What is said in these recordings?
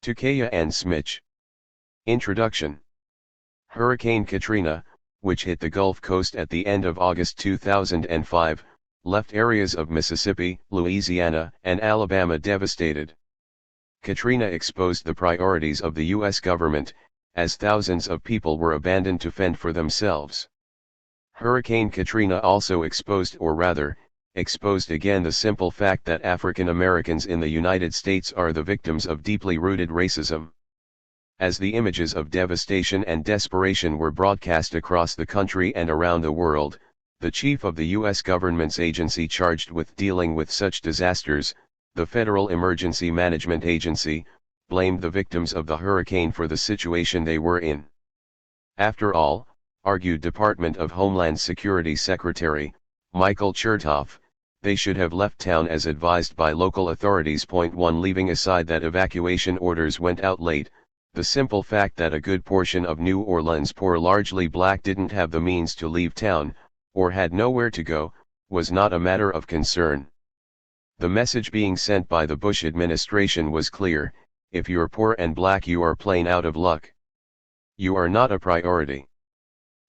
Tukaya and Smitch. Introduction. Hurricane Katrina, which hit the Gulf Coast at the end of August 2005, left areas of Mississippi, Louisiana, and Alabama devastated. Katrina exposed the priorities of the U.S. government, as thousands of people were abandoned to fend for themselves. Hurricane Katrina also exposed again the simple fact that African Americans in the United States are the victims of deeply rooted racism. As the images of devastation and desperation were broadcast across the country and around the world, the chief of the U.S. government's agency charged with dealing with such disasters, the Federal Emergency Management Agency, blamed the victims of the hurricane for the situation they were in. After all, argued Department of Homeland Security Secretary, Michael Chertoff, they should have left town as advised by local authorities. Point 1. Leaving aside that evacuation orders went out late, the simple fact that a good portion of New Orleans' poor largely black didn't have the means to leave town, or had nowhere to go, was not a matter of concern. The message being sent by the Bush administration was clear: if you're poor and black, you are plain out of luck. You are not a priority.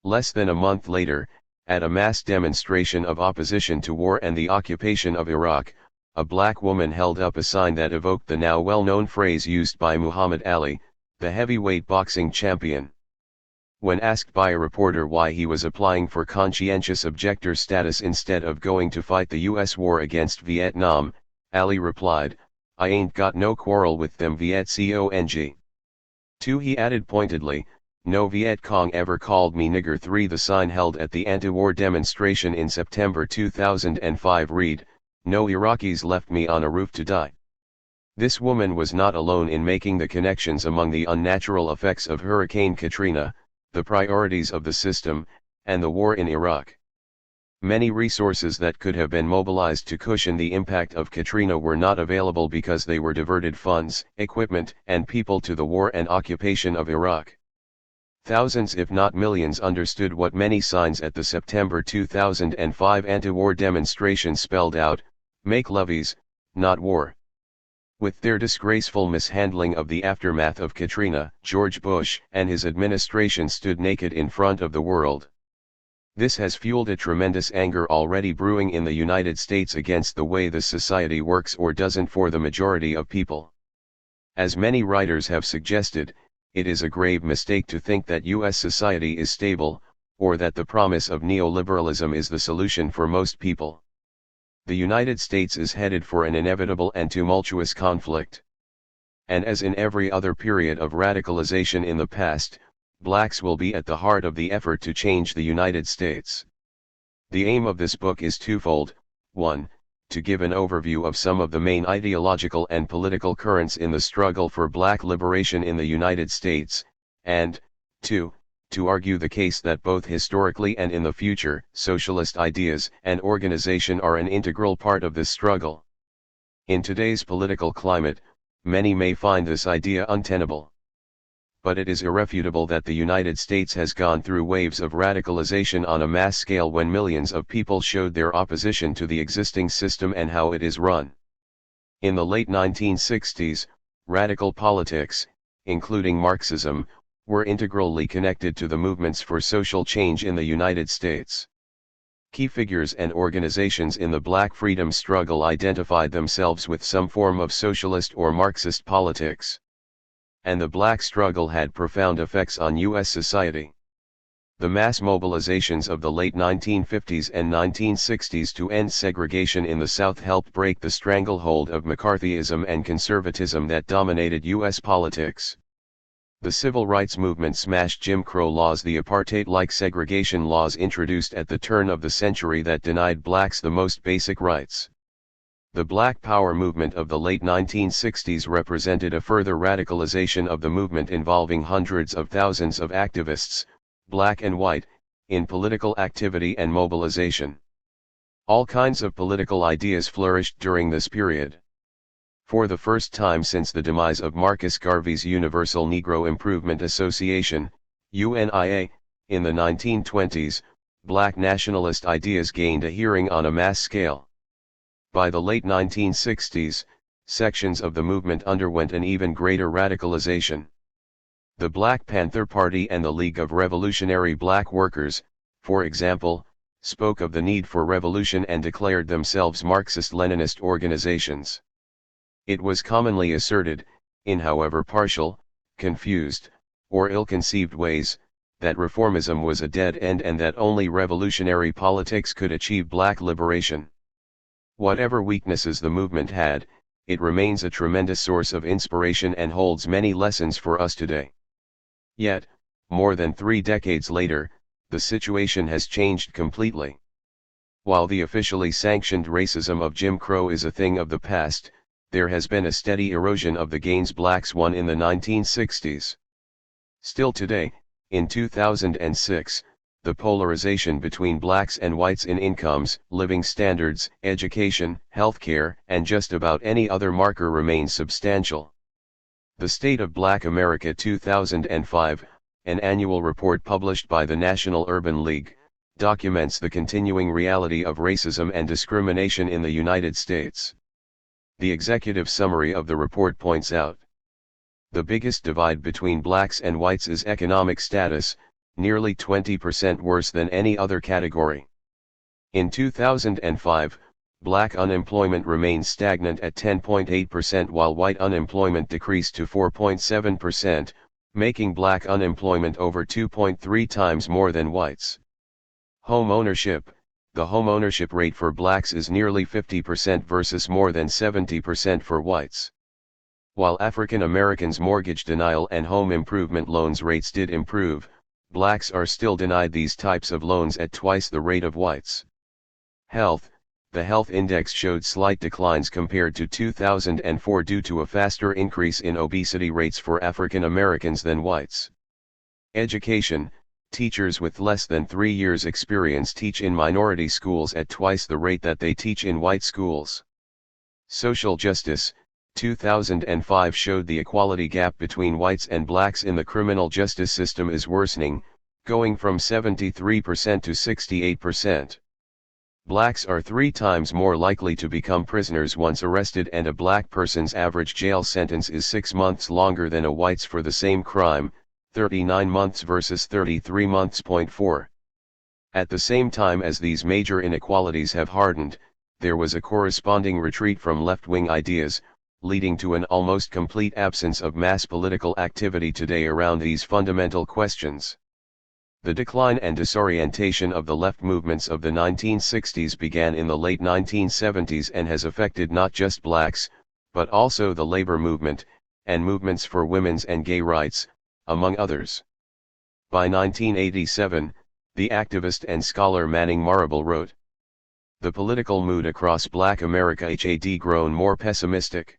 Less than a month later, at a mass demonstration of opposition to war and the occupation of Iraq, a black woman held up a sign that evoked the now well-known phrase used by Muhammad Ali, the heavyweight boxing champion. When asked by a reporter why he was applying for conscientious objector status instead of going to fight the U.S. war against Vietnam, Ali replied, "I ain't got no quarrel with them Viet Cong." 2. He added pointedly, "No Viet Cong ever called me nigger." 3. The sign held at the anti-war demonstration in September 2005 read, "No Iraqis left me on a roof to die." This woman was not alone in making the connections among the unnatural effects of Hurricane Katrina, the priorities of the system, and the war in Iraq. Many resources that could have been mobilized to cushion the impact of Katrina were not available because they were diverted funds, equipment, and people to the war and occupation of Iraq. Thousands if not millions understood what many signs at the September 2005 anti-war demonstration spelled out: make levees, not war. With their disgraceful mishandling of the aftermath of Katrina, George Bush and his administration stood naked in front of the world. This has fueled a tremendous anger already brewing in the United States against the way this society works or doesn't for the majority of people. As many writers have suggested, it is a grave mistake to think that U.S. society is stable, or that the promise of neoliberalism is the solution for most people. The United States is headed for an inevitable and tumultuous conflict. And as in every other period of radicalization in the past, blacks will be at the heart of the effort to change the United States. The aim of this book is twofold: 1. To give an overview of some of the main ideological and political currents in the struggle for black liberation in the United States, and 2. To argue the case that both historically and in the future, socialist ideas and organization are an integral part of this struggle. In today's political climate, many may find this idea untenable. But it is irrefutable that the United States has gone through waves of radicalization on a mass scale when millions of people showed their opposition to the existing system and how it is run. In the late 1960s, radical politics, including Marxism, were integrally connected to the movements for social change in the United States. Key figures and organizations in the black freedom struggle identified themselves with some form of socialist or Marxist politics. And the black struggle had profound effects on U.S. society. The mass mobilizations of the late 1950s and 1960s to end segregation in the South helped break the stranglehold of McCarthyism and conservatism that dominated U.S. politics. The civil rights movement smashed Jim Crow laws, the apartheid-like segregation laws introduced at the turn of the century that denied blacks the most basic rights. The Black Power movement of the late 1960s represented a further radicalization of the movement, involving hundreds of thousands of activists, black and white, in political activity and mobilization. All kinds of political ideas flourished during this period. For the first time since the demise of Marcus Garvey's Universal Negro Improvement Association, UNIA, in the 1920s, black nationalist ideas gained a hearing on a mass scale. By the late 1960s, sections of the movement underwent an even greater radicalization. The Black Panther Party and the League of Revolutionary Black Workers, for example, spoke of the need for revolution and declared themselves Marxist-Leninist organizations. It was commonly asserted, in however partial, confused, or ill-conceived ways, that reformism was a dead end and that only revolutionary politics could achieve black liberation. Whatever weaknesses the movement had, it remains a tremendous source of inspiration and holds many lessons for us today. Yet, more than 3 decades later, the situation has changed completely. While the officially sanctioned racism of Jim Crow is a thing of the past, there has been a steady erosion of the gains blacks won in the 1960s. Still today, in 2006, the polarization between blacks and whites in incomes, living standards, education, healthcare, and just about any other marker remains substantial. The State of Black America 2005, an annual report published by the National Urban League, documents the continuing reality of racism and discrimination in the United States. The executive summary of the report points out, the biggest divide between blacks and whites is economic status, nearly 20% worse than any other category. In 2005, black unemployment remained stagnant at 10.8% while white unemployment decreased to 4.7%, making black unemployment over 2.3 times more than whites. Home ownership. The home ownership rate for blacks is nearly 50% versus more than 70% for whites. While African Americans' mortgage denial and home improvement loans rates did improve, blacks are still denied these types of loans at twice the rate of whites. Health. The health index showed slight declines compared to 2004 due to a faster increase in obesity rates for African Americans than whites. Education. Teachers with less than 3 years' experience teach in minority schools at twice the rate that they teach in white schools. Social justice. 2005 showed the equality gap between whites and blacks in the criminal justice system is worsening, going from 73% to 68%. Blacks are 3 times more likely to become prisoners once arrested, and a black person's average jail sentence is 6 months longer than a white's for the same crime, 39 months versus 33 months. 4. At the same time as these major inequalities have hardened, there was a corresponding retreat from left-wing ideas, leading to an almost complete absence of mass political activity today around these fundamental questions. The decline and disorientation of the left movements of the 1960s began in the late 1970s and has affected not just blacks, but also the labor movement, and movements for women's and gay rights, among others. By 1987, the activist and scholar Manning Marable wrote, "The political mood across Black America had grown more pessimistic.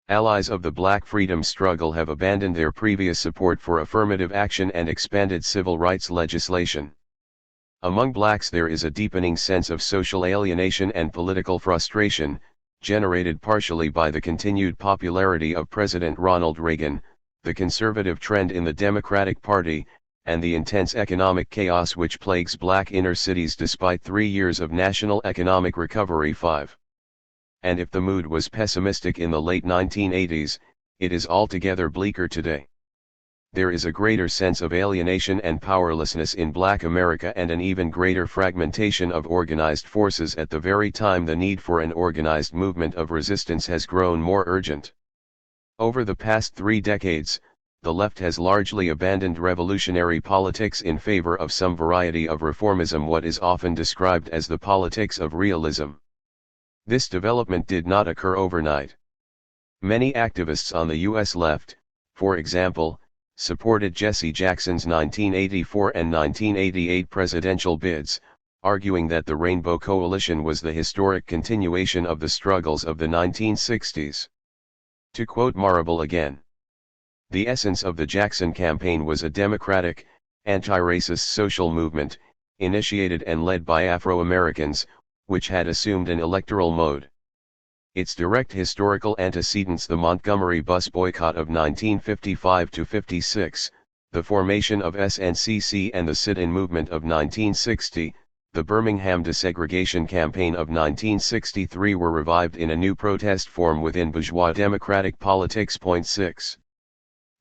Allies of the Black freedom struggle have abandoned their previous support for affirmative action and expanded civil rights legislation. Among blacks there is a deepening sense of social alienation and political frustration, generated partially by the continued popularity of President Ronald Reagan, the conservative trend in the Democratic Party, and the intense economic chaos which plagues black inner cities despite 3 years of national economic recovery. 5. And if the mood was pessimistic in the late 1980s, it is altogether bleaker today. There is a greater sense of alienation and powerlessness in Black America and an even greater fragmentation of organized forces at the very time the need for an organized movement of resistance has grown more urgent. Over the past 3 decades, the left has largely abandoned revolutionary politics in favor of some variety of reformism, what is often described as the politics of realism. This development did not occur overnight. Many activists on the U.S. left, for example, supported Jesse Jackson's 1984 and 1988 presidential bids, arguing that the Rainbow Coalition was the historic continuation of the struggles of the 1960s. To quote Marable again, "The essence of the Jackson campaign was a democratic, anti-racist social movement, initiated and led by Afro-Americans, which had assumed an electoral mode. Its direct historical antecedents, the Montgomery bus boycott of 1955-56, the formation of SNCC and the sit-in movement of 1960, the Birmingham desegregation campaign of 1963 were revived in a new protest form within bourgeois democratic politics. 6.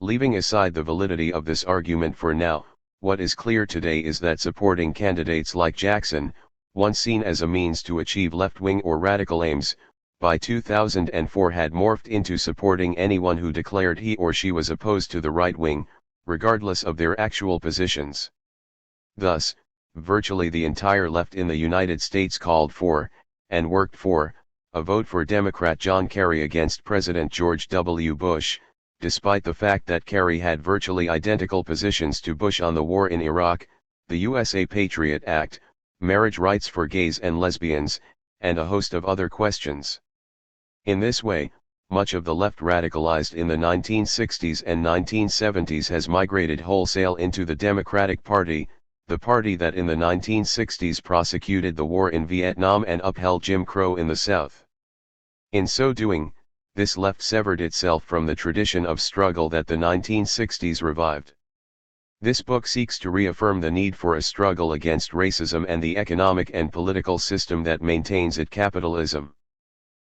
Leaving aside the validity of this argument for now, what is clear today is that supporting candidates like Jackson, once seen as a means to achieve left-wing or radical aims, by 2004 had morphed into supporting anyone who declared he or she was opposed to the right wing, regardless of their actual positions. Thus, virtually the entire left in the United States called for, and worked for, a vote for Democrat John Kerry against President George W. Bush, despite the fact that Kerry had virtually identical positions to Bush on the war in Iraq, the USA Patriot Act, marriage rights for gays and lesbians, and a host of other questions. In this way, much of the left radicalized in the 1960s and 1970s has migrated wholesale into the Democratic Party, the party that in the 1960s prosecuted the war in Vietnam and upheld Jim Crow in the South. In so doing, this left severed itself from the tradition of struggle that the 1960s revived. This book seeks to reaffirm the need for a struggle against racism and the economic and political system that maintains it, capitalism.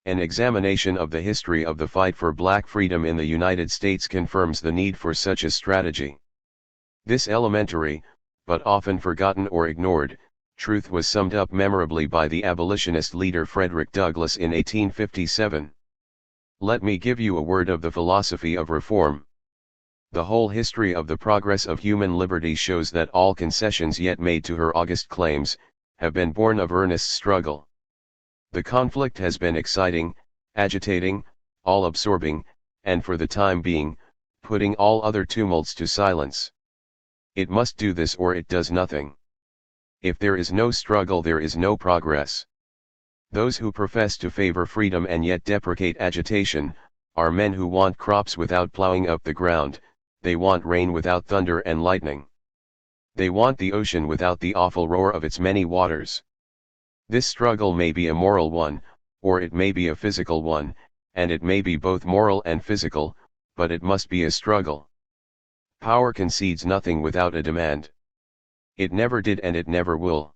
An examination of the history of the fight for black freedom in the United States confirms the need for such a strategy. This elementary, but often forgotten or ignored, truth was summed up memorably by the abolitionist leader Frederick Douglass in 1857. Let me give you a word of the philosophy of reform. The whole history of the progress of human liberty shows that all concessions yet made to her august claims, have been born of earnest struggle. The conflict has been exciting, agitating, all-absorbing, and for the time being, putting all other tumults to silence. It must do this or it does nothing. If there is no struggle, there is no progress. Those who profess to favor freedom and yet deprecate agitation, are men who want crops without plowing up the ground, they want rain without thunder and lightning. They want the ocean without the awful roar of its many waters. This struggle may be a moral one, or it may be a physical one, and it may be both moral and physical, but it must be a struggle. Power concedes nothing without a demand. It never did and it never will.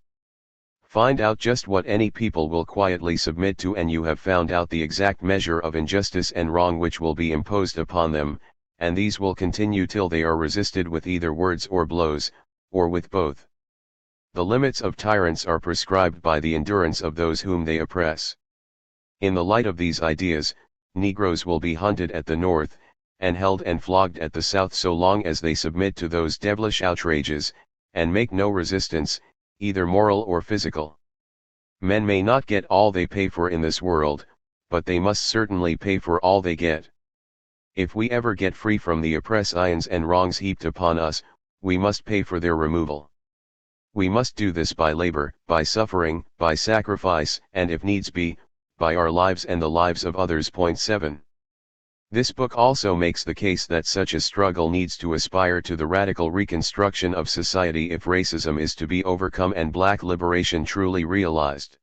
Find out just what any people will quietly submit to and you have found out the exact measure of injustice and wrong which will be imposed upon them, and these will continue till they are resisted with either words or blows, or with both. The limits of tyrants are prescribed by the endurance of those whom they oppress. In the light of these ideas, Negroes will be hunted at the North, and held and flogged at the South so long as they submit to those devilish outrages, and make no resistance, either moral or physical. Men may not get all they pay for in this world, but they must certainly pay for all they get. If we ever get free from the oppressions and wrongs heaped upon us, we must pay for their removal. We must do this by labor, by suffering, by sacrifice, and if needs be, by our lives and the lives of others. 7. This book also makes the case that such a struggle needs to aspire to the radical reconstruction of society if racism is to be overcome and black liberation truly realized.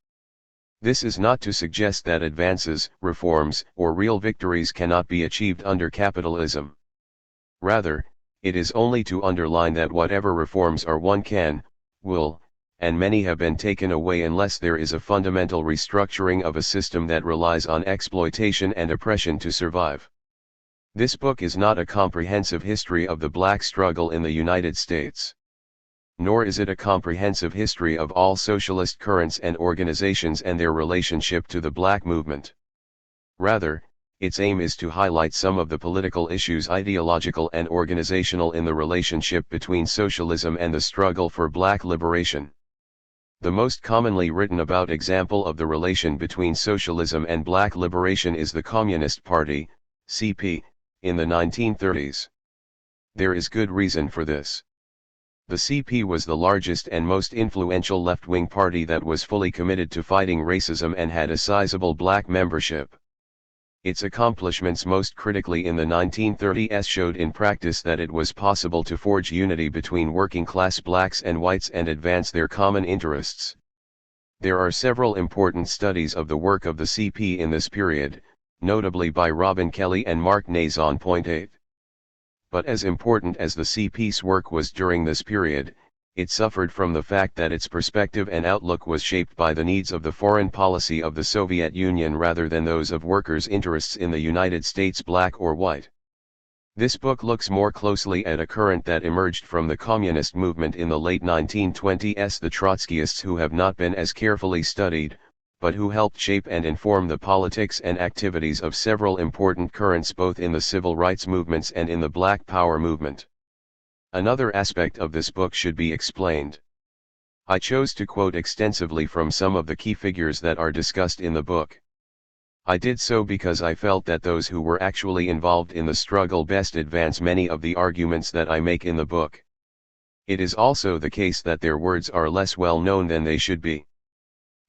This is not to suggest that advances, reforms, or real victories cannot be achieved under capitalism. Rather, it is only to underline that whatever reforms are one can, will, and many have been taken away unless there is a fundamental restructuring of a system that relies on exploitation and oppression to survive. This book is not a comprehensive history of the black struggle in the United States. Nor is it a comprehensive history of all socialist currents and organizations and their relationship to the black movement. Rather, its aim is to highlight some of the political issues, ideological and organizational, in the relationship between socialism and the struggle for black liberation. The most commonly written about example of the relation between socialism and black liberation is the Communist Party, CP, in the 1930s. There is good reason for this. The CP was the largest and most influential left-wing party that was fully committed to fighting racism and had a sizable black membership. Its accomplishments most critically in the 1930s showed in practice that it was possible to forge unity between working-class blacks and whites and advance their common interests. There are several important studies of the work of the CP in this period, notably by Robin Kelley and Mark Nazon. 8. But as important as the CP's work was during this period, it suffered from the fact that its perspective and outlook was shaped by the needs of the foreign policy of the Soviet Union rather than those of workers' interests in the United States, black or white. This book looks more closely at a current that emerged from the communist movement in the late 1920s, the Trotskyists, who have not been as carefully studied, but who helped shape and inform the politics and activities of several important currents both in the civil rights movements and in the Black Power movement. Another aspect of this book should be explained. I chose to quote extensively from some of the key figures that are discussed in the book. I did so because I felt that those who were actually involved in the struggle best advance many of the arguments that I make in the book. It is also the case that their words are less well known than they should be.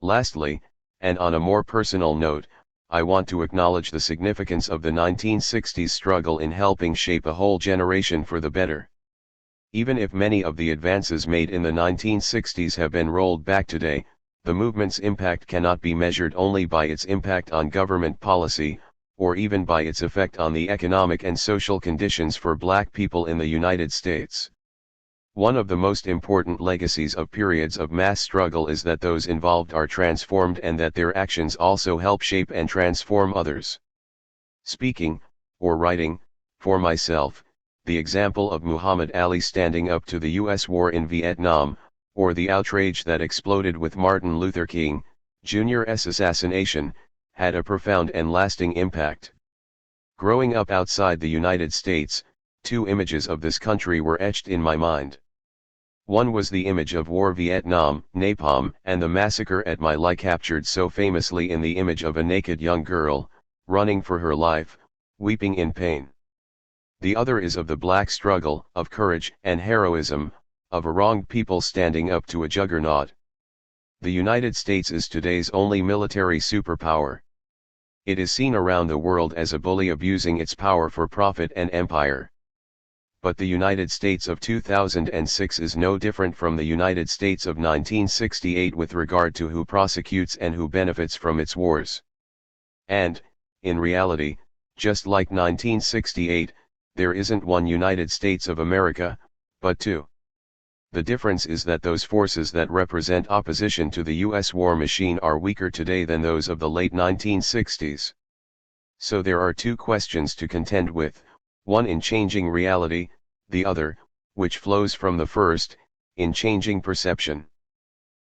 Lastly, and on a more personal note, I want to acknowledge the significance of the 1960s struggle in helping shape a whole generation for the better. Even if many of the advances made in the 1960s have been rolled back today, the movement's impact cannot be measured only by its impact on government policy, or even by its effect on the economic and social conditions for black people in the United States. One of the most important legacies of periods of mass struggle is that those involved are transformed and that their actions also help shape and transform others. Speaking, or writing, for myself, the example of Muhammad Ali standing up to the U.S. war in Vietnam, or the outrage that exploded with Martin Luther King, Jr.'s assassination, had a profound and lasting impact. Growing up outside the United States, two images of this country were etched in my mind. One was the image of war, Vietnam, napalm, and the massacre at My Lai, captured so famously in the image of a naked young girl, running for her life, weeping in pain. The other is of the black struggle, of courage and heroism, of a wronged people standing up to a juggernaut. The United States is today's only military superpower. It is seen around the world as a bully abusing its power for profit and empire. But the United States of 2006 is no different from the United States of 1968 with regard to who prosecutes and who benefits from its wars. And, in reality, just like 1968, there isn't one United States of America, but two. The difference is that those forces that represent opposition to the U.S. war machine are weaker today than those of the late 1960s. So there are two questions to contend with, one in changing reality, the other, which flows from the first, in changing perception.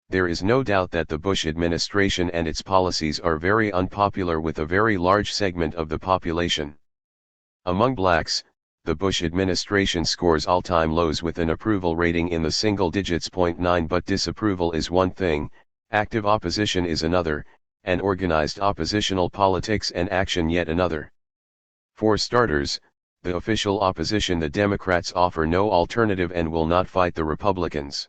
There is no doubt that the Bush administration and its policies are very unpopular with a very large segment of the population. Among blacks, the Bush administration scores all-time lows with an approval rating in the single digits, 0.9, but disapproval is one thing, active opposition is another, and organized oppositional politics and action yet another. For starters, the official opposition, the Democrats, offer no alternative and will not fight the Republicans.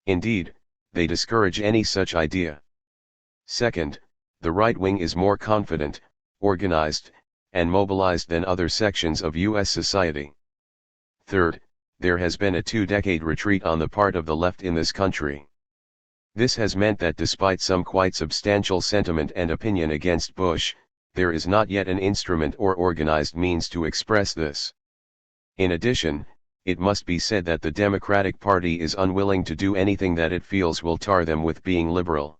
Indeed, they discourage any such idea. Second, the right wing is more confident, organized, and mobilized than other sections of U.S. society. Third, there has been a two-decade retreat on the part of the left in this country. This has meant that despite some quite substantial sentiment and opinion against Bush, there is not yet an instrument or organized means to express this. In addition, it must be said that the Democratic Party is unwilling to do anything that it feels will tar them with being liberal.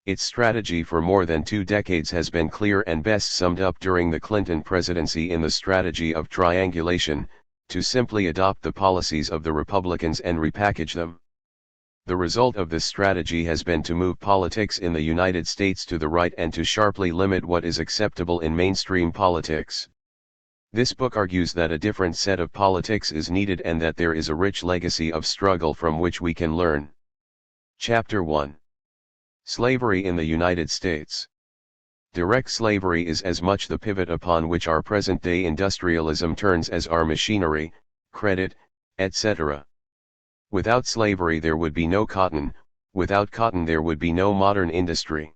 Its strategy for more than 2 decades has been clear and best summed up during the Clinton presidency in the strategy of triangulation, to simply adopt the policies of the Republicans and repackage them. The result of this strategy has been to move politics in the United States to the right and to sharply limit what is acceptable in mainstream politics. This book argues that a different set of politics is needed and that there is a rich legacy of struggle from which we can learn. Chapter 1. Slavery in the United States. Direct slavery is as much the pivot upon which our present-day industrialism turns as are machinery, credit, etc. Without slavery there would be no cotton, without cotton there would be no modern industry.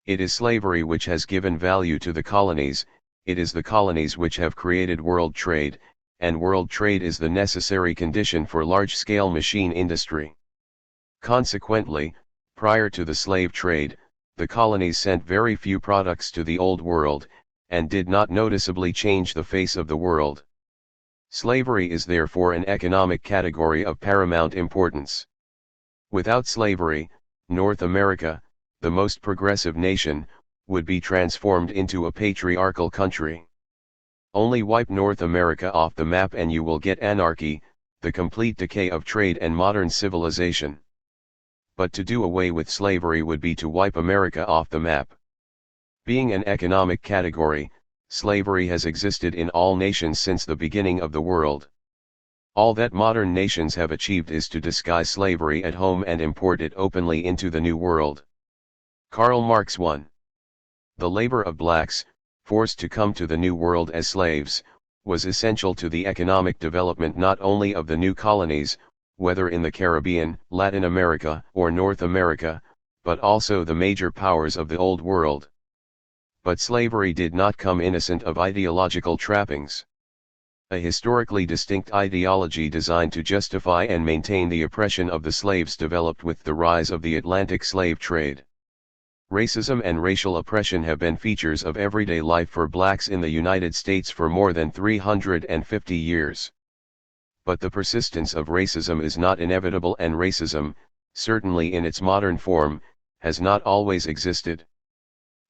It is slavery which has given value to the colonies, it is the colonies which have created world trade, and world trade is the necessary condition for large-scale machine industry. Consequently, prior to the slave trade, the colonies sent very few products to the Old World, and did not noticeably change the face of the world. Slavery is therefore an economic category of paramount importance. Without slavery, North America, the most progressive nation, would be transformed into a patriarchal country. Only wipe North America off the map and you will get anarchy, the complete decay of trade and modern civilization. But to do away with slavery would be to wipe America off the map. Being an economic category, slavery has existed in all nations since the beginning of the world. All that modern nations have achieved is to disguise slavery at home and import it openly into the New World. Karl Marx 1. The labor of blacks, forced to come to the New World as slaves, was essential to the economic development not only of the new colonies, whether in the Caribbean, Latin America, or North America, but also the major powers of the Old World. But slavery did not come innocent of ideological trappings. A historically distinct ideology designed to justify and maintain the oppression of the slaves developed with the rise of the Atlantic slave trade. Racism and racial oppression have been features of everyday life for blacks in the United States for more than 350 years. But the persistence of racism is not inevitable, and racism, certainly in its modern form, has not always existed.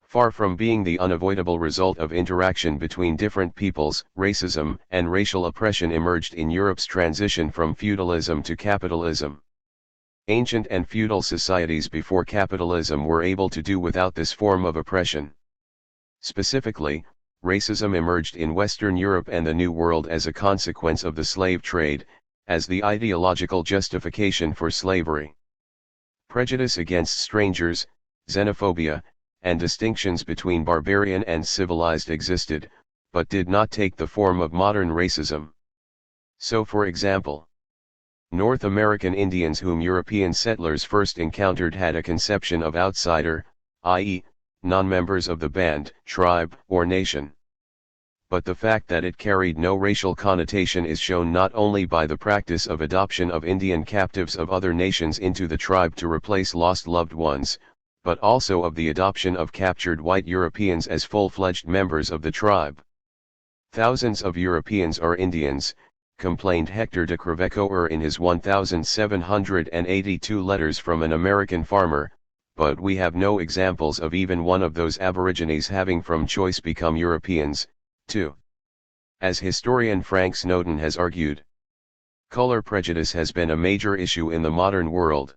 Far from being the unavoidable result of interaction between different peoples, racism and racial oppression emerged in Europe's transition from feudalism to capitalism. Ancient and feudal societies before capitalism were able to do without this form of oppression. Specifically, racism emerged in Western Europe and the New World as a consequence of the slave trade, as the ideological justification for slavery. Prejudice against strangers, xenophobia, and distinctions between barbarian and civilized existed, but did not take the form of modern racism. So, for example, North American Indians whom European settlers first encountered had a conception of outsider, i.e., non-members of the band, tribe, or nation. But the fact that it carried no racial connotation is shown not only by the practice of adoption of Indian captives of other nations into the tribe to replace lost loved ones, but also of the adoption of captured white Europeans as full-fledged members of the tribe. Thousands of Europeans are Indians, complained Hector de Crevecoeur in his 1782 letters from an American farmer, but we have no examples of even one of those aborigines having from choice become Europeans, too. As historian Frank Snowden has argued, color prejudice has been a major issue in the modern world.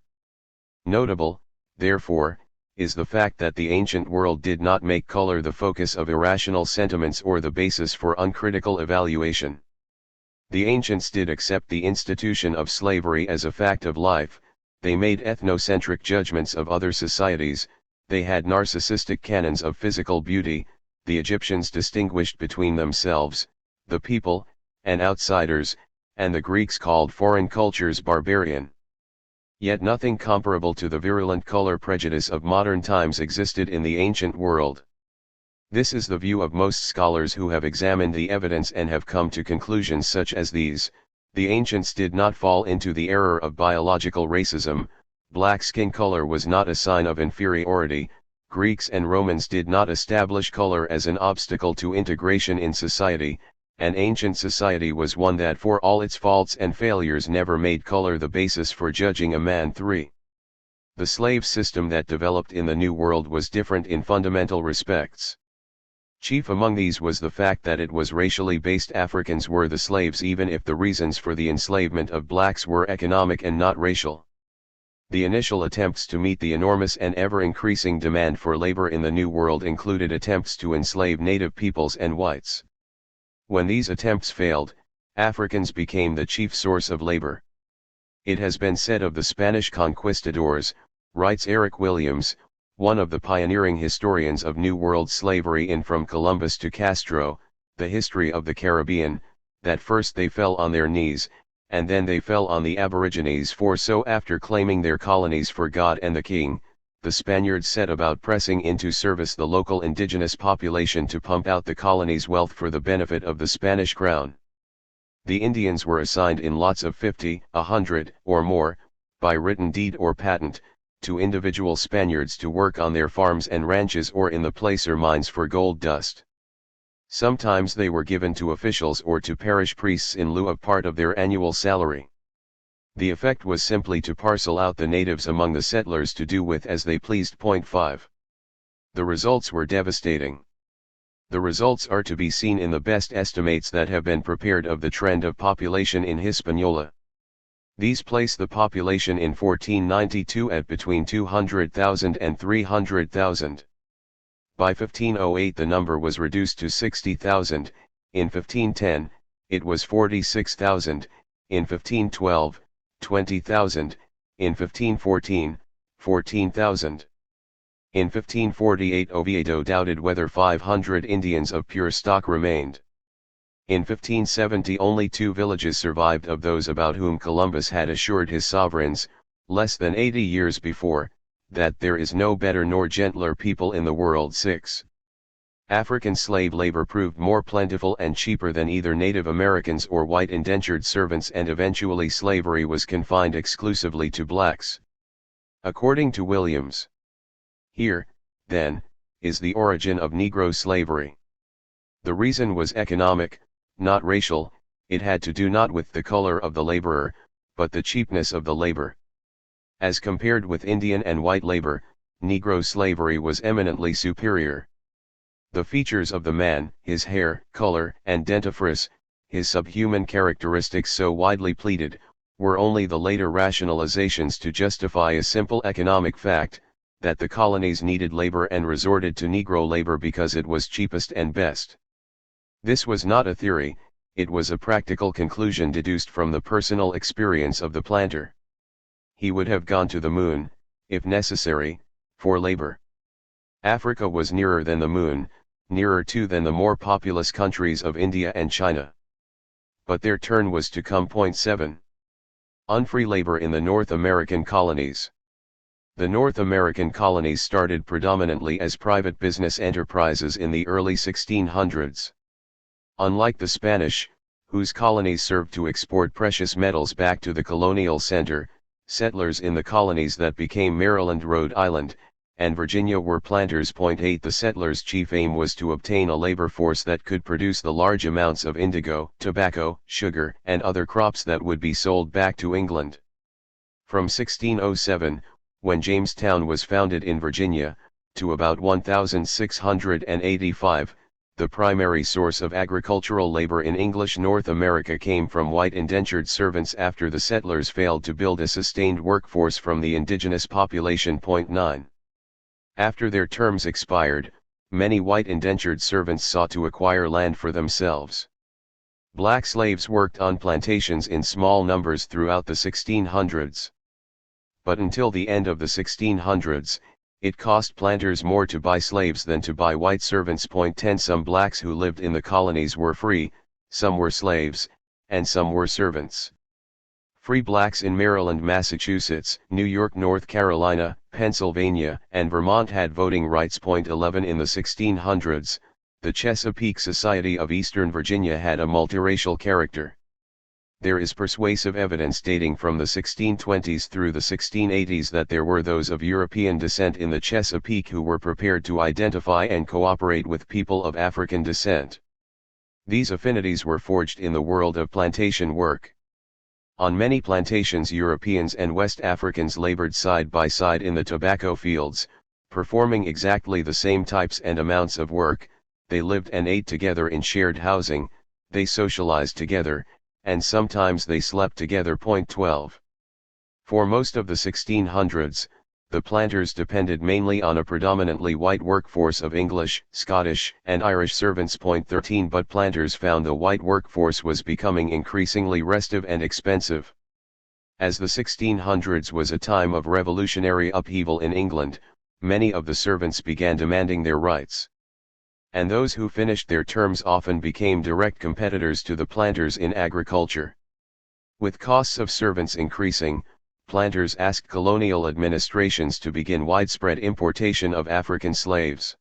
Notable, therefore, is the fact that the ancient world did not make color the focus of irrational sentiments or the basis for uncritical evaluation. The ancients did accept the institution of slavery as a fact of life, they made ethnocentric judgments of other societies, they had narcissistic canons of physical beauty, the Egyptians distinguished between themselves, the people, and outsiders, and the Greeks called foreign cultures barbarian. Yet nothing comparable to the virulent color prejudice of modern times existed in the ancient world. This is the view of most scholars who have examined the evidence and have come to conclusions such as these: the ancients did not fall into the error of biological racism, black skin color was not a sign of inferiority, Greeks and Romans did not establish color as an obstacle to integration in society, and ancient society was one that for all its faults and failures never made color the basis for judging a man. 3. The slave system that developed in the New World was different in fundamental respects. Chief among these was the fact that it was racially based. Africans were the slaves even if the reasons for the enslavement of blacks were economic and not racial. The initial attempts to meet the enormous and ever-increasing demand for labor in the New World included attempts to enslave native peoples and whites. When these attempts failed, Africans became the chief source of labor. It has been said of the Spanish conquistadors, writes Eric Williams, one of the pioneering historians of New World slavery in From Columbus to Castro, The History of the Caribbean, that first they fell on their knees, and then they fell on the Aborigines, for so after claiming their colonies for God and the King, the Spaniards set about pressing into service the local indigenous population to pump out the colony's wealth for the benefit of the Spanish crown. The Indians were assigned in lots of 50, 100, or more, by written deed or patent, to individual Spaniards to work on their farms and ranches or in the placer mines for gold dust. Sometimes they were given to officials or to parish priests in lieu of part of their annual salary. The effect was simply to parcel out the natives among the settlers to do with as they pleased. 5. The results were devastating. The results are to be seen in the best estimates that have been prepared of the trend of population in Hispaniola. These place the population in 1492 at between 200,000 and 300,000. By 1508 the number was reduced to 60,000, in 1510, it was 46,000, in 1512, 20,000, in 1514, 14,000. In 1548 Oviedo doubted whether 500 Indians of pure stock remained. In 1570 only 2 villages survived of those about whom Columbus had assured his sovereigns, less than 80 years before, that there is no better nor gentler people in the world. 6. African slave labor proved more plentiful and cheaper than either Native Americans or white indentured servants, and eventually slavery was confined exclusively to blacks. According to Williams. Here, then, is the origin of Negro slavery. The reason was economic, not racial. It had to do not with the color of the laborer, but the cheapness of the labor. As compared with Indian and white labor, Negro slavery was eminently superior. The features of the man, his hair, color, and dentifrice, his subhuman characteristics so widely pleaded, were only the later rationalizations to justify a simple economic fact, that the colonies needed labor and resorted to Negro labor because it was cheapest and best. This was not a theory, it was a practical conclusion deduced from the personal experience of the planter. He would have gone to the moon, if necessary, for labor. Africa was nearer than the moon, nearer too than the more populous countries of India and China. But their turn was to come. 7. Unfree labor in the North American colonies. The North American colonies started predominantly as private business enterprises in the early 1600s. Unlike the Spanish, whose colonies served to export precious metals back to the colonial center, settlers in the colonies that became Maryland, Rhode Island, and Virginia were planters. 8. The settlers' chief aim was to obtain a labor force that could produce the large amounts of indigo, tobacco, sugar, and other crops that would be sold back to England. From 1607, when Jamestown was founded in Virginia, to about 1685, the primary source of agricultural labor in English North America came from white indentured servants after the settlers failed to build a sustained workforce from the indigenous population. 9. After their terms expired, many white indentured servants sought to acquire land for themselves. Black slaves worked on plantations in small numbers throughout the 1600s. But until the end of the 1600s, it cost planters more to buy slaves than to buy white servants. 10. Some blacks who lived in the colonies were free, some were slaves, and some were servants. Free blacks in Maryland, Massachusetts, New York, North Carolina, Pennsylvania, and Vermont had voting rights. 11. In the 1600s, the Chesapeake Society of Eastern Virginia had a multiracial character. There is persuasive evidence dating from the 1620s through the 1680s that there were those of European descent in the Chesapeake who were prepared to identify and cooperate with people of African descent. These affinities were forged in the world of plantation work. On many plantations Europeans and West Africans labored side by side in the tobacco fields, performing exactly the same types and amounts of work. They lived and ate together in shared housing, they socialized together, and sometimes they slept together. 12. For most of the 1600s, the planters depended mainly on a predominantly white workforce of English, Scottish, and Irish servants. 13. But planters found the white workforce was becoming increasingly restive and expensive. As the 1600s was a time of revolutionary upheaval in England, many of the servants began demanding their rights. And those who finished their terms often became direct competitors to the planters in agriculture. With costs of servants increasing, planters asked colonial administrations to begin widespread importation of African slaves.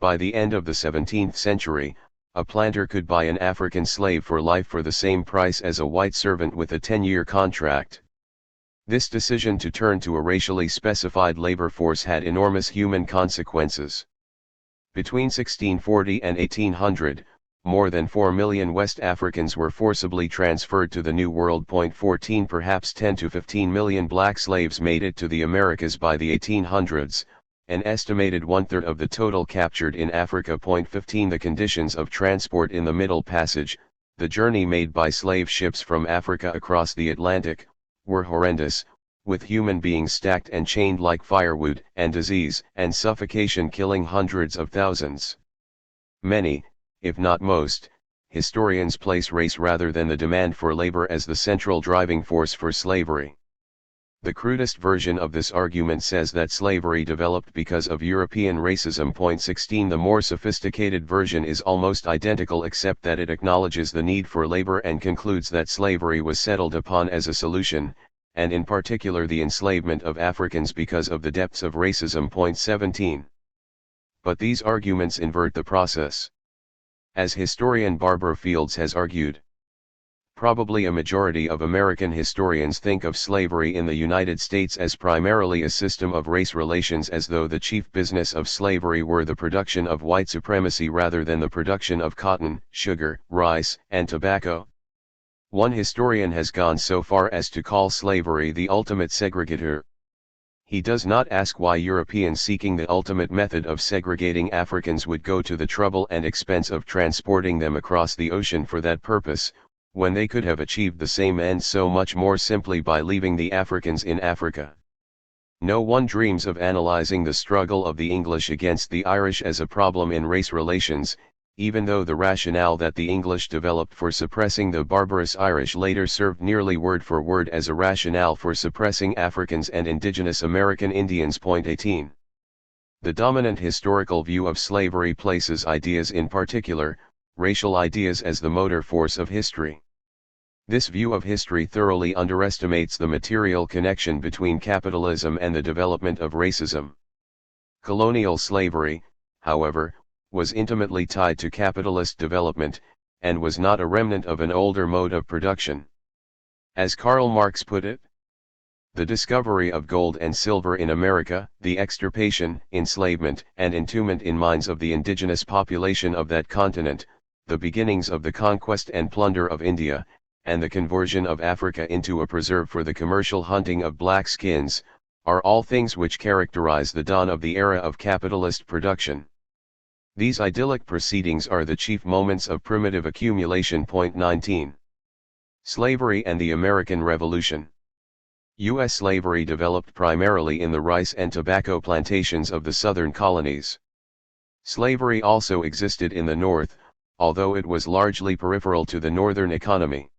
By the end of the 17th century, a planter could buy an African slave for life for the same price as a white servant with a 10-year contract. This decision to turn to a racially specified labor force had enormous human consequences. Between 1640 and 1800, more than 4 million West Africans were forcibly transferred to the New World. 14 Perhaps 10 to 15 million black slaves made it to the Americas by the 1800s, an estimated one-third of the total captured in Africa. 15 The conditions of transport in the Middle Passage, the journey made by slave ships from Africa across the Atlantic, were horrendous, with human beings stacked and chained like firewood, and disease and suffocation killing hundreds of thousands. Many, if not most, historians place race rather than the demand for labor as the central driving force for slavery. The crudest version of this argument says that slavery developed because of European racism. 16 The more sophisticated version is almost identical except that it acknowledges the need for labor and concludes that slavery was settled upon as a solution, and in particular the enslavement of Africans because of the depths of racism. 17 But these arguments invert the process. As historian Barbara Fields has argued, probably a majority of American historians think of slavery in the United States as primarily a system of race relations, as though the chief business of slavery were the production of white supremacy rather than the production of cotton, sugar, rice, and tobacco. One historian has gone so far as to call slavery the ultimate segregator. He does not ask why Europeans seeking the ultimate method of segregating Africans would go to the trouble and expense of transporting them across the ocean for that purpose, when they could have achieved the same end so much more simply by leaving the Africans in Africa. No one dreams of analyzing the struggle of the English against the Irish as a problem in race relations, even though the rationale that the English developed for suppressing the barbarous Irish later served nearly word for word as a rationale for suppressing Africans and indigenous American Indians. 18 The dominant historical view of slavery places ideas, in particular, racial ideas, as the motor force of history. This view of history thoroughly underestimates the material connection between capitalism and the development of racism. Colonial slavery, however, was intimately tied to capitalist development, and was not a remnant of an older mode of production. As Karl Marx put it, the discovery of gold and silver in America, the extirpation, enslavement, and entombment in mines of the indigenous population of that continent, the beginnings of the conquest and plunder of India, and the conversion of Africa into a preserve for the commercial hunting of black skins, are all things which characterize the dawn of the era of capitalist production. These idyllic proceedings are the chief moments of primitive accumulation. 19 Slavery and the American Revolution. U.S. slavery developed primarily in the rice and tobacco plantations of the southern colonies. Slavery also existed in the North, although it was largely peripheral to the northern economy.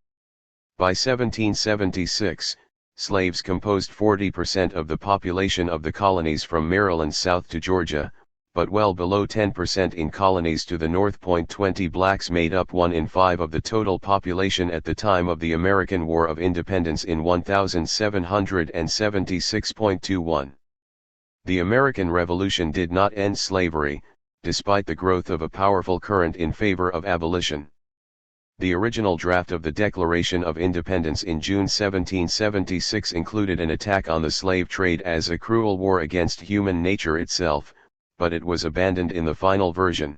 By 1776, slaves composed 40% of the population of the colonies from Maryland south to Georgia, but well below 10% in colonies to the north. 20 Blacks made up 1 in 5 of the total population at the time of the American War of Independence in 1776.21. The American Revolution did not end slavery, despite the growth of a powerful current in favor of abolition. The original draft of the Declaration of Independence in June 1776 included an attack on the slave trade as a cruel war against human nature itself, but it was abandoned in the final version.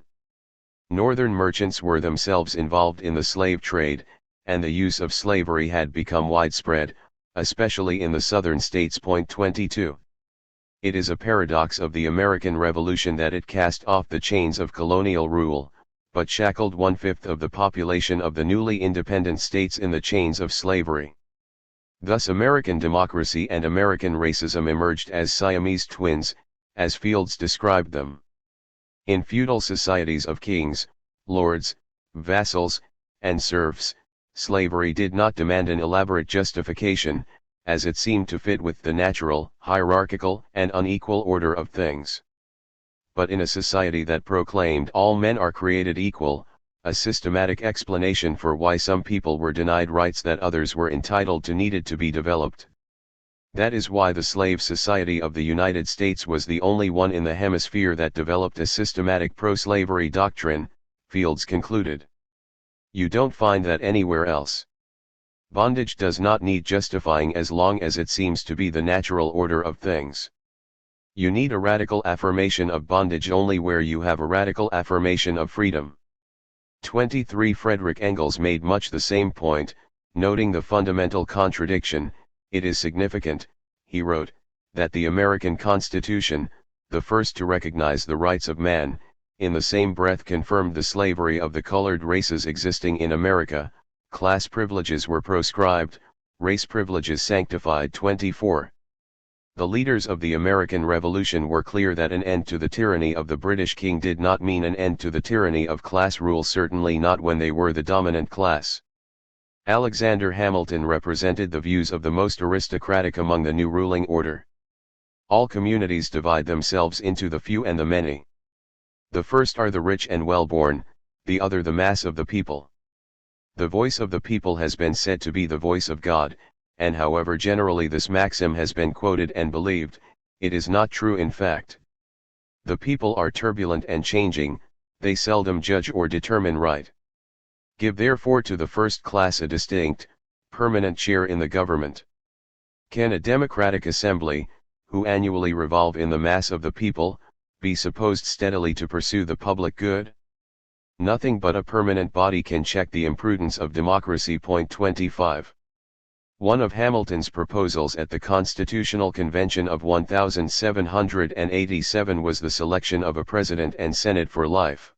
Northern merchants were themselves involved in the slave trade, and the use of slavery had become widespread, especially in the southern states. 22 It is a paradox of the American Revolution that it cast off the chains of colonial rule, but shackled 1/5 of the population of the newly independent states in the chains of slavery. Thus American democracy and American racism emerged as Siamese twins, as Fields described them. In feudal societies of kings, lords, vassals, and serfs, slavery did not demand an elaborate justification, as it seemed to fit with the natural, hierarchical, and unequal order of things. But in a society that proclaimed all men are created equal, a systematic explanation for why some people were denied rights that others were entitled to needed to be developed. That is why the slave society of the United States was the only one in the hemisphere that developed a systematic pro-slavery doctrine, Fields concluded. You don't find that anywhere else. Bondage does not need justifying as long as it seems to be the natural order of things. You need a radical affirmation of bondage only where you have a radical affirmation of freedom. 23. Frederick Engels made much the same point, noting the fundamental contradiction. It is significant, he wrote, that the American Constitution, the first to recognize the rights of man, in the same breath confirmed the slavery of the colored races existing in America. Class privileges were proscribed, race privileges sanctified. 24. The leaders of the American Revolution were clear that an end to the tyranny of the British king did not mean an end to the tyranny of class rule, certainly not when they were the dominant class. Alexander Hamilton represented the views of the most aristocratic among the new ruling order. All communities divide themselves into the few and the many. The first are the rich and well-born, the other the mass of the people. The voice of the people has been said to be the voice of God, and however generally this maxim has been quoted and believed, it is not true in fact. The people are turbulent and changing, they seldom judge or determine right. Give therefore to the first class a distinct, permanent share in the government. Can a democratic assembly, who annually revolve in the mass of the people, be supposed steadily to pursue the public good? Nothing but a permanent body can check the imprudence of democracy. 25. One of Hamilton's proposals at the Constitutional Convention of 1787 was the selection of a president and senate for life.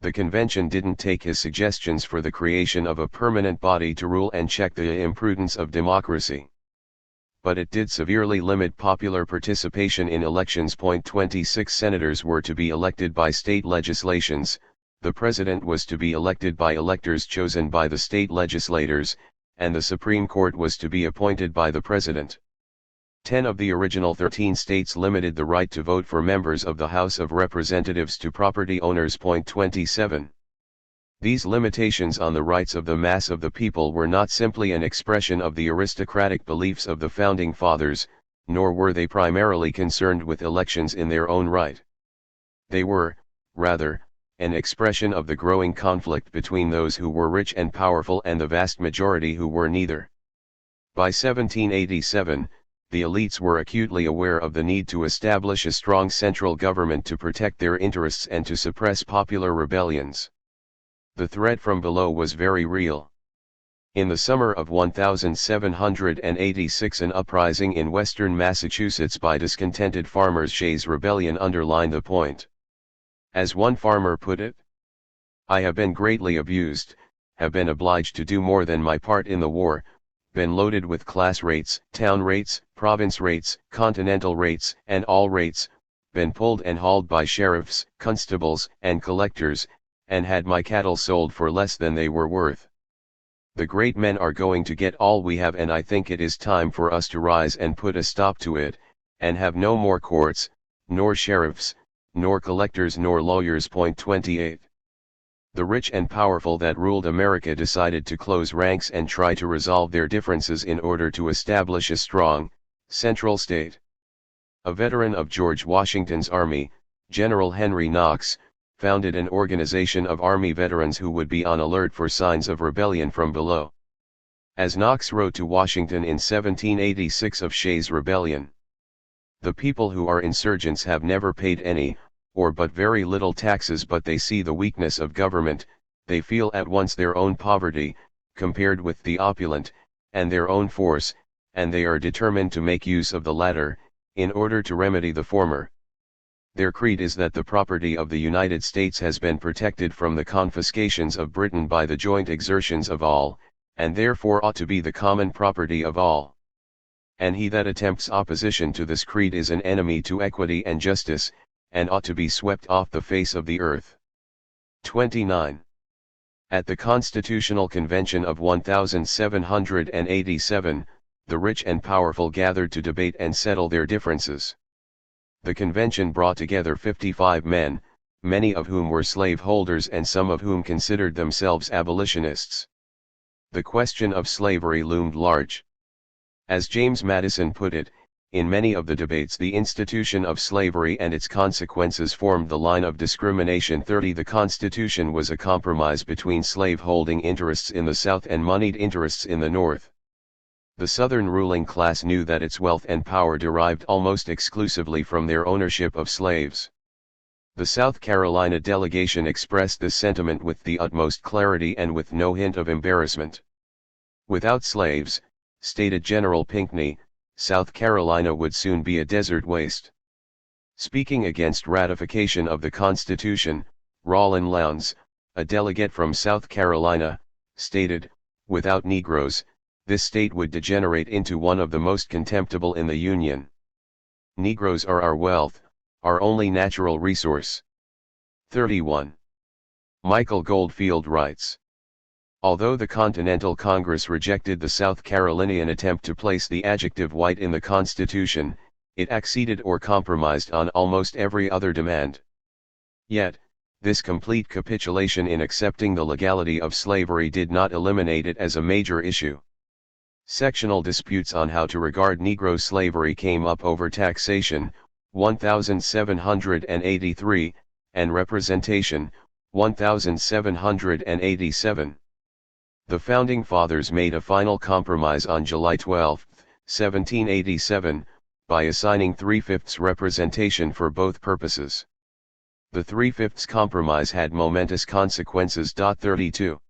The convention didn't take his suggestions for the creation of a permanent body to rule and check the imprudence of democracy. But it did severely limit popular participation in elections. 26. Senators were to be elected by state legislations, the president was to be elected by electors chosen by the state legislators, and the Supreme Court was to be appointed by the president. 10 of the original 13 states limited the right to vote for members of the House of Representatives to property owners. 27. These limitations on the rights of the mass of the people were not simply an expression of the aristocratic beliefs of the Founding Fathers, nor were they primarily concerned with elections in their own right. They were, rather, an expression of the growing conflict between those who were rich and powerful and the vast majority who were neither. By 1787, the elites were acutely aware of the need to establish a strong central government to protect their interests and to suppress popular rebellions. The threat from below was very real. In the summer of 1786, an uprising in western Massachusetts by discontented farmers, Shays' Rebellion, underlined the point. As one farmer put it, "I have been greatly abused, have been obliged to do more than my part in the war, been loaded with class rates, town rates, province rates, continental rates, and all rates, been pulled and hauled by sheriffs, constables, and collectors, and had my cattle sold for less than they were worth. The great men are going to get all we have, and I think it is time for us to rise and put a stop to it, and have no more courts, nor sheriffs, nor collectors, nor lawyers." 28. The rich and powerful that ruled America decided to close ranks and try to resolve their differences in order to establish a strong, central state. A veteran of George Washington's army, General Henry Knox, founded an organization of army veterans who would be on alert for signs of rebellion from below. As Knox wrote to Washington in 1786 of Shays' Rebellion, "The people who are insurgents have never paid any, or but very little taxes, but they see the weakness of government, they feel at once their own poverty, compared with the opulent, and their own force, and they are determined to make use of the latter, in order to remedy the former. Their creed is that the property of the United States has been protected from the confiscations of Britain by the joint exertions of all, and therefore ought to be the common property of all. And he that attempts opposition to this creed is an enemy to equity and justice, and ought to be swept off the face of the earth." 29. At the Constitutional Convention of 1787, the rich and powerful gathered to debate and settle their differences. The convention brought together 55 men, many of whom were slaveholders and some of whom considered themselves abolitionists. The question of slavery loomed large. As James Madison put it, in many of the debates the institution of slavery and its consequences formed the line of discrimination. 30. The Constitution was a compromise between slaveholding interests in the South and moneyed interests in the North. The Southern ruling class knew that its wealth and power derived almost exclusively from their ownership of slaves. The South Carolina delegation expressed this sentiment with the utmost clarity and with no hint of embarrassment. "Without slaves," stated General Pinckney, "South Carolina would soon be a desert waste." Speaking against ratification of the Constitution, Rollin Lowndes, a delegate from South Carolina, stated, "Without Negroes, this state would degenerate into one of the most contemptible in the Union. Negroes are our wealth, our only natural resource." 31. Michael Goldfield writes, "Although the Continental Congress rejected the South Carolinian attempt to place the adjective white in the Constitution, it acceded or compromised on almost every other demand. Yet, this complete capitulation in accepting the legality of slavery did not eliminate it as a major issue. Sectional disputes on how to regard Negro slavery came up over taxation, 1783, and representation, 1787. The Founding Fathers made a final compromise on July 12, 1787, by assigning 3/5 representation for both purposes. The 3/5 compromise had momentous consequences. 32.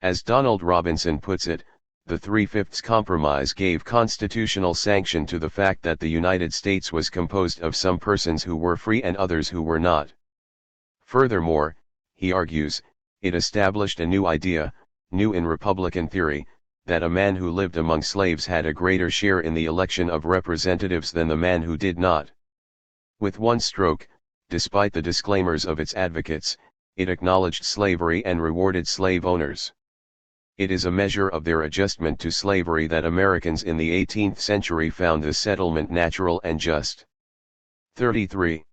As Donald Robinson puts it, the 3/5 compromise gave constitutional sanction to the fact that the United States was composed of some persons who were free and others who were not. Furthermore, he argues, it established a new idea, new in Republican theory, that a man who lived among slaves had a greater share in the election of representatives than the man who did not. With one stroke, despite the disclaimers of its advocates, it acknowledged slavery and rewarded slave owners. It is a measure of their adjustment to slavery that Americans in the 18th century found the settlement natural and just. 33.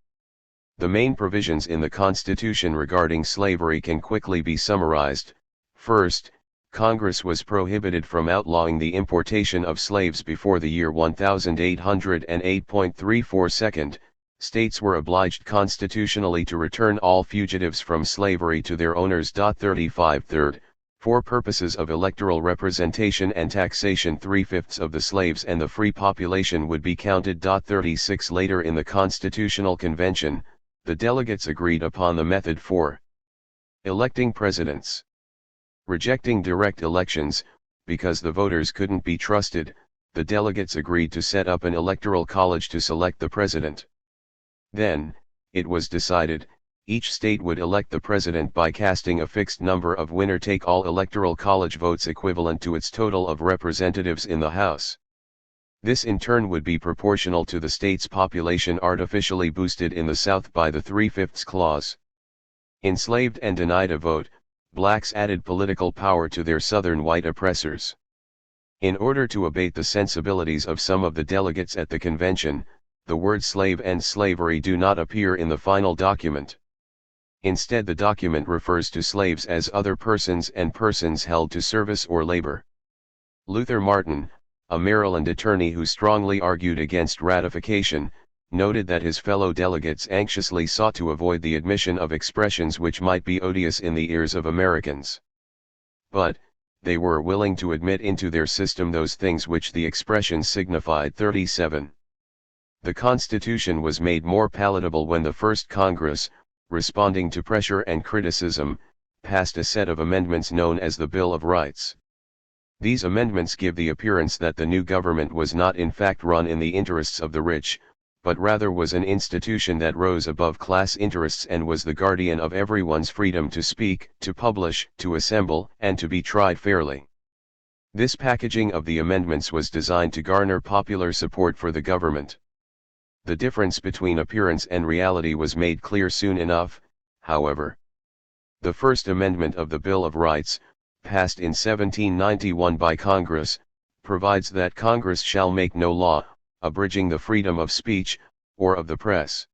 The main provisions in the Constitution regarding slavery can quickly be summarized. First, Congress was prohibited from outlawing the importation of slaves before the year 1808.34. Second, states were obliged constitutionally to return all fugitives from slavery to their owners. 35. Third, for purposes of electoral representation and taxation, 3/5 of the slaves and the free population would be counted. 36. Later in the Constitutional Convention, the delegates agreed upon the method for electing presidents. Rejecting direct elections, because the voters couldn't be trusted, the delegates agreed to set up an electoral college to select the president. Then, it was decided, each state would elect the president by casting a fixed number of winner-take-all electoral college votes equivalent to its total of representatives in the House. This in turn would be proportional to the state's population, artificially boosted in the South by the 3/5 clause. Enslaved and denied a vote, blacks added political power to their Southern white oppressors. In order to abate the sensibilities of some of the delegates at the convention, the words slave and slavery do not appear in the final document. Instead, the document refers to slaves as other persons and persons held to service or labor. Luther Martin, a Maryland attorney who strongly argued against ratification, noted that his fellow delegates anxiously sought to avoid the admission of expressions which might be odious in the ears of Americans. But, they were willing to admit into their system those things which the expressions signified. 37. The Constitution was made more palatable when the first Congress, responding to pressure and criticism, passed a set of amendments known as the Bill of Rights. These amendments give the appearance that the new government was not in fact run in the interests of the rich, but rather was an institution that rose above class interests and was the guardian of everyone's freedom to speak, to publish, to assemble, and to be tried fairly. This packaging of the amendments was designed to garner popular support for the government. The difference between appearance and reality was made clear soon enough, however. The First Amendment of the Bill of Rights, passed in 1791 by Congress, provides that Congress shall make no law, abridging the freedom of speech, or of the press.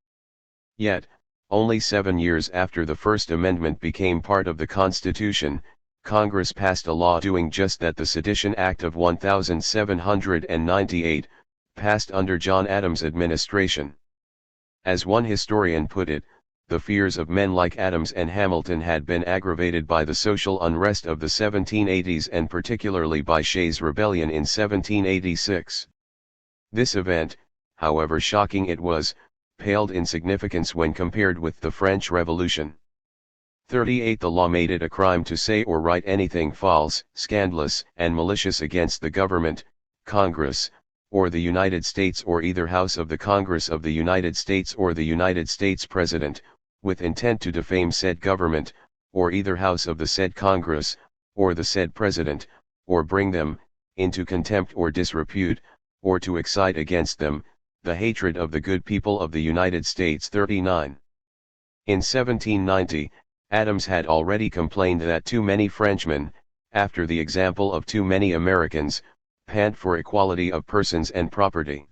Yet, only 7 years after the First Amendment became part of the Constitution, Congress passed a law doing just that. The Sedition Act of 1798, passed under John Adams' administration. As one historian put it, the fears of men like Adams and Hamilton had been aggravated by the social unrest of the 1780s and particularly by Shays' Rebellion in 1786. This event, however shocking it was, paled in significance when compared with the French Revolution. 38. The law made it a crime to say or write anything false, scandalous, and malicious against the government, Congress, or the United States or either House of the Congress of the United States or the United States President, with intent to defame said government, or either House of the said Congress, or the said President, or bring them, into contempt or disrepute, or to excite against them, the hatred of the good people of the United States. 39. In 1790, Adams had already complained that too many Frenchmen, after the example of too many Americans, pant for equality of persons and property.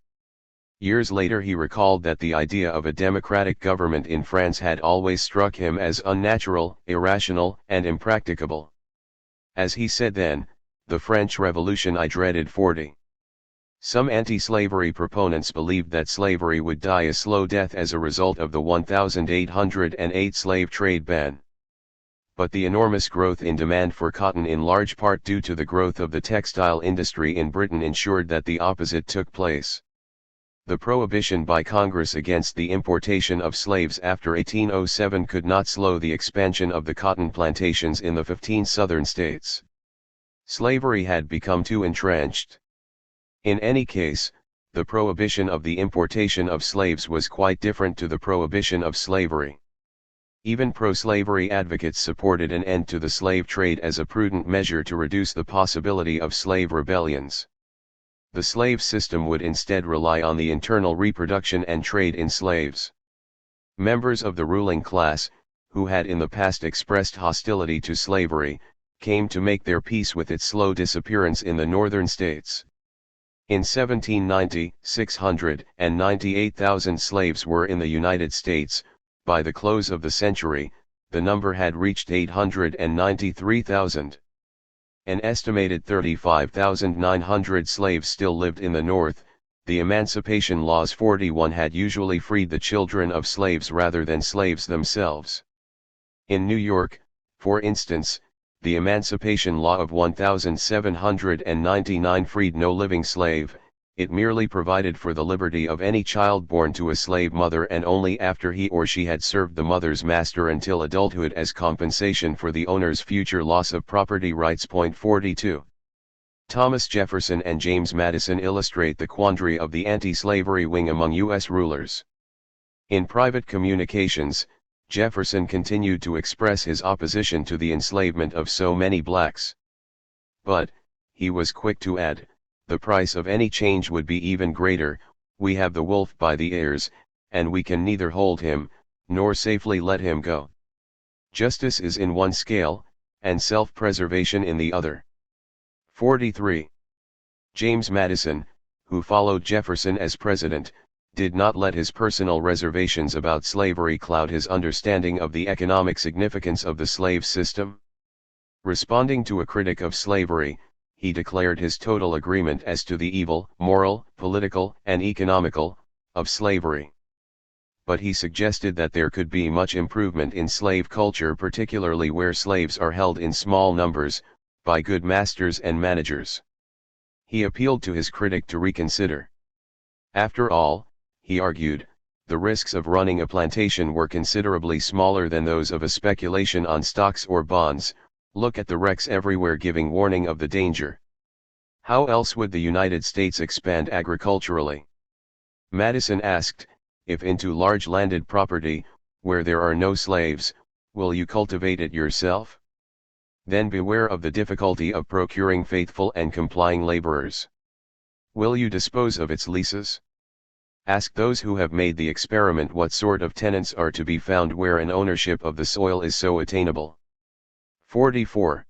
Years later he recalled that the idea of a democratic government in France had always struck him as unnatural, irrational, and impracticable. As he said then, the French Revolution I dreaded. 40. Some anti-slavery proponents believed that slavery would die a slow death as a result of the 1808 slave trade ban. But the enormous growth in demand for cotton, in large part due to the growth of the textile industry in Britain, ensured that the opposite took place. The prohibition by Congress against the importation of slaves after 1807 could not slow the expansion of the cotton plantations in the 15 southern states. Slavery had become too entrenched. In any case, the prohibition of the importation of slaves was quite different to the prohibition of slavery. Even pro-slavery advocates supported an end to the slave trade as a prudent measure to reduce the possibility of slave rebellions. The slave system would instead rely on the internal reproduction and trade in slaves. Members of the ruling class, who had in the past expressed hostility to slavery, came to make their peace with its slow disappearance in the northern states. In 1790, 698,000 slaves were in the United States. By the close of the century, the number had reached 893,000. An estimated 35,900 slaves still lived in the North. The Emancipation Laws 41 had usually freed the children of slaves rather than slaves themselves. In New York, for instance, the Emancipation Law of 1799 freed no living slave. It merely provided for the liberty of any child born to a slave mother, and only after he or she had served the mother's master until adulthood as compensation for the owner's future loss of property rights. 42. Thomas Jefferson and James Madison illustrate the quandary of the anti-slavery wing among U.S. rulers. In private communications, Jefferson continued to express his opposition to the enslavement of so many blacks. But, he was quick to add, the price of any change would be even greater. We have the wolf by the ears, and we can neither hold him, nor safely let him go. Justice is in one scale, and self-preservation in the other. 43. James Madison, who followed Jefferson as president, did not let his personal reservations about slavery cloud his understanding of the economic significance of the slave system. Responding to a critic of slavery, he declared his total agreement as to the evil, moral, political, and economical, of slavery. But he suggested that there could be much improvement in slave culture, particularly where slaves are held in small numbers, by good masters and managers. He appealed to his critic to reconsider. After all, he argued, the risks of running a plantation were considerably smaller than those of a speculation on stocks or bonds. Look at the wrecks everywhere giving warning of the danger. How else would the United States expand agriculturally? Madison asked, if into large landed property, where there are no slaves, will you cultivate it yourself? Then beware of the difficulty of procuring faithful and complying laborers. Will you dispose of its leases? Ask those who have made the experiment what sort of tenants are to be found where an ownership of the soil is so attainable. 44.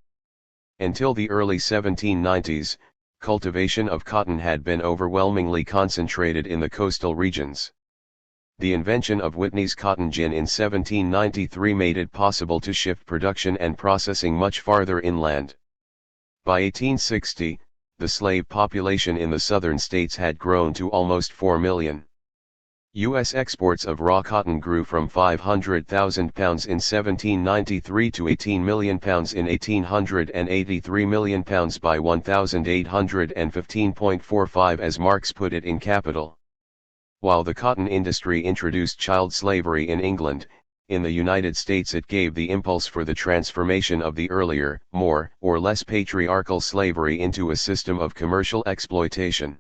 Until the early 1790s, cultivation of cotton had been overwhelmingly concentrated in the coastal regions. The invention of Whitney's cotton gin in 1793 made it possible to shift production and processing much farther inland. By 1860, the slave population in the southern states had grown to almost 4 million. U.S. exports of raw cotton grew from 500,000 pounds in 1793 to 18 million pounds in 1800 and 83 million pounds by 1815.45 as Marx put it in Capital. While the cotton industry introduced child slavery in England, in the United States it gave the impulse for the transformation of the earlier, more or less patriarchal slavery into a system of commercial exploitation.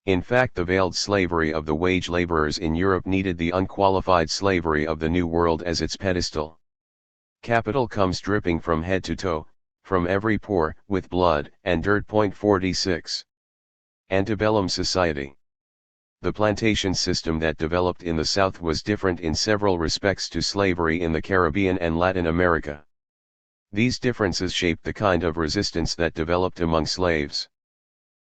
In fact, the veiled slavery of the wage laborers in Europe needed the unqualified slavery of the New World as its pedestal. Capital comes dripping from head to toe, from every pore, with blood and dirt. 46. Antebellum society. The plantation system that developed in the South was different in several respects to slavery in the Caribbean and Latin America. These differences shaped the kind of resistance that developed among slaves.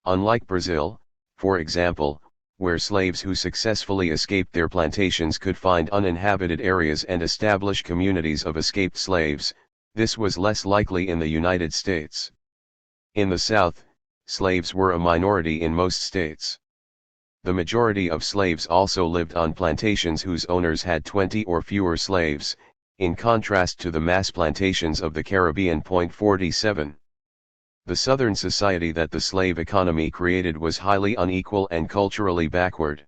Unlike Brazil, for example, where slaves who successfully escaped their plantations could find uninhabited areas and establish communities of escaped slaves, this was less likely in the United States. In the South, slaves were a minority in most states. The majority of slaves also lived on plantations whose owners had 20 or fewer slaves, in contrast to the mass plantations of the Caribbean. 47. The Southern society that the slave economy created was highly unequal and culturally backward.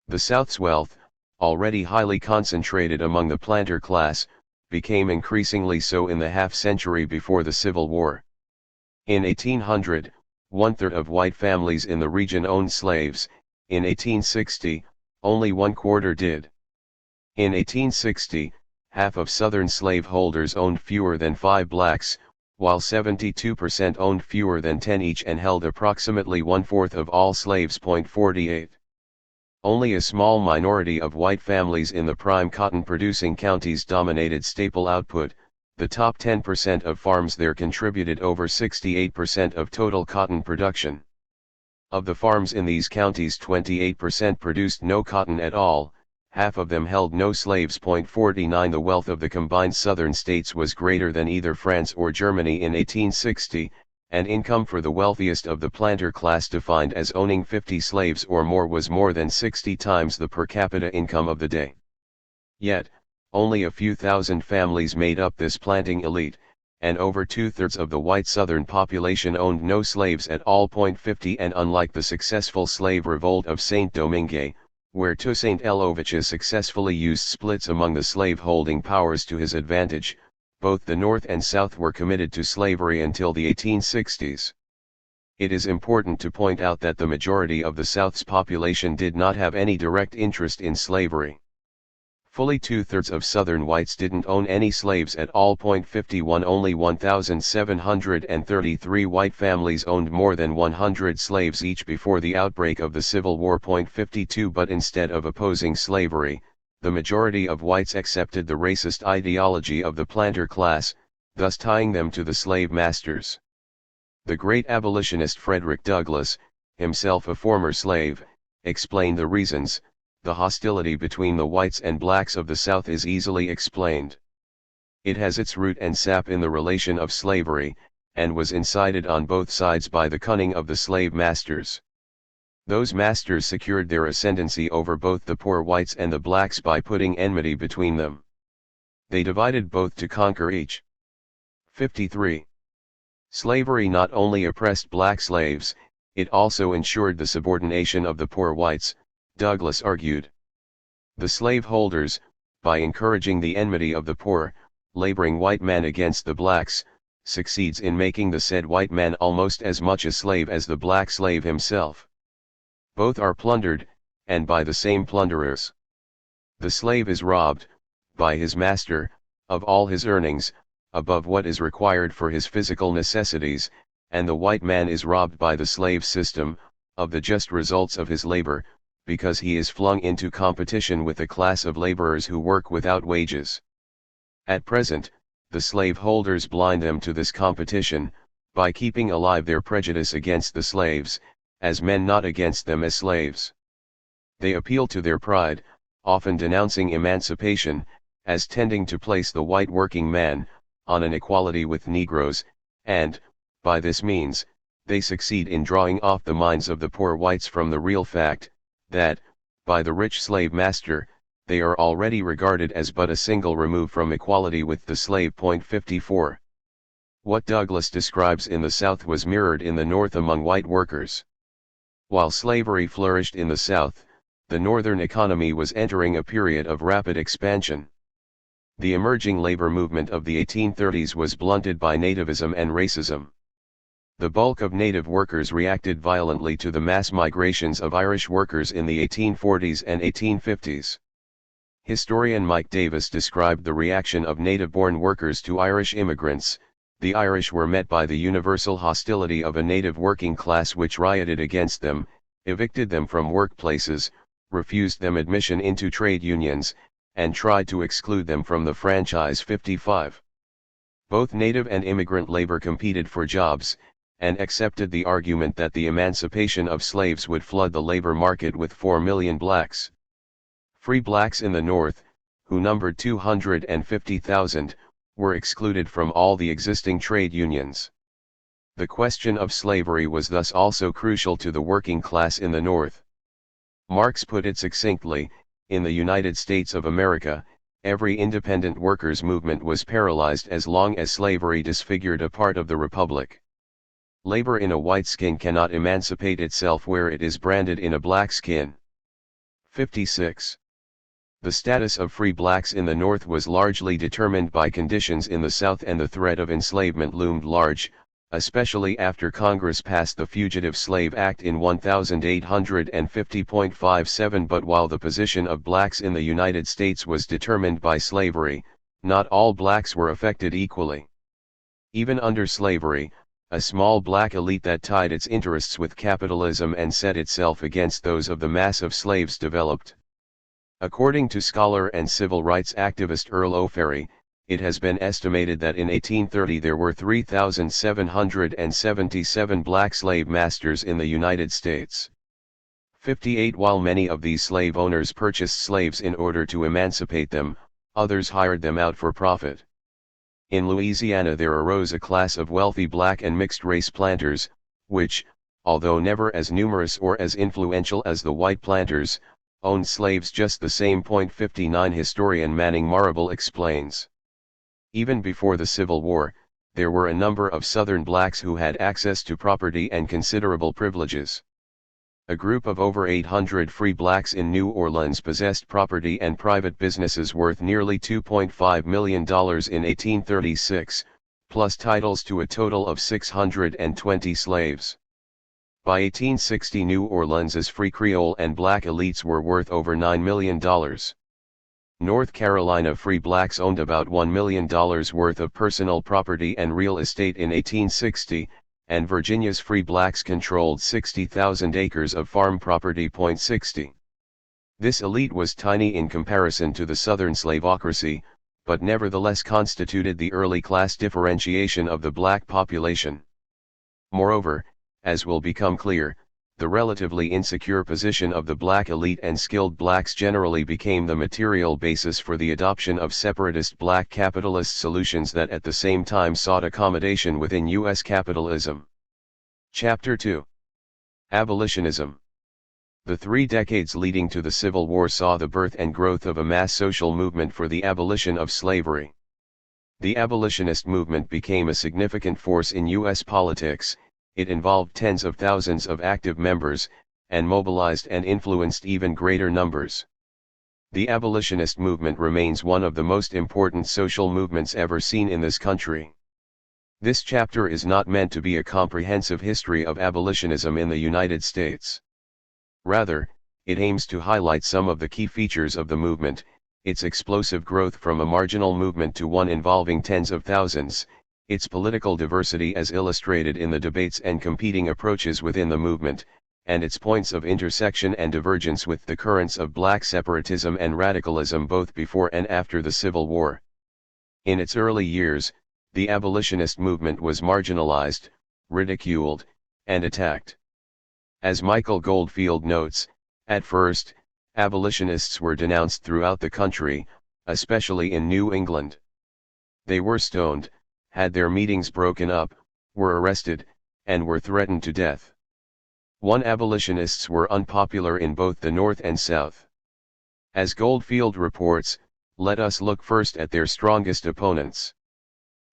The South's wealth, already highly concentrated among the planter class, became increasingly so in the half-century before the Civil War. In 1800, one-third of white families in the region owned slaves. In 1860, only one-quarter did. In 1860, half of Southern slaveholders owned fewer than 5 blacks, while 72% owned fewer than 10 each and held approximately one-fourth of all slaves. 48. Only a small minority of white families in the prime cotton-producing counties dominated staple output. The top 10% of farms there contributed over 68% of total cotton production. Of the farms in these counties, 28% produced no cotton at all, half of them held no slaves. 49. The wealth of the combined southern states was greater than either France or Germany in 1860, and income for the wealthiest of the planter class defined as owning 50 slaves or more was more than 60 times the per capita income of the day. Yet, only a few thousand families made up this planting elite, and over two-thirds of the white southern population owned no slaves at all. 50. And unlike the successful slave revolt of Saint-Domingue, where Toussaint L'Ouverture successfully used splits among the slave-holding powers to his advantage, both the North and South were committed to slavery until the 1860s. It is important to point out that the majority of the South's population did not have any direct interest in slavery. Fully two-thirds of Southern whites didn't own any slaves at all. 51. Only 1,733 white families owned more than 100 slaves each before the outbreak of the Civil War. 52. But instead of opposing slavery, the majority of whites accepted the racist ideology of the planter class, thus tying them to the slave masters. The great abolitionist Frederick Douglass, himself a former slave, explained the reasons. The hostility between the whites and blacks of the South is easily explained. It has its root and sap in the relation of slavery, and was incited on both sides by the cunning of the slave masters. Those masters secured their ascendancy over both the poor whites and the blacks by putting enmity between them. They divided both to conquer each. 53. Slavery not only oppressed black slaves, it also ensured the subordination of the poor whites, Douglass argued. The slaveholders, by encouraging the enmity of the poor, laboring white man against the blacks, succeeds in making the said white man almost as much a slave as the black slave himself. Both are plundered, and by the same plunderers. The slave is robbed, by his master, of all his earnings, above what is required for his physical necessities, and the white man is robbed by the slave system, of the just results of his labor, because he is flung into competition with a class of laborers who work without wages. At present, the slaveholders blind them to this competition, by keeping alive their prejudice against the slaves, as men not against them as slaves. They appeal to their pride, often denouncing emancipation, as tending to place the white working man, on an equality with Negroes, and, by this means, they succeed in drawing off the minds of the poor whites from the real fact, that, by the rich slave master, they are already regarded as but a single remove from equality with the slave. 54. What Douglas describes in the South was mirrored in the North among white workers. While slavery flourished in the South, the Northern economy was entering a period of rapid expansion. The emerging labor movement of the 1830s was blunted by nativism and racism. The bulk of native workers reacted violently to the mass migrations of Irish workers in the 1840s and 1850s. Historian Mike Davis described the reaction of native-born workers to Irish immigrants. The Irish were met by the universal hostility of a native working class which rioted against them, evicted them from workplaces, refused them admission into trade unions, and tried to exclude them from the franchise. 55. Both native and immigrant labor competed for jobs, and accepted the argument that the emancipation of slaves would flood the labor market with 4 million blacks. Free blacks in the North, who numbered 250,000, were excluded from all the existing trade unions. The question of slavery was thus also crucial to the working class in the North. Marx put it succinctly, in the United States of America, every independent workers' movement was paralyzed as long as slavery disfigured a part of the republic. Labor in a white skin cannot emancipate itself where it is branded in a black skin. 56. The status of free blacks in the North was largely determined by conditions in the South, and the threat of enslavement loomed large, especially after Congress passed the Fugitive Slave Act in 1850.57. But while the position of blacks in the United States was determined by slavery, not all blacks were affected equally. Even under slavery, a small black elite that tied its interests with capitalism and set itself against those of the mass of slaves developed. According to scholar and civil rights activist Earl O'Ferry, it has been estimated that in 1830 there were 3,777 black slave masters in the United States. 58. While many of these slave owners purchased slaves in order to emancipate them, others hired them out for profit. In Louisiana there arose a class of wealthy black and mixed-race planters, which, although never as numerous or as influential as the white planters, owned slaves just the same. 59. Historian Manning Marable explains. Even before the Civil War, there were a number of Southern blacks who had access to property and considerable privileges. A group of over 800 free blacks in New Orleans possessed property and private businesses worth nearly $2.5 million in 1836, plus titles to a total of 620 slaves. By 1860 New Orleans's free Creole and black elites were worth over $9 million. North Carolina free blacks owned about $1 million worth of personal property and real estate in 1860, and Virginia's free blacks controlled 60,000 acres of farm property. 60. This elite was tiny in comparison to the Southern slavocracy, but nevertheless constituted the early class differentiation of the black population. Moreover, as will become clear, the relatively insecure position of the black elite and skilled blacks generally became the material basis for the adoption of separatist black capitalist solutions that at the same time sought accommodation within U.S. capitalism. Chapter 2. Abolitionism. The 3 decades leading to the Civil War saw the birth and growth of a mass social movement for the abolition of slavery. The abolitionist movement became a significant force in U.S. politics. It involved tens of thousands of active members, and mobilized and influenced even greater numbers. The abolitionist movement remains one of the most important social movements ever seen in this country. This chapter is not meant to be a comprehensive history of abolitionism in the United States. Rather, it aims to highlight some of the key features of the movement, its explosive growth from a marginal movement to one involving tens of thousands, its political diversity as illustrated in the debates and competing approaches within the movement, and its points of intersection and divergence with the currents of black separatism and radicalism both before and after the Civil War. In its early years, the abolitionist movement was marginalized, ridiculed, and attacked. As Michael Goldfield notes, at first, abolitionists were denounced throughout the country, especially in New England. They were stoned, had their meetings broken up, were arrested, and were threatened to death. 1. Abolitionists were unpopular in both the North and South. As Goldfield reports, let us look first at their strongest opponents.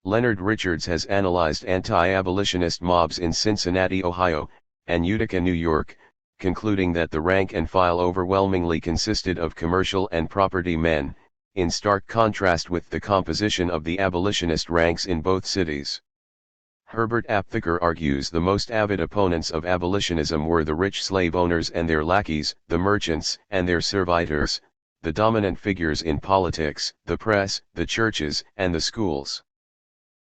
Leonard Richards has analyzed anti-abolitionist mobs in Cincinnati, Ohio, and Utica, New York, concluding that the rank and file overwhelmingly consisted of commercial and property men, in stark contrast with the composition of the abolitionist ranks in both cities. Herbert Aptheker argues the most avid opponents of abolitionism were the rich slave owners and their lackeys, the merchants and their servitors, the dominant figures in politics, the press, the churches, and the schools.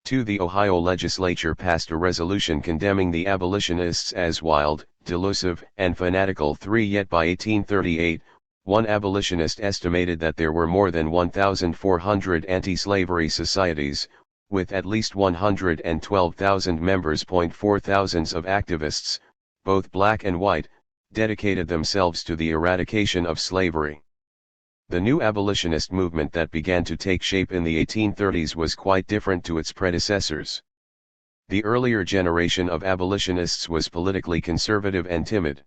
2. The Ohio legislature passed a resolution condemning the abolitionists as wild, delusive, and fanatical. 3. Yet by 1838, one abolitionist estimated that there were more than 1,400 anti-slavery societies, with at least 112,000 members. 4 Thousands of activists, both black and white, dedicated themselves to the eradication of slavery. The new abolitionist movement that began to take shape in the 1830s was quite different to its predecessors. The earlier generation of abolitionists was politically conservative and timid.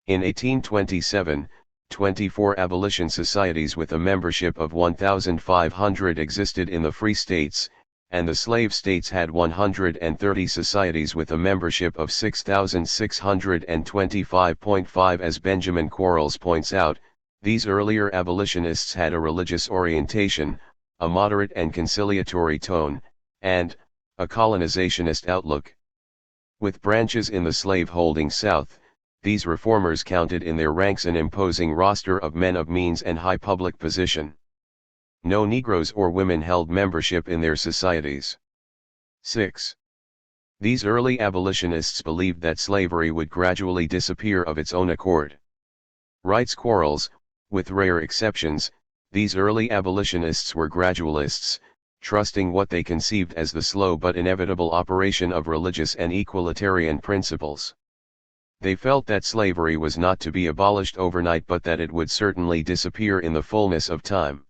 In 1827, 24 abolition societies with a membership of 1,500 existed in the free states, and the slave states had 130 societies with a membership of 6,625.5. As Benjamin Quarles points out, these earlier abolitionists had a religious orientation, a moderate and conciliatory tone, and a colonizationist outlook. With branches in the slave-holding South, these reformers counted in their ranks an imposing roster of men of means and high public position. No Negroes or women held membership in their societies. 6. These early abolitionists believed that slavery would gradually disappear of its own accord. Writes Quarles, with rare exceptions, these early abolitionists were gradualists, trusting what they conceived as the slow but inevitable operation of religious and equalitarian principles. They felt that slavery was not to be abolished overnight but that it would certainly disappear in the fullness of time.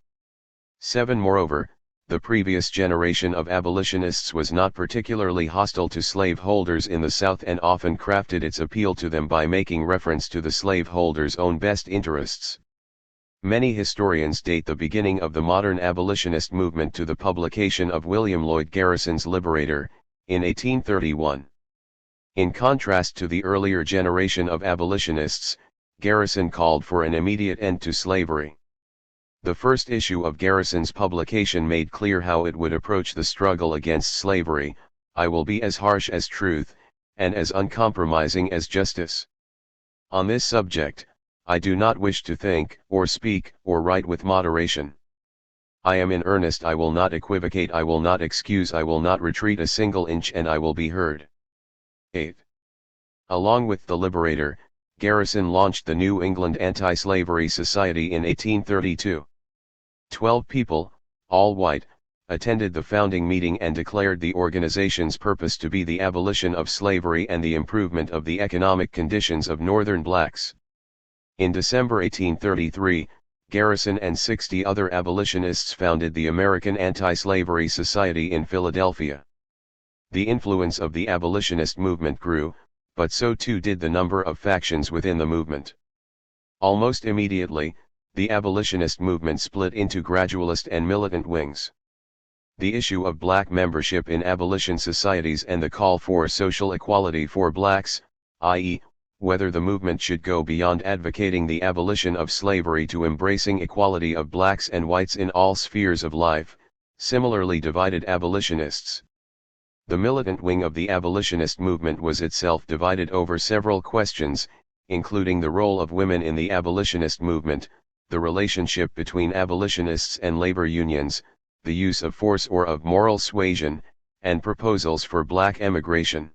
7. Moreover, the previous generation of abolitionists was not particularly hostile to slaveholders in the South and often crafted its appeal to them by making reference to the slaveholders' own best interests. Many historians date the beginning of the modern abolitionist movement to the publication of William Lloyd Garrison's Liberator, in 1831. In contrast to the earlier generation of abolitionists, Garrison called for an immediate end to slavery. The first issue of Garrison's publication made clear how it would approach the struggle against slavery: "I will be as harsh as truth, and as uncompromising as justice. On this subject, I do not wish to think, or speak, or write with moderation. I am in earnest. I will not equivocate, I will not excuse, I will not retreat a single inch, and I will be heard." 8. Along with the Liberator, Garrison launched the New England Anti-Slavery Society in 1832. 12 people, all white, attended the founding meeting and declared the organization's purpose to be the abolition of slavery and the improvement of the economic conditions of Northern blacks. In December 1833, Garrison and 60 other abolitionists founded the American Anti-Slavery Society in Philadelphia. The influence of the abolitionist movement grew, but so too did the number of factions within the movement. Almost immediately, the abolitionist movement split into gradualist and militant wings. The issue of black membership in abolition societies and the call for social equality for blacks, i.e., whether the movement should go beyond advocating the abolition of slavery to embracing equality of blacks and whites in all spheres of life, similarly divided abolitionists. The militant wing of the abolitionist movement was itself divided over several questions, including the role of women in the abolitionist movement, the relationship between abolitionists and labor unions, the use of force or of moral suasion, and proposals for black emigration.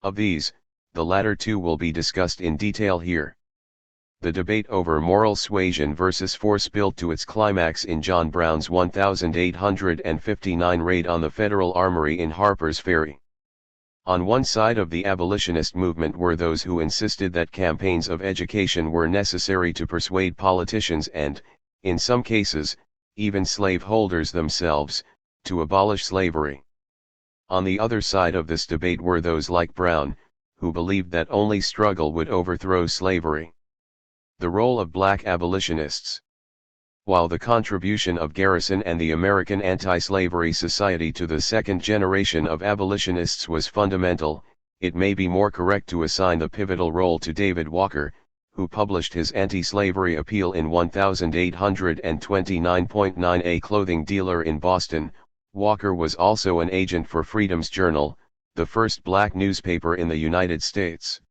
Of these, the latter two will be discussed in detail here. The debate over moral suasion versus force built to its climax in John Brown's 1859 raid on the Federal Armory in Harper's Ferry. On one side of the abolitionist movement were those who insisted that campaigns of education were necessary to persuade politicians and, in some cases, even slaveholders themselves, to abolish slavery. On the other side of this debate were those like Brown, who believed that only struggle would overthrow slavery. The role of black abolitionists. While the contribution of Garrison and the American Anti-Slavery Society to the second generation of abolitionists was fundamental, it may be more correct to assign the pivotal role to David Walker, who published his anti-slavery appeal in 1829. A clothing dealer in Boston, Walker was also an agent for Freedom's Journal, the first black newspaper in the United States.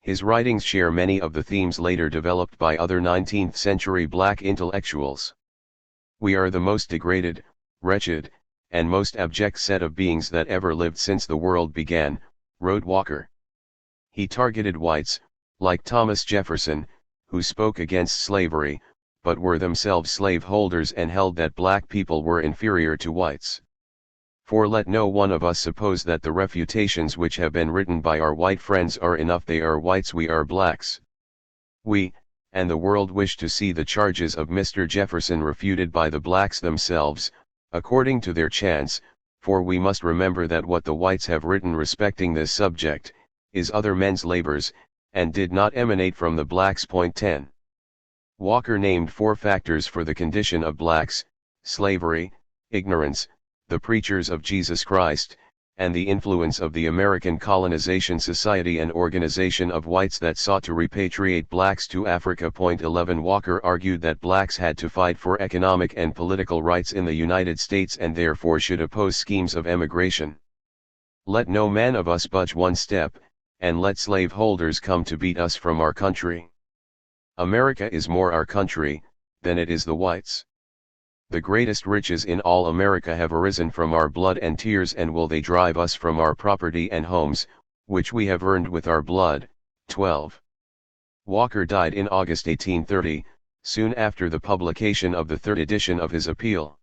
His writings share many of the themes later developed by other 19th-century black intellectuals. "We are the most degraded, wretched, and most abject set of beings that ever lived since the world began," wrote Walker. He targeted whites, like Thomas Jefferson, who spoke against slavery, but were themselves slaveholders and held that black people were inferior to whites. "For let no one of us suppose that the refutations which have been written by our white friends are enough. They are whites, we are blacks. We, and the world, wish to see the charges of Mr. Jefferson refuted by the blacks themselves, according to their chance, for we must remember that what the whites have written respecting this subject, is other men's labors, and did not emanate from the blacks." 10. Walker named 4 factors for the condition of blacks: slavery, ignorance, the preachers of Jesus Christ, and the influence of the American Colonization Society, an organization of whites that sought to repatriate blacks to Africa. 11. Walker argued that blacks had to fight for economic and political rights in the United States and therefore should oppose schemes of emigration. "Let no man of us budge one step, and let slaveholders come to beat us from our country. America is more our country, than it is the whites. The greatest riches in all America have arisen from our blood and tears, and will they drive us from our property and homes, which we have earned with our blood." 12. Walker died in August 1830, soon after the publication of the 3rd edition of his appeal.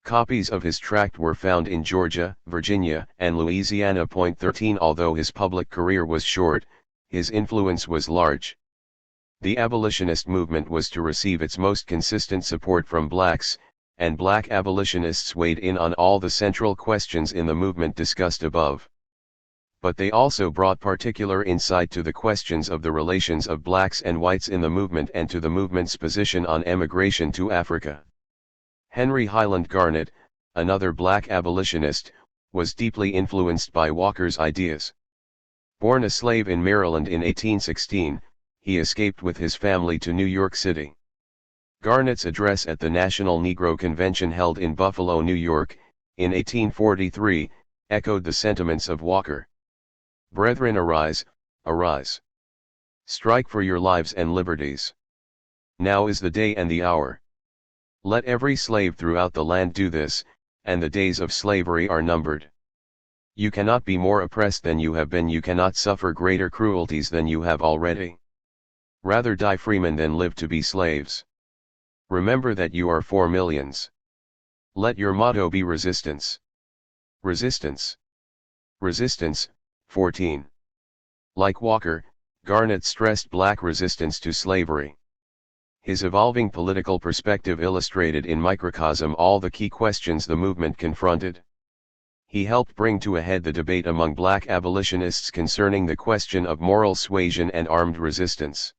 Copies of his tract were found in Georgia, Virginia, and Louisiana. 13. Although his public career was short, his influence was large. The abolitionist movement was to receive its most consistent support from blacks, and black abolitionists weighed in on all the central questions in the movement discussed above. But they also brought particular insight to the questions of the relations of blacks and whites in the movement and to the movement's position on emigration to Africa. Henry Highland Garnet, another black abolitionist, was deeply influenced by Walker's ideas. Born a slave in Maryland in 1816, he escaped with his family to New York City. Garnet's address at the National Negro Convention held in Buffalo, New York, in 1843, echoed the sentiments of Walker. "Brethren, arise, arise. Strike for your lives and liberties. Now is the day and the hour. Let every slave throughout the land do this, and the days of slavery are numbered. You cannot be more oppressed than you have been, you cannot suffer greater cruelties than you have already. Rather die freemen than live to be slaves. Remember that you are 4 millions. Let your motto be resistance. Resistance. Resistance." 14. Like Walker, Garnet stressed black resistance to slavery. His evolving political perspective illustrated in microcosm all the key questions the movement confronted. He helped bring to a head the debate among black abolitionists concerning the question of moral suasion and armed resistance.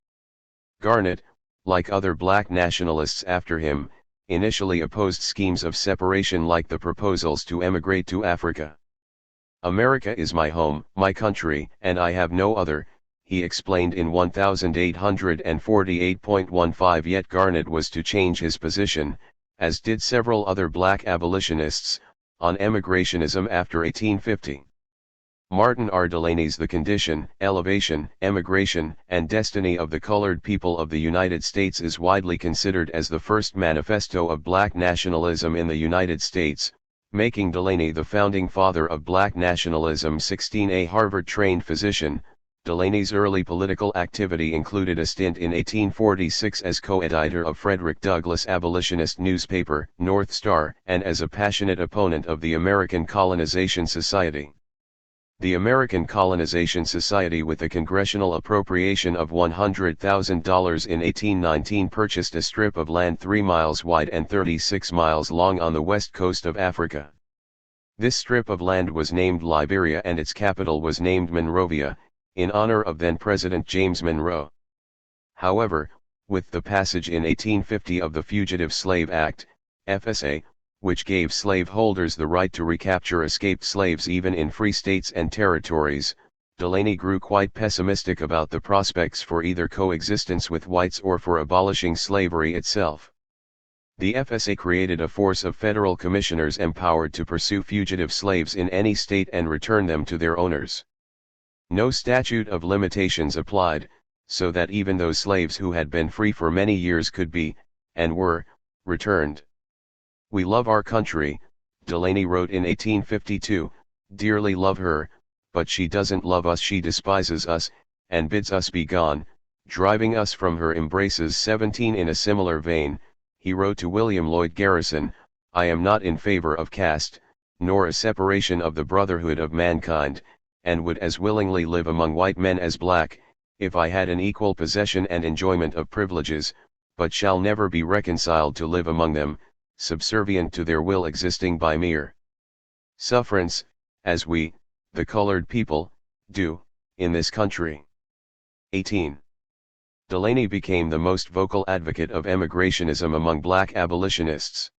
Garnet, like other black nationalists after him, initially opposed schemes of separation like the proposals to emigrate to Africa. "America is my home, my country, and I have no other," he explained in 1848.15. Yet Garnet was to change his position, as did several other black abolitionists, on emigrationism after 1850. Martin R. Delaney's The Condition, Elevation, Emigration, and Destiny of the Colored People of the United States is widely considered as the first manifesto of black nationalism in the United States, making Delaney the founding father of black nationalism. 16. A Harvard-trained physician, Delaney's early political activity included a stint in 1846 as co-editor of Frederick Douglass' abolitionist newspaper, North Star, and as a passionate opponent of the American Colonization Society. The American Colonization Society, with a congressional appropriation of $100,000 in 1819, purchased a strip of land 3 miles wide and 36 miles long on the west coast of Africa. This strip of land was named Liberia and its capital was named Monrovia, in honor of then-President James Monroe. However, with the passage in 1850 of the Fugitive Slave Act, FSA, which gave slaveholders the right to recapture escaped slaves even in free states and territories, Delaney grew quite pessimistic about the prospects for either coexistence with whites or for abolishing slavery itself. The FSA created a force of federal commissioners empowered to pursue fugitive slaves in any state and return them to their owners. No statute of limitations applied, so that even those slaves who had been free for many years could be, and were, returned. "We love our country," Delaney wrote in 1852, "dearly love her, but she doesn't love us, she despises us, and bids us be gone, driving us from her embraces." 17 In a similar vein, he wrote to William Lloyd Garrison, "I am not in favor of caste, nor a separation of the brotherhood of mankind, and would as willingly live among white men as black, if I had an equal possession and enjoyment of privileges, but shall never be reconciled to live among them, subservient to their will, existing by mere sufferance, as we, the colored people, do, in this country." 18. Delaney became the most vocal advocate of emigrationism among black abolitionists.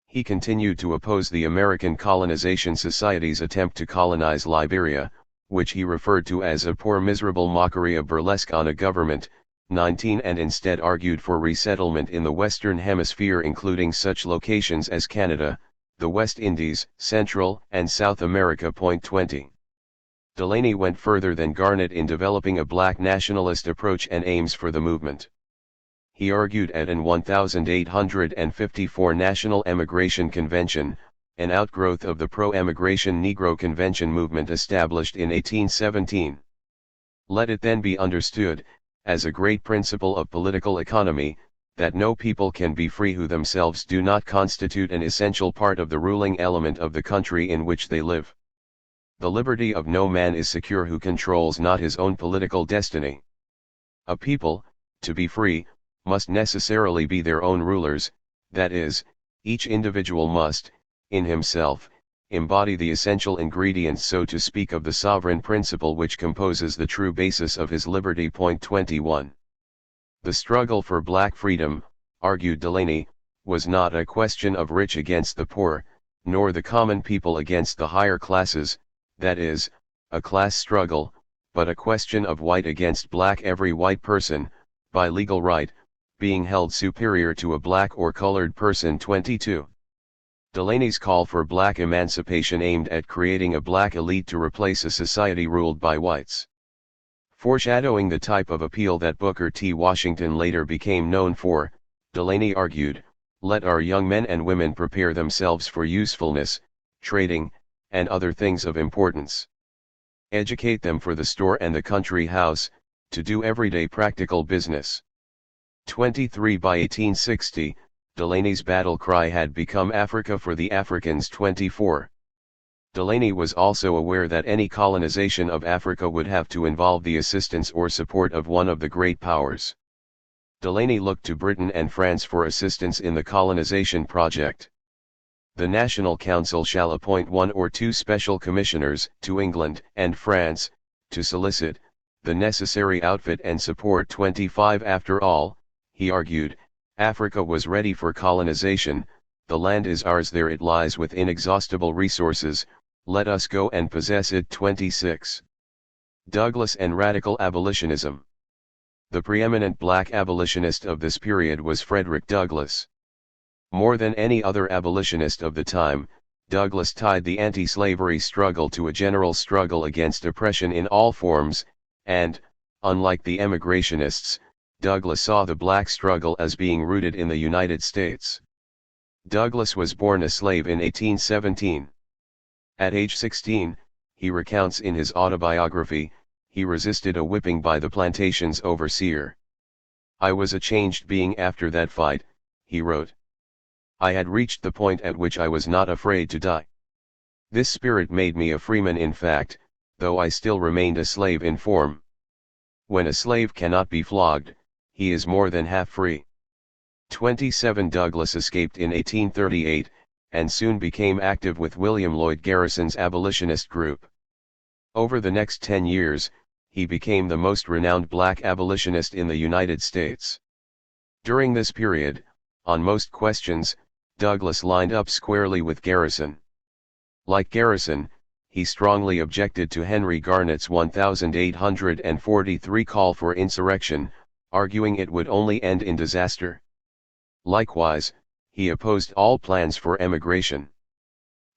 He continued to oppose the American Colonization Society's attempt to colonize Liberia, which he referred to as a poor miserable mockery of burlesque on a government. 19 And instead argued for resettlement in the Western Hemisphere, including such locations as Canada, the West Indies, Central and South America. 20. Delaney went further than Garnett in developing a black nationalist approach and aims for the movement. He argued at an 1854 National Emigration Convention, an outgrowth of the pro-emigration Negro Convention movement established in 1817. Let it then be understood, as a great principle of political economy, that no people can be free who themselves do not constitute an essential part of the ruling element of the country in which they live. The liberty of no man is secure who controls not his own political destiny. A people, to be free, must necessarily be their own rulers, that is, each individual must, in himself, embody the essential ingredients, so to speak, of the sovereign principle which composes the true basis of his liberty. 21. The struggle for black freedom, argued Delaney, was not a question of rich against the poor, nor the common people against the higher classes, that is, a class struggle, but a question of white against black, every white person, by legal right, being held superior to a black or colored person. 22. Delaney's call for black emancipation aimed at creating a black elite to replace a society ruled by whites. Foreshadowing the type of appeal that Booker T. Washington later became known for, Delaney argued, "Let our young men and women prepare themselves for usefulness, trading, and other things of importance. Educate them for the store and the country house, to do everyday practical business." 23 By 1860, Delaney's battle cry had become Africa for the Africans. 24. Delaney was also aware that any colonization of Africa would have to involve the assistance or support of one of the great powers. Delaney looked to Britain and France for assistance in the colonization project. "The National Council shall appoint 1 or 2 special commissioners to England and France, to solicit the necessary outfit and support." 25 After all, he argued, Africa was ready for colonization, the land is ours, there it lies with inexhaustible resources, let us go and possess it. 26. Douglass and radical abolitionism. The preeminent black abolitionist of this period was Frederick Douglass. More than any other abolitionist of the time, Douglass tied the anti-slavery struggle to a general struggle against oppression in all forms, and, unlike the emigrationists, Douglass saw the black struggle as being rooted in the United States. Douglass was born a slave in 1817. At age 16, he recounts in his autobiography, he resisted a whipping by the plantation's overseer. "I was a changed being after that fight," he wrote. "I had reached the point at which I was not afraid to die. This spirit made me a freeman in fact, though I still remained a slave in form. When a slave cannot be flogged, he is more than half free." 27 Douglass escaped in 1838, and soon became active with William Lloyd Garrison's abolitionist group. Over the next 10 years, he became the most renowned black abolitionist in the United States. During this period, on most questions, Douglas lined up squarely with Garrison. Like Garrison, he strongly objected to Henry Garnett's 1843 call for insurrection, arguing it would only end in disaster. Likewise, he opposed all plans for emigration.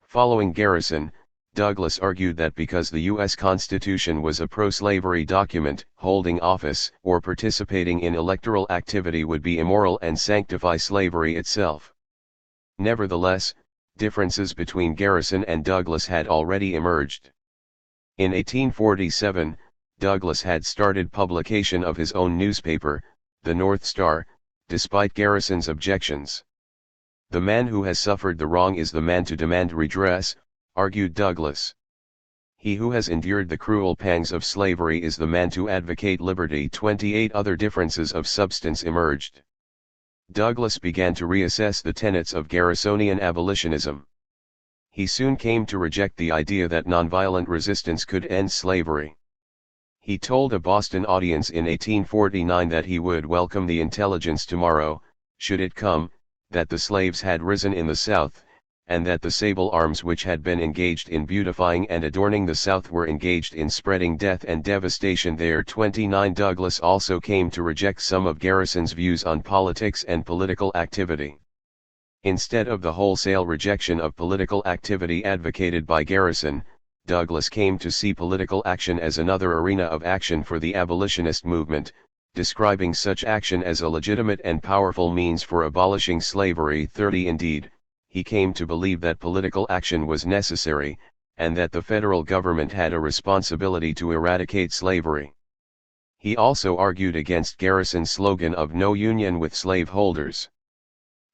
Following Garrison, Douglas argued that because the U.S. Constitution was a pro-slavery document, holding office or participating in electoral activity would be immoral and sanctify slavery itself. Nevertheless, differences between Garrison and Douglas had already emerged. In 1847, Douglas had started publication of his own newspaper, the North Star, despite Garrison's objections. "The man who has suffered the wrong is the man to demand redress," argued Douglas. "He who has endured the cruel pangs of slavery is the man to advocate liberty." 28 other differences of substance emerged. Douglas began to reassess the tenets of Garrisonian abolitionism. He soon came to reject the idea that nonviolent resistance could end slavery. He told a Boston audience in 1849 that he would welcome the intelligence tomorrow, should it come, that the slaves had risen in the South, and that the sable arms which had been engaged in beautifying and adorning the South were engaged in spreading death and devastation there. 29 Douglas also came to reject some of Garrison's views on politics and political activity. Instead of the wholesale rejection of political activity advocated by Garrison, Douglas came to see political action as another arena of action for the abolitionist movement, describing such action as a legitimate and powerful means for abolishing slavery. 30 Indeed, he came to believe that political action was necessary, and that the federal government had a responsibility to eradicate slavery. He also argued against Garrison's slogan of no union with slaveholders.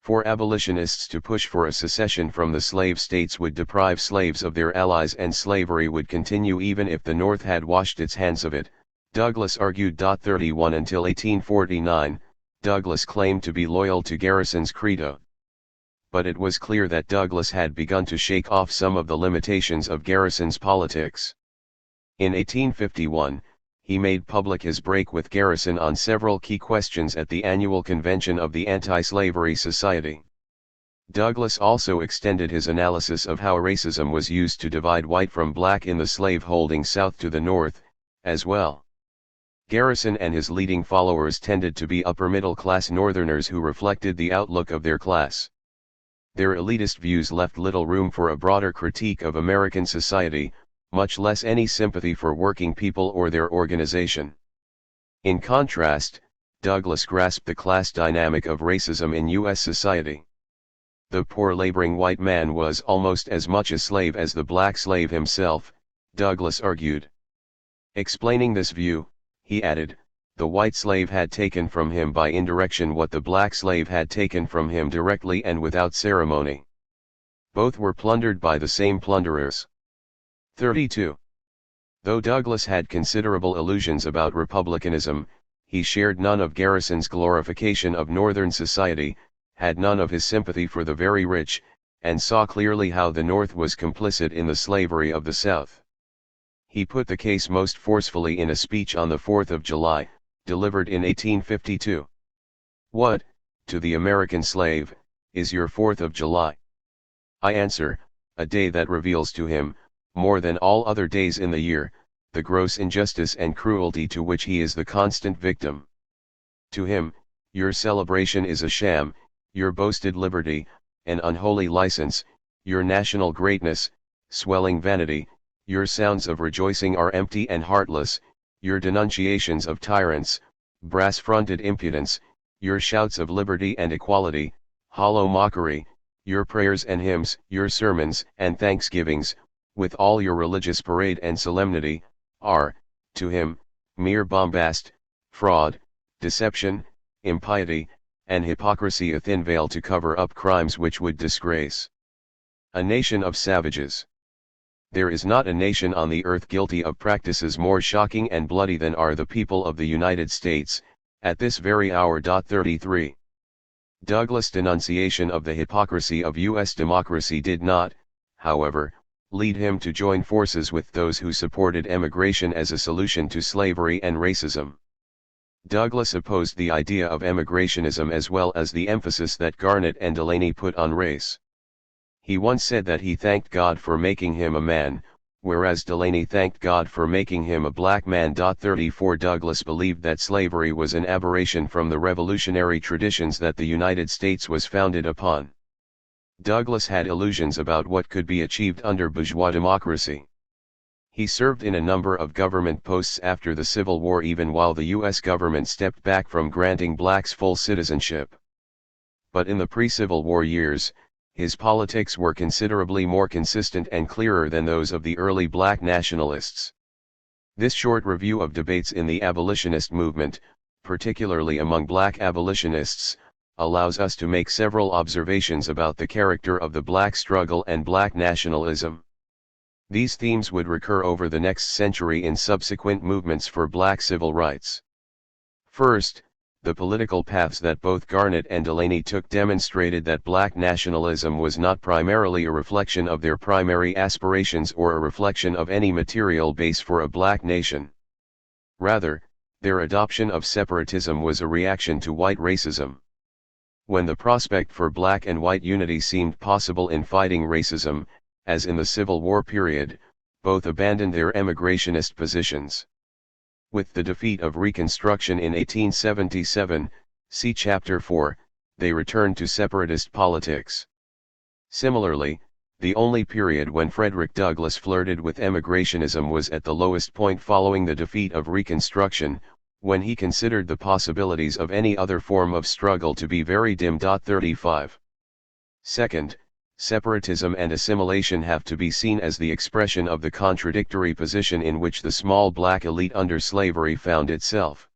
For abolitionists to push for a secession from the slave states would deprive slaves of their allies, and slavery would continue even if the North had washed its hands of it, Douglas argued. 31 Until 1849, Douglas claimed to be loyal to Garrison's credo. But it was clear that Douglas had begun to shake off some of the limitations of Garrison's politics. In 1851, he made public his break with Garrison on several key questions at the annual convention of the Anti-Slavery Society. Douglas also extended his analysis of how racism was used to divide white from black in the slave-holding South to the North, as well. Garrison and his leading followers tended to be upper-middle-class Northerners who reflected the outlook of their class. Their elitist views left little room for a broader critique of American society, much less any sympathy for working people or their organization. In contrast, Douglas grasped the class dynamic of racism in U.S. society. The poor laboring white man was almost as much a slave as the black slave himself, Douglas argued. Explaining this view, he added, the white slave had taken from him by indirection what the black slave had taken from him directly and without ceremony. Both were plundered by the same plunderers. 32. Though Douglas had considerable illusions about republicanism, he shared none of Garrison's glorification of Northern society, had none of his sympathy for the very rich, and saw clearly how the North was complicit in the slavery of the South. He put the case most forcefully in a speech on the 4th of July, delivered in 1852. "What, to the American slave, is your 4th of July? I answer, a day that reveals to him, more than all other days in the year, the gross injustice and cruelty to which he is the constant victim. To him, your celebration is a sham, your boasted liberty, an unholy license, your national greatness, swelling vanity, your sounds of rejoicing are empty and heartless, your denunciations of tyrants, brass-fronted impudence, your shouts of liberty and equality, hollow mockery, your prayers and hymns, your sermons and thanksgivings, with all your religious parade and solemnity, are, to him, mere bombast, fraud, deception, impiety, and hypocrisy, a thin veil to cover up crimes which would disgrace a nation of savages. There is not a nation on the earth guilty of practices more shocking and bloody than are the people of the United States, at this very hour. 33. Douglas' denunciation of the hypocrisy of U.S. democracy did not, however, lead him to join forces with those who supported emigration as a solution to slavery and racism. Douglas opposed the idea of emigrationism as well as the emphasis that Garnett and Delaney put on race. He once said that he thanked God for making him a man, whereas Delaney thanked God for making him a black man. 34 Douglas believed that slavery was an aberration from the revolutionary traditions that the United States was founded upon. Douglas had illusions about what could be achieved under bourgeois democracy. He served in a number of government posts after the Civil War, even while the U.S. government stepped back from granting blacks full citizenship. But in the pre-Civil War years, his politics were considerably more consistent and clearer than those of the early black nationalists. This short review of debates in the abolitionist movement, particularly among black abolitionists, allows us to make several observations about the character of the black struggle and black nationalism. These themes would recur over the next century in subsequent movements for black civil rights. First, the political paths that both Garnett and Delaney took demonstrated that black nationalism was not primarily a reflection of their primary aspirations or a reflection of any material base for a black nation. Rather, their adoption of separatism was a reaction to white racism. When the prospect for black and white unity seemed possible in fighting racism, as in the Civil War period, both abandoned their emigrationist positions. With the defeat of Reconstruction in 1877, see Chapter 4, they returned to separatist politics. Similarly, the only period when Frederick Douglass flirted with emigrationism was at the lowest point following the defeat of Reconstruction, when he considered the possibilities of any other form of struggle to be very dim. 35. Second, separatism and assimilation have to be seen as the expression of the contradictory position in which the small black elite under slavery found itself.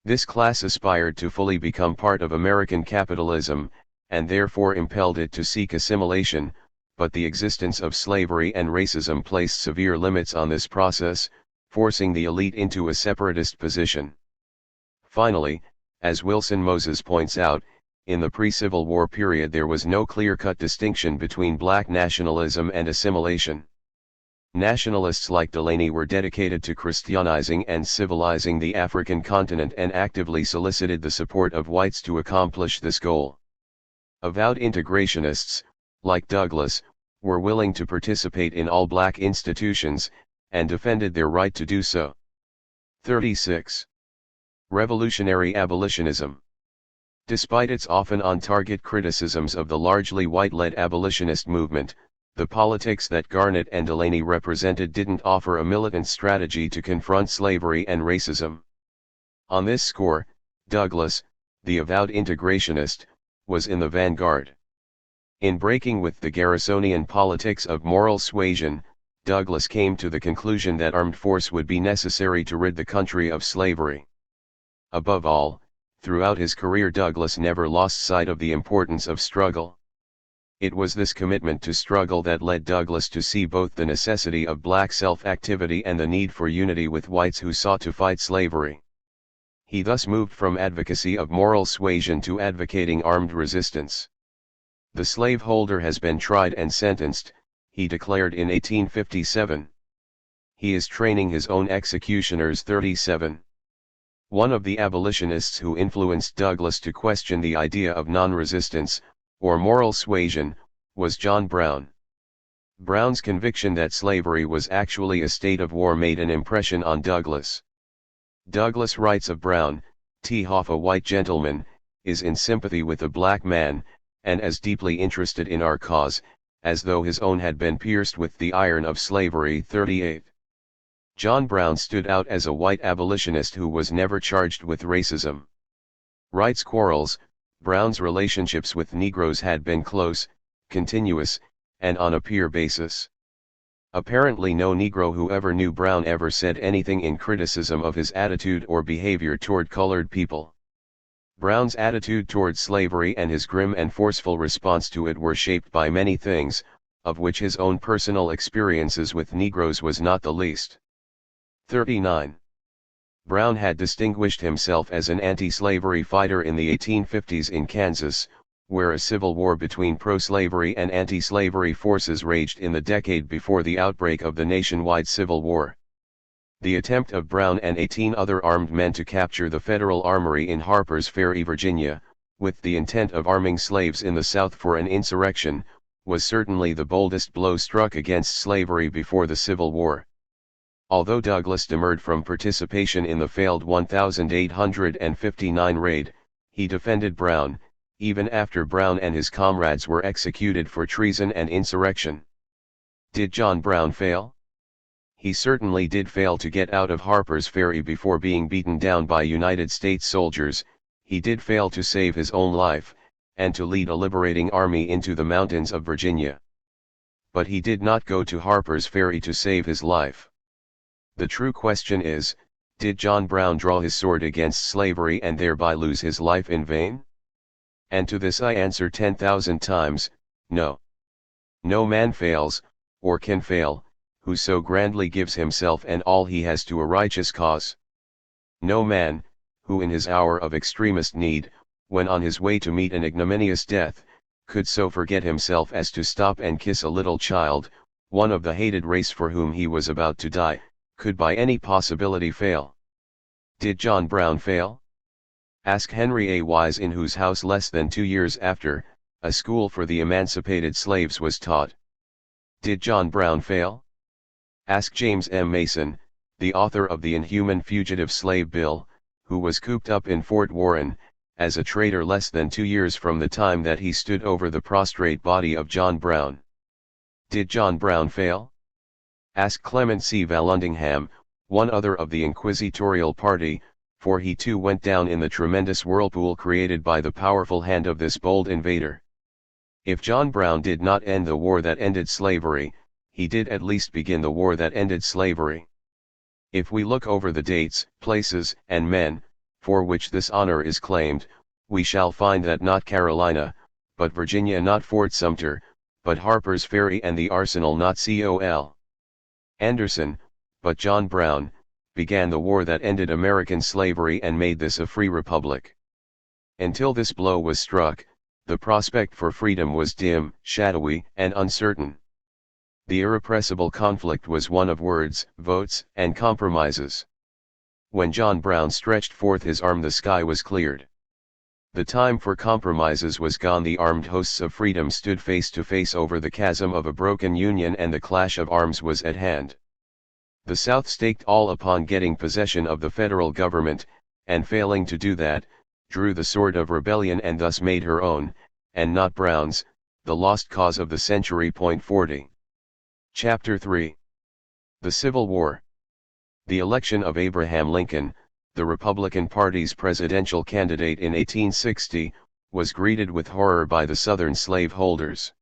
This class aspired to fully become part of American capitalism, and therefore impelled it to seek assimilation, but the existence of slavery and racism placed severe limits on this process, forcing the elite into a separatist position. Finally, as Wilson Moses points out, in the pre-Civil War period there was no clear-cut distinction between black nationalism and assimilation. Nationalists like Delaney were dedicated to Christianizing and civilizing the African continent and actively solicited the support of whites to accomplish this goal. Avowed integrationists, like Douglas, were willing to participate in all black institutions, and defended their right to do so. 36. Revolutionary abolitionism. Despite its often on-target criticisms of the largely white-led abolitionist movement, the politics that Garnett and Delaney represented didn't offer a militant strategy to confront slavery and racism. On this score, Douglas, the avowed integrationist, was in the vanguard. In breaking with the Garrisonian politics of moral suasion, Douglas came to the conclusion that armed force would be necessary to rid the country of slavery. Above all, throughout his career Douglas never lost sight of the importance of struggle. It was this commitment to struggle that led Douglas to see both the necessity of black self-activity and the need for unity with whites who sought to fight slavery. He thus moved from advocacy of moral suasion to advocating armed resistance. "The slaveholder has been tried and sentenced," he declared in 1857. "He is training his own executioners." 37. One of the abolitionists who influenced Douglas to question the idea of non-resistance, or moral suasion, was John Brown. Brown's conviction that slavery was actually a state of war made an impression on Douglas. Douglas writes of Brown, "T. Hoff, a white gentleman, is in sympathy with a black man, and as deeply interested in our cause, as though his own had been pierced with the iron of slavery." 38. John Brown stood out as a white abolitionist who was never charged with racism. Writes Quarles, Brown's relationships with Negroes had been close, continuous, and on a peer basis. Apparently no Negro who ever knew Brown ever said anything in criticism of his attitude or behavior toward colored people. Brown's attitude toward slavery and his grim and forceful response to it were shaped by many things, of which his own personal experiences with Negroes was not the least. 39. Brown had distinguished himself as an anti-slavery fighter in the 1850s in Kansas, where a civil war between pro-slavery and anti-slavery forces raged in the decade before the outbreak of the nationwide Civil War. The attempt of Brown and 18 other armed men to capture the federal armory in Harper's Ferry, Virginia, with the intent of arming slaves in the South for an insurrection, was certainly the boldest blow struck against slavery before the Civil War. Although Douglas demurred from participation in the failed 1859 raid, he defended Brown, even after Brown and his comrades were executed for treason and insurrection. Did John Brown fail? He certainly did fail to get out of Harper's Ferry before being beaten down by United States soldiers. He did fail to save his own life, and to lead a liberating army into the mountains of Virginia. But he did not go to Harper's Ferry to save his life. The true question is, did John Brown draw his sword against slavery and thereby lose his life in vain? And to this I answer 10,000 times, no. No man fails, or can fail, who so grandly gives himself and all he has to a righteous cause. No man, who in his hour of extremest need, when on his way to meet an ignominious death, could so forget himself as to stop and kiss a little child, one of the hated race for whom he was about to die, could by any possibility fail. Did John Brown fail? Ask Henry A. Wise, in whose house less than 2 years after, a school for the emancipated slaves was taught. Did John Brown fail? Ask James M. Mason, the author of the inhuman Fugitive Slave Bill, who was cooped up in Fort Warren, as a traitor less than 2 years from the time that he stood over the prostrate body of John Brown. Did John Brown fail? Ask Clement C. Vallandigham, one other of the inquisitorial party, for he too went down in the tremendous whirlpool created by the powerful hand of this bold invader. If John Brown did not end the war that ended slavery, he did at least begin the war that ended slavery. If we look over the dates, places, and men, for which this honor is claimed, we shall find that not Carolina, but Virginia, not Fort Sumter, but Harper's Ferry, and the Arsenal, not Col. Anderson, but John Brown, began the war that ended American slavery and made this a free republic. Until this blow was struck, the prospect for freedom was dim, shadowy, and uncertain. The irrepressible conflict was one of words, votes, and compromises. When John Brown stretched forth his arm, the sky was cleared. The time for compromises was gone. The armed hosts of freedom stood face to face over the chasm of a broken union, and the clash of arms was at hand. The South staked all upon getting possession of the federal government, and failing to do that, drew the sword of rebellion and thus made her own, and not Brown's, the lost cause of the century. 40. Chapter 3. The Civil War. The election of Abraham Lincoln, the Republican Party's presidential candidate in 1860, was greeted with horror by the Southern slaveholders.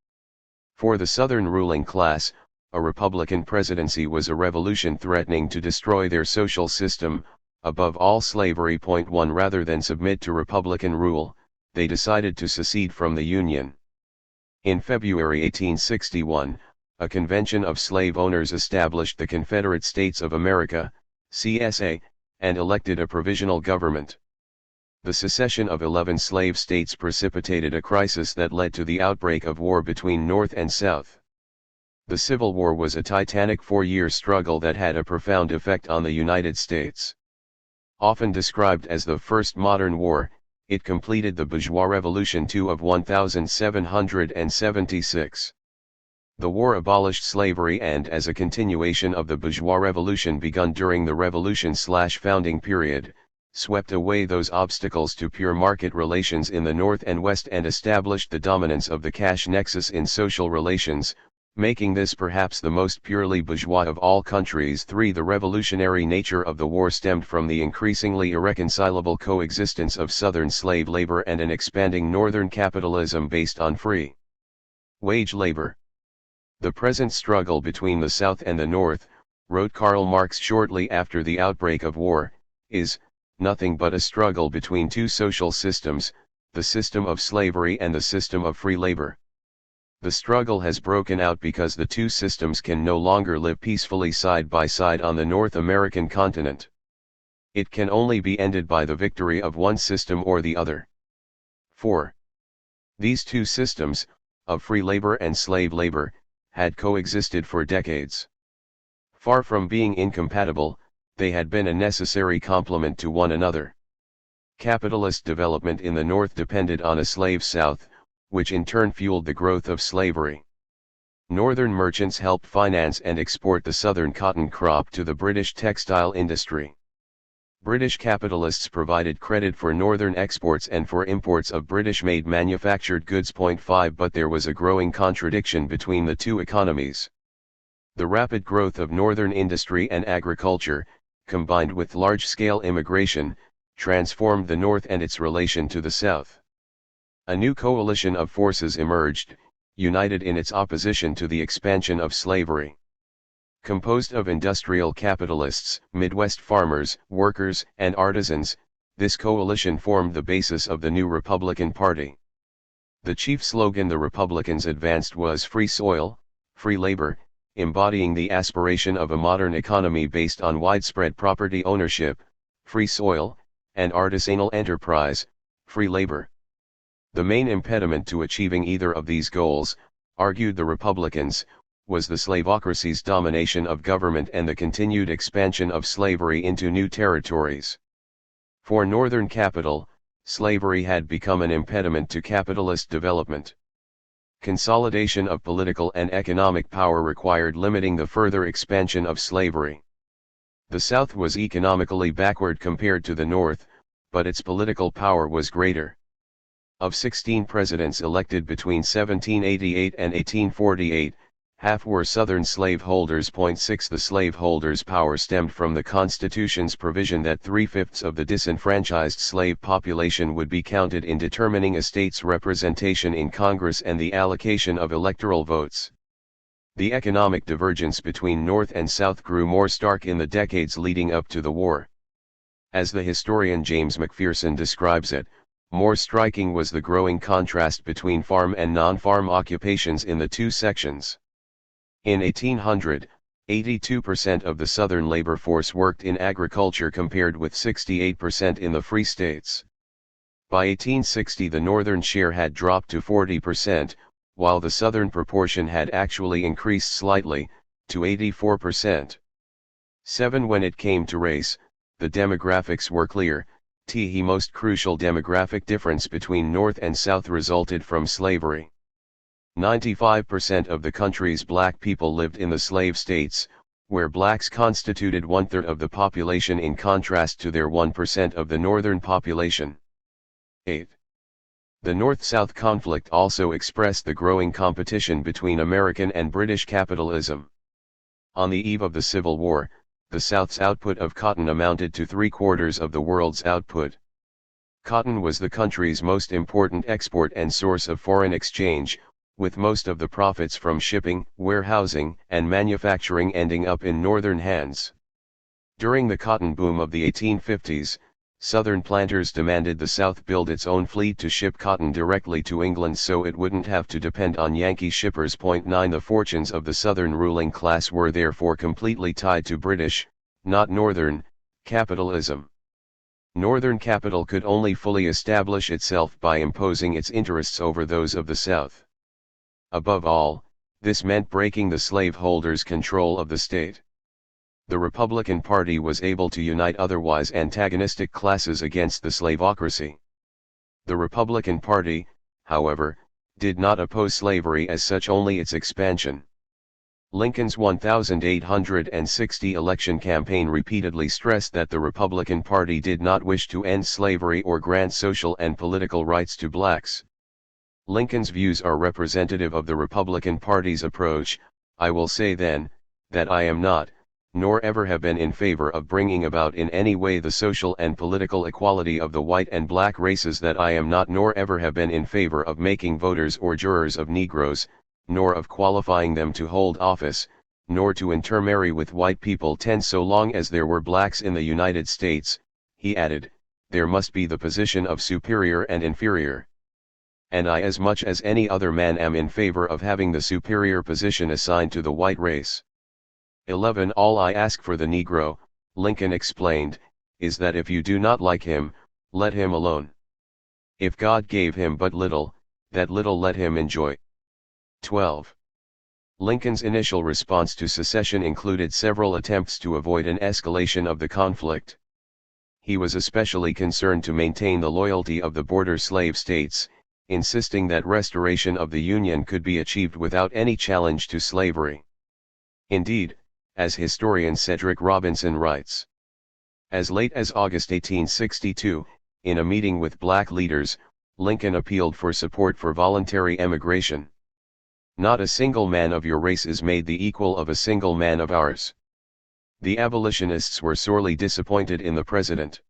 For the Southern ruling class, a Republican presidency was a revolution threatening to destroy their social system, above all slavery. 1 Rather than submit to Republican rule, they decided to secede from the Union. In February 1861, a convention of slave owners established the Confederate States of America, CSA, and elected a provisional government. The secession of 11 slave states precipitated a crisis that led to the outbreak of war between North and South. The Civil War was a titanic 4-year struggle that had a profound effect on the United States. Often described as the first modern war, it completed the bourgeois revolution of 1776. The war abolished slavery and, as a continuation of the bourgeois revolution begun during the Revolution/founding period, swept away those obstacles to pure market relations in the North and West and established the dominance of the cash nexus in social relations, making this perhaps the most purely bourgeois of all countries. 3 The revolutionary nature of the war stemmed from the increasingly irreconcilable coexistence of Southern slave labor and an expanding Northern capitalism based on free wage labor. The present struggle between the South and the North, wrote Karl Marx shortly after the outbreak of war, is nothing but a struggle between two social systems, the system of slavery and the system of free labor. The struggle has broken out because the two systems can no longer live peacefully side by side on the North American continent. It can only be ended by the victory of one system or the other. 4. These two systems, of free labor and slave labor, had coexisted for decades. Far from being incompatible, they had been a necessary complement to one another. Capitalist development in the North depended on a slave South, which in turn fueled the growth of slavery. Northern merchants helped finance and export the southern cotton crop to the British textile industry. British capitalists provided credit for northern exports and for imports of British-made manufactured goods. 5 But there was a growing contradiction between the two economies. The rapid growth of northern industry and agriculture, combined with large-scale immigration, transformed the North and its relation to the South. A new coalition of forces emerged, united in its opposition to the expansion of slavery. Composed of industrial capitalists, Midwest farmers, workers, and artisans, this coalition formed the basis of the new Republican Party. The chief slogan the Republicans advanced was "Free Soil, Free Labor," embodying the aspiration of a modern economy based on widespread property ownership, free soil, and artisanal enterprise, free labor. The main impediment to achieving either of these goals, argued the Republicans, was the slavocracy's domination of government and the continued expansion of slavery into new territories. For Northern capital, slavery had become an impediment to capitalist development. Consolidation of political and economic power required limiting the further expansion of slavery. The South was economically backward compared to the North, but its political power was greater. Of 16 presidents elected between 1788 and 1848, half were Southern slaveholders. 6 The slaveholders' power stemmed from the Constitution's provision that 3/5 of the disenfranchised slave population would be counted in determining a state's representation in Congress and the allocation of electoral votes. The economic divergence between North and South grew more stark in the decades leading up to the war. As the historian James McPherson describes it, more striking was the growing contrast between farm and non-farm occupations in the two sections. In 1800, 82% of the Southern labor force worked in agriculture compared with 68% in the Free States. By 1860 the Northern share had dropped to 40%, while the Southern proportion had actually increased slightly, to 84%. 7 When it came to race, the demographics were clear. The most crucial demographic difference between North and South resulted from slavery. 95% of the country's black people lived in the slave states, where blacks constituted 1/3 of the population in contrast to their 1% of the northern population. 8. The North-South conflict also expressed the growing competition between American and British capitalism. On the eve of the Civil War, the South's output of cotton amounted to 3/4 of the world's output. Cotton was the country's most important export and source of foreign exchange, with most of the profits from shipping, warehousing, and manufacturing ending up in northern hands. During the cotton boom of the 1850s, Southern planters demanded the South build its own fleet to ship cotton directly to England so it wouldn't have to depend on Yankee shippers. 9 The fortunes of the Southern ruling class were therefore completely tied to British, not Northern, capitalism. Northern capital could only fully establish itself by imposing its interests over those of the South. Above all, this meant breaking the slaveholders' control of the state. The Republican Party was able to unite otherwise antagonistic classes against the slavocracy. The Republican Party, however, did not oppose slavery as such, only its expansion. Lincoln's 1860 election campaign repeatedly stressed that the Republican Party did not wish to end slavery or grant social and political rights to blacks. Lincoln's views are representative of the Republican Party's approach. I will say then, that I am not, nor ever have been in favor of bringing about in any way the social and political equality of the white and black races, that I am not nor ever have been in favor of making voters or jurors of Negroes, nor of qualifying them to hold office, nor to intermarry with white people. 10 So long as there were blacks in the United States, he added, there must be the position of superior and inferior. And I, as much as any other man, am in favor of having the superior position assigned to the white race. 11 All I ask for the Negro, Lincoln explained, is that if you do not like him, let him alone. If God gave him but little, that little let him enjoy. 12. Lincoln's initial response to secession included several attempts to avoid an escalation of the conflict. He was especially concerned to maintain the loyalty of the border slave states, insisting that restoration of the Union could be achieved without any challenge to slavery. Indeed, as historian Cedric Robinson writes, as late as August 1862, in a meeting with black leaders, Lincoln appealed for support for voluntary emigration. Not a single man of your race is made the equal of a single man of ours. The abolitionists were sorely disappointed in the president.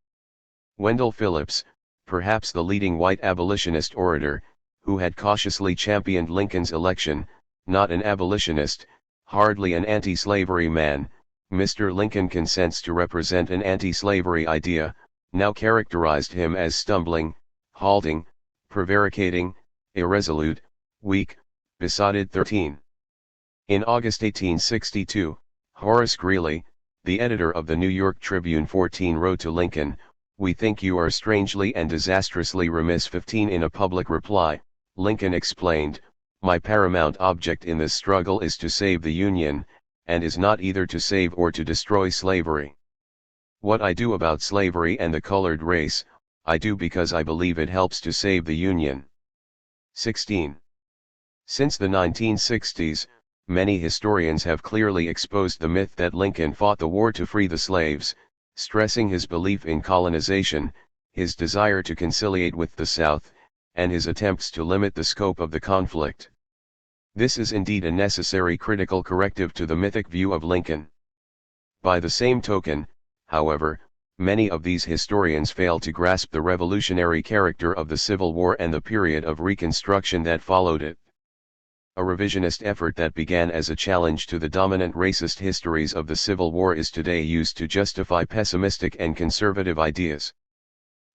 Wendell Phillips, perhaps the leading white abolitionist orator, who had cautiously championed Lincoln's election, not an abolitionist, hardly an anti-slavery man, Mr. Lincoln consents to represent an anti-slavery idea, now characterized him as stumbling, halting, prevaricating, irresolute, weak, besotted. 13. In August 1862, Horace Greeley, the editor of the New York Tribune 14 wrote to Lincoln, "We think you are strangely and disastrously remiss." 15. In a public reply, Lincoln explained, "My paramount object in this struggle is to save the Union, and is not either to save or to destroy slavery. What I do about slavery and the colored race, I do because I believe it helps to save the Union." 16. Since the 1960s, many historians have clearly exposed the myth that Lincoln fought the war to free the slaves, stressing his belief in colonization, his desire to conciliate with the South, and his attempts to limit the scope of the conflict. This is indeed a necessary critical corrective to the mythic view of Lincoln. By the same token, however, many of these historians fail to grasp the revolutionary character of the Civil War and the period of Reconstruction that followed it. A revisionist effort that began as a challenge to the dominant racist histories of the Civil War is today used to justify pessimistic and conservative ideas.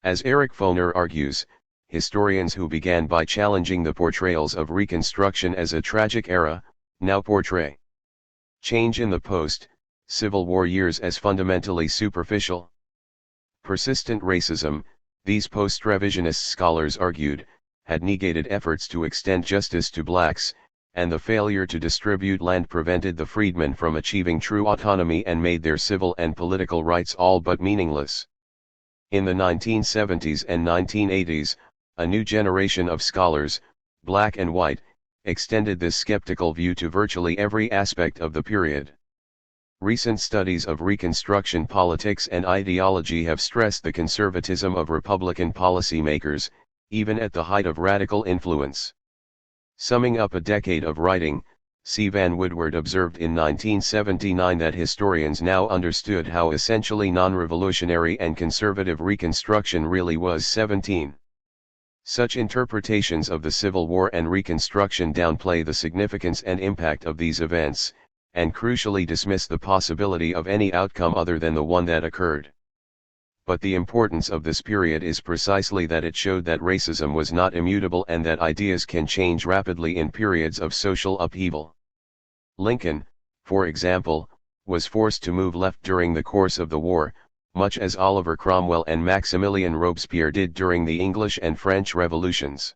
As Eric Foner argues, historians who began by challenging the portrayals of Reconstruction as a tragic era, now portray change in the post-Civil War years as fundamentally superficial. Persistent racism, these post-revisionist scholars argued, had negated efforts to extend justice to blacks, and the failure to distribute land prevented the freedmen from achieving true autonomy and made their civil and political rights all but meaningless. In the 1970s and 1980s, a new generation of scholars, black and white, extended this skeptical view to virtually every aspect of the period. Recent studies of Reconstruction politics and ideology have stressed the conservatism of Republican policymakers, even at the height of radical influence. Summing up a decade of writing, C. Van Woodward observed in 1979 that historians now understood how essentially non-revolutionary and conservative Reconstruction really was. 17. Such interpretations of the Civil War and Reconstruction downplay the significance and impact of these events, and crucially dismiss the possibility of any outcome other than the one that occurred. But the importance of this period is precisely that it showed that racism was not immutable and that ideas can change rapidly in periods of social upheaval. Lincoln, for example, was forced to move left during the course of the war, much as Oliver Cromwell and Maximilian Robespierre did during the English and French revolutions.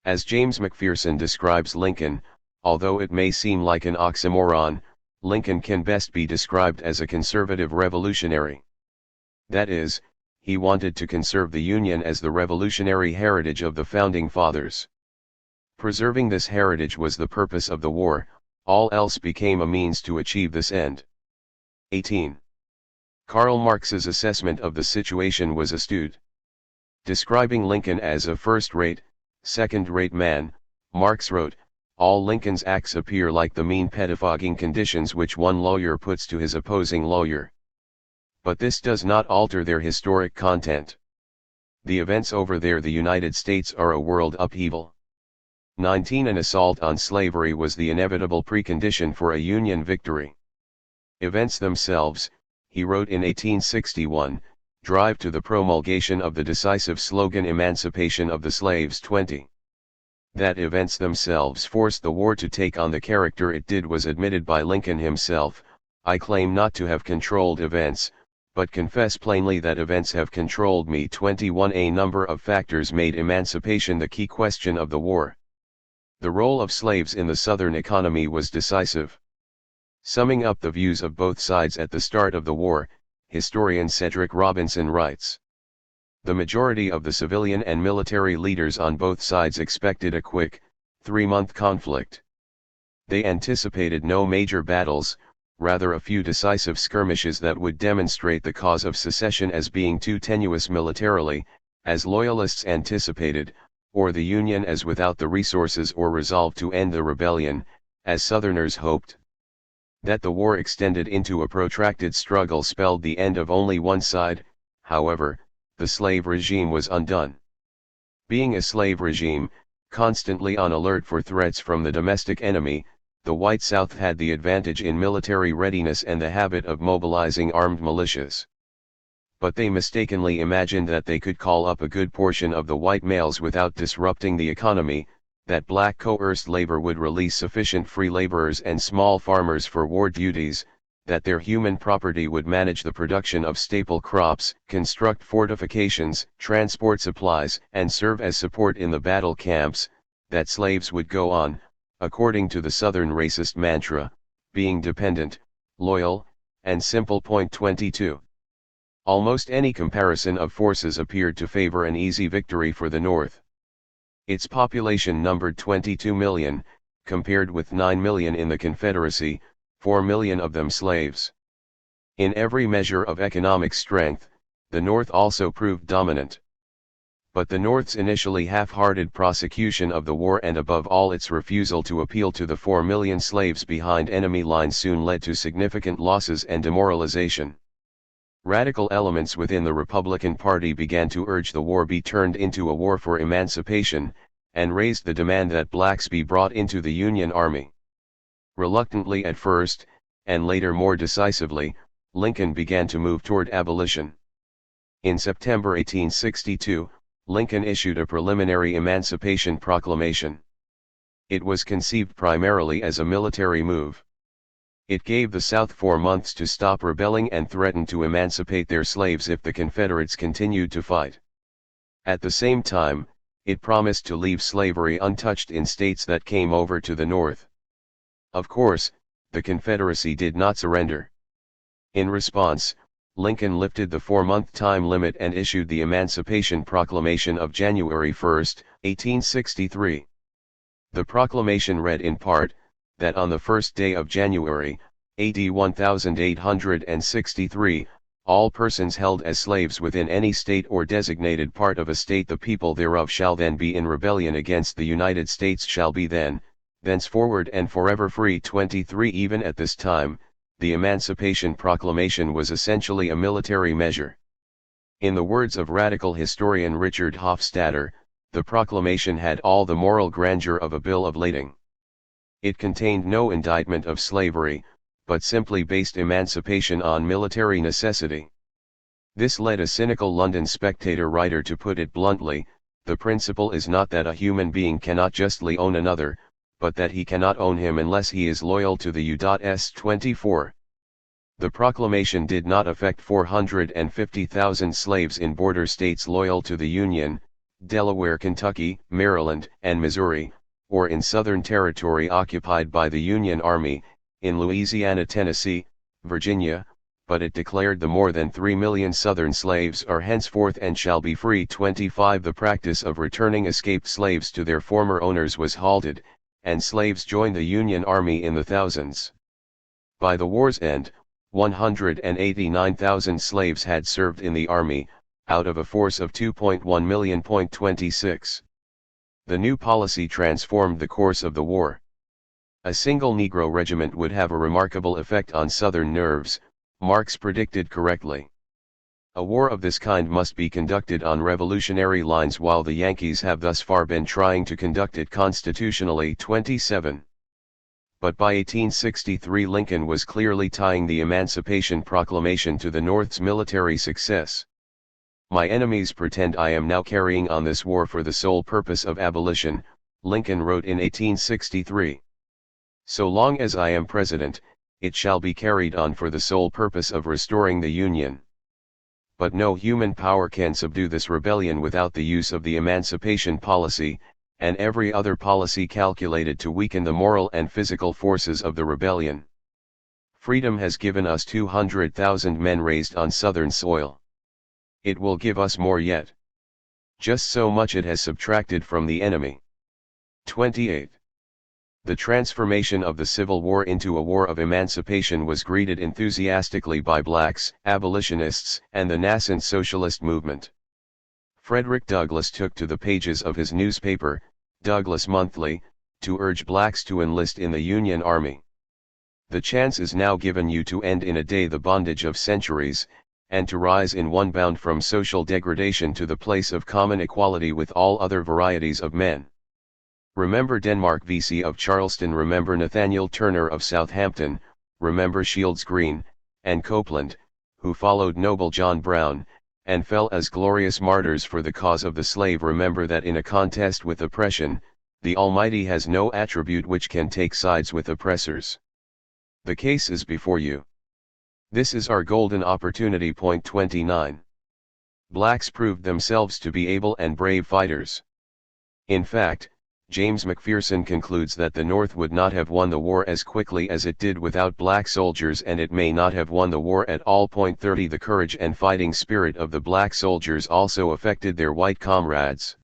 As James McPherson describes Lincoln, although it may seem like an oxymoron, Lincoln can best be described as a conservative revolutionary. That is, he wanted to conserve the Union as the revolutionary heritage of the Founding Fathers. Preserving this heritage was the purpose of the war, all else became a means to achieve this end. 18. Karl Marx's assessment of the situation was astute. Describing Lincoln as a first-rate, second-rate man, Marx wrote, "All Lincoln's acts appear like the mean pettifogging conditions which one lawyer puts to his opposing lawyer. But this does not alter their historic content. The events over there, the United States, are a world upheaval." 19. An assault on slavery was the inevitable precondition for a Union victory. Events themselves, he wrote in 1861, drive to the promulgation of the decisive slogan "Emancipation of the Slaves." 20. That events themselves forced the war to take on the character it did was admitted by Lincoln himself. "I claim not to have controlled events, but confess plainly that events have controlled me. 21. A number of factors made emancipation the key question of the war. The role of slaves in the Southern economy was decisive. Summing up the views of both sides at the start of the war, historian Cedric Robinson writes, "The majority of the civilian and military leaders on both sides expected a quick, 3-month conflict. They anticipated no major battles, rather a few decisive skirmishes that would demonstrate the cause of secession as being too tenuous militarily, as Loyalists anticipated, or the Union as without the resources or resolve to end the rebellion, as Southerners hoped. That the war extended into a protracted struggle spelled the end of only one side. However, the slave regime was undone. Being a slave regime, constantly on alert for threats from the domestic enemy, the White South had the advantage in military readiness and the habit of mobilizing armed militias. But they mistakenly imagined that they could call up a good portion of the white males without disrupting the economy, that black coerced labor would release sufficient free laborers and small farmers for war duties, that their human property would manage the production of staple crops, construct fortifications, transport supplies, and serve as support in the battle camps, that slaves would go on, according to the Southern racist mantra, being dependent, loyal, and simple. 22. Almost any comparison of forces appeared to favor an easy victory for the North. Its population numbered 22 million, compared with 9 million in the Confederacy, 4 million of them slaves. In every measure of economic strength, the North also proved dominant. But the North's initially half-hearted prosecution of the war and above all its refusal to appeal to the 4 million slaves behind enemy lines soon led to significant losses and demoralization. Radical elements within the Republican Party began to urge the war be turned into a war for emancipation, and raised the demand that blacks be brought into the Union Army. Reluctantly at first, and later more decisively, Lincoln began to move toward abolition. In September 1862, Lincoln issued a preliminary Emancipation Proclamation. It was conceived primarily as a military move. It gave the South 4 months to stop rebelling and threatened to emancipate their slaves if the Confederates continued to fight. At the same time, it promised to leave slavery untouched in states that came over to the North. Of course, the Confederacy did not surrender. In response, Lincoln lifted the 4-month time limit and issued the Emancipation Proclamation of January 1, 1863. The proclamation read in part, that on the first day of January, AD 1863, all persons held as slaves within any state or designated part of a state the people thereof shall then be in rebellion against the United States shall be thenceforward and forever free. 23. Even at this time, the Emancipation Proclamation was essentially a military measure. In the words of radical historian Richard Hofstadter, the proclamation had all the moral grandeur of a bill of lading. It contained no indictment of slavery, but simply based emancipation on military necessity. This led a cynical London Spectator writer to put it bluntly, the principle is not that a human being cannot justly own another, but that he cannot own him unless he is loyal to the U.S. 24. The proclamation did not affect 450,000 slaves in border states loyal to the Union, Delaware, Kentucky, Maryland, and Missouri, or in Southern territory occupied by the Union Army, in Louisiana, Tennessee, Virginia, but it declared the more than 3 million Southern slaves are henceforth and shall be free. 25. The practice of returning escaped slaves to their former owners was halted, and slaves joined the Union Army in the thousands. By the war's end, 189,000 slaves had served in the Army, out of a force of 2.1 million. 26. The new policy transformed the course of the war. A single Negro regiment would have a remarkable effect on Southern nerves, Marx predicted correctly. A war of this kind must be conducted on revolutionary lines while the Yankees have thus far been trying to conduct it constitutionally. 27. But by 1863 Lincoln was clearly tying the Emancipation Proclamation to the North's military success. My enemies pretend I am now carrying on this war for the sole purpose of abolition, Lincoln wrote in 1863. So long as I am president, it shall be carried on for the sole purpose of restoring the Union. But no human power can subdue this rebellion without the use of the emancipation policy, and every other policy calculated to weaken the moral and physical forces of the rebellion. Freedom has given us 200,000 men raised on southern soil. It will give us more yet. Just so much it has subtracted from the enemy. 28. The transformation of the Civil War into a war of emancipation was greeted enthusiastically by blacks, abolitionists, and the nascent socialist movement. Frederick Douglass took to the pages of his newspaper, Douglass Monthly, to urge blacks to enlist in the Union Army. The chance is now given you to end in a day the bondage of centuries, and to rise in one bound from social degradation to the place of common equality with all other varieties of men. Remember Denmark VC of Charleston, remember Nathaniel Turner of Southampton, remember Shields Green, and Copeland, who followed noble John Brown, and fell as glorious martyrs for the cause of the slave. Remember that in a contest with oppression, the Almighty has no attribute which can take sides with oppressors. The case is before you. This is our golden opportunity. Point 29. Blacks proved themselves to be able and brave fighters. In fact, James McPherson concludes that the North would not have won the war as quickly as it did without black soldiers, and it may not have won the war at all. Point 30. The courage and fighting spirit of the black soldiers also affected their white comrades.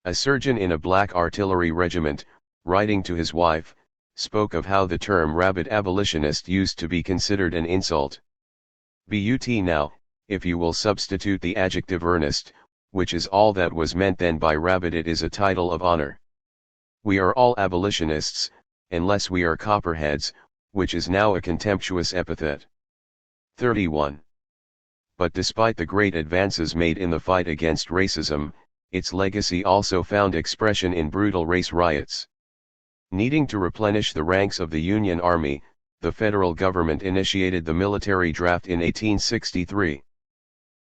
A surgeon in a black artillery regiment, writing to his wife, spoke of how the term rabid abolitionist used to be considered an insult. But now, if you will substitute the adjective earnest, which is all that was meant then by rabid, it is a title of honor. We are all abolitionists, unless we are copperheads, which is now a contemptuous epithet. 31. But despite the great advances made in the fight against racism, its legacy also found expression in brutal race riots. Needing to replenish the ranks of the Union Army, the federal government initiated the military draft in 1863.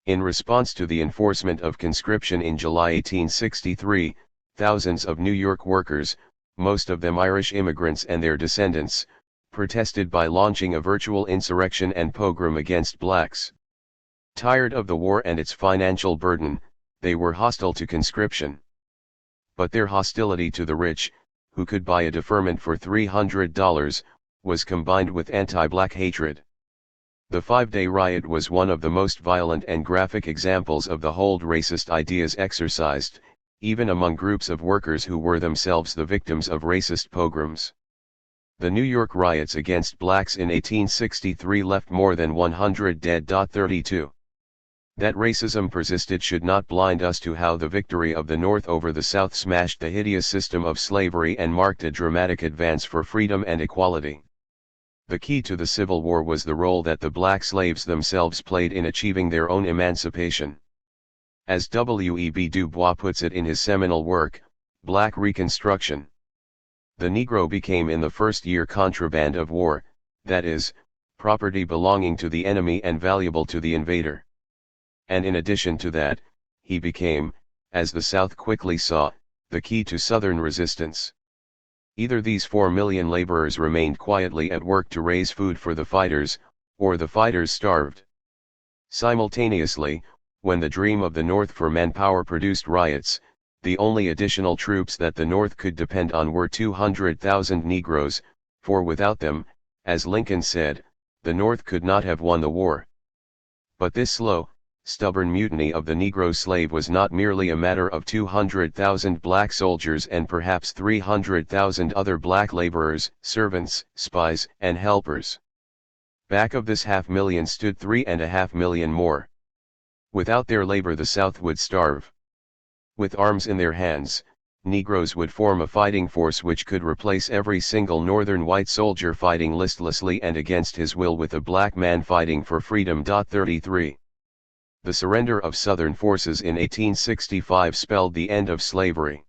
In response to the enforcement of conscription in July 1863, thousands of New York workers, most of them Irish immigrants and their descendants, protested by launching a virtual insurrection and pogrom against blacks. Tired of the war and its financial burden, they were hostile to conscription. But their hostility to the rich, who could buy a deferment for $300, was combined with anti-black hatred. The 5-day riot was one of the most violent and graphic examples of the hold racist ideas exercised, even among groups of workers who were themselves the victims of racist pogroms. The New York riots against blacks in 1863 left more than 100 dead. 32. That racism persisted should not blind us to how the victory of the North over the South smashed the hideous system of slavery and marked a dramatic advance for freedom and equality. The key to the Civil War was the role that the black slaves themselves played in achieving their own emancipation. As W.E.B. Du Bois puts it in his seminal work, Black Reconstruction, the Negro became in the first year contraband of war, that is, property belonging to the enemy and valuable to the invader. And in addition to that, he became, as the South quickly saw, the key to Southern resistance. Either these 4 million laborers remained quietly at work to raise food for the fighters, or the fighters starved. Simultaneously, when the dream of the North for manpower produced riots, the only additional troops that the North could depend on were 200,000 Negroes, for without them, as Lincoln said, the North could not have won the war. But this slow, stubborn mutiny of the Negro slave was not merely a matter of 200,000 black soldiers and perhaps 300,000 other black laborers, servants, spies, and helpers. Back of this 500,000 stood 3.5 million more. Without their labor the South would starve. With arms in their hands, Negroes would form a fighting force which could replace every single Northern white soldier fighting listlessly and against his will with a black man fighting for freedom. 33. The surrender of Southern forces in 1865 spelled the end of slavery.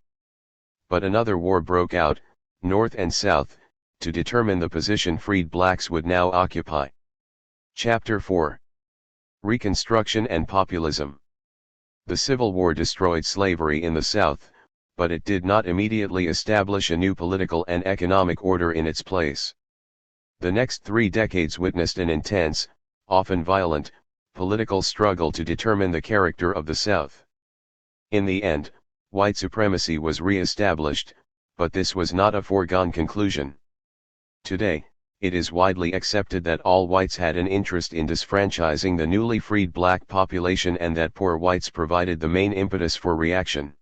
But another war broke out, North and South, to determine the position freed blacks would now occupy. Chapter 4. Reconstruction and Populism. The Civil War destroyed slavery in the South, but it did not immediately establish a new political and economic order in its place. The next 3 decades witnessed an intense, often violent, political struggle to determine the character of the South. In the end, white supremacy was re-established, but this was not a foregone conclusion. Today, it is widely accepted that all whites had an interest in disfranchising the newly freed black population and that poor whites provided the main impetus for reaction.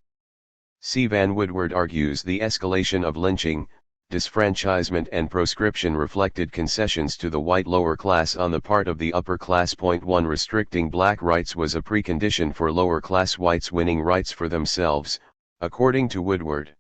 C. Van Woodward argues the escalation of lynching, disfranchisement and proscription reflected concessions to the white lower class on the part of the upper class. 1. Restricting black rights was a precondition for lower class whites winning rights for themselves, according to Woodward.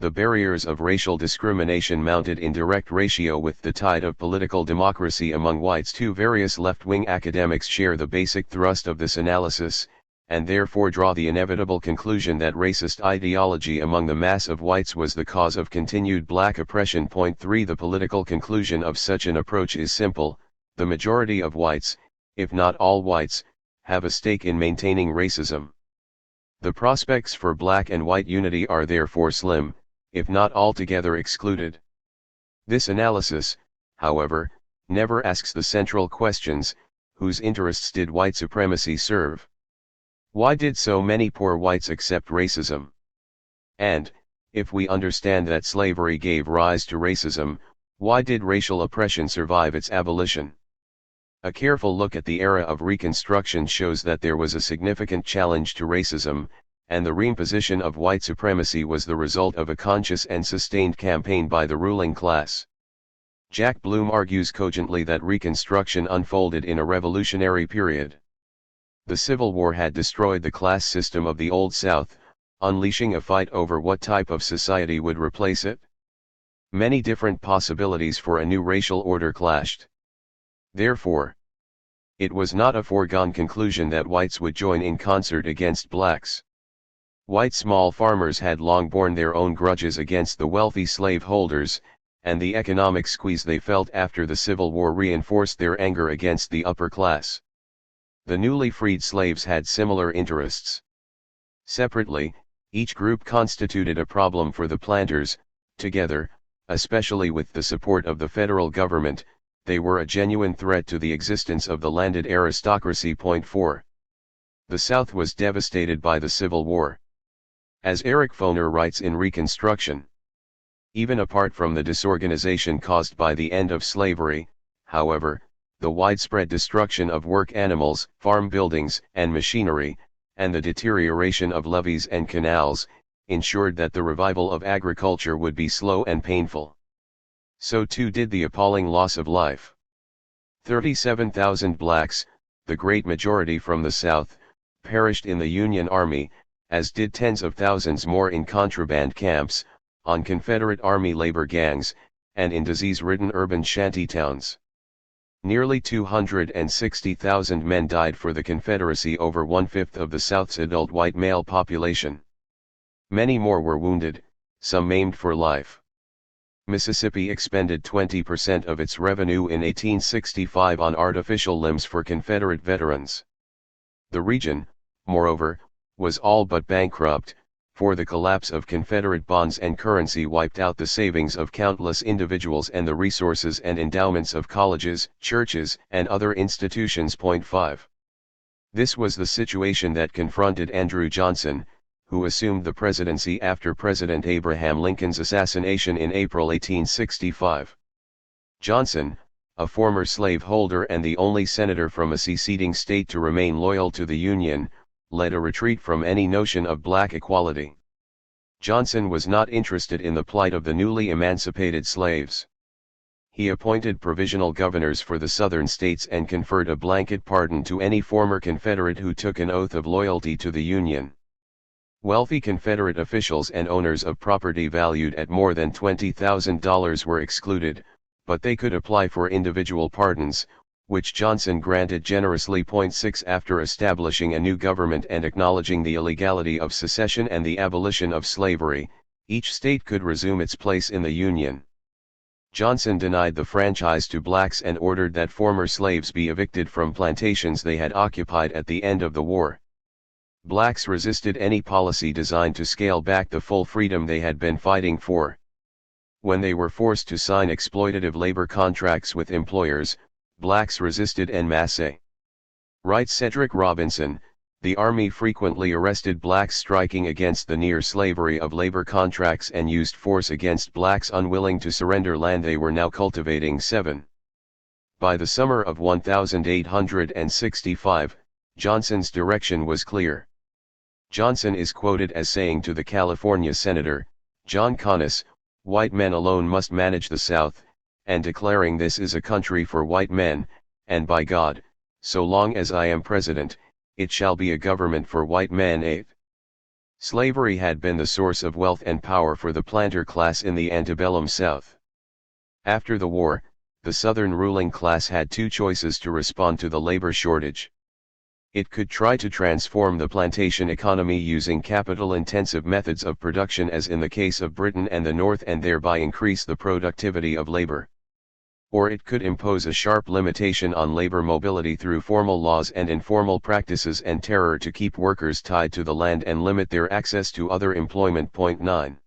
The barriers of racial discrimination mounted in direct ratio with the tide of political democracy among whites. Various left-wing academics share the basic thrust of this analysis, and therefore draw the inevitable conclusion that racist ideology among the mass of whites was the cause of continued black oppression. 3. The political conclusion of such an approach is simple: the majority of whites, if not all whites, have a stake in maintaining racism. The prospects for black and white unity are therefore slim, if not altogether excluded. This analysis, however, never asks the central questions: whose interests did white supremacy serve? Why did so many poor whites accept racism? And, if we understand that slavery gave rise to racism, why did racial oppression survive its abolition? A careful look at the era of Reconstruction shows that there was a significant challenge to racism, and the reimposition of white supremacy was the result of a conscious and sustained campaign by the ruling class. Jack Bloom argues cogently that Reconstruction unfolded in a revolutionary period. The Civil War had destroyed the class system of the Old South, unleashing a fight over what type of society would replace it. Many different possibilities for a new racial order clashed. Therefore, it was not a foregone conclusion that whites would join in concert against blacks. White small farmers had long borne their own grudges against the wealthy slaveholders, and the economic squeeze they felt after the Civil War reinforced their anger against the upper class. The newly freed slaves had similar interests. Separately, each group constituted a problem for the planters; together, especially with the support of the federal government, they were a genuine threat to the existence of the landed aristocracy. 4. The South was devastated by the Civil War. As Eric Foner writes in Reconstruction, even apart from the disorganization caused by the end of slavery, however, the widespread destruction of work animals, farm buildings and machinery, and the deterioration of levees and canals, ensured that the revival of agriculture would be slow and painful. So too did the appalling loss of life. 37,000 blacks, the great majority from the South, perished in the Union Army, as did tens of thousands more in contraband camps, on Confederate Army labor gangs, and in disease-ridden urban shantytowns. Nearly 260,000 men died for the Confederacy, over one-fifth of the South's adult white male population. Many more were wounded, some maimed for life. Mississippi expended 20% of its revenue in 1865 on artificial limbs for Confederate veterans. The region, moreover, was all but bankrupt, for the collapse of Confederate bonds and currency wiped out the savings of countless individuals and the resources and endowments of colleges, churches, and other institutions. 5. This was the situation that confronted Andrew Johnson, who assumed the presidency after President Abraham Lincoln's assassination in April 1865. Johnson, a former slaveholder and the only senator from a seceding state to remain loyal to the Union, led a retreat from any notion of black equality. Johnson was not interested in the plight of the newly emancipated slaves. He appointed provisional governors for the southern states and conferred a blanket pardon to any former Confederate who took an oath of loyalty to the Union. Wealthy Confederate officials and owners of property valued at more than $20,000 were excluded, but they could apply for individual pardons, which Johnson granted generously. 6. After establishing a new government and acknowledging the illegality of secession and the abolition of slavery, each state could resume its place in the Union. Johnson denied the franchise to blacks and ordered that former slaves be evicted from plantations they had occupied at the end of the war. Blacks resisted any policy designed to scale back the full freedom they had been fighting for. When they were forced to sign exploitative labor contracts with employers, blacks resisted en masse. Writes Cedric Robinson, the Army frequently arrested blacks striking against the near slavery of labor contracts and used force against blacks unwilling to surrender land they were now cultivating. 7. By the summer of 1865, Johnson's direction was clear. Johnson is quoted as saying to the California Senator, John Conness, "White men alone must manage the South," and declaring this is a country for white men, and by God, so long as I am president, it shall be a government for white men. 8. Slavery had been the source of wealth and power for the planter class in the antebellum South. After the war, the Southern ruling class had two choices to respond to the labor shortage. It could try to transform the plantation economy using capital-intensive methods of production as in the case of Britain and the North and thereby increase the productivity of labor. Or it could impose a sharp limitation on labor mobility through formal laws and informal practices and terror to keep workers tied to the land and limit their access to other employment. 9.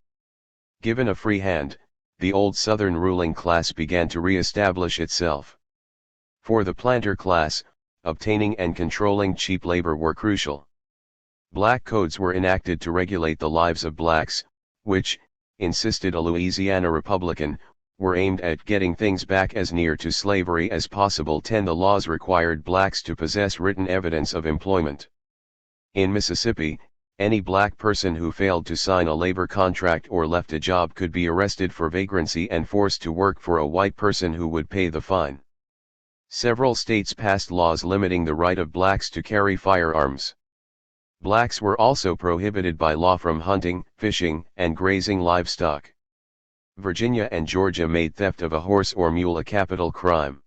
Given a free hand, the old Southern ruling class began to re-establish itself. For the planter class, obtaining and controlling cheap labor were crucial. Black codes were enacted to regulate the lives of blacks, which, insisted a Louisiana Republican, were aimed at getting things back as near to slavery as possible. 10. The laws required blacks to possess written evidence of employment. In Mississippi, any black person who failed to sign a labor contract or left a job could be arrested for vagrancy and forced to work for a white person who would pay the fine. Several states passed laws limiting the right of blacks to carry firearms. Blacks were also prohibited by law from hunting, fishing, and grazing livestock. Virginia and Georgia made theft of a horse or mule a capital crime.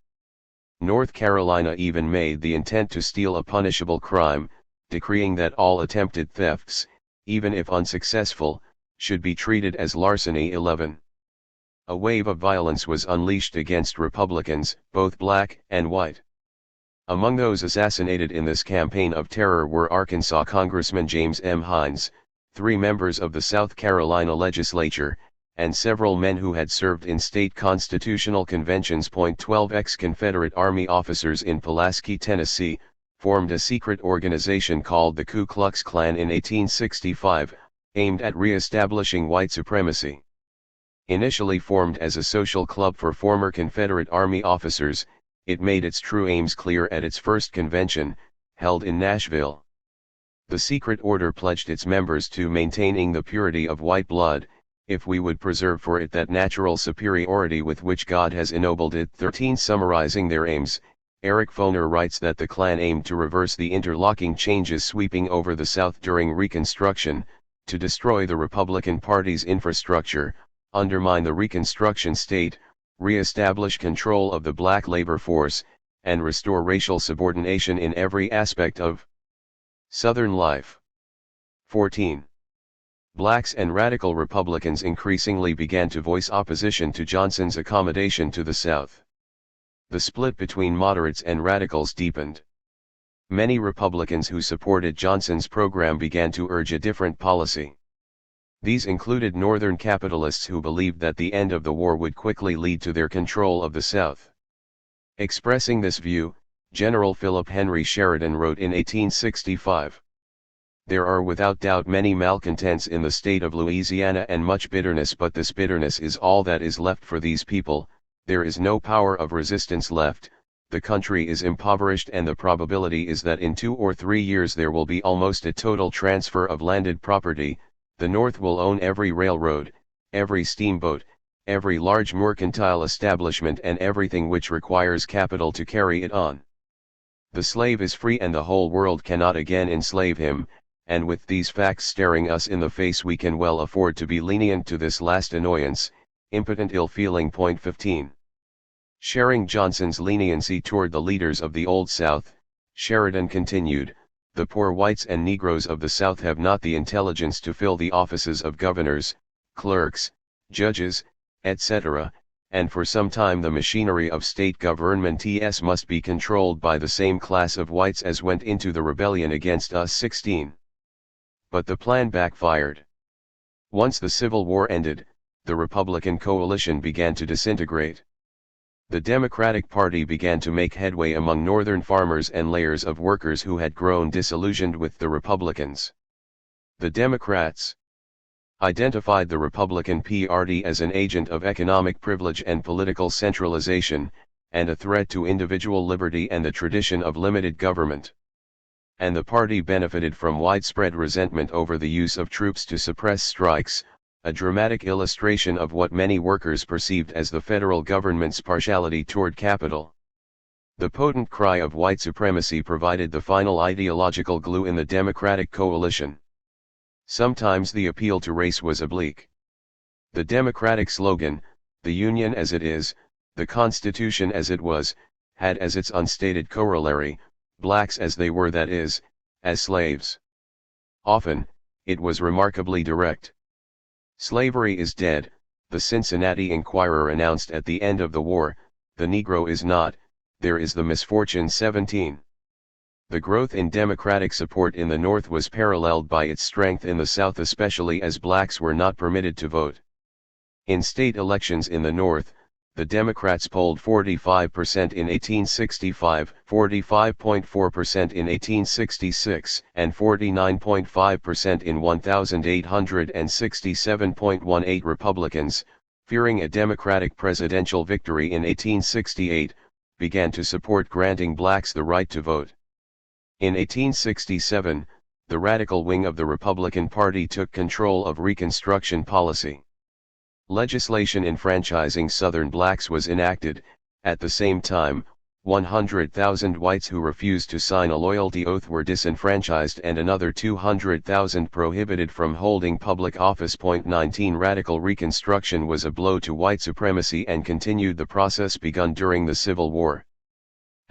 North Carolina even made the intent to steal a punishable crime, decreeing that all attempted thefts, even if unsuccessful, should be treated as larceny. 11. A wave of violence was unleashed against Republicans, both black and white. Among those assassinated in this campaign of terror were Arkansas Congressman James M. Hines, 3 members of the South Carolina legislature, and several men who had served in state constitutional conventions. 12. Ex-Confederate Army officers in Pulaski, Tennessee, formed a secret organization called the Ku Klux Klan in 1865, aimed at re-establishing white supremacy. Initially formed as a social club for former Confederate Army officers, it made its true aims clear at its first convention, held in Nashville. The secret order pledged its members to maintaining the purity of white blood, if we would preserve for it that natural superiority with which God has ennobled it. 13. Summarizing their aims, Eric Foner writes that the Klan aimed to reverse the interlocking changes sweeping over the South during Reconstruction, to destroy the Republican Party's infrastructure, undermine the Reconstruction state, re-establish control of the black labor force, and restore racial subordination in every aspect of Southern life. 14. Blacks and radical Republicans increasingly began to voice opposition to Johnson's accommodation to the South. The split between moderates and radicals deepened. Many Republicans who supported Johnson's program began to urge a different policy. These included Northern capitalists who believed that the end of the war would quickly lead to their control of the South. Expressing this view, General Philip Henry Sheridan wrote in 1865. There are without doubt many malcontents in the state of Louisiana and much bitterness, but this bitterness is all that is left for these people. There is no power of resistance left, the country is impoverished, and the probability is that in 2 or 3 years there will be almost a total transfer of landed property. The North will own every railroad, every steamboat, every large mercantile establishment, and everything which requires capital to carry it on. The slave is free and the whole world cannot again enslave him, and with these facts staring us in the face we can well afford to be lenient to this last annoyance, impotent ill-feeling. 15. Sharing Johnson's leniency toward the leaders of the Old South, Sheridan continued, the poor whites and Negroes of the South have not the intelligence to fill the offices of governors, clerks, judges, etc., and for some time the machinery of state government must be controlled by the same class of whites as went into the rebellion against us. 16. But the plan backfired. Once the Civil War ended, the Republican coalition began to disintegrate. The Democratic Party began to make headway among Northern farmers and layers of workers who had grown disillusioned with the Republicans. The Democrats identified the Republican Party as an agent of economic privilege and political centralization, and a threat to individual liberty and the tradition of limited government. And the party benefited from widespread resentment over the use of troops to suppress strikes, a dramatic illustration of what many workers perceived as the federal government's partiality toward capital. The potent cry of white supremacy provided the final ideological glue in the Democratic coalition. Sometimes the appeal to race was oblique. The Democratic slogan, "The Union as it is, the Constitution as it was," had as its unstated corollary, "Blacks as they were, that is, as slaves." Often, it was remarkably direct. "Slavery is dead," the Cincinnati Enquirer announced at the end of the war, "the Negro is not, there is the misfortune 17." The growth in Democratic support in the North was paralleled by its strength in the South, especially as blacks were not permitted to vote. In state elections in the North, the Democrats polled 45% in 1865, 45.4% in 1866, and 49.5% in 1867.18. Republicans, fearing a Democratic presidential victory in 1868, began to support granting blacks the right to vote. In 1867, the radical wing of the Republican Party took control of Reconstruction policy. Legislation enfranchising Southern blacks was enacted. At the same time, 100,000 whites who refused to sign a loyalty oath were disenfranchised and another 200,000 prohibited from holding public office. 19 Radical Reconstruction was a blow to white supremacy and continued the process begun during the Civil War.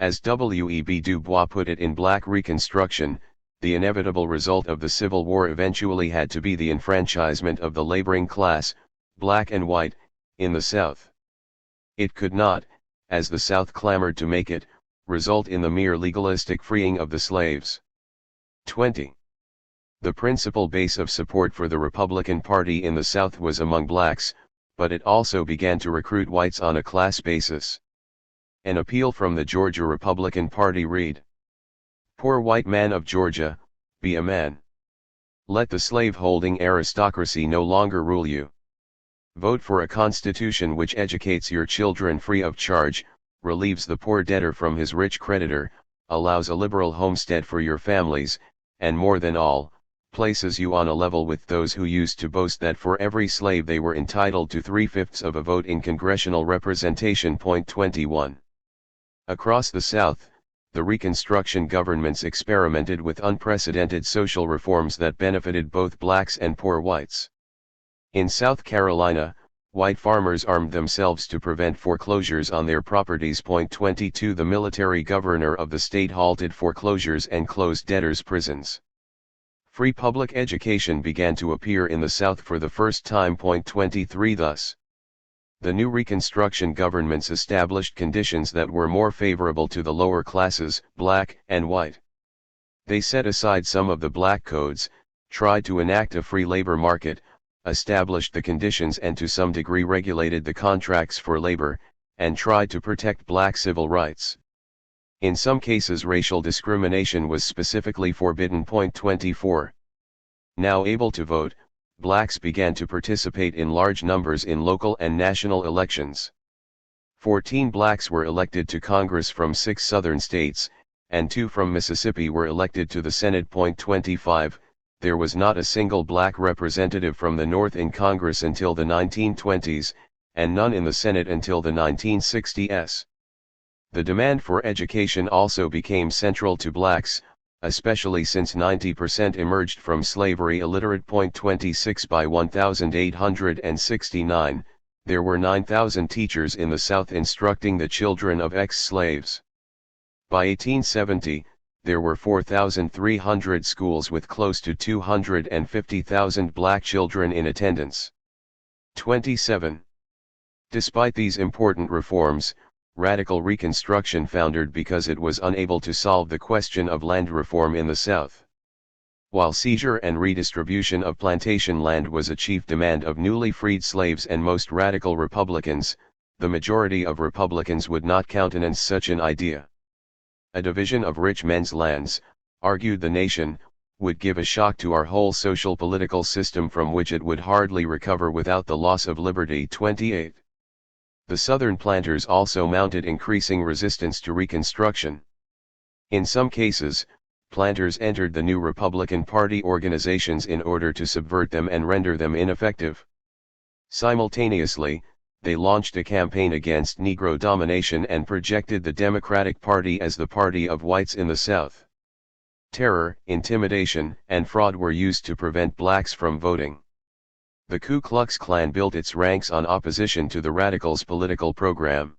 As W.E.B. Du Bois put it in Black Reconstruction, the inevitable result of the Civil War eventually had to be the enfranchisement of the laboring class, black and white, in the South. It could not, as the South clamored to make it, result in the mere legalistic freeing of the slaves. 20. The principal base of support for the Republican Party in the South was among blacks, but it also began to recruit whites on a class basis. An appeal from the Georgia Republican Party read: "Poor white man of Georgia, be a man. Let the slave-holding aristocracy no longer rule you. Vote for a constitution which educates your children free of charge, relieves the poor debtor from his rich creditor, allows a liberal homestead for your families, and more than all, places you on a level with those who used to boast that for every slave they were entitled to 3/5 of a vote in congressional representation." 21. Across the South, the Reconstruction governments experimented with unprecedented social reforms that benefited both blacks and poor whites. In South Carolina, white farmers armed themselves to prevent foreclosures on their properties. 22 The military governor of the state halted foreclosures and closed debtors' prisons. Free public education began to appear in the South for the first time. 23 Thus, the new Reconstruction governments established conditions that were more favorable to the lower classes, black and white. They set aside some of the black codes, tried to enact a free labor market, established the conditions and to some degree regulated the contracts for labor, and tried to protect black civil rights. In some cases racial discrimination was specifically forbidden. 24. Now able to vote, blacks began to participate in large numbers in local and national elections. 14 blacks were elected to Congress from 6 southern states, and 2 from Mississippi were elected to the Senate. 25. There was not a single black representative from the North in Congress until the 1920s, and none in the Senate until the 1960s. The demand for education also became central to blacks, especially since 90% emerged from slavery illiterate. 26 By 1869, there were 9,000 teachers in the South instructing the children of ex-slaves. By 1870, there were 4,300 schools with close to 250,000 black children in attendance. 27. Despite these important reforms, Radical Reconstruction foundered because it was unable to solve the question of land reform in the South. While seizure and redistribution of plantation land was a chief demand of newly freed slaves and most radical Republicans, the majority of Republicans would not countenance such an idea. A division of rich men's lands, argued the nation, would give a shock to our whole social political system from which it would hardly recover without the loss of liberty. 28. The Southern planters also mounted increasing resistance to Reconstruction. In some cases, planters entered the new Republican Party organizations in order to subvert them and render them ineffective. Simultaneously, they launched a campaign against Negro domination and projected the Democratic Party as the party of whites in the South. Terror, intimidation, and fraud were used to prevent blacks from voting. The Ku Klux Klan built its ranks on opposition to the Radicals' political program.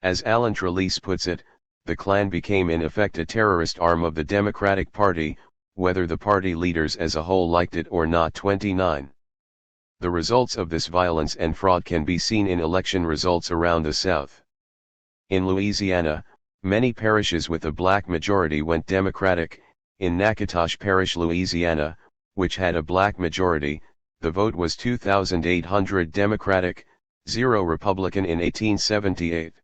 As Alan Trelease puts it, the Klan became in effect a terrorist arm of the Democratic Party, whether the party leaders as a whole liked it or not. 29. The results of this violence and fraud can be seen in election results around the South. In Louisiana, many parishes with a black majority went Democratic. In Natchitoches Parish, Louisiana, which had a black majority, the vote was 2,800 Democratic, 0 Republican in 1878.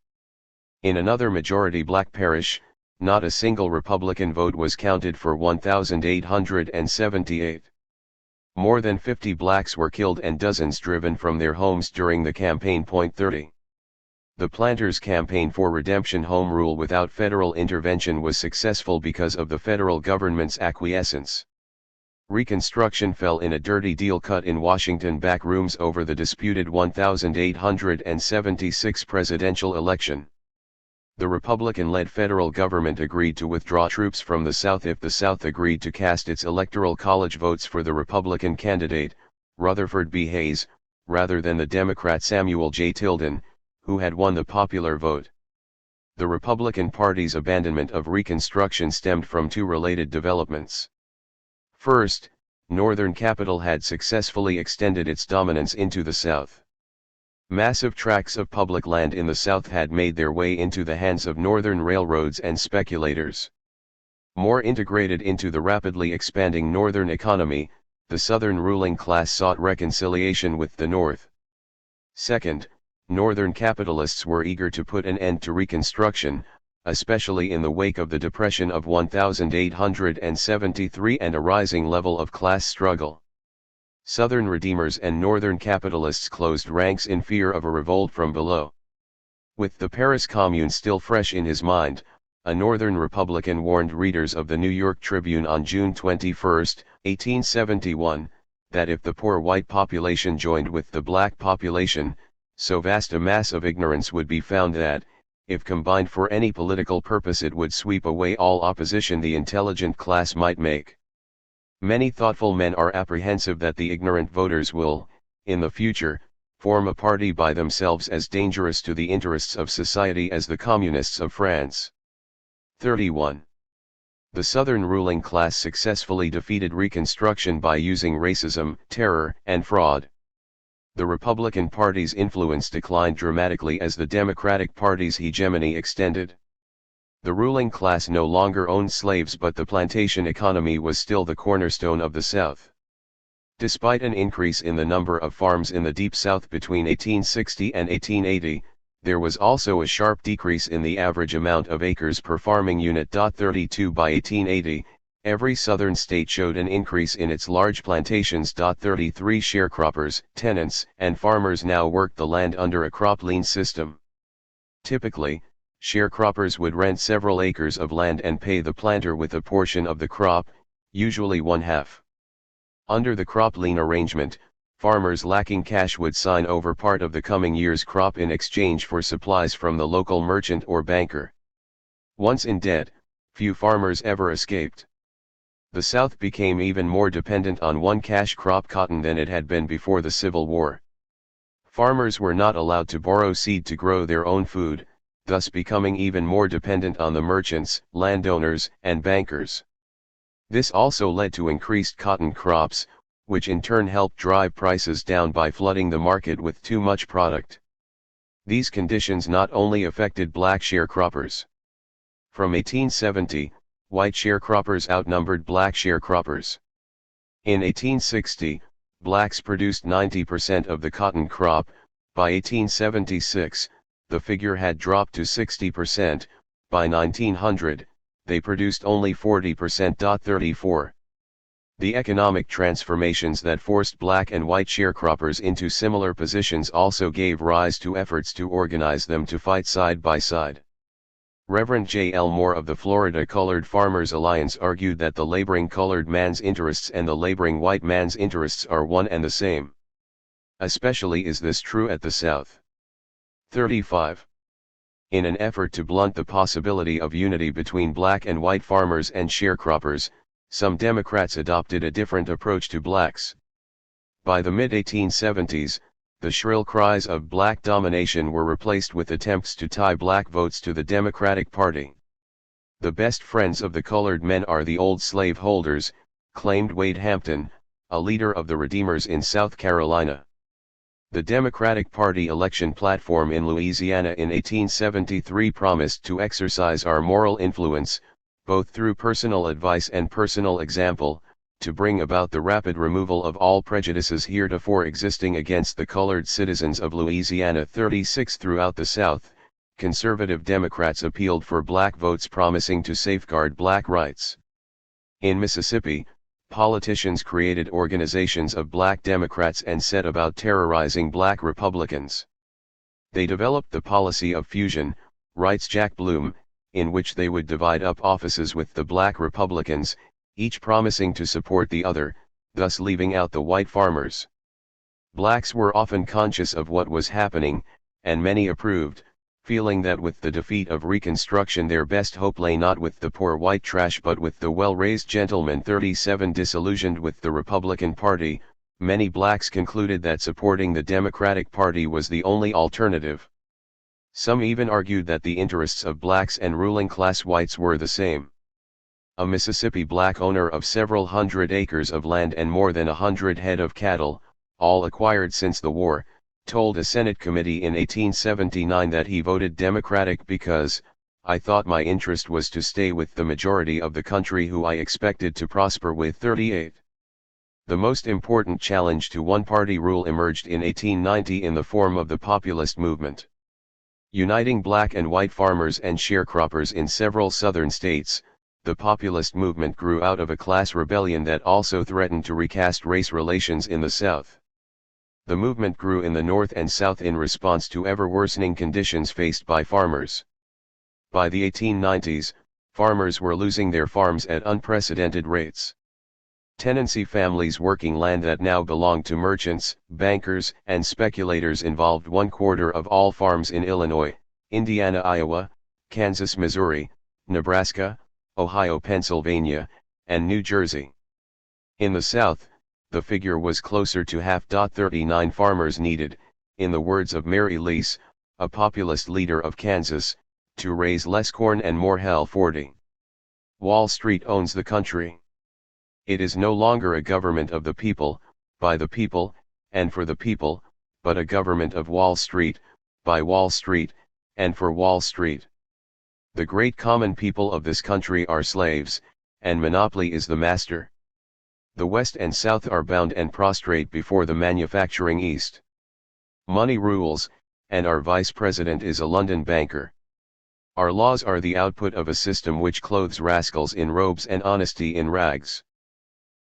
In another majority black parish, not a single Republican vote was counted for 1,878. More than 50 blacks were killed and dozens driven from their homes during the campaign. 30. The planters' campaign for redemption home rule without federal intervention was successful because of the federal government's acquiescence. Reconstruction fell in a dirty deal cut in Washington back rooms over the disputed 1876 presidential election. The Republican-led federal government agreed to withdraw troops from the South if the South agreed to cast its electoral college votes for the Republican candidate, Rutherford B. Hayes, rather than the Democrat Samuel J. Tilden, who had won the popular vote. The Republican Party's abandonment of Reconstruction stemmed from two related developments. First, Northern capital had successfully extended its dominance into the South. Massive tracts of public land in the South had made their way into the hands of Northern railroads and speculators. More integrated into the rapidly expanding Northern economy, the Southern ruling class sought reconciliation with the North. Second, Northern capitalists were eager to put an end to Reconstruction, especially in the wake of the Depression of 1873 and a rising level of class struggle. Southern redeemers and Northern capitalists closed ranks in fear of a revolt from below. With the Paris Commune still fresh in his mind, a Northern Republican warned readers of the New York Tribune on June 21, 1871, that if the poor white population joined with the black population, so vast a mass of ignorance would be found that, if combined for any political purpose, it would sweep away all opposition the intelligent class might make. Many thoughtful men are apprehensive that the ignorant voters will, in the future, form a party by themselves as dangerous to the interests of society as the Communists of France. 31. The Southern ruling class successfully defeated Reconstruction by using racism, terror, and fraud. The Republican Party's influence declined dramatically as the Democratic Party's hegemony extended. The ruling class no longer owned slaves, but the plantation economy was still the cornerstone of the South. Despite an increase in the number of farms in the Deep South between 1860 and 1880, there was also a sharp decrease in the average amount of acres per farming unit. 32 By 1880, every Southern state showed an increase in its large plantations. 33 Sharecroppers, tenants, and farmers now worked the land under a crop lien system. Typically, sharecroppers would rent several acres of land and pay the planter with a portion of the crop, usually one-half. Under the crop lien arrangement, farmers lacking cash would sign over part of the coming year's crop in exchange for supplies from the local merchant or banker. Once in debt, few farmers ever escaped. The South became even more dependent on one cash crop, cotton, than it had been before the Civil War. Farmers were not allowed to borrow seed to grow their own food, thus becoming even more dependent on the merchants, landowners, and bankers. This also led to increased cotton crops, which in turn helped drive prices down by flooding the market with too much product. These conditions not only affected black sharecroppers. From 1870, white sharecroppers outnumbered black sharecroppers. In 1860, blacks produced 90% of the cotton crop. By 1876, the figure had dropped to 60%, by 1900, they produced only 40%. 34. The economic transformations that forced black and white sharecroppers into similar positions also gave rise to efforts to organize them to fight side by side. Reverend J. L. Moore of the Florida Colored Farmers Alliance argued that the laboring colored man's interests and the laboring white man's interests are one and the same. Especially is this true at the South. 35. In an effort to blunt the possibility of unity between black and white farmers and sharecroppers, some Democrats adopted a different approach to blacks. By the mid-1870s, the shrill cries of black domination were replaced with attempts to tie black votes to the Democratic Party. The best friends of the colored men are the old slaveholders, claimed Wade Hampton, a leader of the Redeemers in South Carolina. The Democratic Party election platform in Louisiana in 1873 promised to exercise our moral influence, both through personal advice and personal example, to bring about the rapid removal of all prejudices heretofore existing against the colored citizens of Louisiana. 36. Throughout the South, conservative Democrats appealed for black votes, promising to safeguard black rights. In Mississippi, politicians created organizations of black Democrats and set about terrorizing black Republicans. They developed the policy of fusion, writes Jack Bloom, in which they would divide up offices with the black Republicans, each promising to support the other, thus leaving out the white farmers. Blacks were often conscious of what was happening, and many approved, feeling that with the defeat of Reconstruction their best hope lay not with the poor white trash but with the well-raised gentleman. 37. Disillusioned with the Republican Party, many blacks concluded that supporting the Democratic Party was the only alternative. Some even argued that the interests of blacks and ruling class whites were the same. A Mississippi black owner of several hundred acres of land and more than 100 head of cattle, all acquired since the war, told a Senate committee in 1879 that he voted Democratic because, "I thought my interest was to stay with the majority of the country who I expected to prosper with." 38. The most important challenge to one-party rule emerged in 1890 in the form of the populist movement. Uniting black and white farmers and sharecroppers in several southern states, the populist movement grew out of a class rebellion that also threatened to recast race relations in the South. The movement grew in the North and South in response to ever-worsening conditions faced by farmers. By the 1890s, farmers were losing their farms at unprecedented rates. Tenancy families working land that now belonged to merchants, bankers, and speculators involved 1/4 of all farms in Illinois, Indiana, Iowa, Kansas, Missouri, Nebraska, Ohio, Pennsylvania, and New Jersey. In the South, the figure was closer to half. 39 farmers needed, in the words of Mary Lease, a populist leader of Kansas, to raise less corn and more hay. 40. Wall Street owns the country. It is no longer a government of the people, by the people, and for the people, but a government of Wall Street, by Wall Street, and for Wall Street. The great common people of this country are slaves, and monopoly is the master. The West and South are bound and prostrate before the manufacturing East. Money rules, and our vice president is a London banker. Our laws are the output of a system which clothes rascals in robes and honesty in rags.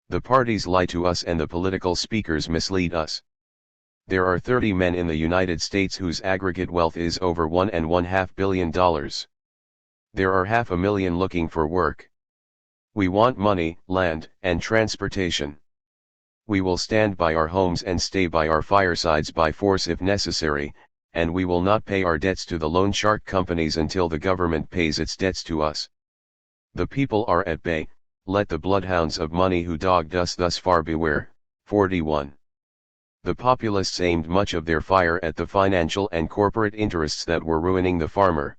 The parties lie to us and the political speakers mislead us. There are 30 men in the United States whose aggregate wealth is over $1.5 billion. There are 500,000 looking for work. We want money, land, and transportation. We will stand by our homes and stay by our firesides by force if necessary, and we will not pay our debts to the loan shark companies until the government pays its debts to us. The people are at bay, let the bloodhounds of money who dogged us thus far beware. 41. The populists aimed much of their fire at the financial and corporate interests that were ruining the farmer.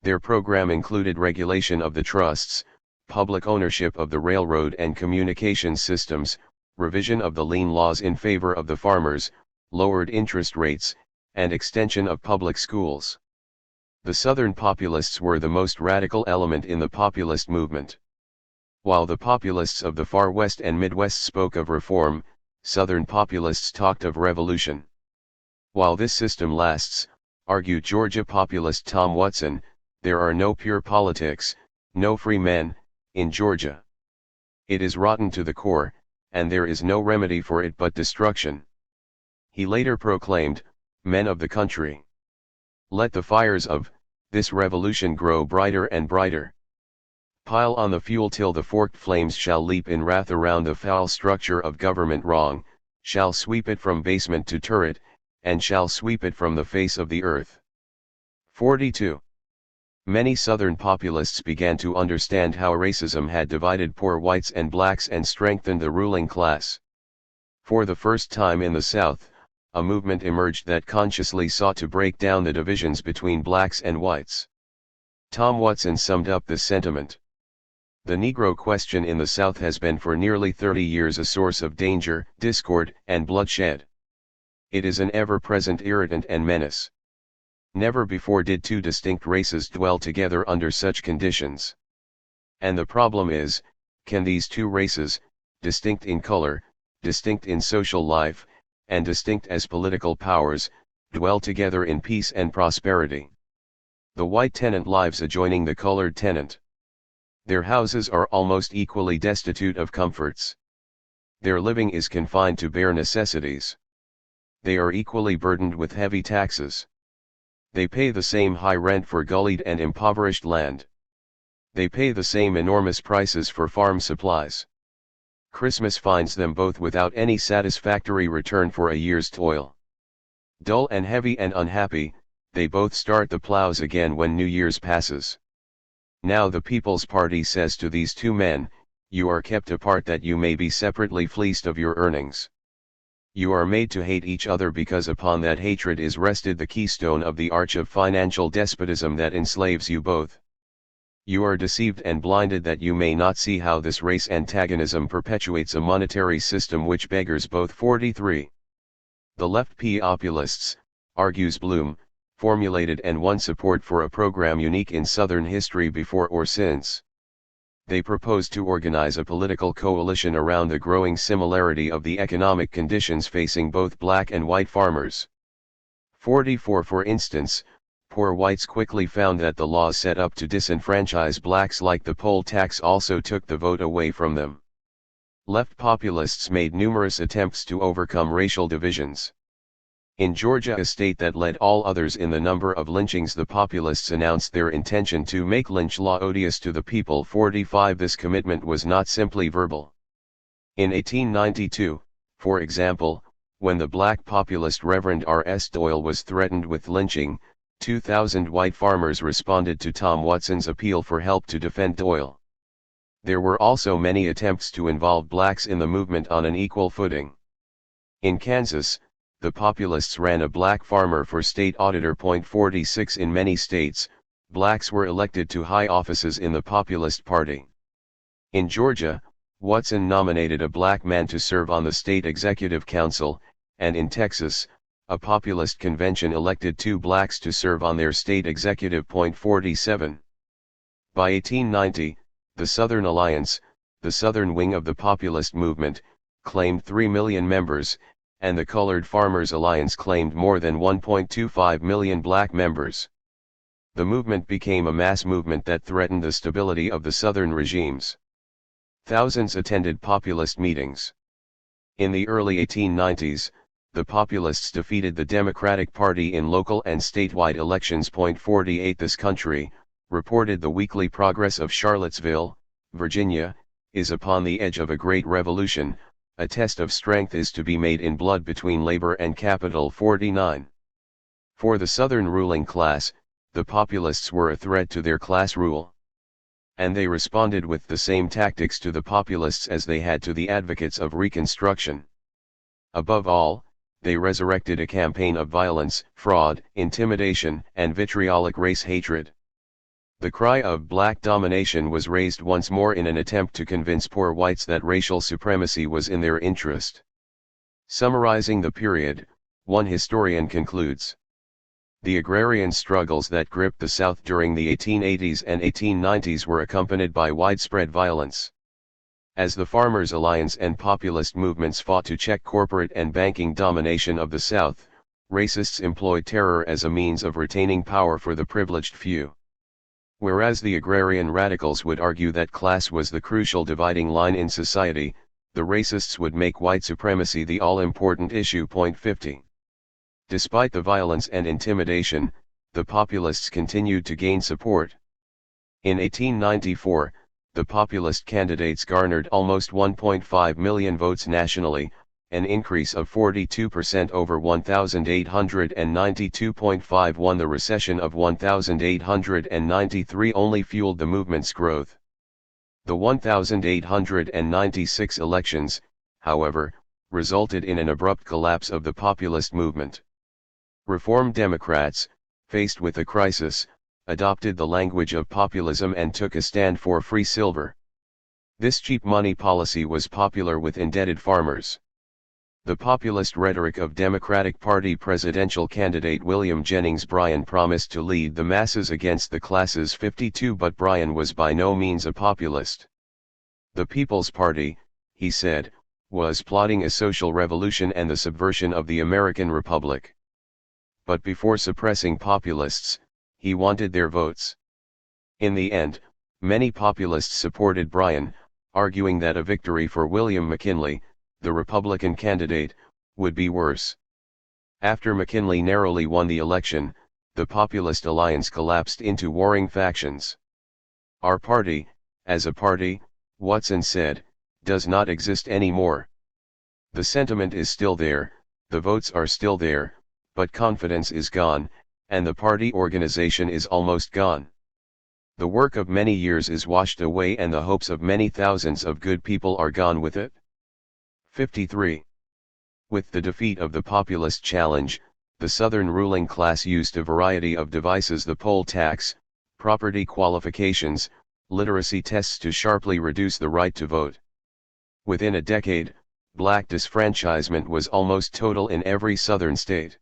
Their program included regulation of the trusts, public ownership of the railroad and communications systems, revision of the lien laws in favor of the farmers, lowered interest rates, and extension of public schools. The Southern populists were the most radical element in the populist movement. While the populists of the far West and Midwest spoke of reform, Southern populists talked of revolution. While this system lasts, argued Georgia populist Tom Watson, there are no pure politics, no free men, in Georgia. It is rotten to the core, and there is no remedy for it but destruction. He later proclaimed, "Men of the country, let the fires of this revolution grow brighter and brighter. Pile on the fuel till the forked flames shall leap in wrath around the foul structure of government wrong, shall sweep it from basement to turret, and shall sweep it from the face of the earth." 42. Many Southern populists began to understand how racism had divided poor whites and blacks and strengthened the ruling class. For the first time in the South, a movement emerged that consciously sought to break down the divisions between blacks and whites. Tom Watson summed up this sentiment. The Negro question in the South has been for nearly 30 years a source of danger, discord, and bloodshed. It is an ever-present irritant and menace. Never before did two distinct races dwell together under such conditions. And the problem is, can these two races, distinct in color, distinct in social life, and distinct as political powers, dwell together in peace and prosperity? The white tenant lives adjoining the colored tenant. Their houses are almost equally destitute of comforts. Their living is confined to bare necessities. They are equally burdened with heavy taxes. They pay the same high rent for gullied and impoverished land. They pay the same enormous prices for farm supplies. Christmas finds them both without any satisfactory return for a year's toil. Dull and heavy and unhappy, they both start the plows again when New Year's passes. Now the People's Party says to these two men, "You are kept apart that you may be separately fleeced of your earnings. You are made to hate each other because upon that hatred is rested the keystone of the arch of financial despotism that enslaves you both. You are deceived and blinded that you may not see how this race antagonism perpetuates a monetary system which beggars both." 43. The left populists, argues Bloom, formulated and won support for a program unique in Southern history before or since. They proposed to organize a political coalition around the growing similarity of the economic conditions facing both black and white farmers. 44. For instance, poor whites quickly found that the laws set up to disenfranchise blacks like the poll tax also took the vote away from them. Left populists made numerous attempts to overcome racial divisions. In Georgia, a state that led all others in the number of lynchings, the populists announced their intention to make lynch law odious to the people. 45. This commitment was not simply verbal. In 1892, for example, when the black populist Reverend R.S. Doyle was threatened with lynching, 2,000 white farmers responded to Tom Watson's appeal for help to defend Doyle. There were also many attempts to involve blacks in the movement on an equal footing. In Kansas, the populists ran a black farmer for state auditor. 46. In many states, blacks were elected to high offices in the populist party. In Georgia, Watson nominated a black man to serve on the state executive council, and in Texas, a populist convention elected two blacks to serve on their state executive. 47. By 1890, the Southern Alliance, the southern wing of the populist movement, claimed 3 million members, and the Colored Farmers Alliance claimed more than 1.25 million black members. The movement became a mass movement that threatened the stability of the Southern regimes. Thousands attended populist meetings. In the early 1890s, the populists defeated the Democratic Party in local and statewide elections. 48. This country, reported the Weekly Progress of Charlottesville, Virginia, is upon the edge of a great revolution. A test of strength is to be made in blood between labor and capital. 49. For the Southern ruling class, the populists were a threat to their class rule. And they responded with the same tactics to the populists as they had to the advocates of Reconstruction. Above all, they resurrected a campaign of violence, fraud, intimidation, and vitriolic race hatred. The cry of black domination was raised once more in an attempt to convince poor whites that racial supremacy was in their interest. Summarizing the period, one historian concludes: the agrarian struggles that gripped the South during the 1880s and 1890s were accompanied by widespread violence. As the Farmers' Alliance and populist movements fought to check corporate and banking domination of the South, racists employed terror as a means of retaining power for the privileged few. Whereas the agrarian radicals would argue that class was the crucial dividing line in society, the racists would make white supremacy the all-important issue. 50. Despite the violence and intimidation, the populists continued to gain support. In 1894, the populist candidates garnered almost 1.5 million votes nationally, an increase of 42% over 1,892.51. The recession of 1,893 only fueled the movement's growth. The 1,896 elections, however, resulted in an abrupt collapse of the populist movement. Reform Democrats, faced with a crisis, adopted the language of populism and took a stand for free silver. This cheap money policy was popular with indebted farmers. The populist rhetoric of Democratic Party presidential candidate William Jennings Bryan promised to lead the masses against the classes. 52. But Bryan was by no means a populist. The People's Party, he said, was plotting a social revolution and the subversion of the American Republic. But before suppressing populists, he wanted their votes. In the end, many populists supported Bryan, arguing that a victory for William McKinley, the Republican candidate, would be worse. After McKinley narrowly won the election, the populist alliance collapsed into warring factions. Our party, as a party, Watson said, does not exist anymore. The sentiment is still there, the votes are still there, but confidence is gone, and the party organization is almost gone. The work of many years is washed away and the hopes of many thousands of good people are gone with it. 53. With the defeat of the populist challenge, the Southern ruling class used a variety of devices: the poll tax, property qualifications, literacy tests to sharply reduce the right to vote. Within a decade, black disfranchisement was almost total in every Southern state.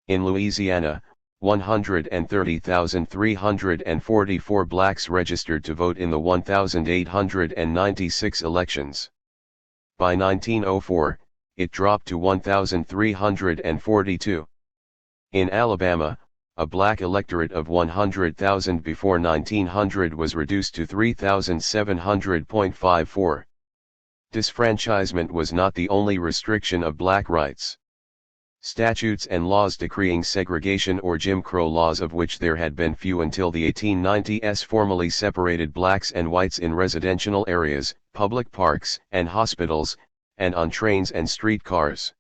In Louisiana, 130,344 blacks registered to vote in the 1,896 elections. By 1904, it dropped to 1,342. In Alabama, a black electorate of 100,000 before 1900 was reduced to 3,700.54. Disfranchisement was not the only restriction of black rights. Statutes and laws decreeing segregation, or Jim Crow laws, of which there had been few until the 1890s, formally separated blacks and whites in residential areas, public parks and hospitals, and on trains and streetcars.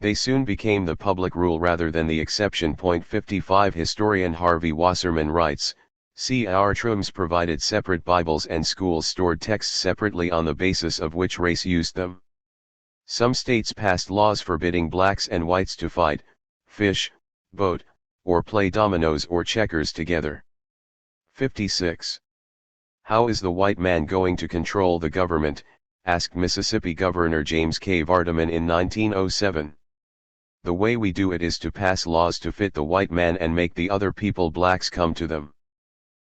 They soon became the public rule rather than the exception. 55. Historian Harvey Wasserman writes, C.R. Trums provided separate Bibles and schools stored texts separately on the basis of which race used them. Some states passed laws forbidding blacks and whites to fight, fish, boat, or play dominoes or checkers together. 56. How is the white man going to control the government? Asked Mississippi Governor James K. Vardaman in 1907. The way we do it is to pass laws to fit the white man and make the other people blacks come to them.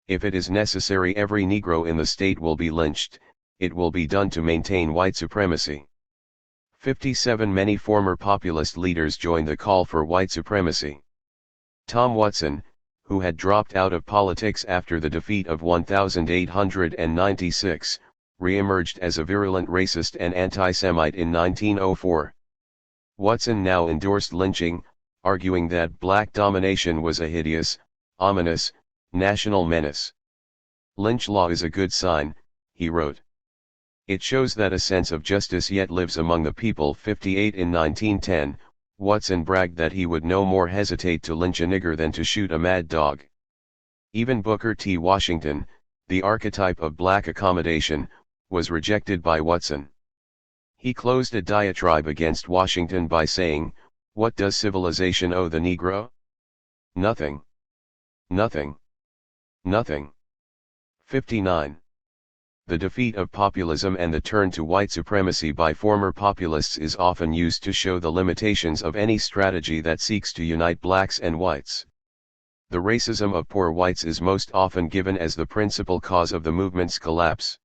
If it is necessary, every Negro in the state will be lynched. It will be done to maintain white supremacy. 57. Many former populist leaders joined the call for white supremacy. Tom Watson, who had dropped out of politics after the defeat of 1896, re-emerged as a virulent racist and anti-Semite in 1904. Watson now endorsed lynching, arguing that black domination was a hideous, ominous, national menace. Lynch law is a good sign, he wrote. It shows that a sense of justice yet lives among the people. 58. In 1910, Watson bragged that he would no more hesitate to lynch a nigger than to shoot a mad dog. Even Booker T. Washington, the archetype of black accommodation, was rejected by Watson. He closed a diatribe against Washington by saying, "What does civilization owe the Negro? Nothing. Nothing. Nothing." 59. The defeat of populism and the turn to white supremacy by former populists is often used to show the limitations of any strategy that seeks to unite blacks and whites. The racism of poor whites is most often given as the principal cause of the movement's collapse.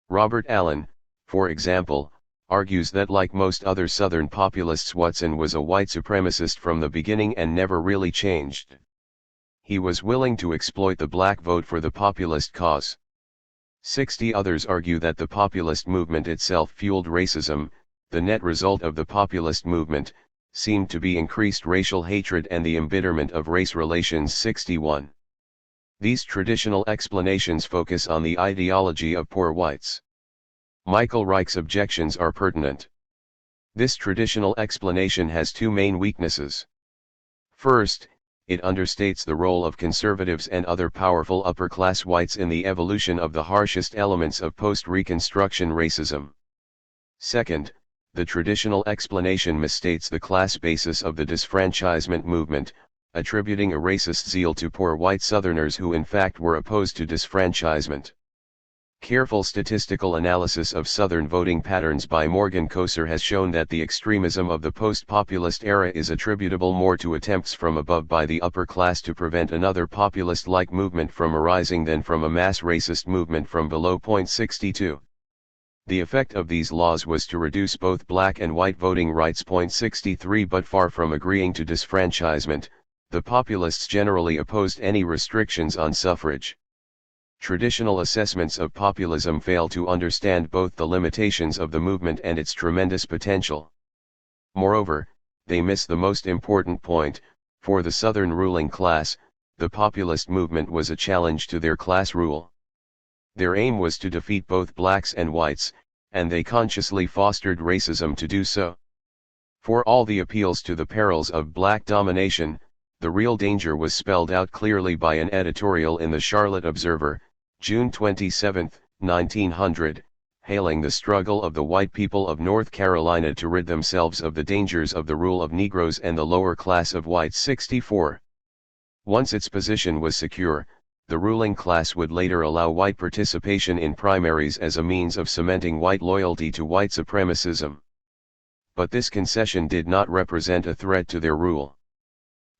Robert Allen, for example, argues that like most other Southern populists, Watson was a white supremacist from the beginning and never really changed. He was willing to exploit the black vote for the populist cause. 60 others argue that the populist movement itself fueled racism. The net result of the populist movement seemed to be increased racial hatred and the embitterment of race relations. 61. These traditional explanations focus on the ideology of poor whites. Michael Reich's objections are pertinent. This traditional explanation has two main weaknesses. First, it understates the role of conservatives and other powerful upper-class whites in the evolution of the harshest elements of post-Reconstruction racism. Second, the traditional explanation misstates the class basis of the disfranchisement movement, attributing a racist zeal to poor white Southerners who in fact were opposed to disfranchisement. Careful statistical analysis of Southern voting patterns by Morgan Koser has shown that the extremism of the post-populist era is attributable more to attempts from above by the upper class to prevent another populist-like movement from arising than from a mass racist movement from below. 62. The effect of these laws was to reduce both black and white voting rights. 63. But far from agreeing to disfranchisement, the populists generally opposed any restrictions on suffrage. Traditional assessments of populism fail to understand both the limitations of the movement and its tremendous potential. Moreover, they miss the most important point: for the Southern ruling class, the populist movement was a challenge to their class rule. Their aim was to defeat both blacks and whites, and they consciously fostered racism to do so. For all the appeals to the perils of black domination, the real danger was spelled out clearly by an editorial in the Charlotte Observer, June 27, 1900, hailing the struggle of the white people of North Carolina to rid themselves of the dangers of the rule of Negroes and the lower class of whites. 64. Once its position was secure, the ruling class would later allow white participation in primaries as a means of cementing white loyalty to white supremacism. But this concession did not represent a threat to their rule.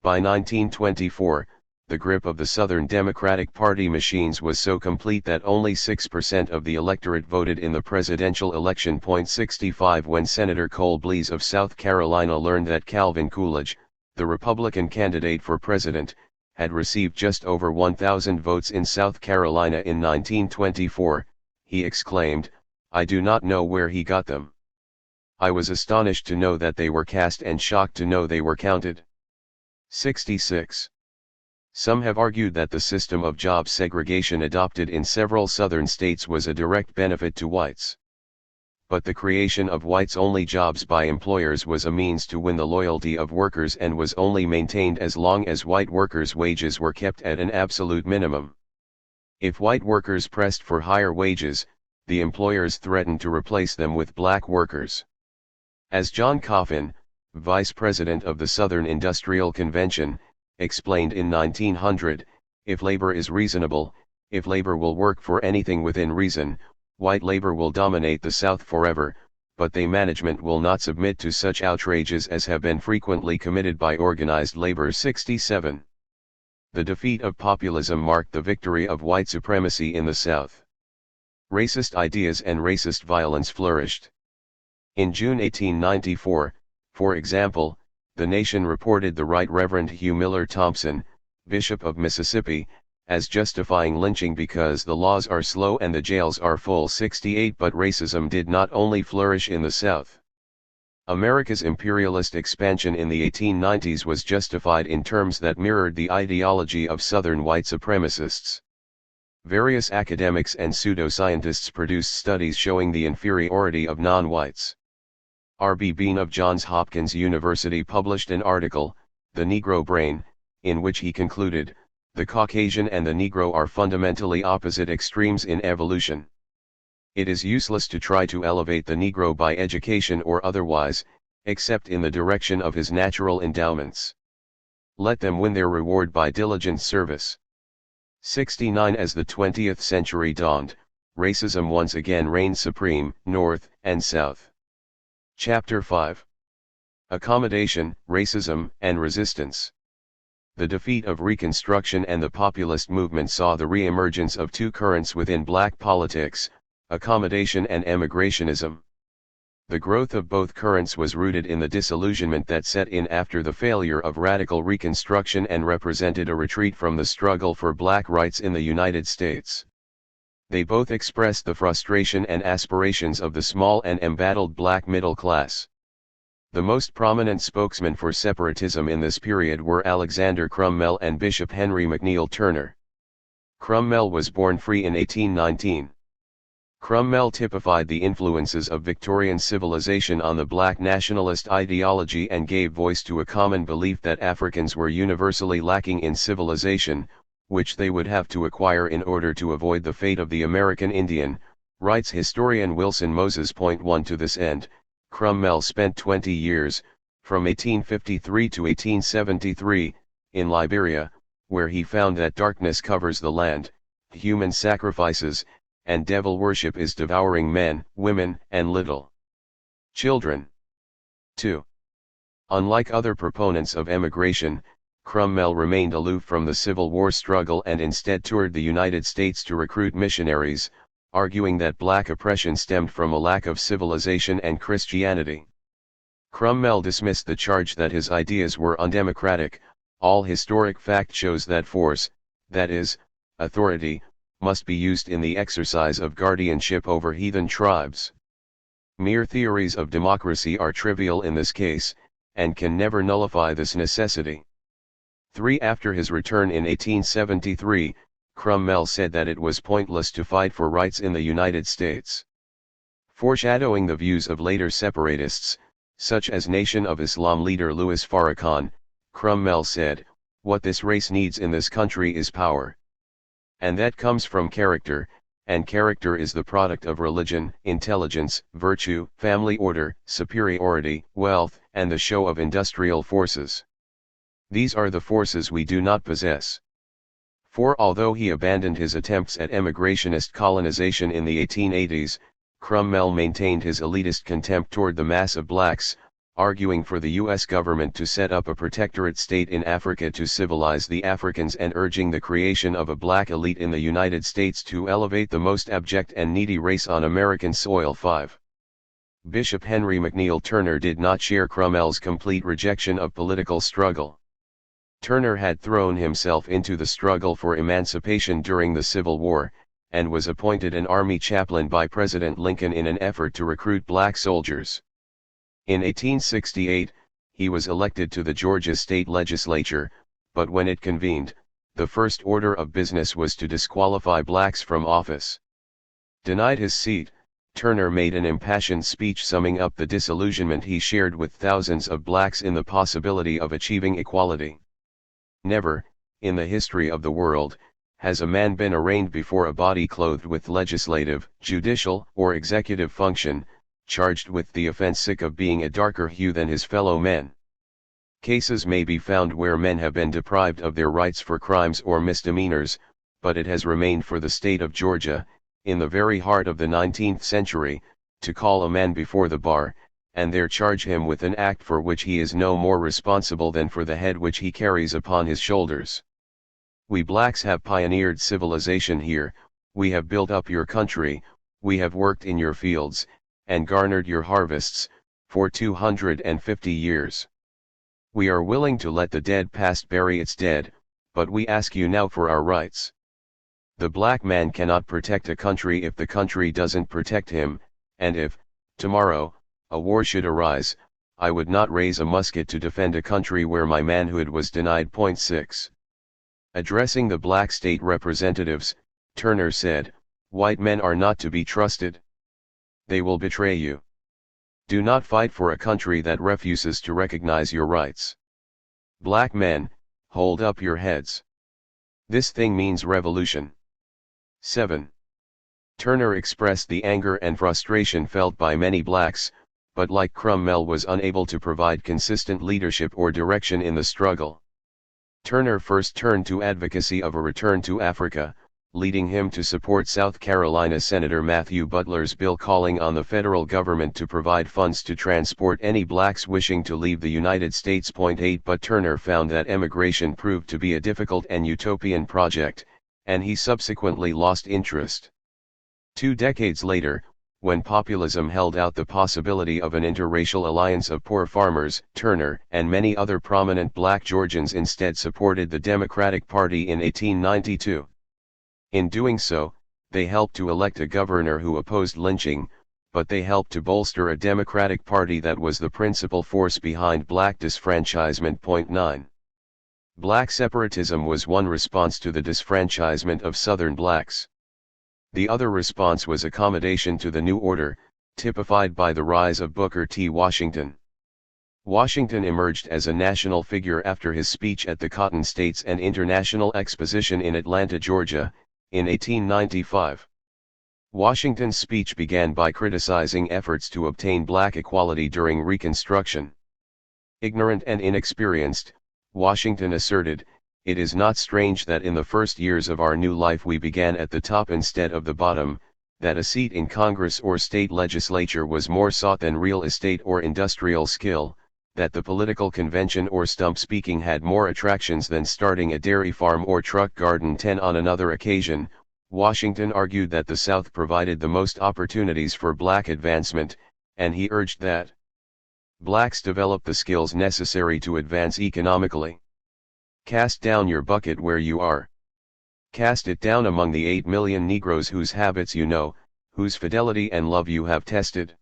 By 1924, the grip of the Southern Democratic Party machines was so complete that only 6% of the electorate voted in the presidential election. 65. When Senator Cole Blease of South Carolina learned that Calvin Coolidge, the Republican candidate for president, had received just over 1,000 votes in South Carolina in 1924, he exclaimed, "I do not know where he got them. I was astonished to know that they were cast and shocked to know they were counted." 66. Some have argued that the system of job segregation adopted in several Southern states was a direct benefit to whites. But the creation of whites-only jobs by employers was a means to win the loyalty of workers and was only maintained as long as white workers' wages were kept at an absolute minimum. If white workers pressed for higher wages, the employers threatened to replace them with black workers. As John Coffin, vice president of the Southern Industrial Convention, explained in 1900, if labor is reasonable, if labor will work for anything within reason, white labor will dominate the South forever, but the management will not submit to such outrages as have been frequently committed by organized labor. 67. The defeat of populism marked the victory of white supremacy in the South. Racist ideas and racist violence flourished. In June 1894, for example, the Nation reported the Right Reverend Hugh Miller Thompson, Bishop of Mississippi, as justifying lynching because the laws are slow and the jails are full. 68. But racism did not only flourish in the South. America's imperialist expansion in the 1890s was justified in terms that mirrored the ideology of Southern white supremacists. Various academics and pseudoscientists produced studies showing the inferiority of non-whites. R.B. Bean of Johns Hopkins University published an article, The Negro Brain, in which he concluded, the Caucasian and the Negro are fundamentally opposite extremes in evolution. It is useless to try to elevate the Negro by education or otherwise, except in the direction of his natural endowments. Let them win their reward by diligent service. 69. As the 20th century dawned, racism once again reigned supreme, North and South. Chapter 5. Accommodation, Racism, and Resistance. The defeat of Reconstruction and the populist movement saw the re-emergence of two currents within black politics, accommodation and emigrationism. The growth of both currents was rooted in the disillusionment that set in after the failure of radical Reconstruction and represented a retreat from the struggle for black rights in the United States. They both expressed the frustration and aspirations of the small and embattled black middle class. The most prominent spokesmen for separatism in this period were Alexander Crummell and Bishop Henry McNeill Turner. Crummell was born free in 1819. Crummell typified the influences of Victorian civilization on the black nationalist ideology and gave voice to a common belief that Africans were universally lacking in civilization, which they would have to acquire in order to avoid the fate of the American Indian, writes historian Wilson Moses. 1 To this end, Crummell spent 20 years, from 1853 to 1873, in Liberia, where he found that darkness covers the land, human sacrifices, and devil worship is devouring men, women, and little children. 2. Unlike other proponents of emigration, Crummell remained aloof from the Civil War struggle and instead toured the United States to recruit missionaries, arguing that black oppression stemmed from a lack of civilization and Christianity. Crummell dismissed the charge that his ideas were undemocratic. All historic fact shows that force, that is, authority, must be used in the exercise of guardianship over heathen tribes. Mere theories of democracy are trivial in this case, and can never nullify this necessity. 3. After his return in 1873, Crummell said that it was pointless to fight for rights in the United States. Foreshadowing the views of later separatists, such as Nation of Islam leader Louis Farrakhan, Crummell said, "What this race needs in this country is power. And that comes from character, and character is the product of religion, intelligence, virtue, family order, superiority, wealth, and the show of industrial forces. These are the forces we do not possess." 4. Although he abandoned his attempts at emigrationist colonization in the 1880s, Crummell maintained his elitist contempt toward the mass of blacks, arguing for the U.S. government to set up a protectorate state in Africa to civilize the Africans and urging the creation of a black elite in the United States to elevate the most abject and needy race on American soil. 5. Bishop Henry McNeill Turner did not share Crummell's complete rejection of political struggle. Turner had thrown himself into the struggle for emancipation during the Civil War, and was appointed an Army chaplain by President Lincoln in an effort to recruit black soldiers. In 1868, he was elected to the Georgia state legislature, but when it convened, the first order of business was to disqualify blacks from office. Denied his seat, Turner made an impassioned speech summing up the disillusionment he shared with thousands of blacks in the possibility of achieving equality. Never, in the history of the world, has a man been arraigned before a body clothed with legislative, judicial, or executive function, charged with the offense sick of being a darker hue than his fellow men. Cases may be found where men have been deprived of their rights for crimes or misdemeanors, but it has remained for the state of Georgia, in the very heart of the 19th century, to call a man before the bar, and there charge him with an act for which he is no more responsible than for the head which he carries upon his shoulders. We blacks have pioneered civilization here, we have built up your country, we have worked in your fields, and garnered your harvests, for 250 years. We are willing to let the dead past bury its dead, but we ask you now for our rights. The black man cannot protect a country if the country doesn't protect him, and if, tomorrow, a war should arise, I would not raise a musket to defend a country where my manhood was denied. 6. Addressing the black state representatives, Turner said, "White men are not to be trusted. They will betray you. Do not fight for a country that refuses to recognize your rights. Black men, hold up your heads. This thing means revolution." 7. Turner expressed the anger and frustration felt by many blacks, but like Crummell was unable to provide consistent leadership or direction in the struggle. Turner first turned to advocacy of a return to Africa, leading him to support South Carolina Senator Matthew Butler's bill calling on the federal government to provide funds to transport any blacks wishing to leave the United States. 8 But Turner found that emigration proved to be a difficult and utopian project, and he subsequently lost interest. 2 decades later, when populism held out the possibility of an interracial alliance of poor farmers, Turner and many other prominent black Georgians instead supported the Democratic Party in 1892. In doing so, they helped to elect a governor who opposed lynching, but they helped to bolster a Democratic Party that was the principal force behind black disfranchisement. 9. Black separatism was one response to the disfranchisement of Southern blacks. The other response was accommodation to the new order, typified by the rise of Booker T. Washington. Washington emerged as a national figure after his speech at the Cotton States and International Exposition in Atlanta, Georgia, in 1895. Washington's speech began by criticizing efforts to obtain black equality during Reconstruction. Ignorant and inexperienced, Washington asserted, "It is not strange that in the first years of our new life we began at the top instead of the bottom, that a seat in Congress or state legislature was more sought than real estate or industrial skill, that the political convention or stump speaking had more attractions than starting a dairy farm or truck garden." 10. On another occasion, Washington argued that the South provided the most opportunities for black advancement, and he urged that blacks develop the skills necessary to advance economically. Cast down your bucket where you are. Cast it down among the 8 million Negroes whose habits you know, whose fidelity and love you have tested.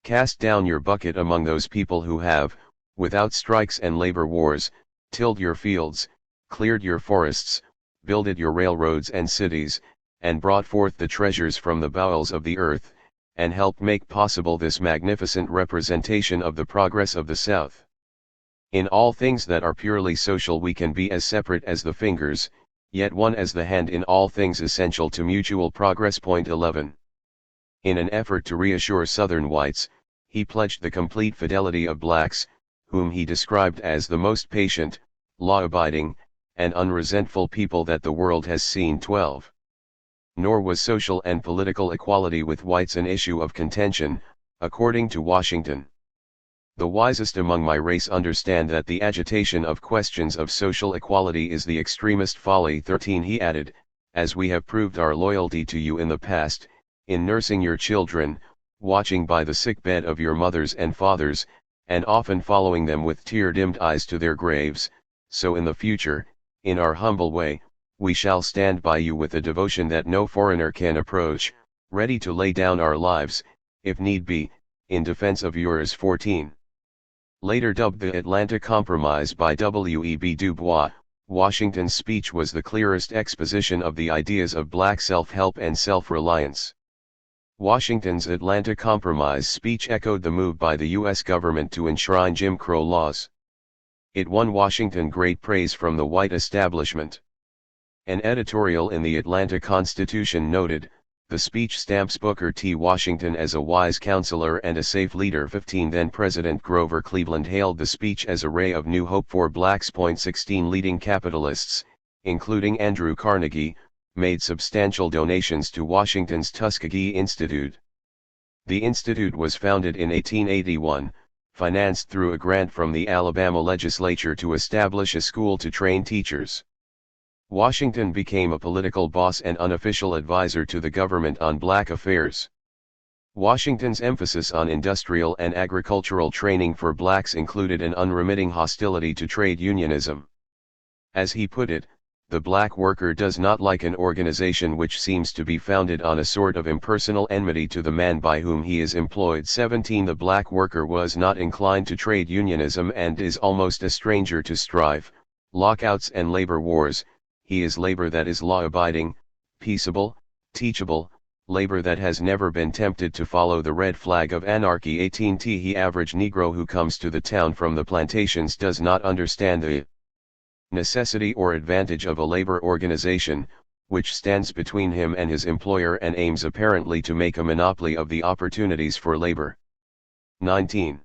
Cast down your bucket among those people who have, without strikes and labor wars, tilled your fields, cleared your forests, builded your railroads and cities, and brought forth the treasures from the bowels of the earth, and helped make possible this magnificent representation of the progress of the South. In all things that are purely social we can be as separate as the fingers, yet one as the hand in all things essential to mutual progress. 11. In an effort to reassure Southern whites, he pledged the complete fidelity of blacks, whom he described as the most patient, law-abiding, and unresentful people that the world has seen. 12. Nor was social and political equality with whites an issue of contention, according to Washington. The wisest among my race understand that the agitation of questions of social equality is the extremest folly. 13. He added, as we have proved our loyalty to you in the past, in nursing your children, watching by the sick bed of your mothers and fathers, and often following them with tear-dimmed eyes to their graves, so in the future, in our humble way, we shall stand by you with a devotion that no foreigner can approach, ready to lay down our lives, if need be, in defense of yours. 14. Later dubbed the Atlanta Compromise by W.E.B. Du Bois, Washington's speech was the clearest exposition of the ideas of black self-help and self-reliance. Washington's Atlanta Compromise speech echoed the move by the U.S. government to enshrine Jim Crow laws. It won Washington great praise from the white establishment. An editorial in the Atlanta Constitution noted, the speech stamps Booker T. Washington as a wise counselor and a safe leader. 15. Then President Grover Cleveland hailed the speech as a ray of new hope for blacks. 16. Leading capitalists, including Andrew Carnegie, made substantial donations to Washington's Tuskegee Institute. The institute was founded in 1881, financed through a grant from the Alabama legislature to establish a school to train teachers. Washington became a political boss and unofficial advisor to the government on black affairs. Washington's emphasis on industrial and agricultural training for blacks included an unremitting hostility to trade unionism. As he put it, the black worker does not like an organization which seems to be founded on a sort of impersonal enmity to the man by whom he is employed. 17. The black worker was not inclined to trade unionism and is almost a stranger to strife, lockouts and labor wars. He is labor that is law-abiding, peaceable, teachable, labor that has never been tempted to follow the red flag of anarchy. 18. The average Negro who comes to the town from the plantations does not understand the necessity or advantage of a labor organization, which stands between him and his employer and aims apparently to make a monopoly of the opportunities for labor. 19.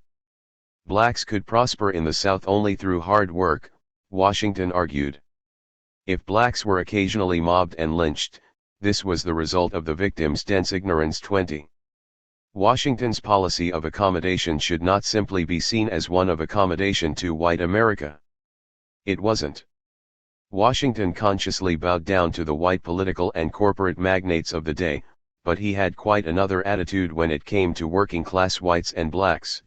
Blacks could prosper in the South only through hard work, Washington argued. If blacks were occasionally mobbed and lynched, this was the result of the victim's dense ignorance. 20. Washington's policy of accommodation should not simply be seen as one of accommodation to white America. It wasn't. Washington consciously bowed down to the white political and corporate magnates of the day, but he had quite another attitude when it came to working-class whites and blacks.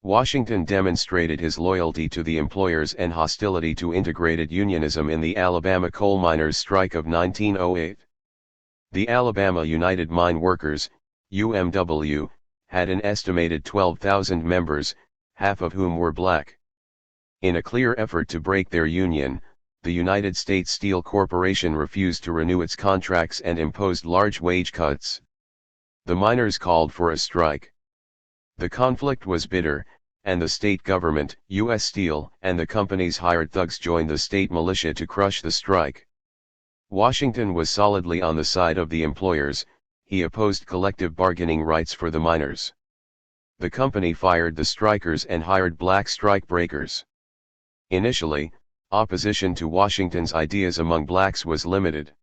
Washington demonstrated his loyalty to the employers and hostility to integrated unionism in the Alabama coal miners' strike of 1908. The Alabama United Mine Workers, UMW, had an estimated 12,000 members, half of whom were black. In a clear effort to break their union, the United States Steel Corporation refused to renew its contracts and imposed large wage cuts. The miners called for a strike. The conflict was bitter, and the state government, U.S. Steel, and the company's hired thugs joined the state militia to crush the strike. Washington was solidly on the side of the employers. He opposed collective bargaining rights for the miners. The company fired the strikers and hired black strike breakers. Initially, opposition to Washington's ideas among blacks was limited.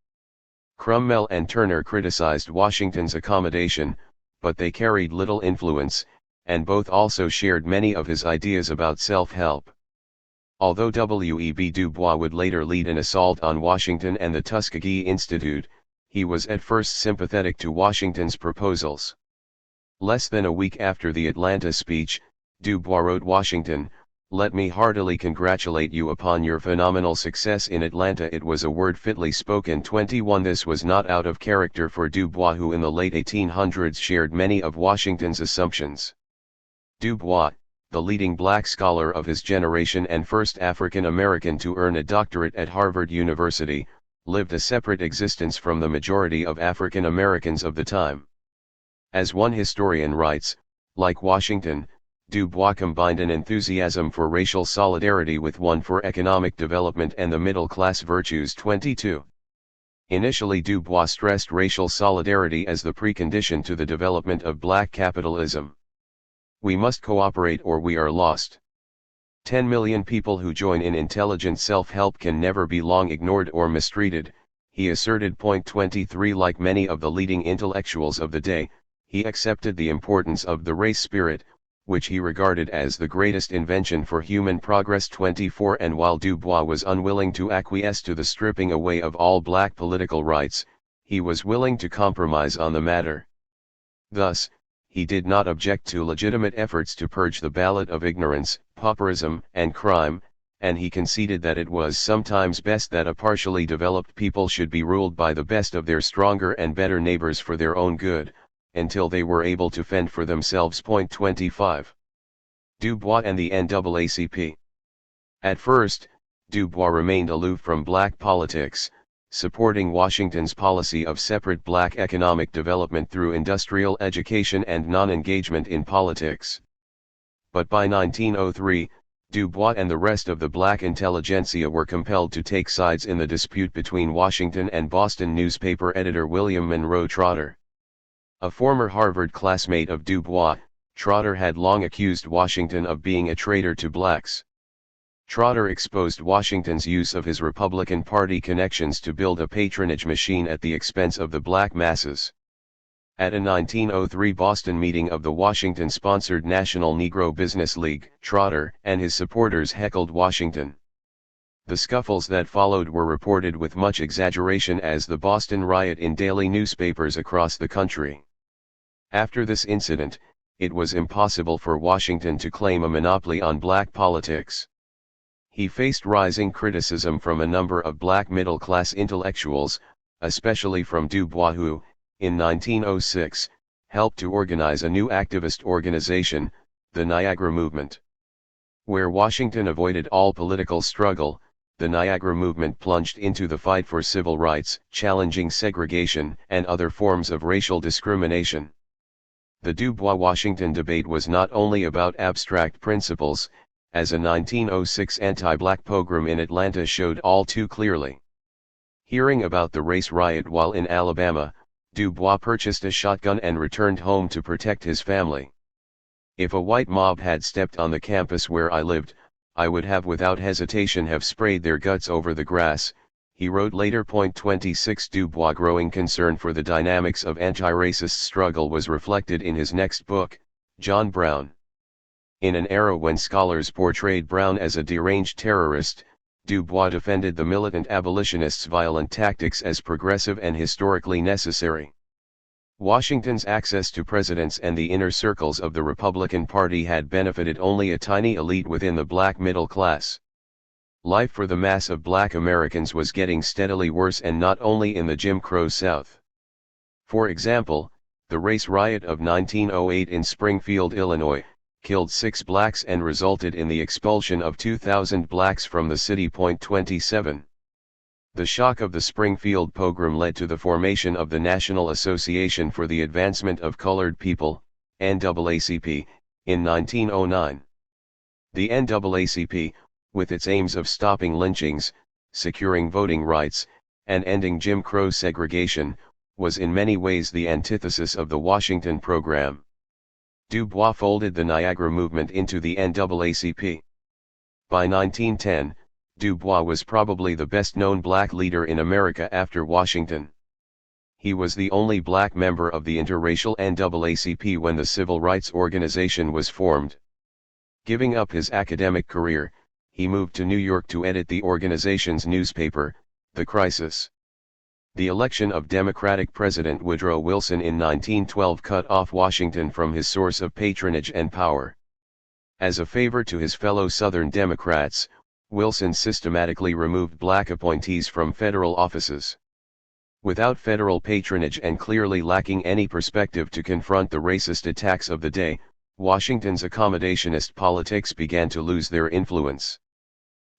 Cromwell and Turner criticized Washington's accommodation, but they carried little influence, and both also shared many of his ideas about self-help. Although W.E.B. Du Bois would later lead an assault on Washington and the Tuskegee Institute, he was at first sympathetic to Washington's proposals. Less than a week after the Atlanta speech, Du Bois wrote Washington, "Let me heartily congratulate you upon your phenomenal success in Atlanta." It was a word fitly spoken. 21 This was not out of character for Du Bois, who in the late 1800s shared many of Washington's assumptions. Du Bois, the leading black scholar of his generation and first African American to earn a doctorate at Harvard University, lived a separate existence from the majority of African Americans of the time. As one historian writes, like Washington, Du Bois combined an enthusiasm for racial solidarity with one for economic development and the middle-class virtues. 22. Initially, Du Bois stressed racial solidarity as the precondition to the development of black capitalism. "We must cooperate or we are lost. 10 million people who join in intelligent self-help can never be long ignored or mistreated," he asserted. 23 Like many of the leading intellectuals of the day, he accepted the importance of the race spirit, which he regarded as the greatest invention for human progress. 24 And while Du Bois was unwilling to acquiesce to the stripping away of all black political rights, he was willing to compromise on the matter. Thus, he did not object to legitimate efforts to purge the ballot of ignorance, pauperism, and crime, and he conceded that it was sometimes best that a partially developed people should be ruled by the best of their stronger and better neighbors for their own good, until they were able to fend for themselves. 25. Du Bois and the NAACP. At first, Du Bois remained aloof from black politics, supporting Washington's policy of separate black economic development through industrial education and non-engagement in politics. But by 1903, Du Bois and the rest of the black intelligentsia were compelled to take sides in the dispute between Washington and Boston newspaper editor William Monroe Trotter. A former Harvard classmate of Du Bois, Trotter had long accused Washington of being a traitor to blacks. Trotter exposed Washington's use of his Republican Party connections to build a patronage machine at the expense of the black masses. At a 1903 Boston meeting of the Washington-sponsored National Negro Business League, Trotter and his supporters heckled Washington. The scuffles that followed were reported with much exaggeration as the Boston riot in daily newspapers across the country. After this incident, it was impossible for Washington to claim a monopoly on black politics. He faced rising criticism from a number of black middle-class intellectuals, especially from Du Bois, who, in 1906, helped to organize a new activist organization, the Niagara Movement. Where Washington avoided all political struggle, the Niagara Movement plunged into the fight for civil rights, challenging segregation and other forms of racial discrimination. The Du Bois-Washington debate was not only about abstract principles, as a 1906 anti-black pogrom in Atlanta showed all too clearly. Hearing about the race riot while in Alabama, Du Bois purchased a shotgun and returned home to protect his family. "If a white mob had stepped on the campus where I lived, I would have without hesitation have sprayed their guts over the grass," he wrote later. 26 Du Bois' growing concern for the dynamics of anti-racist struggle was reflected in his next book, John Brown. In an era when scholars portrayed Brown as a deranged terrorist, Du Bois defended the militant abolitionists' violent tactics as progressive and historically necessary. Washington's access to presidents and the inner circles of the Republican Party had benefited only a tiny elite within the black middle class. Life for the mass of black Americans was getting steadily worse, and not only in the Jim Crow South. For example, the race riot of 1908 in Springfield, Illinois, killed 6 blacks and resulted in the expulsion of 2,000 blacks from the city. 27. The shock of the Springfield pogrom led to the formation of the National Association for the Advancement of Colored People, NAACP, in 1909. The NAACP, with its aims of stopping lynchings, securing voting rights, and ending Jim Crow segregation, was in many ways the antithesis of the Washington program. Du Bois folded the Niagara movement into the NAACP. By 1910, Du Bois was probably the best-known black leader in America after Washington. He was the only black member of the interracial NAACP when the civil rights organization was formed. Giving up his academic career, he moved to New York to edit the organization's newspaper, The Crisis. The election of Democratic President Woodrow Wilson in 1912 cut off Washington from his source of patronage and power. As a favor to his fellow Southern Democrats, Wilson systematically removed black appointees from federal offices. Without federal patronage and clearly lacking any perspective to confront the racist attacks of the day, Washington's accommodationist politics began to lose their influence.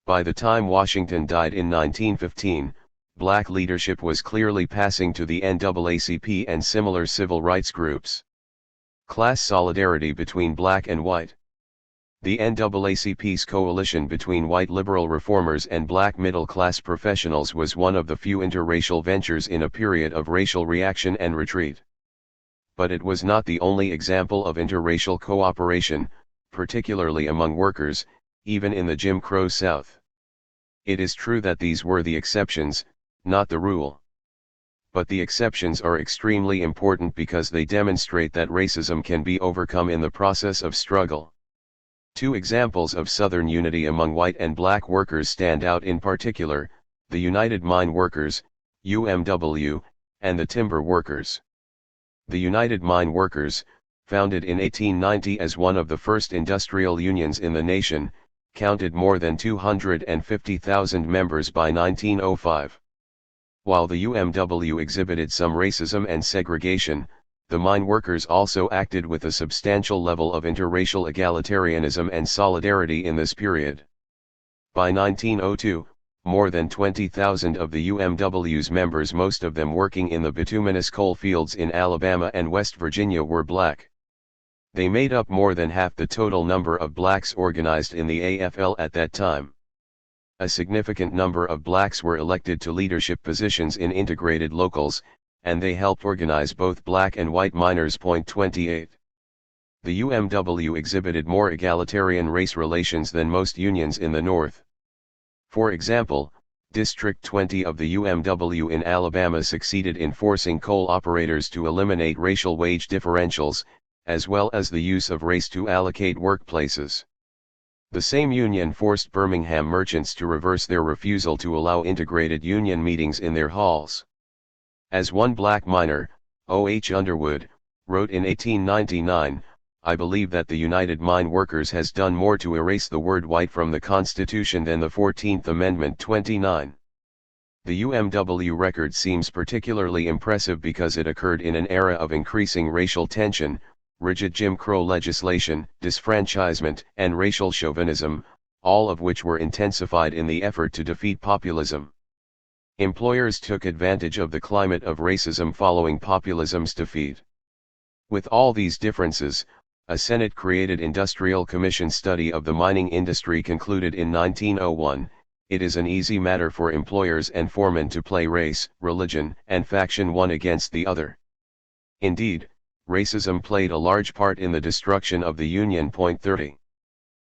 By the time Washington died in 1915, black leadership was clearly passing to the NAACP and similar civil rights groups. Class solidarity between black and white. The NAACP's coalition between white liberal reformers and black middle-class professionals was one of the few interracial ventures in a period of racial reaction and retreat. But it was not the only example of interracial cooperation, particularly among workers, even in the Jim Crow South. It is true that these were the exceptions, not the rule. But the exceptions are extremely important because they demonstrate that racism can be overcome in the process of struggle. 2 examples of Southern unity among white and black workers stand out in particular: the United Mine Workers, UMW, and the Timber Workers. The United Mine Workers, founded in 1890 as one of the first industrial unions in the nation, counted more than 250,000 members by 1905. While the UMW exhibited some racism and segregation, the mine workers also acted with a substantial level of interracial egalitarianism and solidarity in this period. By 1902, more than 20,000 of the UMW's members, most of them working in the bituminous coal fields in Alabama and West Virginia, were black. They made up more than half the total number of blacks organized in the AFL at that time. A significant number of blacks were elected to leadership positions in integrated locals, and they helped organize both black and white miners. 28. The UMW exhibited more egalitarian race relations than most unions in the North. For example, District 20 of the UMW in Alabama succeeded in forcing coal operators to eliminate racial wage differentials, as well as the use of race to allocate workplaces. The same union forced Birmingham merchants to reverse their refusal to allow integrated union meetings in their halls. As one black miner, O.H. Underwood, wrote in 1899, "I believe that the United Mine Workers has done more to erase the word white from the Constitution than the 14th Amendment." 29. The UMW record seems particularly impressive because it occurred in an era of increasing racial tension, rigid Jim Crow legislation, disfranchisement, and racial chauvinism, all of which were intensified in the effort to defeat populism. Employers took advantage of the climate of racism following populism's defeat. With all these differences, a Senate-created Industrial Commission study of the mining industry concluded in 1901, "It is an easy matter for employers and foremen to play race, religion, and faction one against the other." Indeed, racism played a large part in the destruction of the Union. 30.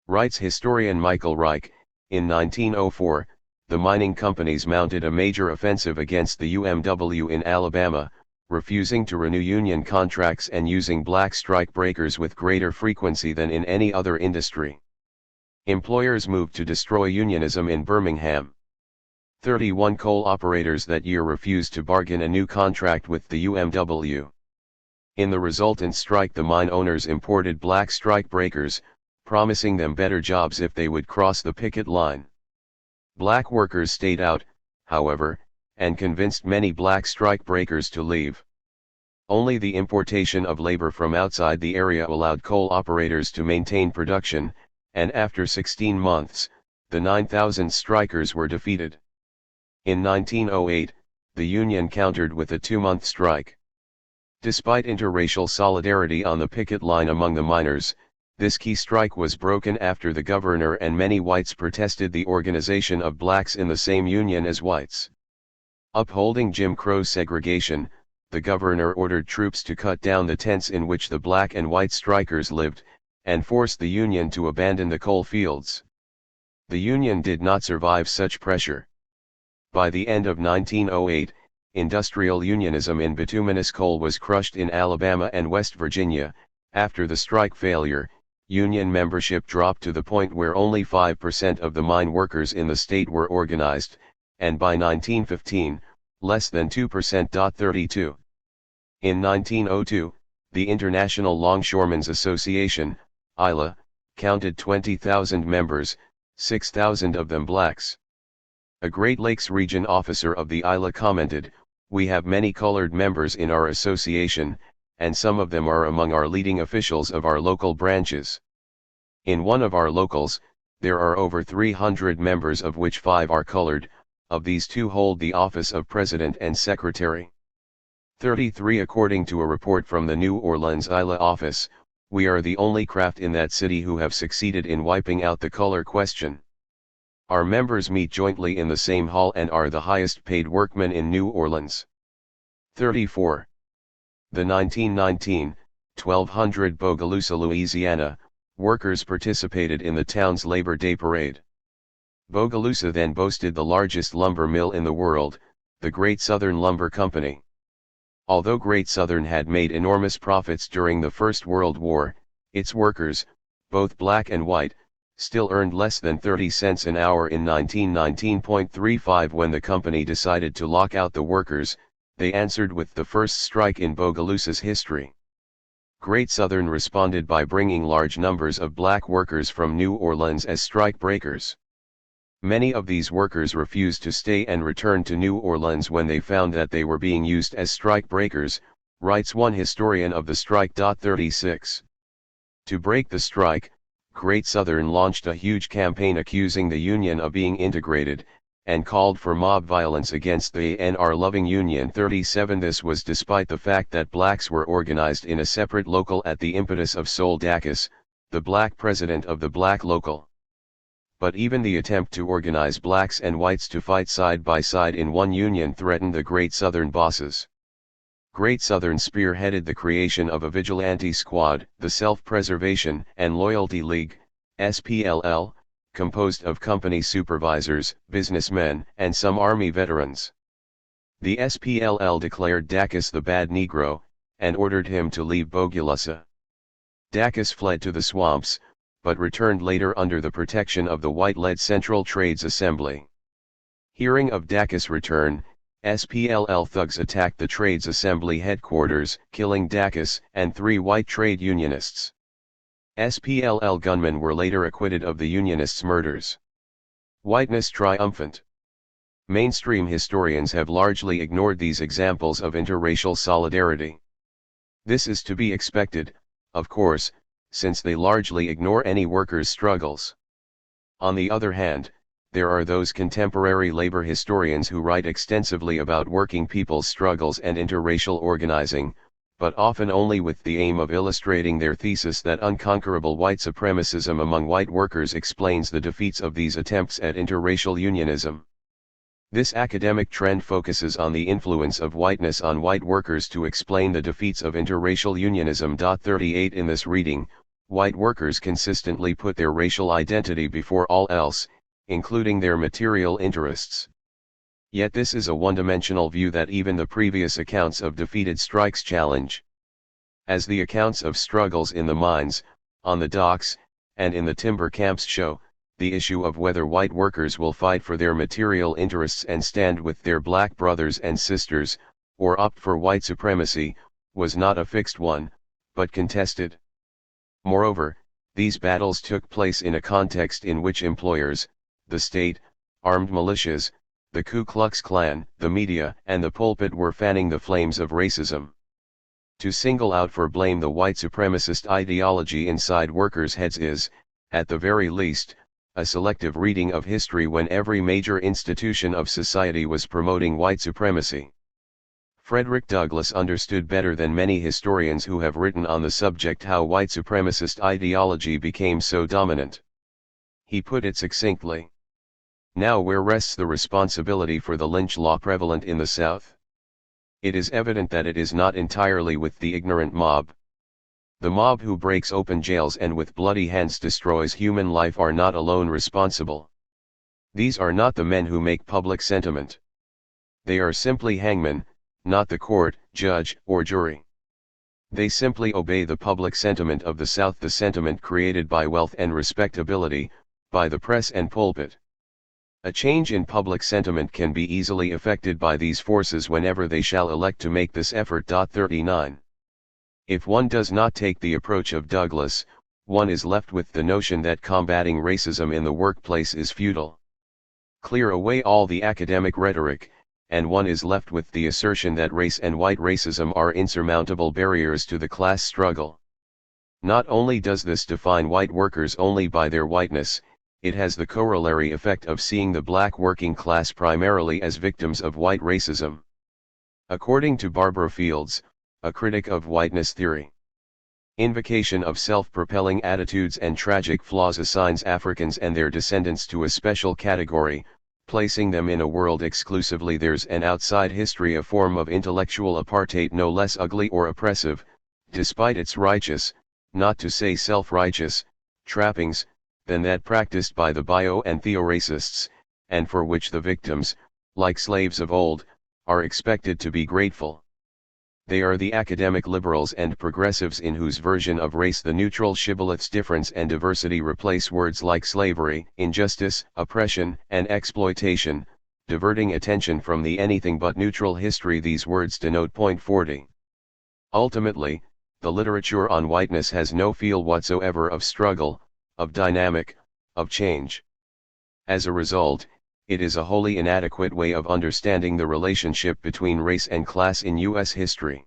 Writes historian Michael Reich, in 1904, the mining companies mounted a major offensive against the UMW in Alabama, refusing to renew union contracts and using black strike breakers with greater frequency than in any other industry. Employers moved to destroy unionism in Birmingham. 31 coal operators that year refused to bargain a new contract with the UMW. In the resultant strike, the mine owners imported black strike breakers, promising them better jobs if they would cross the picket line. Black workers stayed out, however, and convinced many black strike breakers to leave. Only the importation of labor from outside the area allowed coal operators to maintain production, and after 16 months, the 9,000 strikers were defeated. In 1908, the union countered with a 2-month strike. Despite interracial solidarity on the picket line among the miners, this key strike was broken after the governor and many whites protested the organization of blacks in the same union as whites. Upholding Jim Crow segregation, the governor ordered troops to cut down the tents in which the black and white strikers lived, and forced the union to abandon the coal fields. The union did not survive such pressure. By the end of 1908, industrial unionism in bituminous coal was crushed in Alabama and West Virginia. After the strike failure, union membership dropped to the point where only 5% of the mine workers in the state were organized, and by 1915, less than 2%. 32. In 1902, the International Longshoremen's Association, ILA, counted 20,000 members, 6,000 of them blacks. A Great Lakes region officer of the ILA commented, "We have many colored members in our association, and some of them are among our leading officials of our local branches. In one of our locals, there are over 300 members, of which 5 are colored, of these 2 hold the office of president and secretary." 33. According to a report from the New Orleans ILA office, "We are the only craft in that city who have succeeded in wiping out the color question. Our members meet jointly in the same hall and are the highest paid workmen in New Orleans." 34. The 1919, 1200 Bogalusa, Louisiana, workers participated in the town's Labor Day parade. Bogalusa then boasted the largest lumber mill in the world, the Great Southern Lumber Company. Although Great Southern had made enormous profits during the First World War, its workers, both black and white, still earned less than 30 cents an hour. In 1919.35, when the company decided to lock out the workers, they answered with the first strike in Bogalusa's history. Great Southern responded by bringing large numbers of black workers from New Orleans as strike breakers. Many of these workers refused to stay and returned to New Orleans when they found that they were being used as strike breakers, writes one historian of the strike. 36. To break the strike, Great Southern launched a huge campaign accusing the union of being integrated, and called for mob violence against the ANR-loving union. 37. This was despite the fact that blacks were organized in a separate local at the impetus of Sol Dacus, the black president of the black local. But even the attempt to organize blacks and whites to fight side by side in one union threatened the Great Southern bosses. Great Southern spearheaded the creation of a vigilante squad, the Self-Preservation and Loyalty League, SPLL, composed of company supervisors, businessmen, and some Army veterans. The SPLL declared Dacus the bad Negro, and ordered him to leave Bogalusa. Dacus fled to the swamps, but returned later under the protection of the white-led Central Trades Assembly. Hearing of Dacus' return, SPLL thugs attacked the Trades Assembly headquarters, killing Dacus and 3 white trade unionists. SPLL gunmen were later acquitted of the unionists' murders. Whiteness triumphant. Mainstream historians have largely ignored these examples of interracial solidarity. This is to be expected, of course, since they largely ignore any workers' struggles. On the other hand, there are those contemporary labor historians who write extensively about working people's struggles and interracial organizing, but often only with the aim of illustrating their thesis that unconquerable white supremacism among white workers explains the defeats of these attempts at interracial unionism. This academic trend focuses on the influence of whiteness on white workers to explain the defeats of interracial unionism. 38. In this reading, white workers consistently put their racial identity before all else, including their material interests. Yet this is a one-dimensional view that even the previous accounts of defeated strikes challenge. As the accounts of struggles in the mines, on the docks, and in the timber camps show, the issue of whether white workers will fight for their material interests and stand with their black brothers and sisters, or opt for white supremacy, was not a fixed one, but contested. Moreover, these battles took place in a context in which employers, the state, armed militias, the Ku Klux Klan, the media, and the pulpit were fanning the flames of racism. To single out for blame the white supremacist ideology inside workers' heads is, at the very least, a selective reading of history when every major institution of society was promoting white supremacy. Frederick Douglass understood better than many historians who have written on the subject how white supremacist ideology became so dominant. He put it succinctly. Now where rests the responsibility for the lynch law prevalent in the South? It is evident that it is not entirely with the ignorant mob. The mob who breaks open jails and with bloody hands destroys human life are not alone responsible. These are not the men who make public sentiment. They are simply hangmen, not the court, judge, or jury. They simply obey the public sentiment of the South, the sentiment created by wealth and respectability, by the press and pulpit. A change in public sentiment can be easily effected by these forces whenever they shall elect to make this effort. 39. If one does not take the approach of Douglass, one is left with the notion that combating racism in the workplace is futile. Clear away all the academic rhetoric, and one is left with the assertion that race and white racism are insurmountable barriers to the class struggle. Not only does this define white workers only by their whiteness, it has the corollary effect of seeing the black working class primarily as victims of white racism. According to Barbara Fields, a critic of whiteness theory, invocation of self-propelling attitudes and tragic flaws assigns Africans and their descendants to a special category, placing them in a world exclusively theirs, and outside history a form of intellectual apartheid no less ugly or oppressive, despite its righteous, not to say self-righteous, trappings, than that practiced by the bio and theo-racists, and for which the victims, like slaves of old, are expected to be grateful. They are the academic liberals and progressives in whose version of race the neutral shibboleths difference and diversity replace words like slavery, injustice, oppression, and exploitation, diverting attention from the anything but neutral history these words denote. 40. Ultimately, the literature on whiteness has no feel whatsoever of struggle, of dynamic, of change. As a result, it is a wholly inadequate way of understanding the relationship between race and class in U.S. history.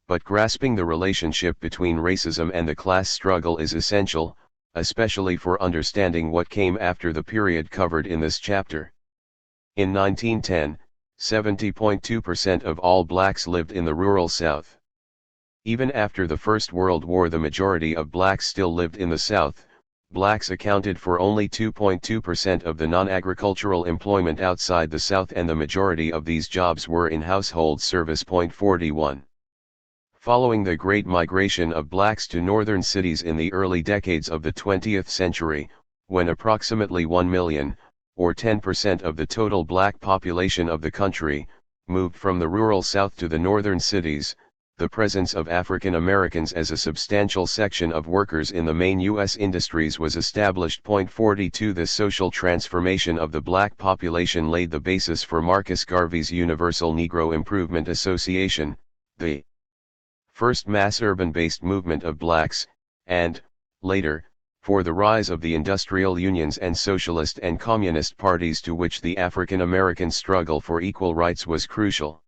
But grasping the relationship between racism and the class struggle is essential, especially for understanding what came after the period covered in this chapter. In 1910, 70.2% of all blacks lived in the rural South. Even after the First World War, the majority of blacks still lived in the South. Blacks accounted for only 2.2% of the non-agricultural employment outside the South, and the majority of these jobs were in household service. 41. Following the Great Migration of blacks to northern cities in the early decades of the 20th century, when approximately 1 million, or 10% of the total black population of the country, moved from the rural South to the northern cities, the presence of African Americans as a substantial section of workers in the main U.S. industries was established. 42. This social transformation of the black population laid the basis for Marcus Garvey's Universal Negro Improvement Association, the first mass urban-based movement of blacks, and, later, for the rise of the industrial unions and socialist and communist parties to which the African American struggle for equal rights was crucial.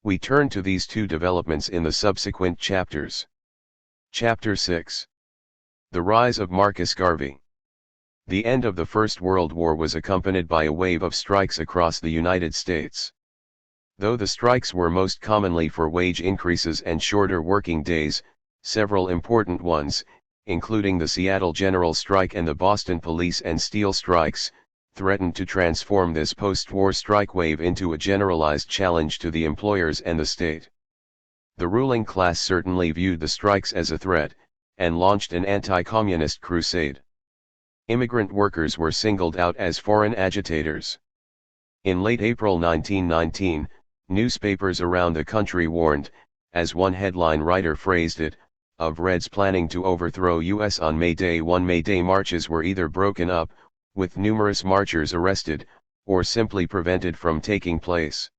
We turn to these two developments in the subsequent chapters. Chapter 6. The Rise of Marcus Garvey. The end of the First World War was accompanied by a wave of strikes across the United States. Though the strikes were most commonly for wage increases and shorter working days, several important ones, including the Seattle General Strike and the Boston Police and Steel Strikes, threatened to transform this post-war strike wave into a generalized challenge to the employers and the state. The ruling class certainly viewed the strikes as a threat, and launched an anti-communist crusade. Immigrant workers were singled out as foreign agitators. In late April 1919, newspapers around the country warned, as one headline writer phrased it, of Reds planning to overthrow U.S. on May Day. May Day marches were either broken up, with numerous marchers arrested, or simply prevented from taking place.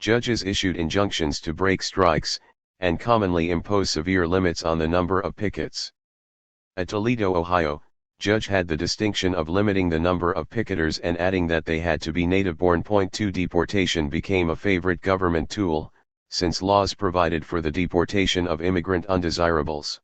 Judges issued injunctions to break strikes, and commonly impose severe limits on the number of pickets. At Toledo, Ohio, judge had the distinction of limiting the number of picketers and adding that they had to be native-born. 2 Deportation became a favorite government tool, since laws provided for the deportation of immigrant undesirables.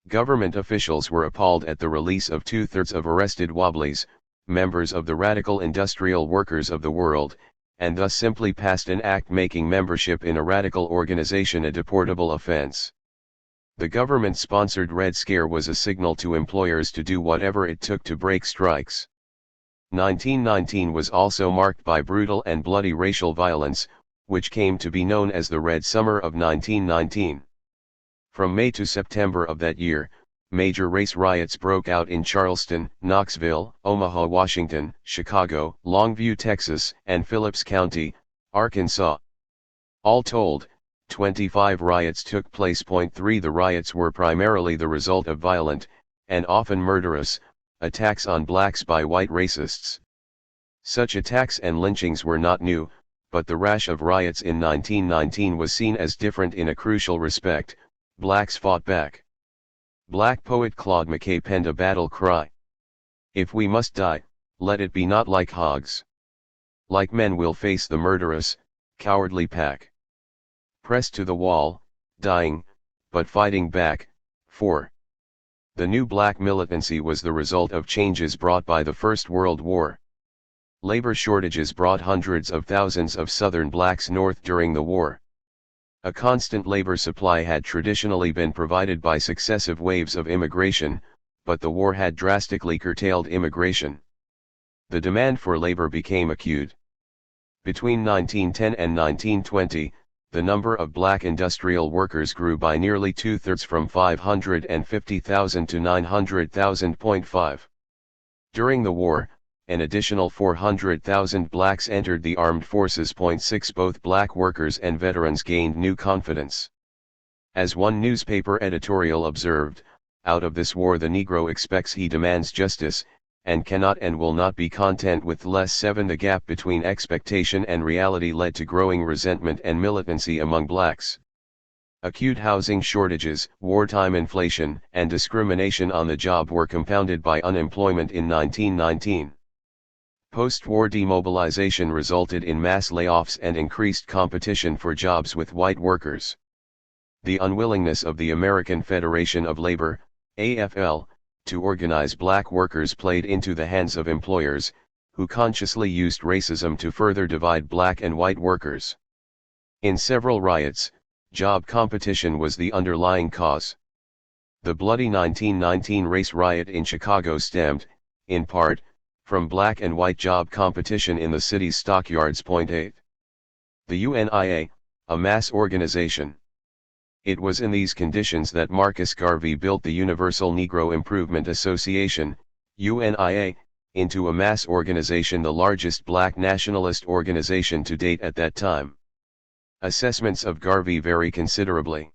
Government officials were appalled at the release of two-thirds of arrested Wobblies, members of the radical industrial workers of the world, and thus simply passed an act making membership in a radical organization a deportable offense. The government-sponsored Red Scare was a signal to employers to do whatever it took to break strikes. 1919 was also marked by brutal and bloody racial violence, which came to be known as the Red Summer of 1919. From May to September of that year, major race riots broke out in Charleston, Knoxville, Omaha, Washington, Chicago, Longview, Texas, and Phillips County, Arkansas. All told, 25 riots took place. 3 The riots were primarily the result of violent, and often murderous, attacks on blacks by white racists. Such attacks and lynchings were not new, but the rash of riots in 1919 was seen as different in a crucial respect: blacks fought back. Black poet Claude McKay penned a battle cry. "If we must die, let it be not like hogs. Like men we'll face the murderous, cowardly pack. Pressed to the wall, dying, but fighting back." 4. The new black militancy was the result of changes brought by the First World War. Labor shortages brought hundreds of thousands of Southern blacks north during the war. A constant labor supply had traditionally been provided by successive waves of immigration, but the war had drastically curtailed immigration. The demand for labor became acute. Between 1910 and 1920, the number of black industrial workers grew by nearly two-thirds, from 550,000 to 900,000. 5. During the war, an additional 400,000 blacks entered the armed forces. 6 Both black workers and veterans gained new confidence. As one newspaper editorial observed, "Out of this war the Negro expects, he demands justice, and cannot and will not be content with less." 7 The gap between expectation and reality led to growing resentment and militancy among blacks. Acute housing shortages, wartime inflation, and discrimination on the job were compounded by unemployment in 1919. Post-war demobilization resulted in mass layoffs and increased competition for jobs with white workers. The unwillingness of the American Federation of Labor, AFL, to organize black workers played into the hands of employers, who consciously used racism to further divide black and white workers. In several riots, job competition was the underlying cause. The bloody 1919 race riot in Chicago stemmed, in part, from black and white job competition in the city's stockyards. 8. The UNIA, a mass organization. It was in these conditions that Marcus Garvey built the Universal Negro Improvement Association, UNIA, into a mass organization, the largest black nationalist organization to date at that time. Assessments of Garvey vary considerably.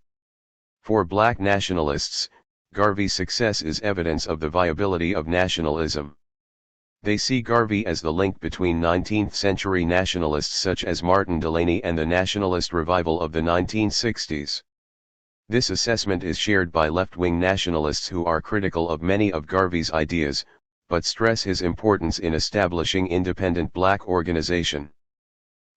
For black nationalists, Garvey's success is evidence of the viability of nationalism. They see Garvey as the link between 19th-century nationalists such as Martin Delany and the nationalist revival of the 1960s. This assessment is shared by left-wing nationalists who are critical of many of Garvey's ideas, but stress his importance in establishing independent black organization.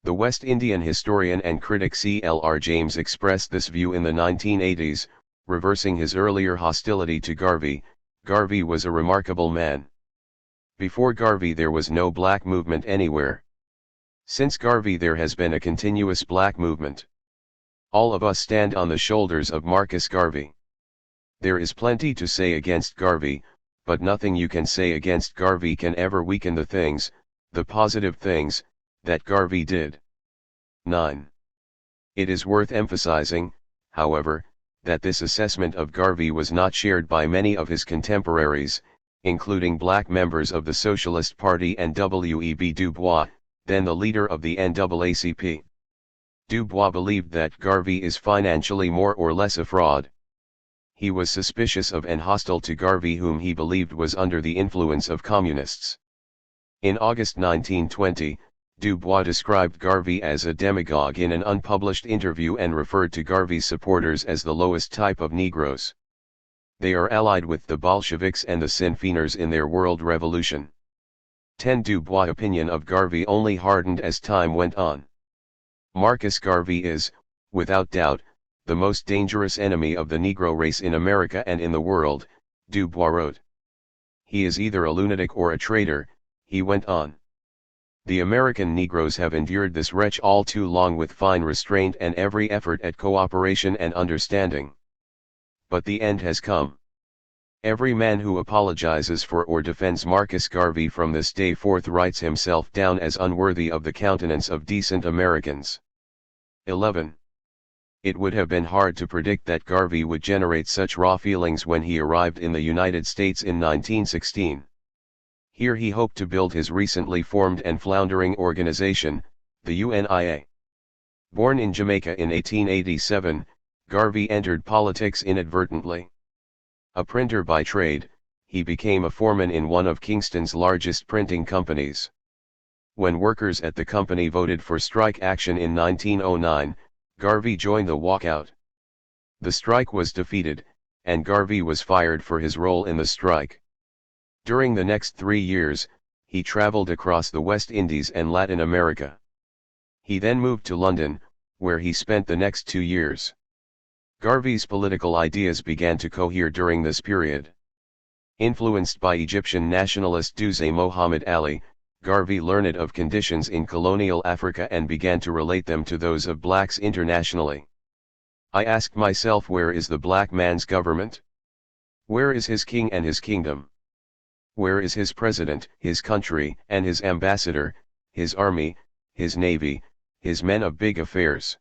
The West Indian historian and critic C.L.R. James expressed this view in the 1980s, reversing his earlier hostility to Garvey. Garvey was a remarkable man. Before Garvey there was no black movement anywhere. Since Garvey there has been a continuous black movement. All of us stand on the shoulders of Marcus Garvey. There is plenty to say against Garvey, but nothing you can say against Garvey can ever weaken the things, the positive things, that Garvey did. 9. It is worth emphasizing, however, that this assessment of Garvey was not shared by many of his contemporaries, including black members of the Socialist Party and W.E.B. Du Bois, then the leader of the NAACP. Du Bois believed that Garvey is financially more or less a fraud. He was suspicious of and hostile to Garvey, whom he believed was under the influence of communists. In August 1920, Du Bois described Garvey as a demagogue in an unpublished interview and referred to Garvey's supporters as the lowest type of Negroes. They are allied with the Bolsheviks and the Sinn Féiners in their world revolution. 10. Du Bois' opinion of Garvey only hardened as time went on. Marcus Garvey is, without doubt, the most dangerous enemy of the Negro race in America and in the world, Du Bois wrote. He is either a lunatic or a traitor, he went on. The American Negroes have endured this wretch all too long with fine restraint and every effort at cooperation and understanding. But the end has come. Every man who apologizes for or defends Marcus Garvey from this day forth writes himself down as unworthy of the countenance of decent Americans. 11. It would have been hard to predict that Garvey would generate such raw feelings when he arrived in the United States in 1916. Here he hoped to build his recently formed and floundering organization, the UNIA. Born in Jamaica in 1887, Garvey entered politics inadvertently. A printer by trade, he became a foreman in one of Kingston's largest printing companies. When workers at the company voted for strike action in 1909, Garvey joined the walkout. The strike was defeated, and Garvey was fired for his role in the strike. During the next 3 years, he traveled across the West Indies and Latin America. He then moved to London, where he spent the next 2 years. Garvey's political ideas began to cohere during this period. Influenced by Egyptian nationalist Duse Muhammad Ali, Garvey learned of conditions in colonial Africa and began to relate them to those of blacks internationally. I asked myself, where is the black man's government? Where is his king and his kingdom? Where is his president, his country, and his ambassador, his army, his navy, his men of big affairs?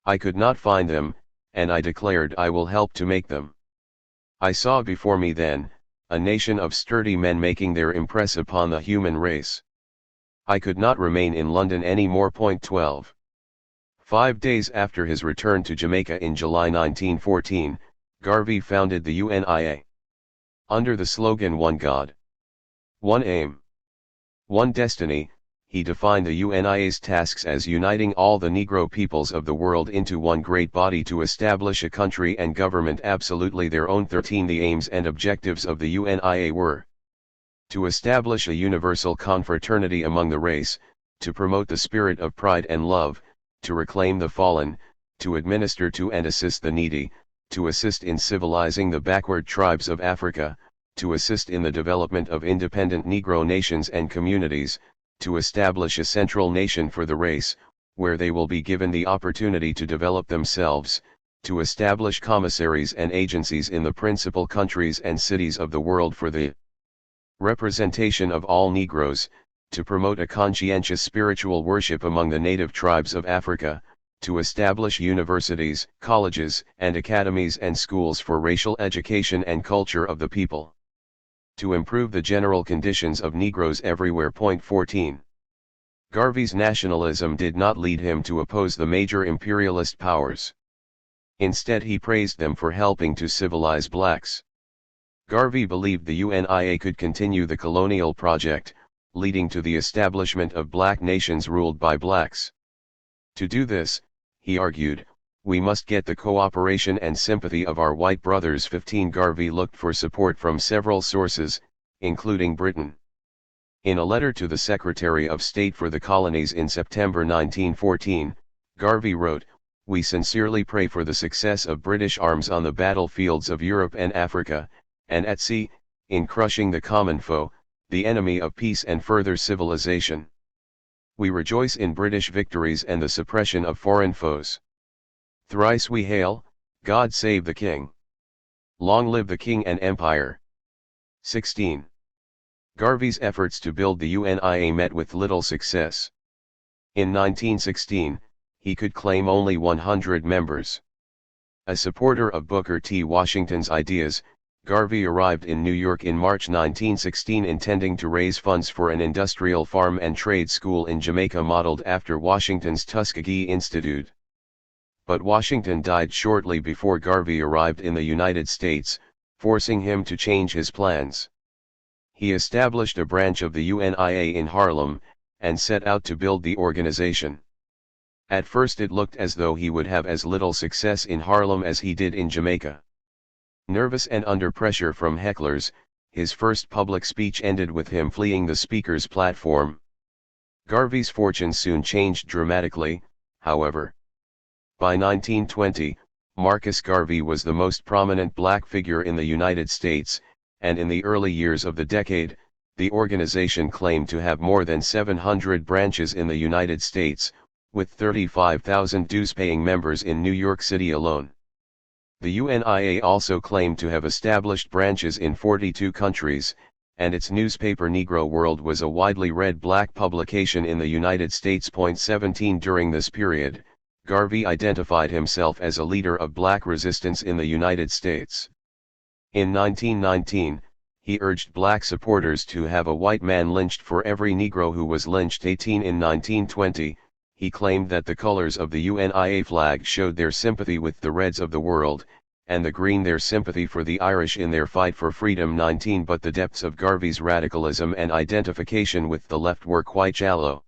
I could not find them, and I declared I will help to make them. I saw before me then, a nation of sturdy men making their impress upon the human race. I could not remain in London any more. 12. 5 days after his return to Jamaica in July 1914, Garvey founded the UNIA. Under the slogan One God, One Aim, One Destiny, he defined the UNIA's tasks as uniting all the Negro peoples of the world into one great body to establish a country and government absolutely their own. 13. The aims and objectives of the UNIA were to establish a universal confraternity among the race, to promote the spirit of pride and love, to reclaim the fallen, to administer to and assist the needy, to assist in civilizing the backward tribes of Africa, to assist in the development of independent Negro nations and communities, to establish a central nation for the race, where they will be given the opportunity to develop themselves, to establish commissaries and agencies in the principal countries and cities of the world for the representation of all Negroes, to promote a conscientious spiritual worship among the native tribes of Africa, to establish universities, colleges, and academies and schools for racial education and culture of the people. To improve the general conditions of Negroes everywhere. 14. Garvey's nationalism did not lead him to oppose the major imperialist powers. Instead, he praised them for helping to civilize blacks. Garvey believed the UNIA could continue the colonial project, leading to the establishment of black nations ruled by blacks. To do this, he argued, we must get the cooperation and sympathy of our white brothers. 15. Garvey looked for support from several sources, including Britain. In a letter to the Secretary of State for the Colonies in September 1914, Garvey wrote, "We sincerely pray for the success of British arms on the battlefields of Europe and Africa, and at sea, in crushing the common foe, the enemy of peace and further civilization. We rejoice in British victories and the suppression of foreign foes. Thrice we hail, God save the King. Long live the King and Empire." 16. Garvey's efforts to build the UNIA met with little success. In 1916, he could claim only 100 members. A supporter of Booker T. Washington's ideas, Garvey arrived in New York in March 1916 intending to raise funds for an industrial farm and trade school in Jamaica modeled after Washington's Tuskegee Institute. But Washington died shortly before Garvey arrived in the United States, forcing him to change his plans. He established a branch of the UNIA in Harlem, and set out to build the organization. At first it looked as though he would have as little success in Harlem as he did in Jamaica. Nervous and under pressure from hecklers, his first public speech ended with him fleeing the speaker's platform. Garvey's fortune soon changed dramatically, however. By 1920, Marcus Garvey was the most prominent black figure in the United States, and in the early years of the decade, the organization claimed to have more than 700 branches in the United States, with 35,000 dues-paying members in New York City alone. The UNIA also claimed to have established branches in 42 countries, and its newspaper Negro World was a widely read black publication in the United States. 17 During this period, Garvey identified himself as a leader of black resistance in the United States. In 1919, he urged black supporters to have a white man lynched for every Negro who was lynched. 18 In 1920, he claimed that the colors of the UNIA flag showed their sympathy with the Reds of the world, and the green their sympathy for the Irish in their fight for freedom. 19 But the depths of Garvey's radicalism and identification with the left were quite shallow.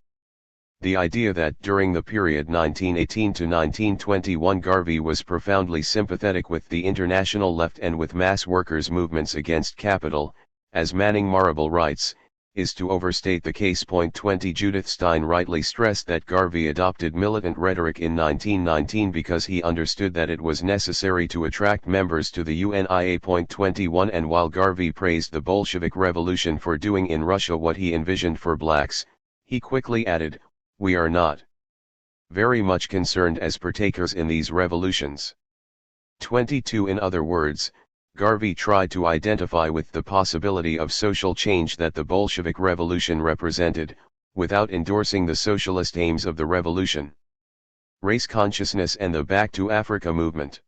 The idea that during the period 1918 to 1921 Garvey was profoundly sympathetic with the international left and with mass workers' movements against capital, as Manning Marable writes, is to overstate the case. 20 Judith Stein rightly stressed that Garvey adopted militant rhetoric in 1919 because he understood that it was necessary to attract members to the UNIA. 21 And while Garvey praised the Bolshevik Revolution for doing in Russia what he envisioned for blacks, he quickly added, "We are not very much concerned as partakers in these revolutions." 22 In other words, Garvey tried to identify with the possibility of social change that the Bolshevik Revolution represented, without endorsing the socialist aims of the revolution. Race consciousness and the Back to Africa movement.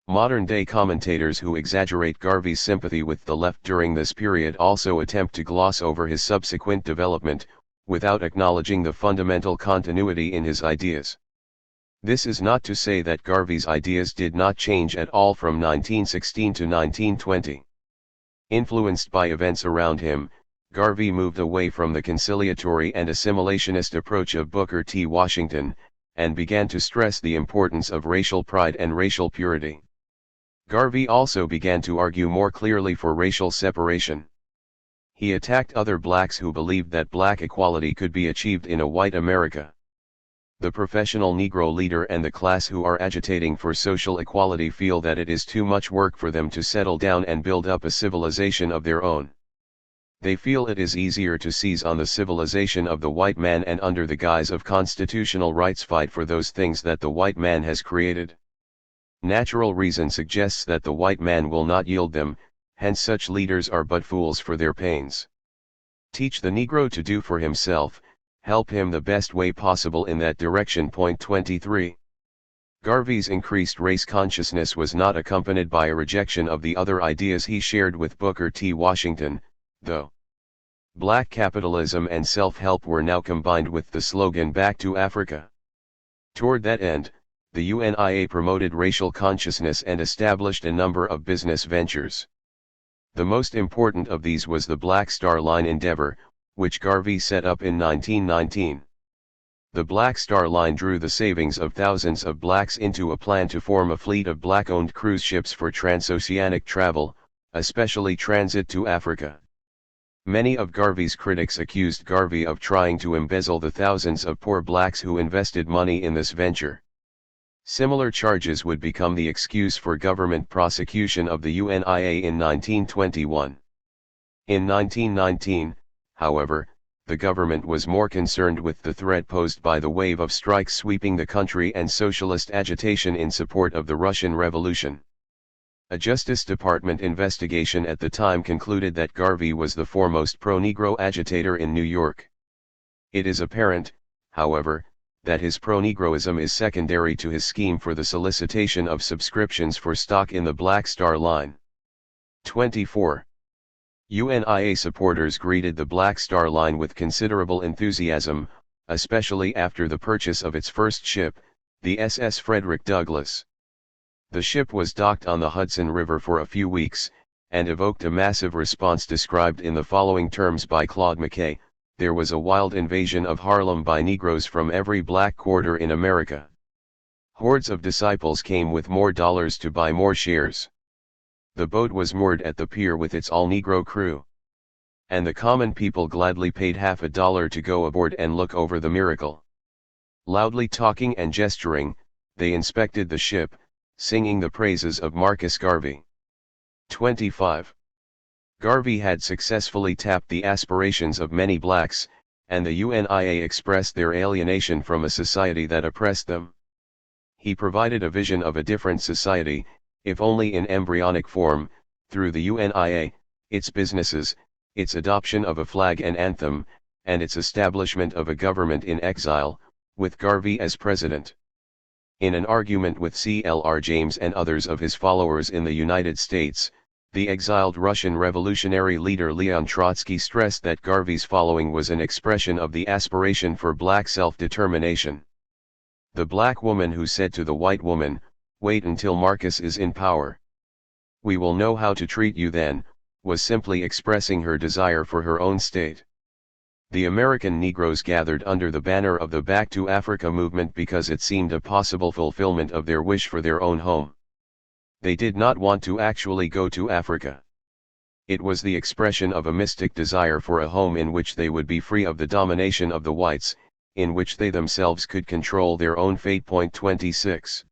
Modern-day commentators who exaggerate Garvey's sympathy with the left during this period also attempt to gloss over his subsequent development, without acknowledging the fundamental continuity in his ideas. This is not to say that Garvey's ideas did not change at all from 1916 to 1920. Influenced by events around him, Garvey moved away from the conciliatory and assimilationist approach of Booker T. Washington, and began to stress the importance of racial pride and racial purity. Garvey also began to argue more clearly for racial separation. He attacked other blacks who believed that black equality could be achieved in a white America. The professional Negro leader and the class who are agitating for social equality feel that it is too much work for them to settle down and build up a civilization of their own. They feel it is easier to seize on the civilization of the white man and under the guise of constitutional rights fight for those things that the white man has created. Natural reason suggests that the white man will not yield them, hence such leaders are but fools for their pains. Teach the Negro to do for himself, help him the best way possible in that direction. 23. Garvey's increased race consciousness was not accompanied by a rejection of the other ideas he shared with Booker T. Washington, though. Black capitalism and self-help were now combined with the slogan "Back to Africa." Toward that end, the UNIA promoted racial consciousness and established a number of business ventures. The most important of these was the Black Star Line endeavor, which Garvey set up in 1919. The Black Star Line drew the savings of thousands of blacks into a plan to form a fleet of black-owned cruise ships for transoceanic travel, especially transit to Africa. Many of Garvey's critics accused Garvey of trying to embezzle the thousands of poor blacks who invested money in this venture. Similar charges would become the excuse for government prosecution of the UNIA in 1921. In 1919, however, the government was more concerned with the threat posed by the wave of strikes sweeping the country and socialist agitation in support of the Russian Revolution. A Justice Department investigation at the time concluded that Garvey was the foremost pro-Negro agitator in New York. It is apparent, however, that his pro-Negroism is secondary to his scheme for the solicitation of subscriptions for stock in the Black Star Line. 24. UNIA supporters greeted the Black Star Line with considerable enthusiasm, especially after the purchase of its first ship, the SS Frederick Douglass. The ship was docked on the Hudson River for a few weeks, and evoked a massive response described in the following terms by Claude McKay, there was a wild invasion of Harlem by Negroes from every black quarter in America. Hordes of disciples came with more dollars to buy more shares. The boat was moored at the pier with its all-Negro crew. And the common people gladly paid $50 to go aboard and look over the miracle. Loudly talking and gesturing, they inspected the ship, singing the praises of Marcus Garvey. 25. Garvey had successfully tapped the aspirations of many blacks, and the UNIA expressed their alienation from a society that oppressed them. He provided a vision of a different society, if only in embryonic form, through the UNIA, its businesses, its adoption of a flag and anthem, and its establishment of a government in exile, with Garvey as president. In an argument with C.L.R. James and others of his followers in the United States, the exiled Russian revolutionary leader Leon Trotsky stressed that Garvey's following was an expression of the aspiration for black self-determination. The black woman who said to the white woman, "Wait until Marcus is in power. We will know how to treat you then," was simply expressing her desire for her own state. The American Negroes gathered under the banner of the Back to Africa movement because it seemed a possible fulfillment of their wish for their own home. They did not want to actually go to Africa. It was the expression of a mystic desire for a home in which they would be free of the domination of the whites, in which they themselves could control their own fate. 26.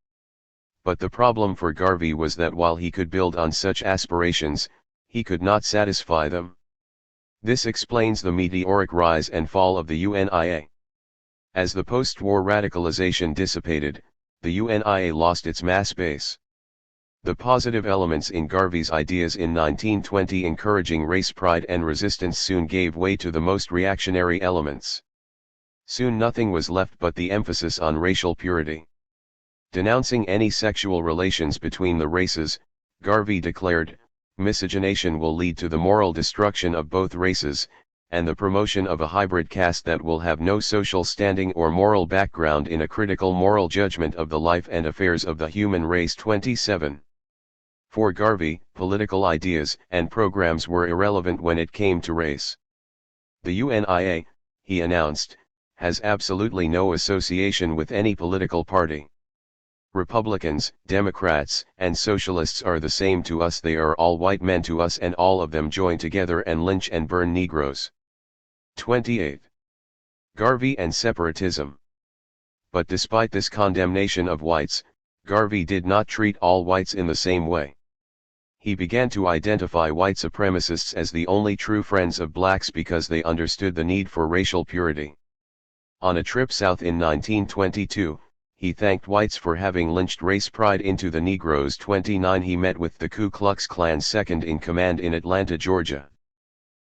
But the problem for Garvey was that while he could build on such aspirations, he could not satisfy them. This explains the meteoric rise and fall of the UNIA. As the post-war radicalization dissipated, the UNIA lost its mass base. The positive elements in Garvey's ideas in 1920, encouraging race pride and resistance, soon gave way to the most reactionary elements. Soon nothing was left but the emphasis on racial purity. Denouncing any sexual relations between the races, Garvey declared, "Miscegenation will lead to the moral destruction of both races, and the promotion of a hybrid caste that will have no social standing or moral background in a critical moral judgment of the life and affairs of the human race." 27. For Garvey, political ideas and programs were irrelevant when it came to race. The UNIA, he announced, has absolutely no association with any political party. Republicans, Democrats, and Socialists are the same to us. They are all white men to us, and all of them join together and lynch and burn Negroes. 28. Garvey and separatism. But despite this condemnation of whites, Garvey did not treat all whites in the same way. He began to identify white supremacists as the only true friends of blacks because they understood the need for racial purity. On a trip south in 1922, he thanked whites for having lynched race pride into the Negroes. 29. He met with the Ku Klux Klan's second in command in Atlanta, Georgia.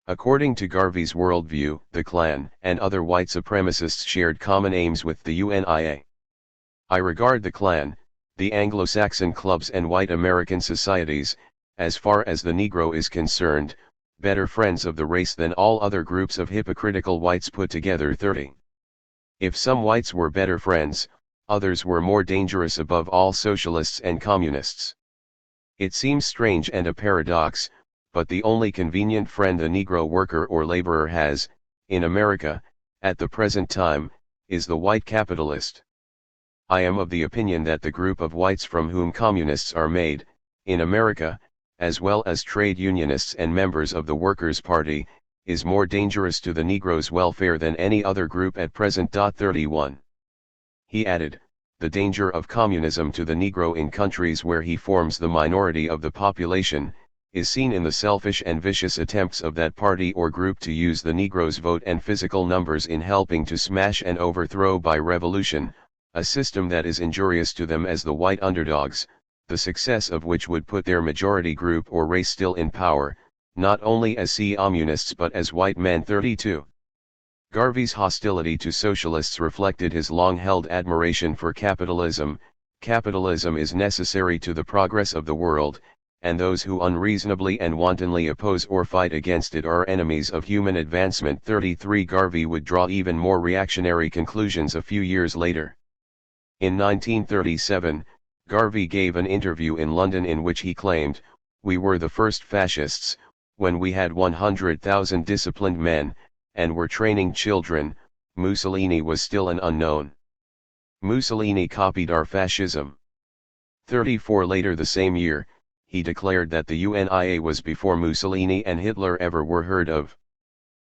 According to Garvey's worldview, the Klan and other white supremacists shared common aims with the UNIA. "I regard the Klan, the Anglo-Saxon clubs and white American societies, as far as the Negro is concerned, better friends of the race than all other groups of hypocritical whites put together." 30. If some whites were better friends, others were more dangerous, above all socialists and communists. It seems strange and a paradox, but the only convenient friend the Negro worker or laborer has, in America, at the present time, is the white capitalist. I am of the opinion that the group of whites from whom communists are made, in America, as well as trade unionists and members of the Workers' Party, is more dangerous to the Negro's welfare than any other group at present. 31. He added, "The danger of communism to the Negro in countries where he forms the minority of the population, is seen in the selfish and vicious attempts of that party or group to use the Negro's vote and physical numbers in helping to smash and overthrow by revolution, a system that is injurious to them as the white underdogs, the success of which would put their majority group or race still in power, not only as communists but as white men." 32. Garvey's hostility to socialists reflected his long-held admiration for capitalism. "Capitalism is necessary to the progress of the world, and those who unreasonably and wantonly oppose or fight against it are enemies of human advancement." 33. Garvey would draw even more reactionary conclusions a few years later. In 1937, Garvey gave an interview in London in which he claimed, "We were the first fascists, when we had 100,000 disciplined men, and were training children, Mussolini was still an unknown. Mussolini copied our fascism. 34 later the same year, he declared that the UNIA was before Mussolini and Hitler ever were heard of.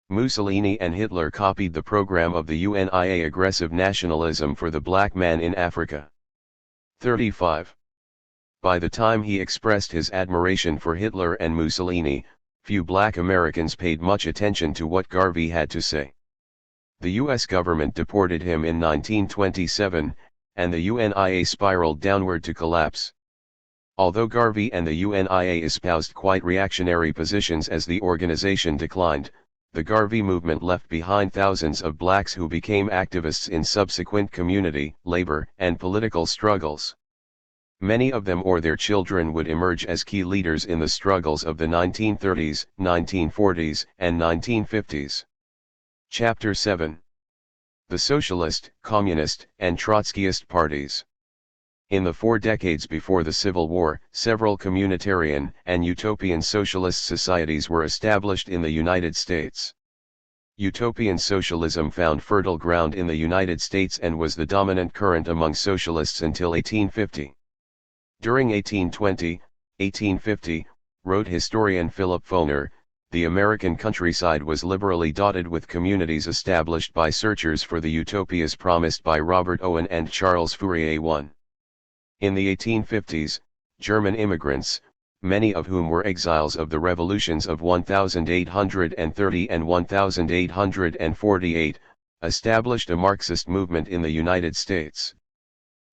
Mussolini and Hitler copied the program of the UNIA, aggressive nationalism for the black man in Africa. 35. By the time he expressed his admiration for Hitler and Mussolini, few black Americans paid much attention to what Garvey had to say. The U.S. government deported him in 1927, and the UNIA spiraled downward to collapse. Although Garvey and the UNIA espoused quite reactionary positions as the organization declined, the Garvey movement left behind thousands of blacks who became activists in subsequent community, labor, and political struggles. Many of them or their children would emerge as key leaders in the struggles of the 1930s, 1940s, and 1950s. Chapter 7. The Socialist, Communist, and Trotskyist Parties. In the 4 decades before the Civil War, several communitarian and utopian socialist societies were established in the United States. Utopian socialism found fertile ground in the United States and was the dominant current among socialists until 1850. During 1820-1850, wrote historian Philip Foner, the American countryside was liberally dotted with communities established by searchers for the utopias promised by Robert Owen and Charles Fourier I. In the 1850s, German immigrants, many of whom were exiles of the revolutions of 1830 and 1848, established a Marxist movement in the United States.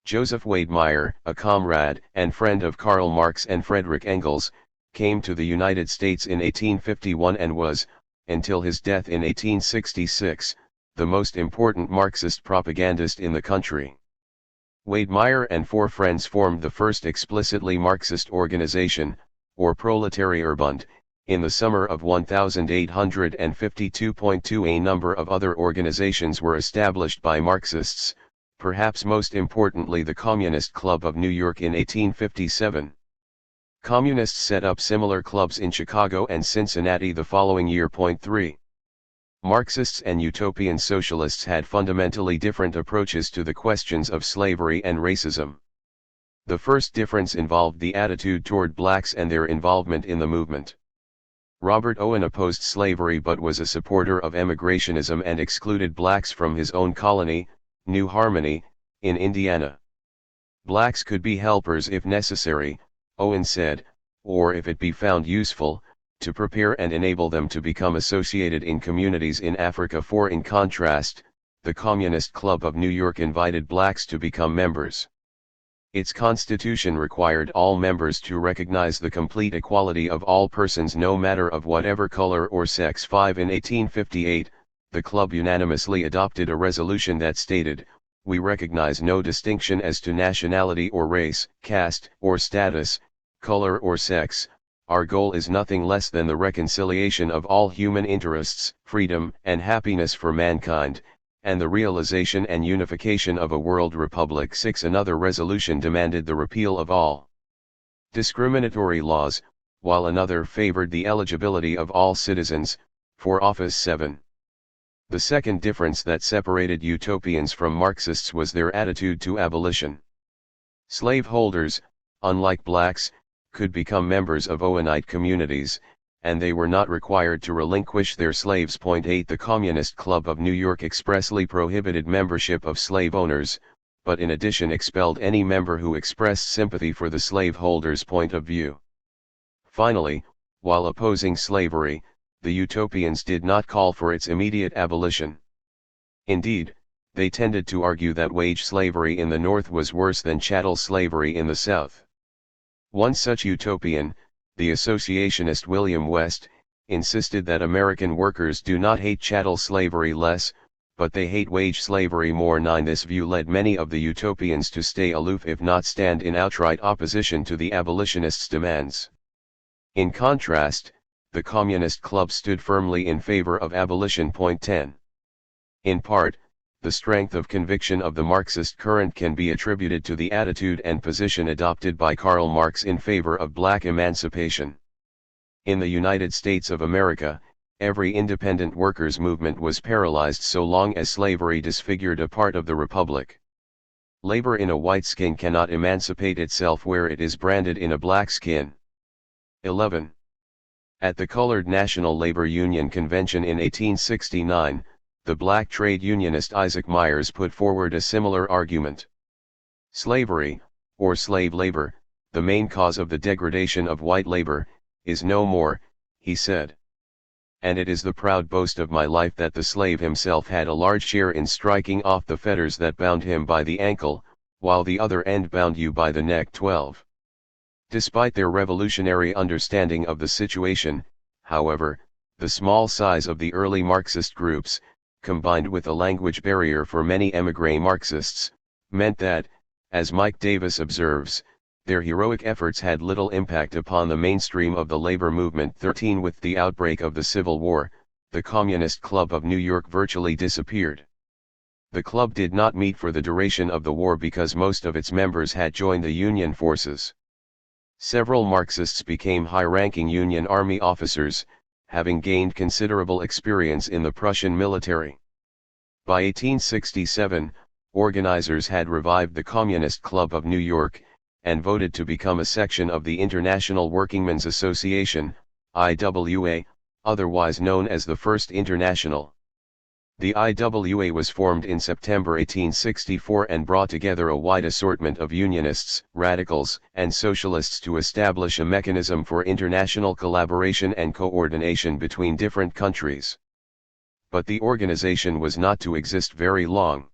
Joseph Wade Meyer, a comrade and friend of Karl Marx and Friedrich Engels, came to the United States in 1851 and was, until his death in 1866, the most important Marxist propagandist in the country. Wade Meyer and 4 friends formed the first explicitly Marxist organization, or Proletarierbund, in the summer of 1852. A number of other organizations were established by Marxists, perhaps most importantly the Communist Club of New York in 1857. Communists set up similar clubs in Chicago and Cincinnati the following year. 3. Marxists and utopian socialists had fundamentally different approaches to the questions of slavery and racism. The first difference involved the attitude toward blacks and their involvement in the movement. Robert Owen opposed slavery but was a supporter of emigrationism and excluded blacks from his own colony, New Harmony, in Indiana. Blacks could be helpers if necessary, Owen said, or if it be found useful, to prepare and enable them to become associated in communities in Africa. 4. In contrast, the Communist Club of New York invited blacks to become members. Its constitution required all members to recognize the complete equality of all persons no matter of whatever color or sex. 5. In 1858, the club unanimously adopted a resolution that stated, "We recognize no distinction as to nationality or race, caste or status, color or sex. Our goal is nothing less than the reconciliation of all human interests, freedom and happiness for mankind, and the realization and unification of a world republic." 6. Another resolution demanded the repeal of all discriminatory laws, while another favored the eligibility of all citizens for office. 7. The second difference that separated utopians from Marxists was their attitude to abolition. Slaveholders, unlike blacks, could become members of Owenite communities, and they were not required to relinquish their slaves. 8. The Communist Club of New York expressly prohibited membership of slave owners, but in addition expelled any member who expressed sympathy for the slaveholders' point of view. Finally, while opposing slavery, the utopians did not call for its immediate abolition. Indeed, they tended to argue that wage slavery in the North was worse than chattel slavery in the South. One such utopian, the associationist William West, insisted that American workers do not hate chattel slavery less, but they hate wage slavery more. 9. This view led many of the utopians to stay aloof if not stand in outright opposition to the abolitionists' demands. In contrast, the Communist Club stood firmly in favor of abolition. 10. In part, the strength of conviction of the Marxist current can be attributed to the attitude and position adopted by Karl Marx in favor of black emancipation. In the United States of America, every independent workers' movement was paralyzed so long as slavery disfigured a part of the republic. Labor in a white skin cannot emancipate itself where it is branded in a black skin. 11. At the Colored National Labor Union Convention in 1869, the black trade unionist Isaac Myers put forward a similar argument. Slavery, or slave labor, the main cause of the degradation of white labor, is no more, he said. And it is the proud boast of my life that the slave himself had a large share in striking off the fetters that bound him by the ankle, while the other end bound you by the neck. 12. Despite their revolutionary understanding of the situation, however, the small size of the early Marxist groups, combined with a language barrier for many émigré Marxists, meant that, as Mike Davis observes, their heroic efforts had little impact upon the mainstream of the labor movement. 13. With the outbreak of the Civil War, the Communist Club of New York virtually disappeared. The club did not meet for the duration of the war because most of its members had joined the Union forces. Several Marxists became high-ranking Union Army officers, having gained considerable experience in the Prussian military. By 1867, organizers had revived the Communist Club of New York, and voted to become a section of the International Workingmen's Association, IWA, otherwise known as the First International. The IWA was formed in September 1864 and brought together a wide assortment of unionists, radicals, and socialists to establish a mechanism for international collaboration and coordination between different countries. But the organization was not to exist very long.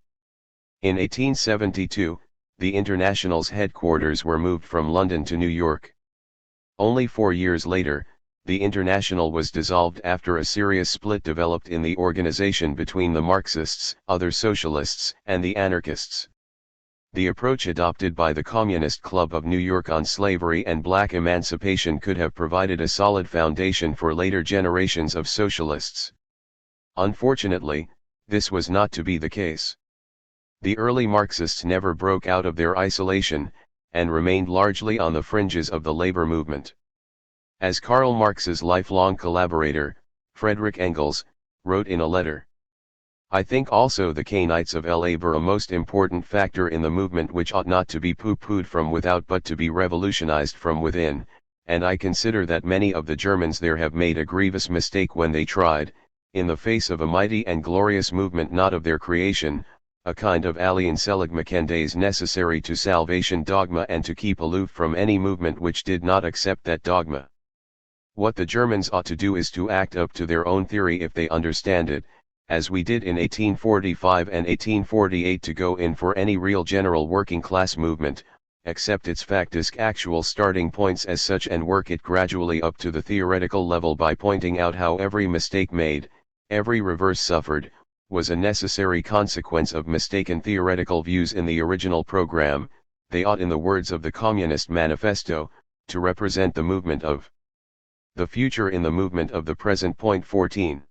In 1872, the International's headquarters were moved from London to New York. Only 4 years later, the International was dissolved after a serious split developed in the organization between the Marxists, other socialists, and the anarchists. The approach adopted by the Communist Club of New York on slavery and black emancipation could have provided a solid foundation for later generations of socialists. Unfortunately, this was not to be the case. The early Marxists never broke out of their isolation, and remained largely on the fringes of the labor movement. As Karl Marx's lifelong collaborator, Friedrich Engels, wrote in a letter, "I think also the Keynites of LA were a most important factor in the movement which ought not to be pooh-poohed from without but to be revolutionized from within, and I consider that many of the Germans there have made a grievous mistake when they tried, in the face of a mighty and glorious movement not of their creation, a kind of alien seligmakendes necessary to salvation dogma and to keep aloof from any movement which did not accept that dogma. What the Germans ought to do is to act up to their own theory if they understand it, as we did in 1845 and 1848 to go in for any real general working class movement, accept its factious actual starting points as such and work it gradually up to the theoretical level by pointing out how every mistake made, every reverse suffered, was a necessary consequence of mistaken theoretical views in the original program. They ought, in the words of the Communist Manifesto, to represent the movement of the future in the movement of the present. 14.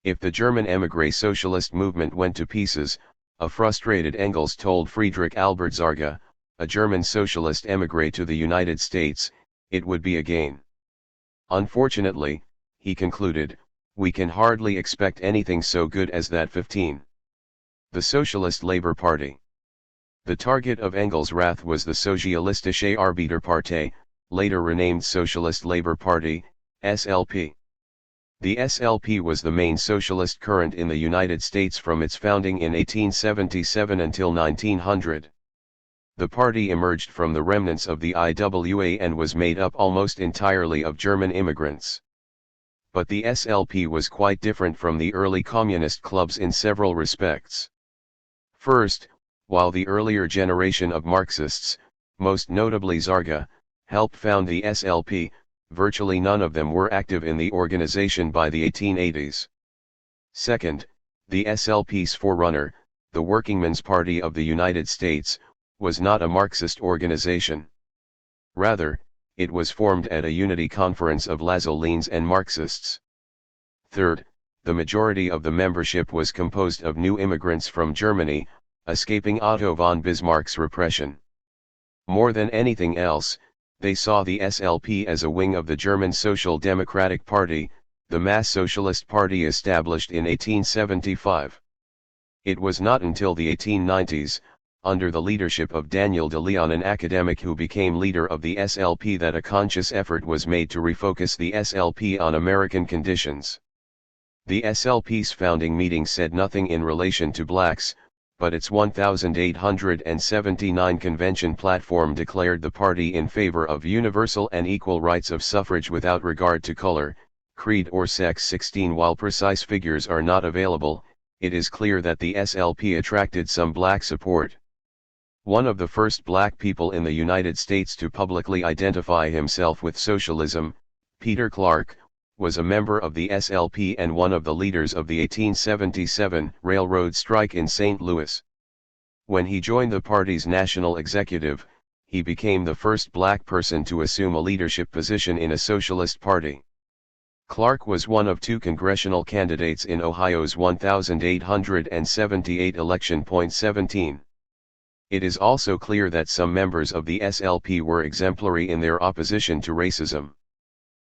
If the German émigré socialist movement went to pieces, a frustrated Engels told Friedrich Albert Zarga, a German socialist émigré to the United States, it would be a gain. Unfortunately, he concluded, we can hardly expect anything so good as that. 15. The Socialist Labor Party. The target of Engels' wrath was the Sozialistische Arbeiterpartei, later renamed Socialist Labor Party, SLP. The SLP was the main socialist current in the United States from its founding in 1877 until 1900. The party emerged from the remnants of the IWA and was made up almost entirely of German immigrants. But the SLP was quite different from the early communist clubs in several respects. First, while the earlier generation of Marxists, most notably Zarga, helped found the SLP, virtually none of them were active in the organization by the 1880s. Second, the SLP's forerunner, the Workingmen's Party of the United States, was not a Marxist organization. Rather, it was formed at a unity conference of Lazolines and Marxists. Third, the majority of the membership was composed of new immigrants from Germany, escaping Otto von Bismarck's repression. More than anything else, they saw the SLP as a wing of the German Social Democratic Party, the mass socialist party established in 1875. It was not until the 1890s, under the leadership of Daniel de Leon, an academic who became leader of the SLP, that a conscious effort was made to refocus the SLP on American conditions. The SLP's founding meeting said nothing in relation to blacks, but its 1879 convention platform declared the party in favor of universal and equal rights of suffrage without regard to color, creed or sex. 16 While precise figures are not available, it is clear that the SLP attracted some black support. One of the first black people in the United States to publicly identify himself with socialism, Peter Clark, was a member of the SLP and one of the leaders of the 1877 railroad strike in St. Louis. When he joined the party's national executive, he became the first black person to assume a leadership position in a socialist party. Clark was one of 2 congressional candidates in Ohio's 1878 election. 17. It is also clear that some members of the SLP were exemplary in their opposition to racism.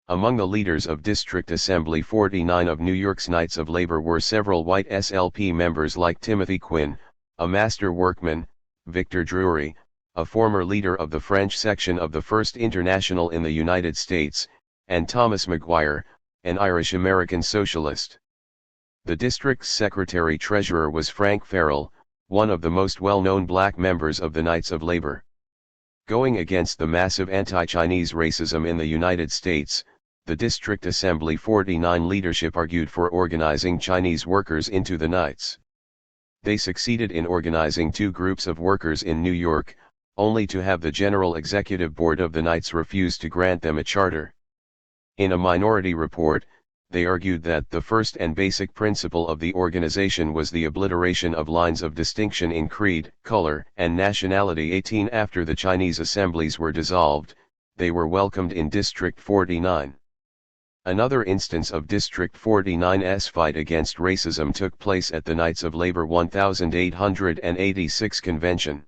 Among the leaders of District Assembly 49 of New York's Knights of Labor were several white SLP members like Timothy Quinn, a master workman, Victor Drury, a former leader of the French section of the First International in the United States, and Thomas Maguire, an Irish-American socialist. The district's secretary-treasurer was Frank Farrell, one of the most well-known black members of the Knights of Labor. Going against the massive anti-Chinese racism in the United States, the District Assembly 49 leadership argued for organizing Chinese workers into the Knights. They succeeded in organizing 2 groups of workers in New York, only to have the General Executive Board of the Knights refuse to grant them a charter. In a minority report, they argued that the first and basic principle of the organization was the obliteration of lines of distinction in creed, color, and nationality. 18 After the Chinese assemblies were dissolved, they were welcomed in District 49. Another instance of District 49's fight against racism took place at the Knights of Labor 1886 convention.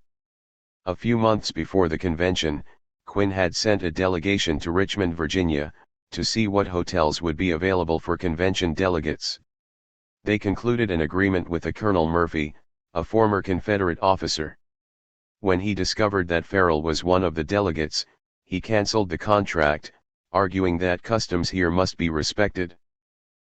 A few months before the convention, Quinn had sent a delegation to Richmond, Virginia, to see what hotels would be available for convention delegates. They concluded an agreement with a Colonel Murphy, a former Confederate officer. When he discovered that Farrell was one of the delegates, he canceled the contract, arguing that customs here must be respected.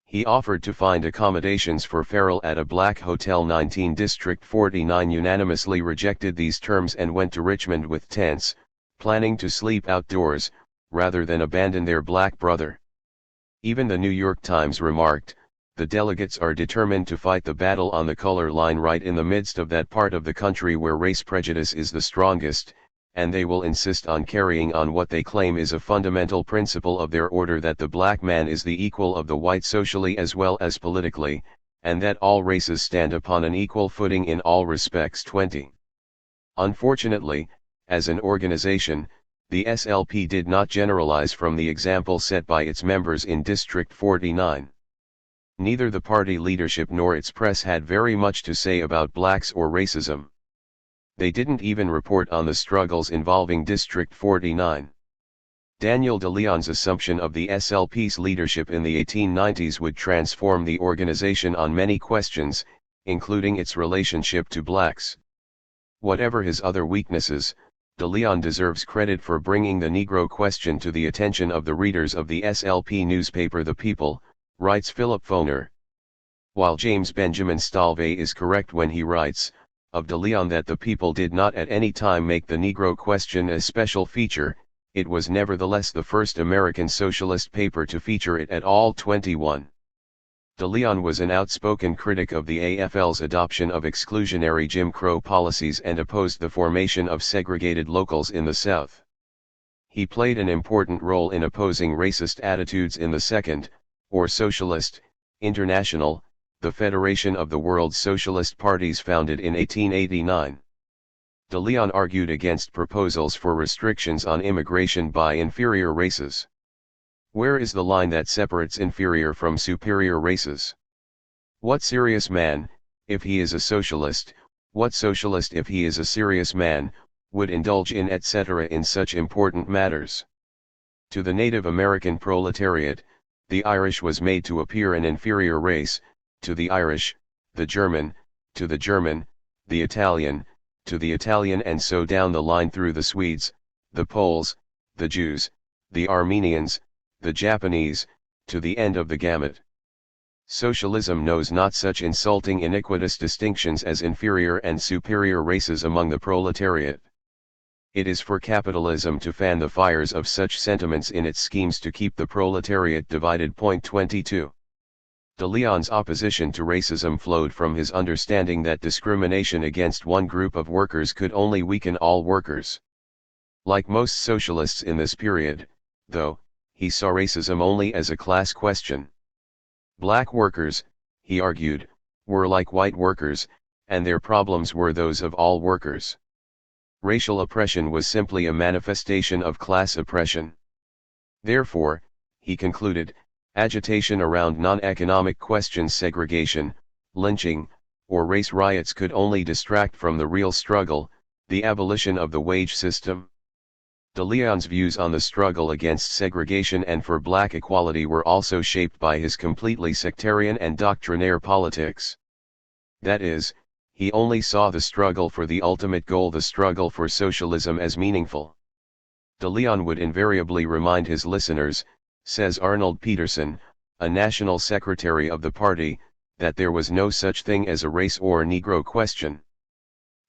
He offered to find accommodations for Farrell at a black hotel. 19 District 49 unanimously rejected these terms and went to Richmond with tents, planning to sleep outdoors, rather than abandon their black brother. Even the New York Times remarked, "The delegates are determined to fight the battle on the color line right in the midst of that part of the country where race prejudice is the strongest, and they will insist on carrying on what they claim is a fundamental principle of their order, that the black man is the equal of the white socially as well as politically, and that all races stand upon an equal footing in all respects." 20. Unfortunately, as an organization, the SLP did not generalize from the example set by its members in District 49. Neither the party leadership nor its press had very much to say about blacks or racism. They didn't even report on the struggles involving District 49. Daniel de Leon's assumption of the SLP's leadership in the 1890s would transform the organization on many questions, including its relationship to blacks. Whatever his other weaknesses, de Leon deserves credit for bringing the Negro question to the attention of the readers of the SLP newspaper The People, writes Philip Foner. While James Benjamin Stalvey is correct when he writes of de Leon that the People did not at any time make the Negro question a special feature, it was nevertheless the first American socialist paper to feature it at all. 21. De Leon was an outspoken critic of the AFL's adoption of exclusionary Jim Crow policies and opposed the formation of segregated locals in the South. He played an important role in opposing racist attitudes in the Second, or Socialist, International, the Federation of the World's Socialist Parties founded in 1889. De Leon argued against proposals for restrictions on immigration by inferior races. Where is the line that separates inferior from superior races? What serious man, if he is a socialist, what socialist if he is a serious man, would indulge in etc. in such important matters? To the Native American proletariat, The Irish was made to appear an inferior race, to the Irish, the German, to the German, the Italian, to the Italian, and so down the line through the Swedes, the Poles, the Jews, the Armenians, the Japanese, to the end of the gamut. Socialism knows not such insulting iniquitous distinctions as inferior and superior races among the proletariat. It is for capitalism to fan the fires of such sentiments in its schemes to keep the proletariat divided. 22. De Leon's opposition to racism flowed from his understanding that discrimination against one group of workers could only weaken all workers. Like most socialists in this period, though, he saw racism only as a class question. Black workers, he argued, were like white workers, and their problems were those of all workers. Racial oppression was simply a manifestation of class oppression. Therefore, he concluded, agitation around non-economic questions, segregation, lynching, or race riots could only distract from the real struggle, the abolition of the wage system. De Leon's views on the struggle against segregation and for black equality were also shaped by his completely sectarian and doctrinaire politics. That is, he only saw the struggle for the ultimate goal, the struggle for socialism, as meaningful. De Leon would invariably remind his listeners, says Arnold Peterson, a national secretary of the party, that there was no such thing as a race or Negro question.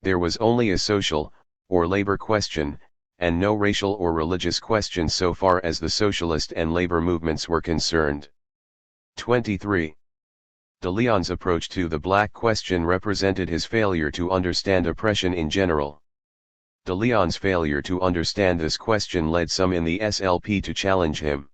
There was only a social, or labor question, and no racial or religious question so far as the socialist and labor movements were concerned. 23. De Leon's approach to the black question represented his failure to understand oppression in general. De Leon's failure to understand this question led some in the SLP to challenge him.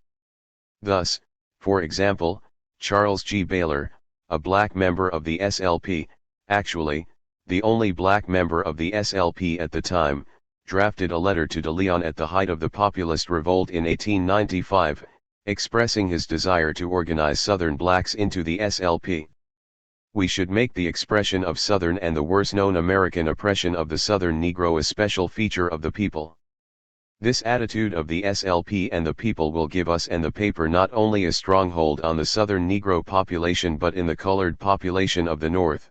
Thus, for example, Charles G. Baylor, a black member of the SLP, actually, the only black member of the SLP at the time, drafted a letter to De Leon at the height of the populist revolt in 1895, expressing his desire to organize Southern blacks into the SLP. We should make the expression of Southern and the worst-known American oppression of the Southern Negro a special feature of the people. This attitude of the SLP and the people will give us and the paper not only a stronghold on the Southern Negro population but in the colored population of the North.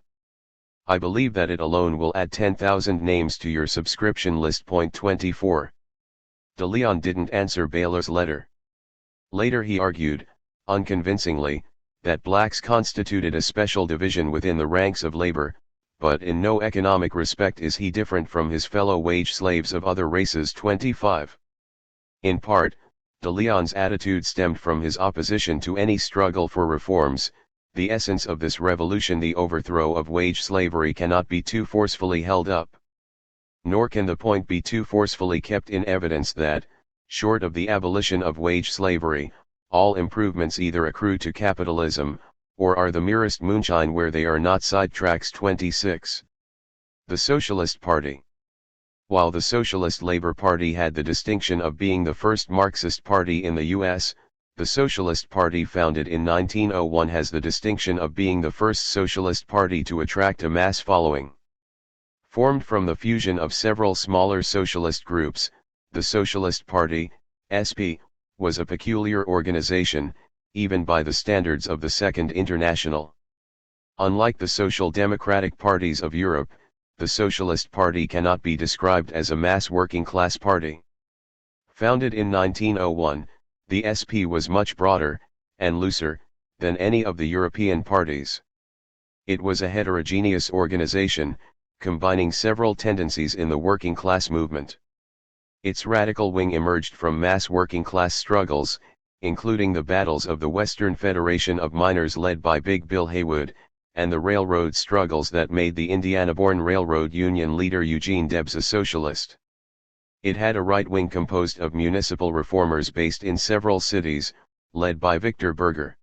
I believe that it alone will add 10,000 names to your subscription list. 24. De Leon didn't answer Baylor's letter. Later he argued, unconvincingly, that blacks constituted a special division within the ranks of labor, but in no economic respect is he different from his fellow wage slaves of other races. 25. In part, De Leon's attitude stemmed from his opposition to any struggle for reforms. The essence of this revolution, the overthrow of wage slavery, cannot be too forcefully held up. Nor can the point be too forcefully kept in evidence that, short of the abolition of wage slavery, all improvements either accrue to capitalism, or are the merest moonshine where they are not sidetracks. 26. The Socialist Party. While the Socialist Labor Party had the distinction of being the first Marxist party in the U.S., the Socialist Party, founded in 1901, has the distinction of being the first socialist party to attract a mass following. Formed from the fusion of several smaller socialist groups, the Socialist Party, SP, was a peculiar organization, even by the standards of the Second International. Unlike the social democratic parties of Europe, the Socialist Party cannot be described as a mass working class party. Founded in 1901, the SP was much broader, and looser, than any of the European parties. It was a heterogeneous organization, combining several tendencies in the working class movement. Its radical wing emerged from mass working class struggles, including the battles of the Western Federation of Miners led by Big Bill Haywood, and the railroad struggles that made the Indiana-born railroad union leader Eugene Debs a socialist. It had a right wing composed of municipal reformers based in several cities, led by Victor Berger.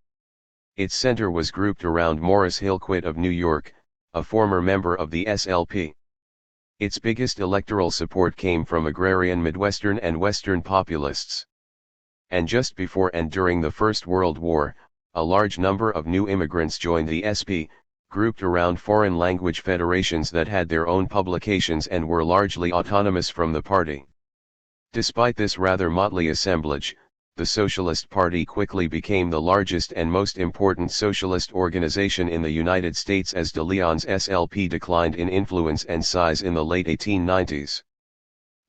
Its center was grouped around Morris Hillquit of New York, a former member of the SLP. Its biggest electoral support came from agrarian Midwestern and Western populists. And just before and during the First World War, a large number of new immigrants joined the SP, grouped around foreign language federations that had their own publications and were largely autonomous from the party. Despite this rather motley assemblage, the Socialist Party quickly became the largest and most important socialist organization in the United States as de Leon's SLP declined in influence and size in the late 1890s.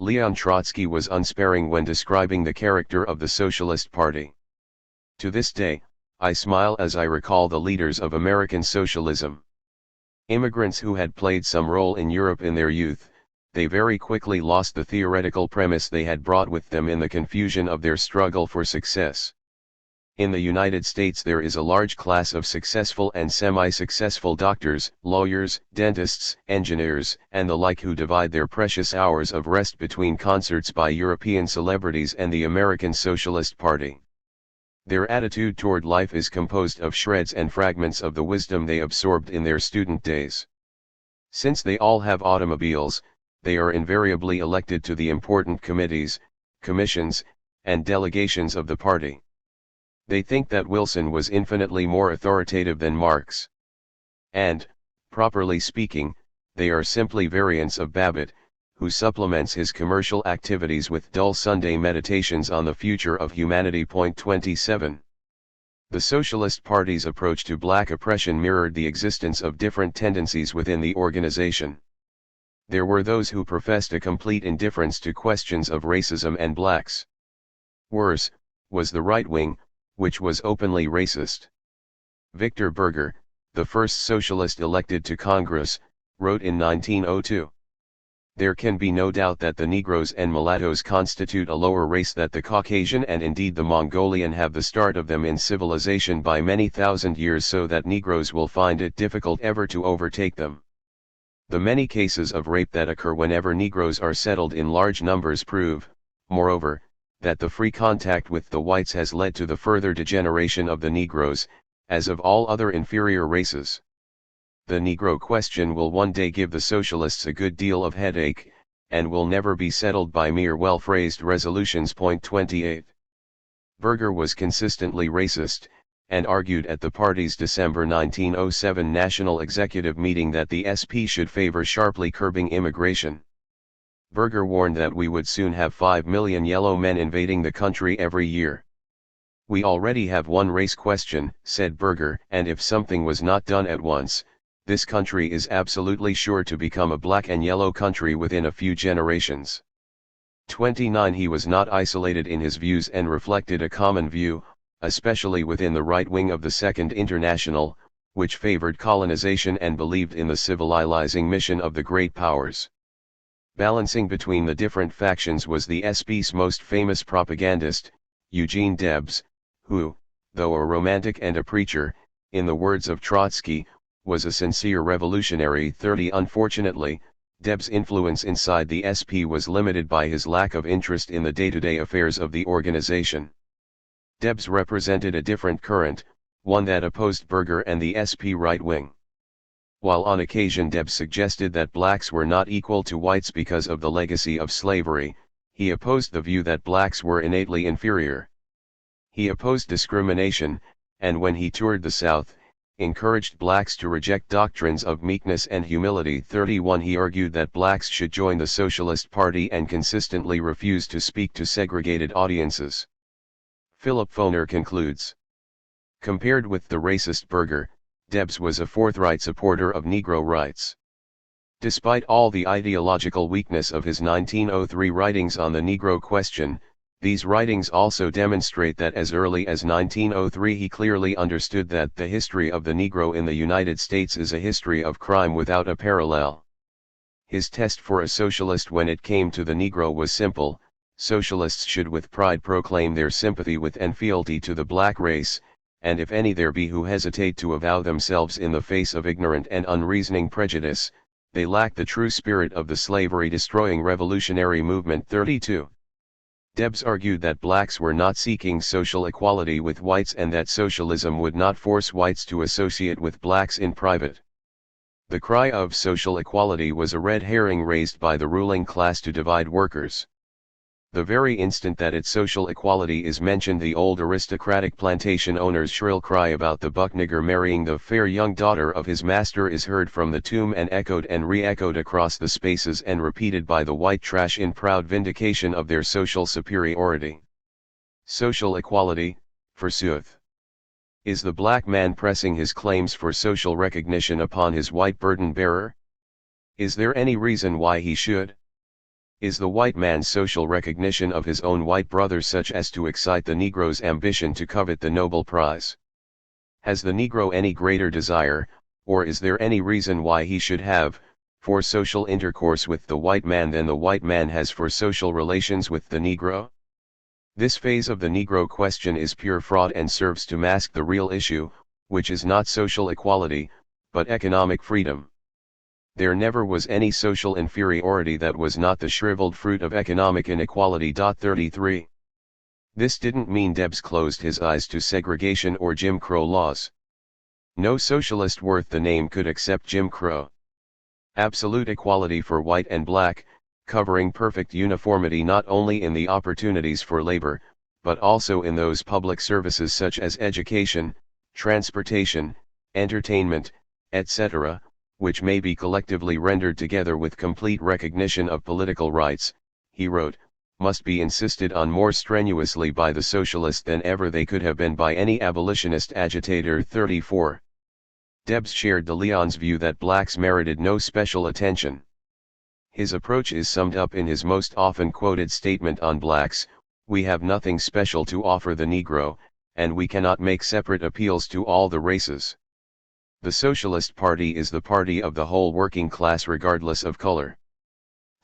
Leon Trotsky was unsparing when describing the character of the Socialist Party. To this day, I smile as I recall the leaders of American socialism. Immigrants who had played some role in Europe in their youth, they very quickly lost the theoretical premise they had brought with them in the confusion of their struggle for success. In the United States there is a large class of successful and semi-successful doctors, lawyers, dentists, engineers, and the like who divide their precious hours of rest between concerts by European celebrities and the American Socialist Party. Their attitude toward life is composed of shreds and fragments of the wisdom they absorbed in their student days. Since they all have automobiles, they are invariably elected to the important committees, commissions, and delegations of the party. They think that Wilson was infinitely more authoritative than Marx. And, properly speaking, they are simply variants of Babbitt, who supplements his commercial activities with dull Sunday meditations on the future of humanity. 27. The Socialist Party's approach to black oppression mirrored the existence of different tendencies within the organization. There were those who professed a complete indifference to questions of racism and blacks. Worse, was the right wing, which was openly racist. Victor Berger, the first socialist elected to Congress, wrote in 1902. There can be no doubt that the Negroes and mulattoes constitute a lower race, that the Caucasian and indeed the Mongolian have the start of them in civilization by many thousand years, so that Negroes will find it difficult ever to overtake them. The many cases of rape that occur whenever Negroes are settled in large numbers prove, moreover, that the free contact with the whites has led to the further degeneration of the Negroes, as of all other inferior races. The Negro question will one day give the socialists a good deal of headache, and will never be settled by mere well-phrased resolutions. 28. Berger was consistently racist, and argued at the party's December 1907 National Executive Meeting that the SP should favor sharply curbing immigration. Berger warned that we would soon have 5 million yellow men invading the country every year. We already have one race question, said Berger, and if something was not done at once, this country is absolutely sure to become a black and yellow country within a few generations. 29. He was not isolated in his views and reflected a common view, especially within the right wing of the Second International, which favored colonization and believed in the civilizing mission of the great powers. Balancing between the different factions was the SP's most famous propagandist, Eugene Debs, who, though a romantic and a preacher, in the words of Trotsky, was a sincere revolutionary. 30. Unfortunately, Debs' influence inside the SP was limited by his lack of interest in the day-to-day affairs of the organization. Debs represented a different current, one that opposed Berger and the SP right wing. While on occasion Debs suggested that blacks were not equal to whites because of the legacy of slavery, he opposed the view that blacks were innately inferior. He opposed discrimination, and when he toured the South, encouraged blacks to reject doctrines of meekness and humility. 31. He argued that blacks should join the Socialist Party and consistently refused to speak to segregated audiences. Philip Foner concludes. Compared with the racist Berger, Debs was a forthright supporter of Negro rights. Despite all the ideological weakness of his 1903 writings on the Negro question, these writings also demonstrate that as early as 1903 he clearly understood that the history of the Negro in the United States is a history of crime without a parallel. His test for a socialist when it came to the Negro was simple: socialists should with pride proclaim their sympathy with and fealty to the black race, and if any there be who hesitate to avow themselves in the face of ignorant and unreasoning prejudice, they lack the true spirit of the slavery-destroying revolutionary movement. 32. Debs argued that blacks were not seeking social equality with whites and that socialism would not force whites to associate with blacks in private. The cry of social equality was a red herring raised by the ruling class to divide workers. The very instant that its social equality is mentioned, the old aristocratic plantation owner's shrill cry about the buck nigger marrying the fair young daughter of his master is heard from the tomb and re-echoed across the spaces and repeated by the white trash in proud vindication of their social superiority. Social equality, forsooth. Is the black man pressing his claims for social recognition upon his white burden-bearer? Is there any reason why he should? Is the white man's social recognition of his own white brother such as to excite the Negro's ambition to covet the Nobel Prize? Has the Negro any greater desire, or is there any reason why he should have, for social intercourse with the white man than the white man has for social relations with the Negro? This phase of the Negro question is pure fraud and serves to mask the real issue, which is not social equality, but economic freedom. There never was any social inferiority that was not the shriveled fruit of economic inequality. 33. This didn't mean Debs closed his eyes to segregation or Jim Crow laws. No socialist worth the name could accept Jim Crow. Absolute equality for white and black, covering perfect uniformity not only in the opportunities for labor, but also in those public services such as education, transportation, entertainment, etc., which may be collectively rendered together with complete recognition of political rights, he wrote, must be insisted on more strenuously by the socialists than ever they could have been by any abolitionist agitator. 34. Debs shared de Leon's view that blacks merited no special attention. His approach is summed up in his most often quoted statement on blacks: "We have nothing special to offer the Negro, and we cannot make separate appeals to all the races." The Socialist Party is the party of the whole working class regardless of color.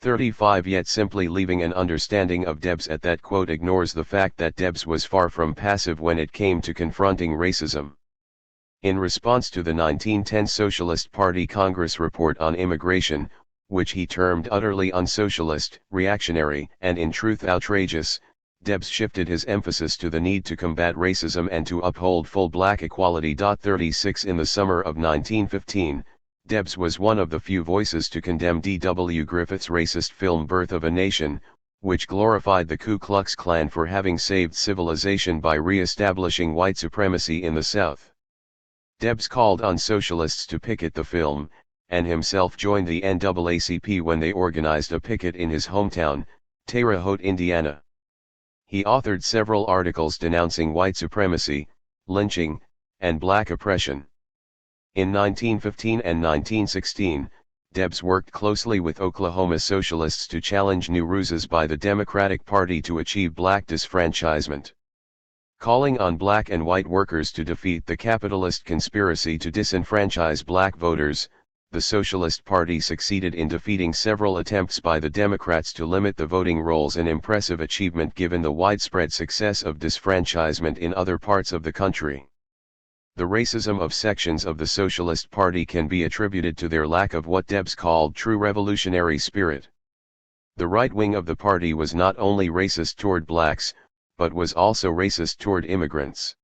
35. Yet simply leaving an understanding of Debs at that quote ignores the fact that Debs was far from passive when it came to confronting racism. In response to the 1910 Socialist Party Congress report on immigration, which he termed utterly unsocialist, reactionary, and in truth outrageous, Debs shifted his emphasis to the need to combat racism and to uphold full black equality. 36. In the summer of 1915, Debs was one of the few voices to condemn D.W. Griffith's racist film Birth of a Nation, which glorified the Ku Klux Klan for having saved civilization by re-establishing white supremacy in the South. Debs called on socialists to picket the film, and himself joined the NAACP when they organized a picket in his hometown, Terre Haute, Indiana. He authored several articles denouncing white supremacy, lynching, and black oppression. In 1915 and 1916, Debs worked closely with Oklahoma socialists to challenge new ruses by the Democratic Party to achieve black disfranchisement. Calling on black and white workers to defeat the capitalist conspiracy to disenfranchise black voters, the Socialist Party succeeded in defeating several attempts by the Democrats to limit the voting rolls, an impressive achievement given the widespread success of disfranchisement in other parts of the country. The racism of sections of the Socialist Party can be attributed to their lack of what Debs called true revolutionary spirit. The right wing of the party was not only racist toward blacks, but was also racist toward immigrants.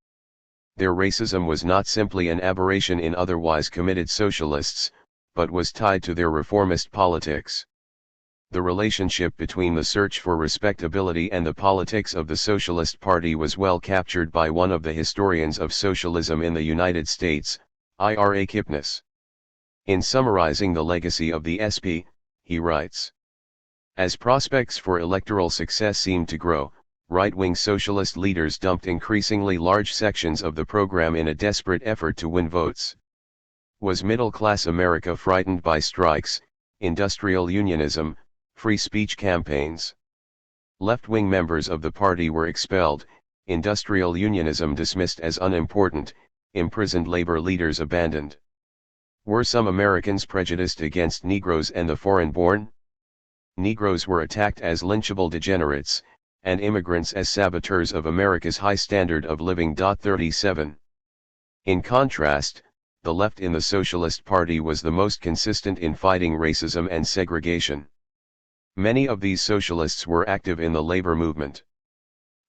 Their racism was not simply an aberration in otherwise committed socialists, but was tied to their reformist politics. The relationship between the search for respectability and the politics of the Socialist Party was well captured by one of the historians of socialism in the United States, Ira Kipnis. In summarizing the legacy of the SP, he writes, "As prospects for electoral success seemed to grow, right-wing socialist leaders dumped increasingly large sections of the program in a desperate effort to win votes. Was middle-class America frightened by strikes, industrial unionism, free speech campaigns? Left-wing members of the party were expelled, industrial unionism dismissed as unimportant, imprisoned labor leaders abandoned. Were some Americans prejudiced against Negroes and the foreign-born? Negroes were attacked as lynchable degenerates, and immigrants as saboteurs of America's high standard of living. 37. In contrast, the left in the Socialist Party was the most consistent in fighting racism and segregation. Many of these socialists were active in the labor movement.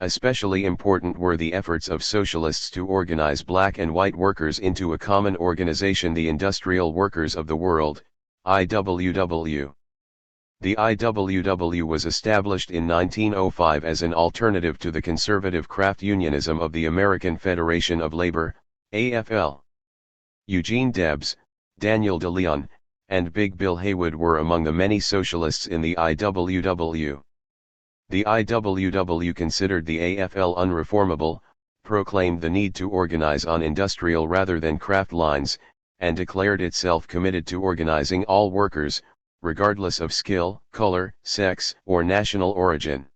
Especially important were the efforts of socialists to organize black and white workers into a common organization, the Industrial Workers of the World, IWW. The IWW was established in 1905 as an alternative to the conservative craft unionism of the American Federation of Labor, AFL. Eugene Debs, Daniel De Leon, and Big Bill Haywood were among the many socialists in the IWW. The IWW considered the AFL unreformable, proclaimed the need to organize on industrial rather than craft lines, and declared itself committed to organizing all workers, regardless of skill, color, sex, or national origin.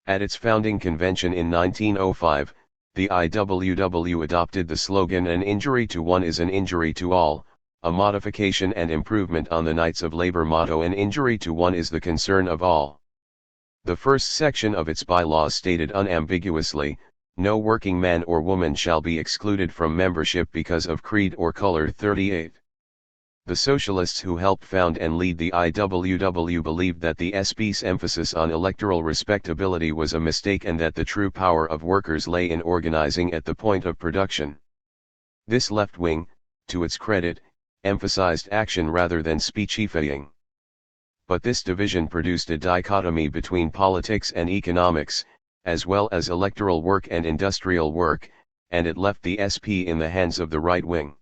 At its founding convention in 1905, the IWW adopted the slogan "An injury to one is an injury to all," a modification and improvement on the Knights of Labor motto "An injury to one is the concern of all." The first section of its bylaws stated unambiguously, "No working man or woman shall be excluded from membership because of creed or color." 38. The socialists who helped found and lead the IWW believed that the SP's emphasis on electoral respectability was a mistake and that the true power of workers lay in organizing at the point of production. This left wing, to its credit, emphasized action rather than speechifying. But this division produced a dichotomy between politics and economics, as well as electoral work and industrial work, and it left the SP in the hands of the right wing.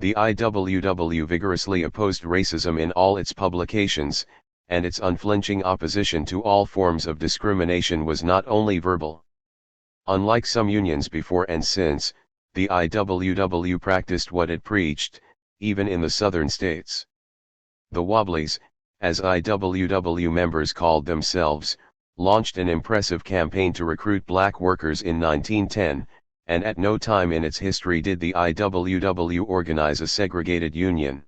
The IWW vigorously opposed racism in all its publications, and its unflinching opposition to all forms of discrimination was not only verbal. Unlike some unions before and since, the IWW practiced what it preached, even in the southern states. The Wobblies, as IWW members called themselves, launched an impressive campaign to recruit black workers in 1910, and at no time in its history did the IWW organize a segregated union.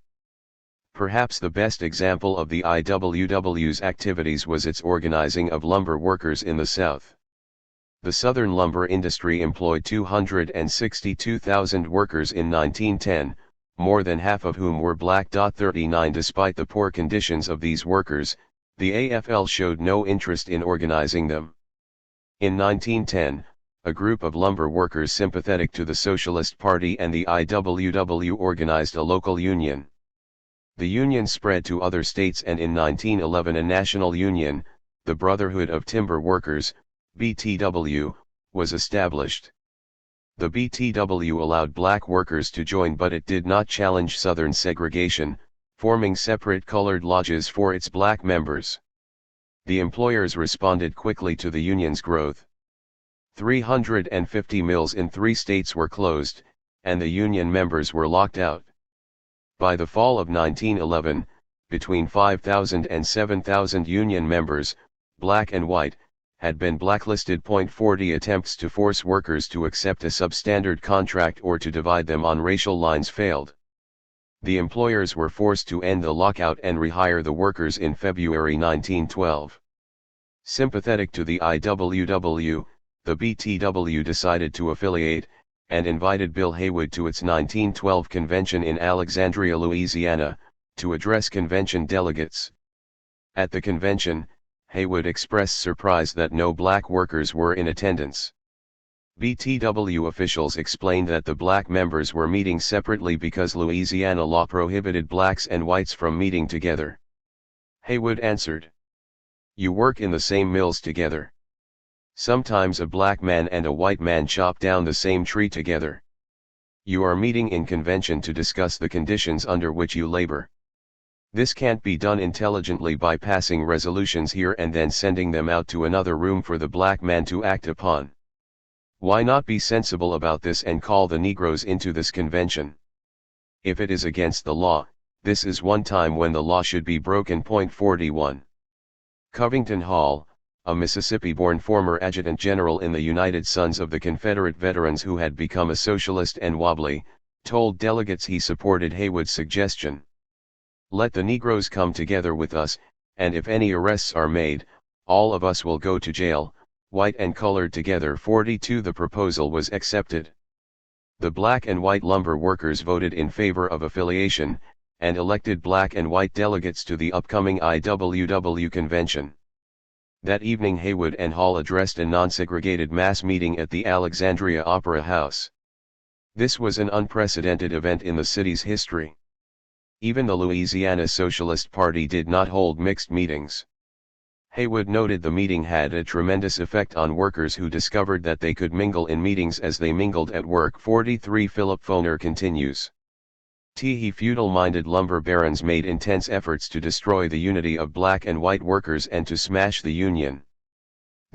Perhaps the best example of the IWW's activities was its organizing of lumber workers in the South. The Southern lumber industry employed 262,000 workers in 1910, more than half of whom were black. 39 Despite the poor conditions of these workers, the AFL showed no interest in organizing them. In 1910, a group of lumber workers sympathetic to the Socialist Party and the IWW organized a local union. The union spread to other states, and in 1911 a national union, the Brotherhood of Timber Workers, BTW, was established. The BTW allowed black workers to join, but it did not challenge Southern segregation, forming separate colored lodges for its black members. The employers responded quickly to the union's growth. 350 mills in 3 states were closed, and the union members were locked out. By the fall of 1911, between 5,000 and 7,000 union members, black and white, had been blacklisted. 40 Attempts to force workers to accept a substandard contract or to divide them on racial lines failed. The employers were forced to end the lockout and rehire the workers in February 1912. Sympathetic to the IWW, the BTW decided to affiliate, and invited Bill Haywood to its 1912 convention in Alexandria, Louisiana, to address convention delegates. At the convention, Haywood expressed surprise that no black workers were in attendance. BTW officials explained that the black members were meeting separately because Louisiana law prohibited blacks and whites from meeting together. Haywood answered, "You work in the same mills together. Sometimes a black man and a white man chop down the same tree together. You are meeting in convention to discuss the conditions under which you labor. This can't be done intelligently by passing resolutions here and then sending them out to another room for the black man to act upon. Why not be sensible about this and call the Negroes into this convention? If it is against the law, this is one time when the law should be broken." 41. Covington Hall, a Mississippi-born former adjutant general in the United Sons of the Confederate Veterans who had become a socialist and wobbly, told delegates he supported Haywood's suggestion. "Let the Negroes come together with us, and if any arrests are made, all of us will go to jail, white and colored together." 42 The proposal was accepted. The black and white lumber workers voted in favor of affiliation, and elected black and white delegates to the upcoming IWW convention. That evening Haywood and Hall addressed a non-segregated mass meeting at the Alexandria Opera House. This was an unprecedented event in the city's history. Even the Louisiana Socialist Party did not hold mixed meetings. Haywood noted the meeting had a tremendous effect on workers who discovered that they could mingle in meetings as they mingled at work. 43 Philip Foner continues. Feudal-minded lumber barons made intense efforts to destroy the unity of black and white workers and to smash the union.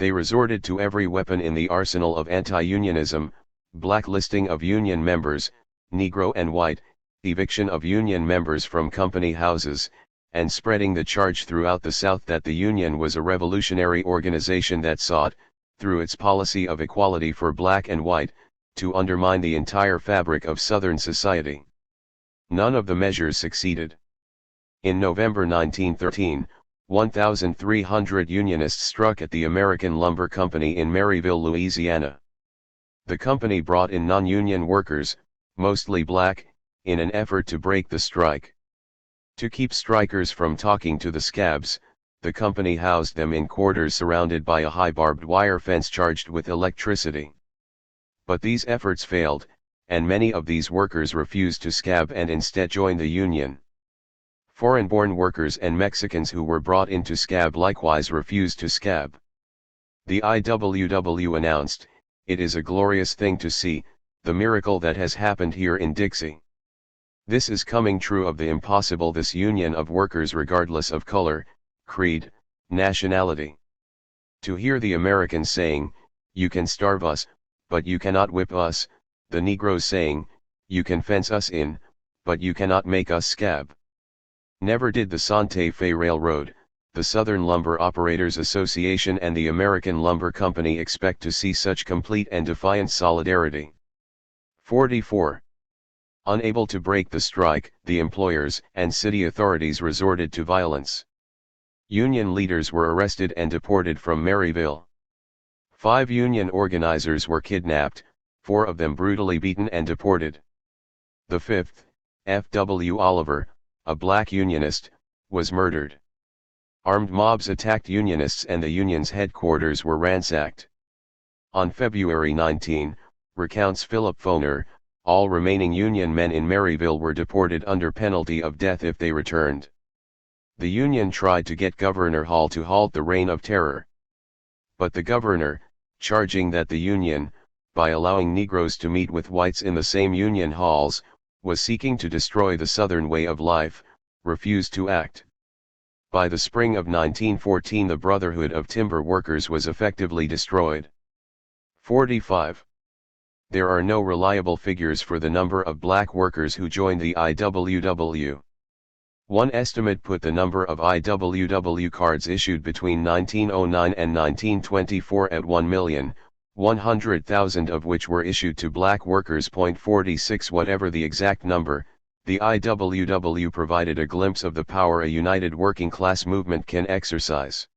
They resorted to every weapon in the arsenal of anti-unionism: blacklisting of union members, Negro and white, eviction of union members from company houses, and spreading the charge throughout the South that the Union was a revolutionary organization that sought, through its policy of equality for black and white, to undermine the entire fabric of Southern society. None of the measures succeeded. In November 1913, 1,300 Unionists struck at the American Lumber Company in Maryville, Louisiana. The company brought in non-union workers, mostly black, in an effort to break the strike. To keep strikers from talking to the scabs, the company housed them in quarters surrounded by a high barbed wire fence charged with electricity. But these efforts failed, and many of these workers refused to scab and instead joined the Union. Foreign-born workers and Mexicans who were brought into scab likewise refused to scab. The IWW announced, "It is a glorious thing to see, the miracle that has happened here in Dixie. This is coming true of the impossible, this union of workers regardless of color, creed, nationality." To hear the Americans saying, "You can starve us, but you cannot whip us," the Negroes saying, "You can fence us in, but you cannot make us scab." Never did the Santa Fe Railroad, the Southern Lumber Operators Association and the American Lumber Company expect to see such complete and defiant solidarity. 44. Unable to break the strike, the employers and city authorities resorted to violence. Union leaders were arrested and deported from Maryville. 5 union organizers were kidnapped, 4 of them brutally beaten and deported. The 5th, F.W. Oliver, a black unionist, was murdered. Armed mobs attacked unionists and the union's headquarters were ransacked. On February 19, recounts Philip Foner, all remaining Union men in Maryville were deported under penalty of death if they returned. The Union tried to get Governor Hall to halt the reign of terror. But the governor, charging that the Union, by allowing Negroes to meet with whites in the same Union halls, was seeking to destroy the Southern way of life, refused to act. By the spring of 1914 the Brotherhood of Timber Workers was effectively destroyed. 45. There are no reliable figures for the number of black workers who joined the IWW. One estimate put the number of IWW cards issued between 1909 and 1924 at 1,100,000, of which were issued to black workers. 46. Whatever the exact number, the IWW provided a glimpse of the power a united working class movement can exercise.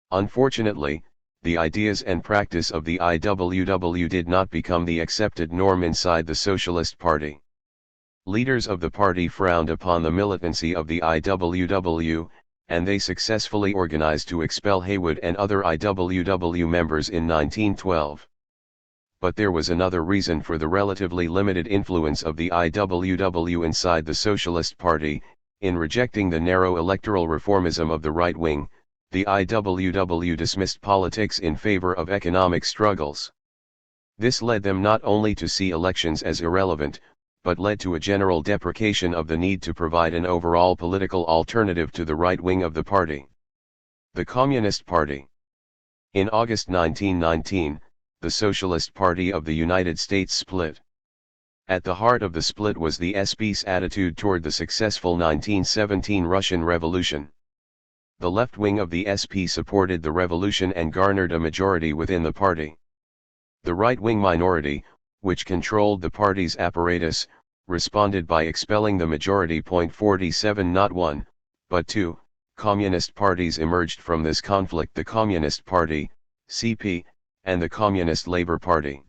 Unfortunately, the ideas and practice of the IWW did not become the accepted norm inside the Socialist Party. Leaders of the party frowned upon the militancy of the IWW, and they successfully organized to expel Haywood and other IWW members in 1912. But there was another reason for the relatively limited influence of the IWW inside the Socialist Party. In rejecting the narrow electoral reformism of the right wing, the IWW dismissed politics in favor of economic struggles. This led them not only to see elections as irrelevant, but led to a general deprecation of the need to provide an overall political alternative to the right wing of the party. The Communist Party. In August 1919, the Socialist Party of the United States split. At the heart of the split was the SP's attitude toward the successful 1917 Russian Revolution. The left wing of the SP supported the revolution and garnered a majority within the party. The right-wing minority, which controlled the party's apparatus, responded by expelling the majority. 47. Not one, but 2, communist parties emerged from this conflict: the Communist Party, CP, and the Communist Labor Party.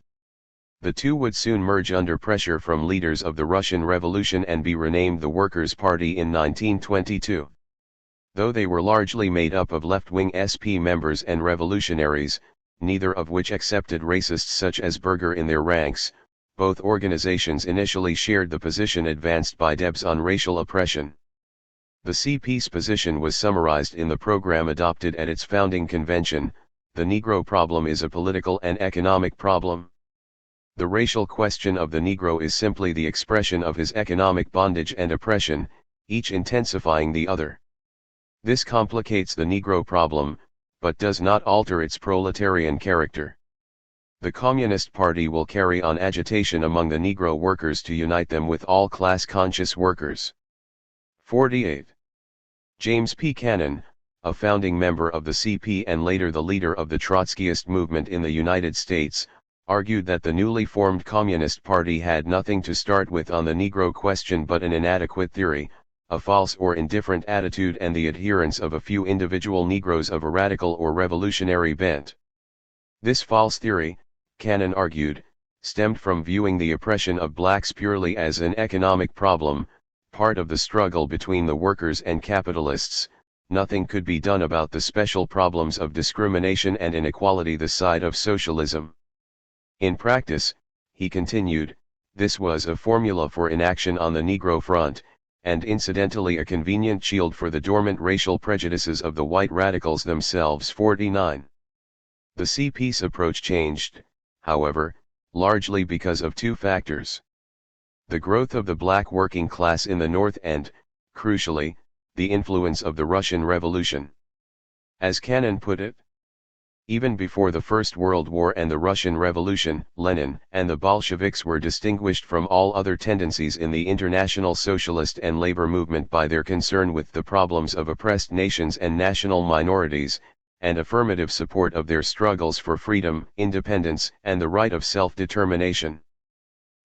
The two would soon merge under pressure from leaders of the Russian Revolution and be renamed the Workers' Party in 1922. Though they were largely made up of left-wing SP members and revolutionaries, neither of which accepted racists such as Berger in their ranks, both organizations initially shared the position advanced by Debs on racial oppression. The CP's position was summarized in the program adopted at its founding convention: "The Negro problem is a political and economic problem. The racial question of the Negro is simply the expression of his economic bondage and oppression, each intensifying the other. This complicates the Negro problem, but does not alter its proletarian character. The Communist Party will carry on agitation among the Negro workers to unite them with all class-conscious workers. 48. James P. Cannon, a founding member of the CP and later the leader of the Trotskyist movement in the United States, argued that the newly formed Communist Party had nothing to start with on the Negro question but an inadequate theory, a false or indifferent attitude and the adherence of a few individual Negroes of a radical or revolutionary bent. This false theory, Cannon argued, stemmed from viewing the oppression of blacks purely as an economic problem, part of the struggle between the workers and capitalists. Nothing could be done about the special problems of discrimination and inequality, the side of socialism. In practice, he continued, this was a formula for inaction on the Negro front, and incidentally a convenient shield for the dormant racial prejudices of the white radicals themselves. 49. The CP's approach changed, however, largely because of two factors. The growth of the black working class in the North and, crucially, the influence of the Russian Revolution. As Cannon put it, even before the First World War and the Russian Revolution, Lenin and the Bolsheviks were distinguished from all other tendencies in the international socialist and labor movement by their concern with the problems of oppressed nations and national minorities, and affirmative support of their struggles for freedom, independence, and the right of self-determination.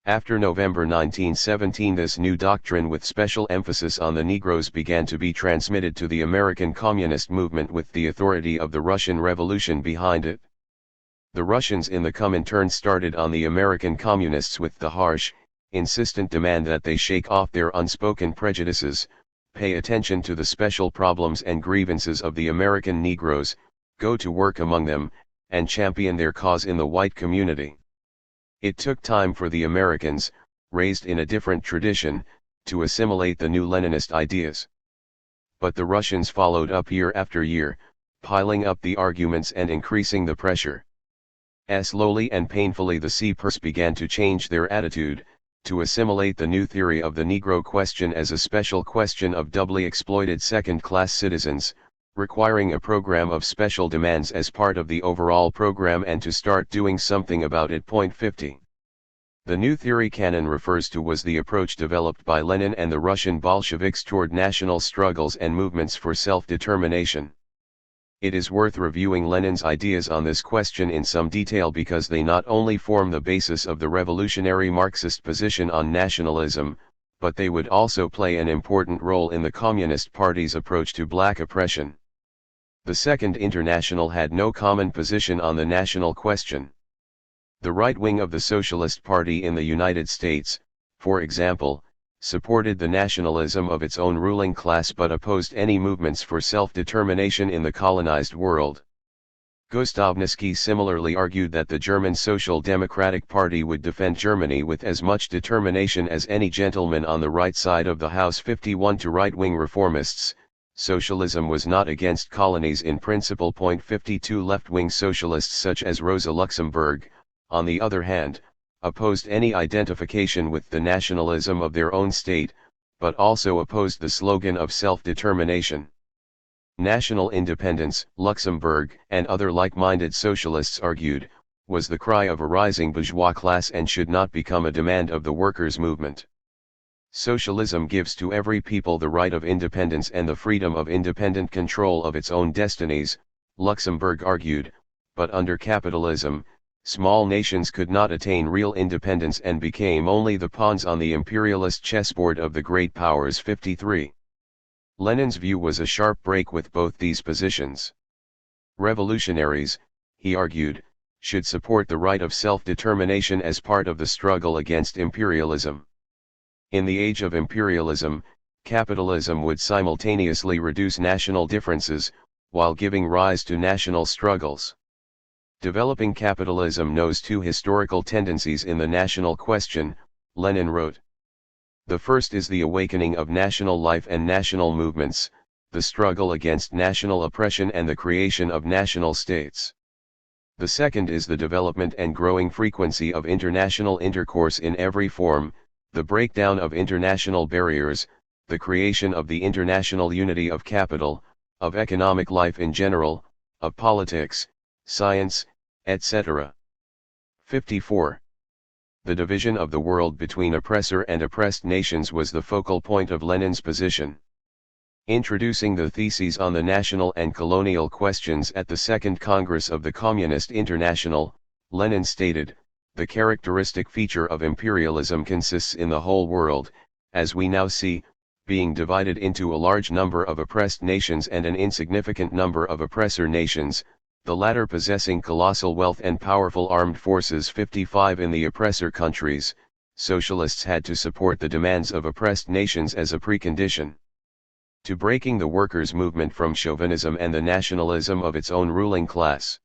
After November 1917, this new doctrine with special emphasis on the Negroes began to be transmitted to the American Communist movement with the authority of the Russian Revolution behind it. The Russians in the Comintern started on the American Communists with the harsh, insistent demand that they shake off their unspoken prejudices, pay attention to the special problems and grievances of the American Negroes, go to work among them, and champion their cause in the white community. It took time for the Americans, raised in a different tradition, to assimilate the new Leninist ideas. But the Russians followed up year after year, piling up the arguments and increasing the pressure. Slowly and painfully the CPers began to change their attitude, to assimilate the new theory of the Negro question as a special question of doubly exploited second-class citizens, requiring a program of special demands as part of the overall program and to start doing something about it. 50. The new theory Cannon refers to was the approach developed by Lenin and the Russian Bolsheviks toward national struggles and movements for self-determination. It is worth reviewing Lenin's ideas on this question in some detail because they not only form the basis of the revolutionary Marxist position on nationalism, but they would also play an important role in the Communist Party's approach to black oppression. The Second International had no common position on the national question. The right wing of the Socialist Party in the United States, for example, supported the nationalism of its own ruling class but opposed any movements for self-determination in the colonized world. Gustavsky similarly argued that the German Social Democratic Party would defend Germany with as much determination as any gentleman on the right side of the House. 51. To right-wing reformists, socialism was not against colonies in principle. 52. Left-wing socialists such as Rosa Luxemburg, on the other hand, opposed any identification with the nationalism of their own state, but also opposed the slogan of self-determination. National independence, Luxemburg and other like-minded socialists argued, was the cry of a rising bourgeois class and should not become a demand of the workers' movement. Socialism gives to every people the right of independence and the freedom of independent control of its own destinies, Luxemburg argued, but under capitalism, small nations could not attain real independence and became only the pawns on the imperialist chessboard of the great powers. 53. Lenin's view was a sharp break with both these positions. Revolutionaries, he argued, should support the right of self-determination as part of the struggle against imperialism. In the age of imperialism, capitalism would simultaneously reduce national differences, while giving rise to national struggles. Developing capitalism knows two historical tendencies in the national question, Lenin wrote. The first is the awakening of national life and national movements, the struggle against national oppression and the creation of national states. The second is the development and growing frequency of international intercourse in every form, the breakdown of international barriers, the creation of the international unity of capital, of economic life in general, of politics, science, etc. 54. The division of the world between oppressor and oppressed nations was the focal point of Lenin's position. Introducing the theses on the national and colonial questions at the Second Congress of the Communist International, Lenin stated, "The characteristic feature of imperialism consists in the whole world, as we now see, being divided into a large number of oppressed nations and an insignificant number of oppressor nations, the latter possessing colossal wealth and powerful armed forces." 55. In the oppressor countries, socialists had to support the demands of oppressed nations as a precondition to breaking the workers' movement from chauvinism and the nationalism of its own ruling class.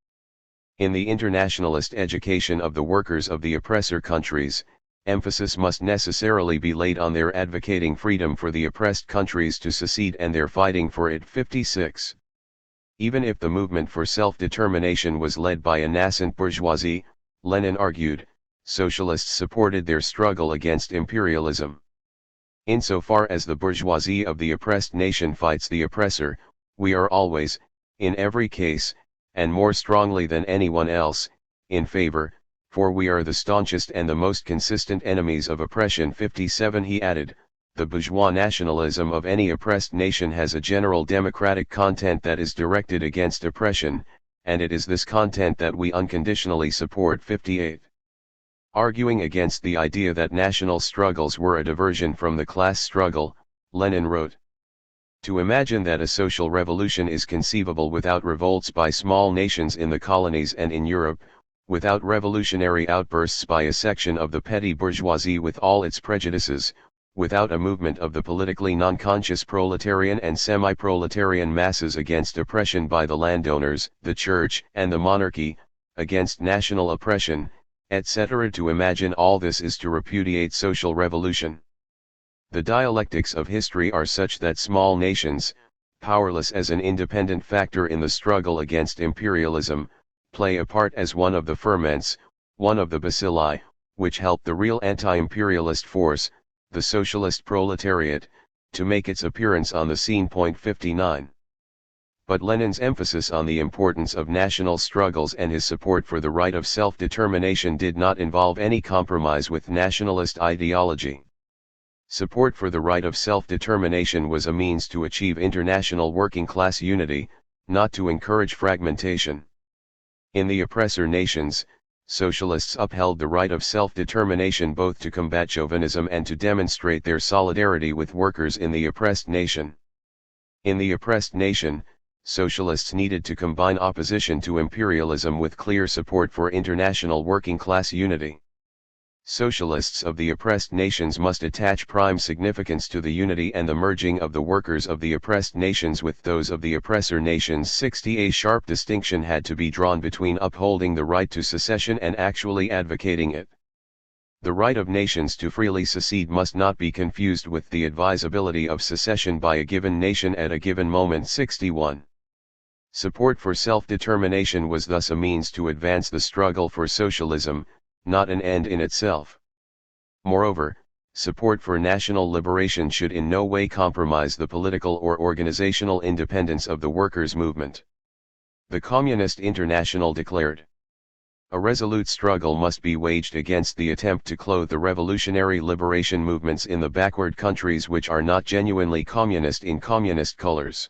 In the internationalist education of the workers of the oppressor countries, emphasis must necessarily be laid on their advocating freedom for the oppressed countries to secede and their fighting for it. 56. Even if the movement for self-determination was led by a nascent bourgeoisie, Lenin argued, socialists supported their struggle against imperialism. Insofar as the bourgeoisie of the oppressed nation fights the oppressor, we are always, in every case, and more strongly than anyone else, in favor, for we are the staunchest and the most consistent enemies of oppression. 57. He added, the bourgeois nationalism of any oppressed nation has a general democratic content that is directed against oppression, and it is this content that we unconditionally support. 58. Arguing against the idea that national struggles were a diversion from the class struggle, Lenin wrote, "To imagine that a social revolution is conceivable without revolts by small nations in the colonies and in Europe, without revolutionary outbursts by a section of the petty bourgeoisie with all its prejudices, without a movement of the politically non-conscious proletarian and semi-proletarian masses against oppression by the landowners, the church, and the monarchy, against national oppression, etc. To imagine all this is to repudiate social revolution. The dialectics of history are such that small nations, powerless as an independent factor in the struggle against imperialism, play a part as one of the ferments, one of the bacilli, which help the real anti-imperialist force, the socialist proletariat, to make its appearance on the scene. 59. But Lenin's emphasis on the importance of national struggles and his support for the right of self-determination did not involve any compromise with nationalist ideology. Support for the right of self-determination was a means to achieve international working-class unity, not to encourage fragmentation. In the oppressor nations, socialists upheld the right of self-determination both to combat chauvinism and to demonstrate their solidarity with workers in the oppressed nation. In the oppressed nation, socialists needed to combine opposition to imperialism with clear support for international working-class unity. Socialists of the oppressed nations must attach prime significance to the unity and the merging of the workers of the oppressed nations with those of the oppressor nations. 60. A sharp distinction had to be drawn between upholding the right to secession and actually advocating it. The right of nations to freely secede must not be confused with the advisability of secession by a given nation at a given moment. 61. Support for self-determination was thus a means to advance the struggle for socialism, not an end in itself. Moreover, support for national liberation should in no way compromise the political or organizational independence of the workers' movement. The Communist International declared, "A resolute struggle must be waged against the attempt to clothe the revolutionary liberation movements in the backward countries which are not genuinely communist in communist colors.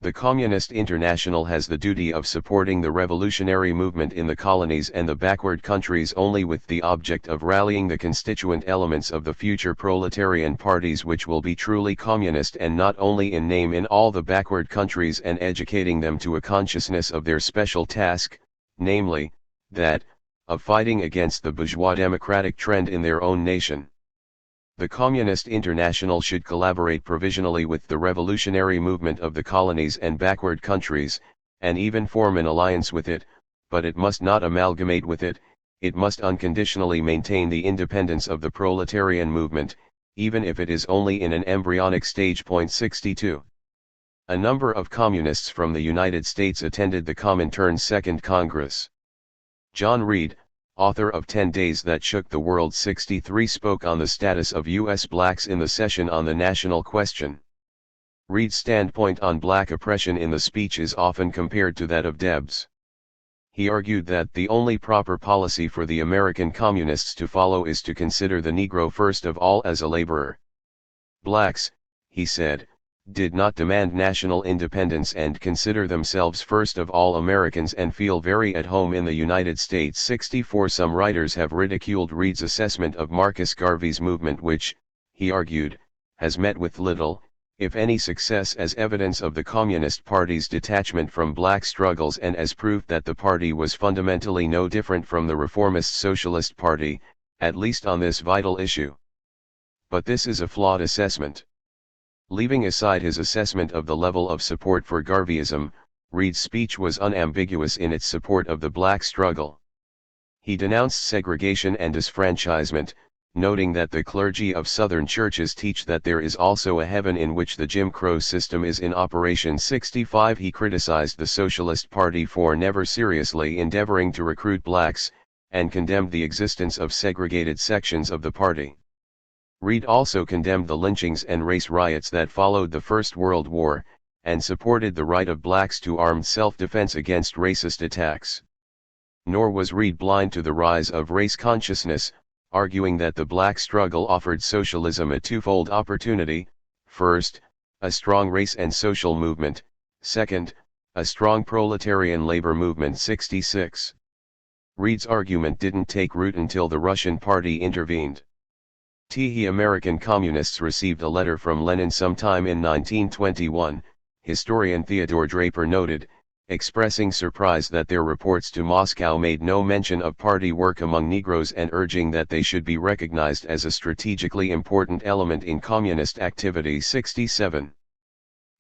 The Communist International has the duty of supporting the revolutionary movement in the colonies and the backward countries only with the object of rallying the constituent elements of the future proletarian parties which will be truly communist and not only in name in all the backward countries, and educating them to a consciousness of their special task, namely, that, of fighting against the bourgeois democratic trend in their own nation. The Communist International should collaborate provisionally with the revolutionary movement of the colonies and backward countries, and even form an alliance with it, but it must not amalgamate with it. It must unconditionally maintain the independence of the proletarian movement, even if it is only in an embryonic stage." 62. A number of communists from the United States attended the Comintern's Second Congress. John Reed, author of 10 Days That Shook the World, 63, spoke on the status of U.S. blacks in the session on the national question. Reed's standpoint on black oppression in the speech is often compared to that of Debs. He argued that the only proper policy for the American communists to follow is to consider the Negro first of all as a laborer. Blacks, he said, did not demand national independence and consider themselves first of all Americans and feel very at home in the United States. 64 Some writers have ridiculed Reed's assessment of Marcus Garvey's movement, which, he argued, has met with little, if any success, as evidence of the Communist Party's detachment from black struggles and as proof that the party was fundamentally no different from the reformist Socialist Party, at least on this vital issue. But this is a flawed assessment. Leaving aside his assessment of the level of support for Garveyism, Reed's speech was unambiguous in its support of the black struggle. He denounced segregation and disfranchisement, noting that the clergy of Southern churches teach that there is also a heaven in which the Jim Crow system is in operation. 65 He criticized the Socialist Party for never seriously endeavoring to recruit blacks, and condemned the existence of segregated sections of the party. Reed also condemned the lynchings and race riots that followed the First World War, and supported the right of blacks to armed self-defense against racist attacks. Nor was Reed blind to the rise of race consciousness, arguing that the black struggle offered socialism a twofold opportunity: first, a strong race and social movement; second, a strong proletarian labor movement. 66. Reed's argument didn't take root until the Russian Party intervened. American communists received a letter from Lenin sometime in 1921, historian Theodore Draper noted, expressing surprise that their reports to Moscow made no mention of party work among Negroes and urging that they should be recognized as a strategically important element in communist activity. 67.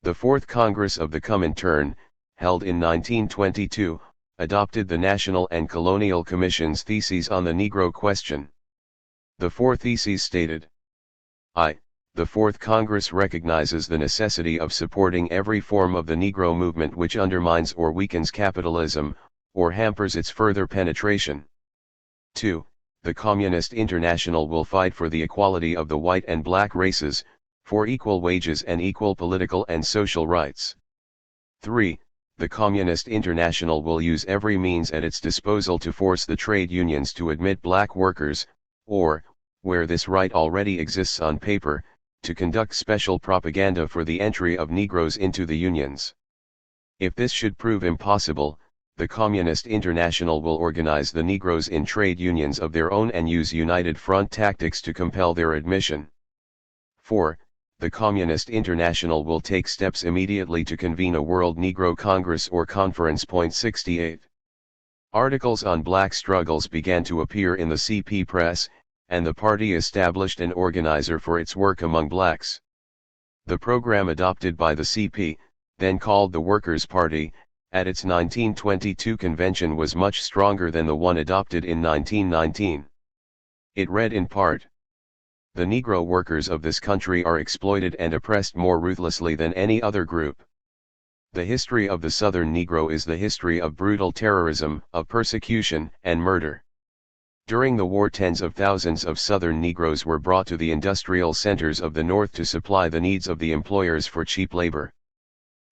The Fourth Congress of the Comintern, held in 1922, adopted the National and Colonial Commission's theses on the Negro question. The four theses stated: I. The Fourth Congress recognizes the necessity of supporting every form of the Negro movement which undermines or weakens capitalism, or hampers its further penetration. 2. The Communist International will fight for the equality of the white and black races, for equal wages and equal political and social rights. 3. The Communist International will use every means at its disposal to force the trade unions to admit black workers, or, where this right already exists on paper, to conduct special propaganda for the entry of Negroes into the unions. If this should prove impossible, the Communist International will organize the Negroes in trade unions of their own and use united front tactics to compel their admission. 4. The Communist International will take steps immediately to convene a World Negro Congress or Conference. 68. Articles on black struggles began to appear in the CP press, and the party established an organizer for its work among blacks. The program adopted by the CP, then called the Workers' Party, at its 1922 convention was much stronger than the one adopted in 1919. It read in part: the Negro workers of this country are exploited and oppressed more ruthlessly than any other group. The history of the Southern Negro is the history of brutal terrorism, of persecution, and murder. During the war, tens of thousands of Southern Negroes were brought to the industrial centers of the North to supply the needs of the employers for cheap labor.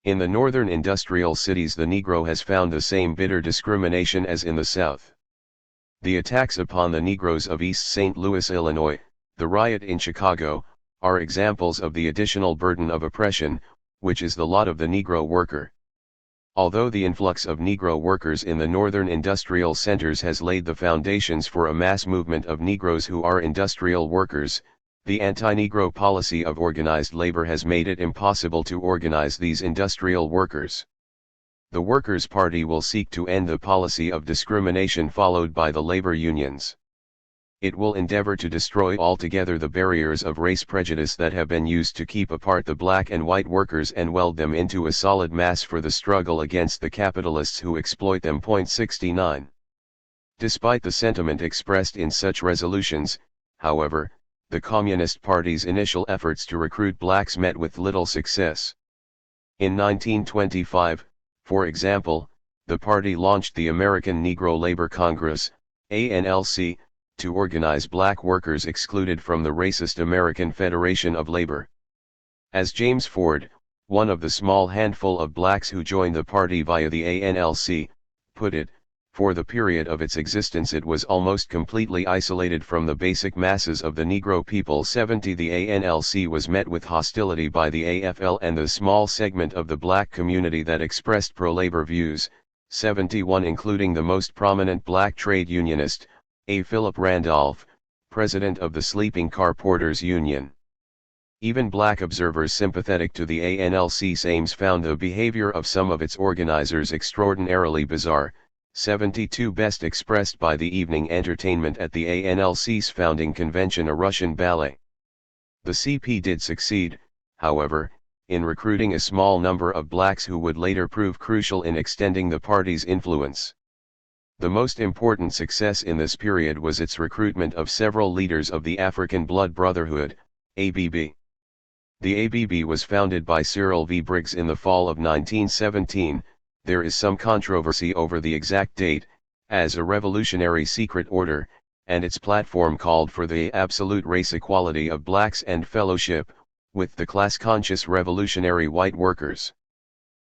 In the northern industrial cities, the Negro has found the same bitter discrimination as in the South. The attacks upon the Negroes of East St. Louis, Illinois, the riot in Chicago, are examples of the additional burden of oppression, which is the lot of the Negro worker. Although the influx of Negro workers in the northern industrial centers has laid the foundations for a mass movement of Negroes who are industrial workers, the anti-Negro policy of organized labor has made it impossible to organize these industrial workers. The Workers' Party will seek to end the policy of discrimination followed by the labor unions. It will endeavor to destroy altogether the barriers of race prejudice that have been used to keep apart the black and white workers and weld them into a solid mass for the struggle against the capitalists who exploit them. 69. Despite the sentiment expressed in such resolutions, however, the Communist Party's initial efforts to recruit blacks met with little success. In 1925, for example, the party launched the American Negro Labor Congress, ANLC, to organize black workers excluded from the racist American Federation of Labor. As James Ford, one of the small handful of blacks who joined the party via the ANLC, put it, for the period of its existence it was almost completely isolated from the basic masses of the Negro people. 70 The ANLC was met with hostility by the AFL and the small segment of the black community that expressed pro-labor views, 71 including the most prominent black trade unionist, A. Philip Randolph, president of the Sleeping Car Porters Union. Even black observers sympathetic to the ANLC's aims found the behavior of some of its organizers extraordinarily bizarre, 72 best expressed by the evening entertainment at the ANLC's founding convention, a Russian ballet. The CP did succeed, however, in recruiting a small number of blacks who would later prove crucial in extending the party's influence. The most important success in this period was its recruitment of several leaders of the African Blood Brotherhood, ABB. The ABB was founded by Cyril V. Briggs in the fall of 1917, there is some controversy over the exact date, as a revolutionary secret order, and its platform called for the absolute race equality of blacks and fellowship, with the class-conscious revolutionary white workers.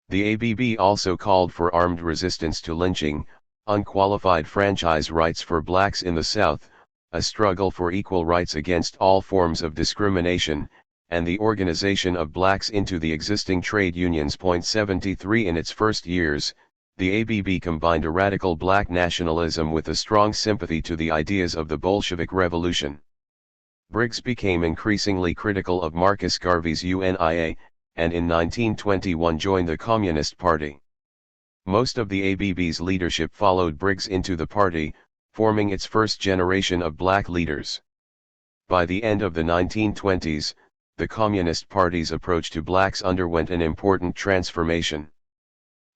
The ABB also called for armed resistance to lynching, unqualified franchise rights for blacks in the South, a struggle for equal rights against all forms of discrimination, and the organization of blacks into the existing trade unions. 73 In its first years, the ABB combined a radical black nationalism with a strong sympathy to the ideas of the Bolshevik Revolution. Briggs became increasingly critical of Marcus Garvey's UNIA, and in 1921 joined the Communist Party. Most of the ABB's leadership followed Briggs into the party, forming its first generation of black leaders. By the end of the 1920s, the Communist Party's approach to blacks underwent an important transformation.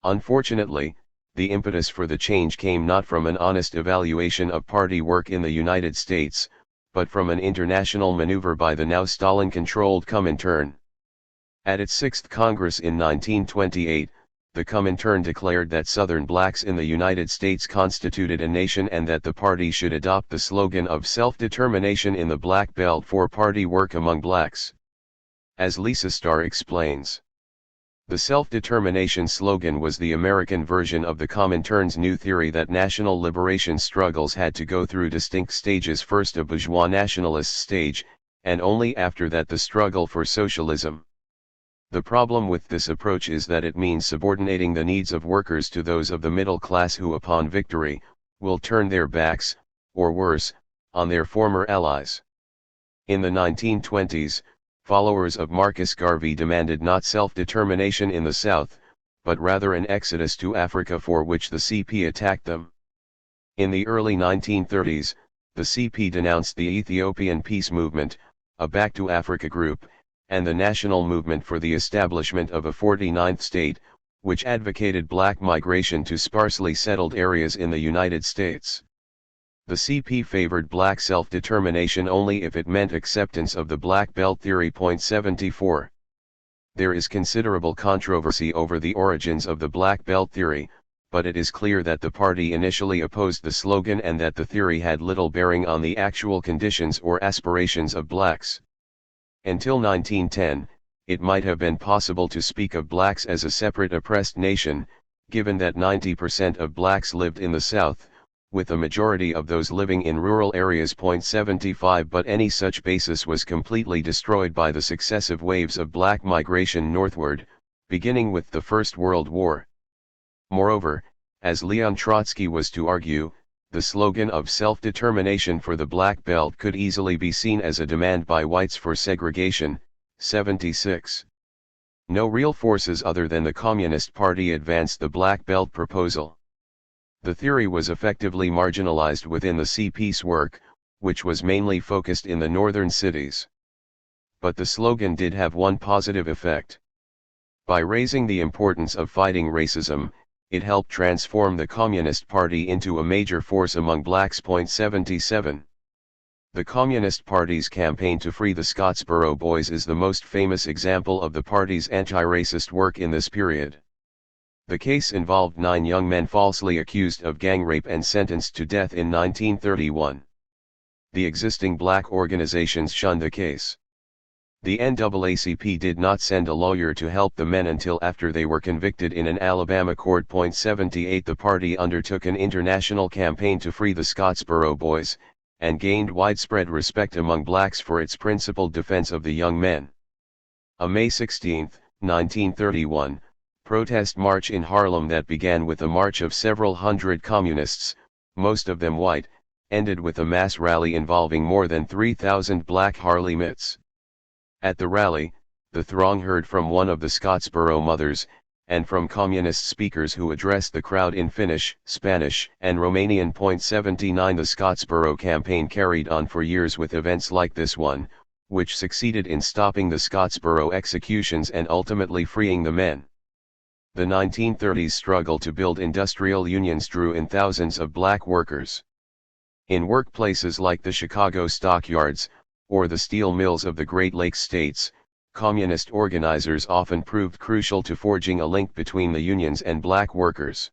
Unfortunately, the impetus for the change came not from an honest evaluation of party work in the United States, but from an international maneuver by the now Stalin-controlled Comintern. At its 6th Congress in 1928, the Comintern declared that Southern blacks in the United States constituted a nation and that the party should adopt the slogan of self-determination in the Black Belt for party work among blacks. As Lisa Starr explains, the self-determination slogan was the American version of the Comintern's new theory that national liberation struggles had to go through distinct stages, first a bourgeois nationalist stage, and only after that the struggle for socialism. The problem with this approach is that it means subordinating the needs of workers to those of the middle class who upon victory, will turn their backs, or worse, on their former allies. In the 1920s, followers of Marcus Garvey demanded not self-determination in the South, but rather an exodus to Africa, for which the CP attacked them. In the early 1930s, the CP denounced the Ethiopian Peace Movement, a Back to Africa group, and the National Movement for the Establishment of a 49th State, which advocated black migration to sparsely settled areas in the United States. The CP favored black self-determination only if it meant acceptance of the Black Belt theory. 74. There is considerable controversy over the origins of the Black Belt theory, but it is clear that the party initially opposed the slogan and that the theory had little bearing on the actual conditions or aspirations of blacks. Until 1910, it might have been possible to speak of blacks as a separate oppressed nation, given that 90% of blacks lived in the South, with a majority of those living in rural areas. 75 But any such basis was completely destroyed by the successive waves of black migration northward, beginning with the First World War. Moreover, as Leon Trotsky was to argue, the slogan of self-determination for the Black Belt could easily be seen as a demand by whites for segregation. 76. No real forces other than the Communist Party advanced the Black Belt proposal. The theory was effectively marginalized within the CP's work, which was mainly focused in the northern cities. But the slogan did have one positive effect. By raising the importance of fighting racism, it helped transform the Communist Party into a major force among blacks. 77. The Communist Party's campaign to free the Scottsboro Boys is the most famous example of the party's anti-racist work in this period. The case involved 9 young men falsely accused of gang rape and sentenced to death in 1931. The existing black organizations shunned the case. The NAACP did not send a lawyer to help the men until after they were convicted in an Alabama court. 78 The party undertook an international campaign to free the Scottsboro Boys, and gained widespread respect among blacks for its principled defense of the young men. A May 16, 1931, protest march in Harlem that began with a march of several hundred communists, most of them white, ended with a mass rally involving more than 3,000 black Harlemites. At the rally, the throng heard from one of the Scottsboro mothers, and from communist speakers who addressed the crowd in Finnish, Spanish, and Romanian. 79 The Scottsboro campaign carried on for years with events like this one, which succeeded in stopping the Scottsboro executions and ultimately freeing the men. The 1930s struggle to build industrial unions drew in thousands of black workers. In workplaces like the Chicago stockyards, or the steel mills of the Great Lakes states, communist organizers often proved crucial to forging a link between the unions and black workers.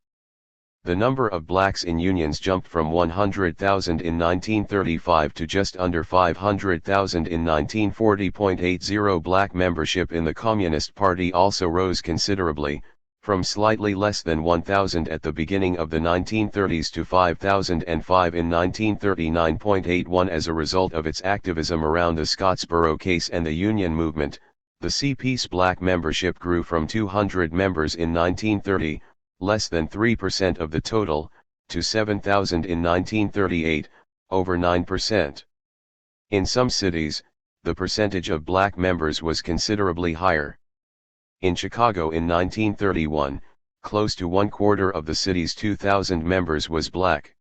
The number of blacks in unions jumped from 100,000 in 1935 to just under 500,000 in 1940. 80 Black membership in the Communist Party also rose considerably, from slightly less than 1,000 at the beginning of the 1930s to 5,005 in 1939. As a result of its activism around the Scottsboro case and the union movement, the CP's black membership grew from 200 members in 1930, less than 3% of the total, to 7,000 in 1938, over 9%. In some cities, the percentage of black members was considerably higher. In Chicago in 1931, close to 1/4 of the city's 2,000 members was black.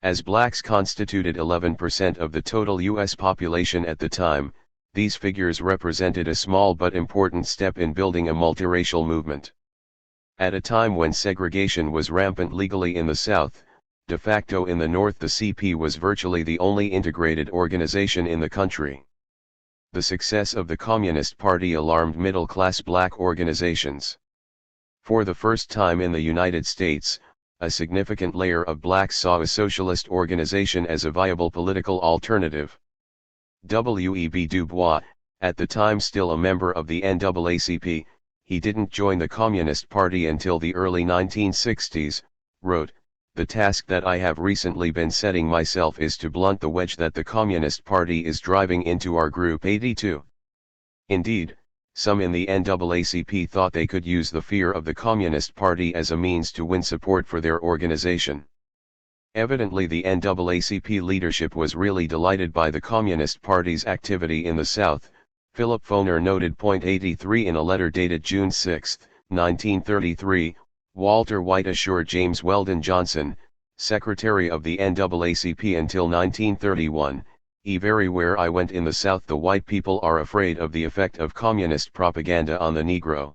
As blacks constituted 11% of the total U.S. population at the time, these figures represented a small but important step in building a multiracial movement. At a time when segregation was rampant legally in the South, de facto in the North, the CP was virtually the only integrated organization in the country. The success of the Communist Party alarmed middle-class black organizations. For the first time in the United States, a significant layer of blacks saw a socialist organization as a viable political alternative. W.E.B. Du Bois, at the time still a member of the NAACP, he didn't join the Communist Party until the early 1960s, wrote, "The task that I have recently been setting myself is to blunt the wedge that the Communist Party is driving into our group." 82. Indeed, some in the NAACP thought they could use the fear of the Communist Party as a means to win support for their organization. Evidently the NAACP leadership was really delighted by the Communist Party's activity in the South, Philip Foner noted. 83 In a letter dated June 6, 1933, Walter White assured James Weldon Johnson, secretary of the NAACP until 1931, "Everywhere I went in the South the white people are afraid of the effect of communist propaganda on the Negro.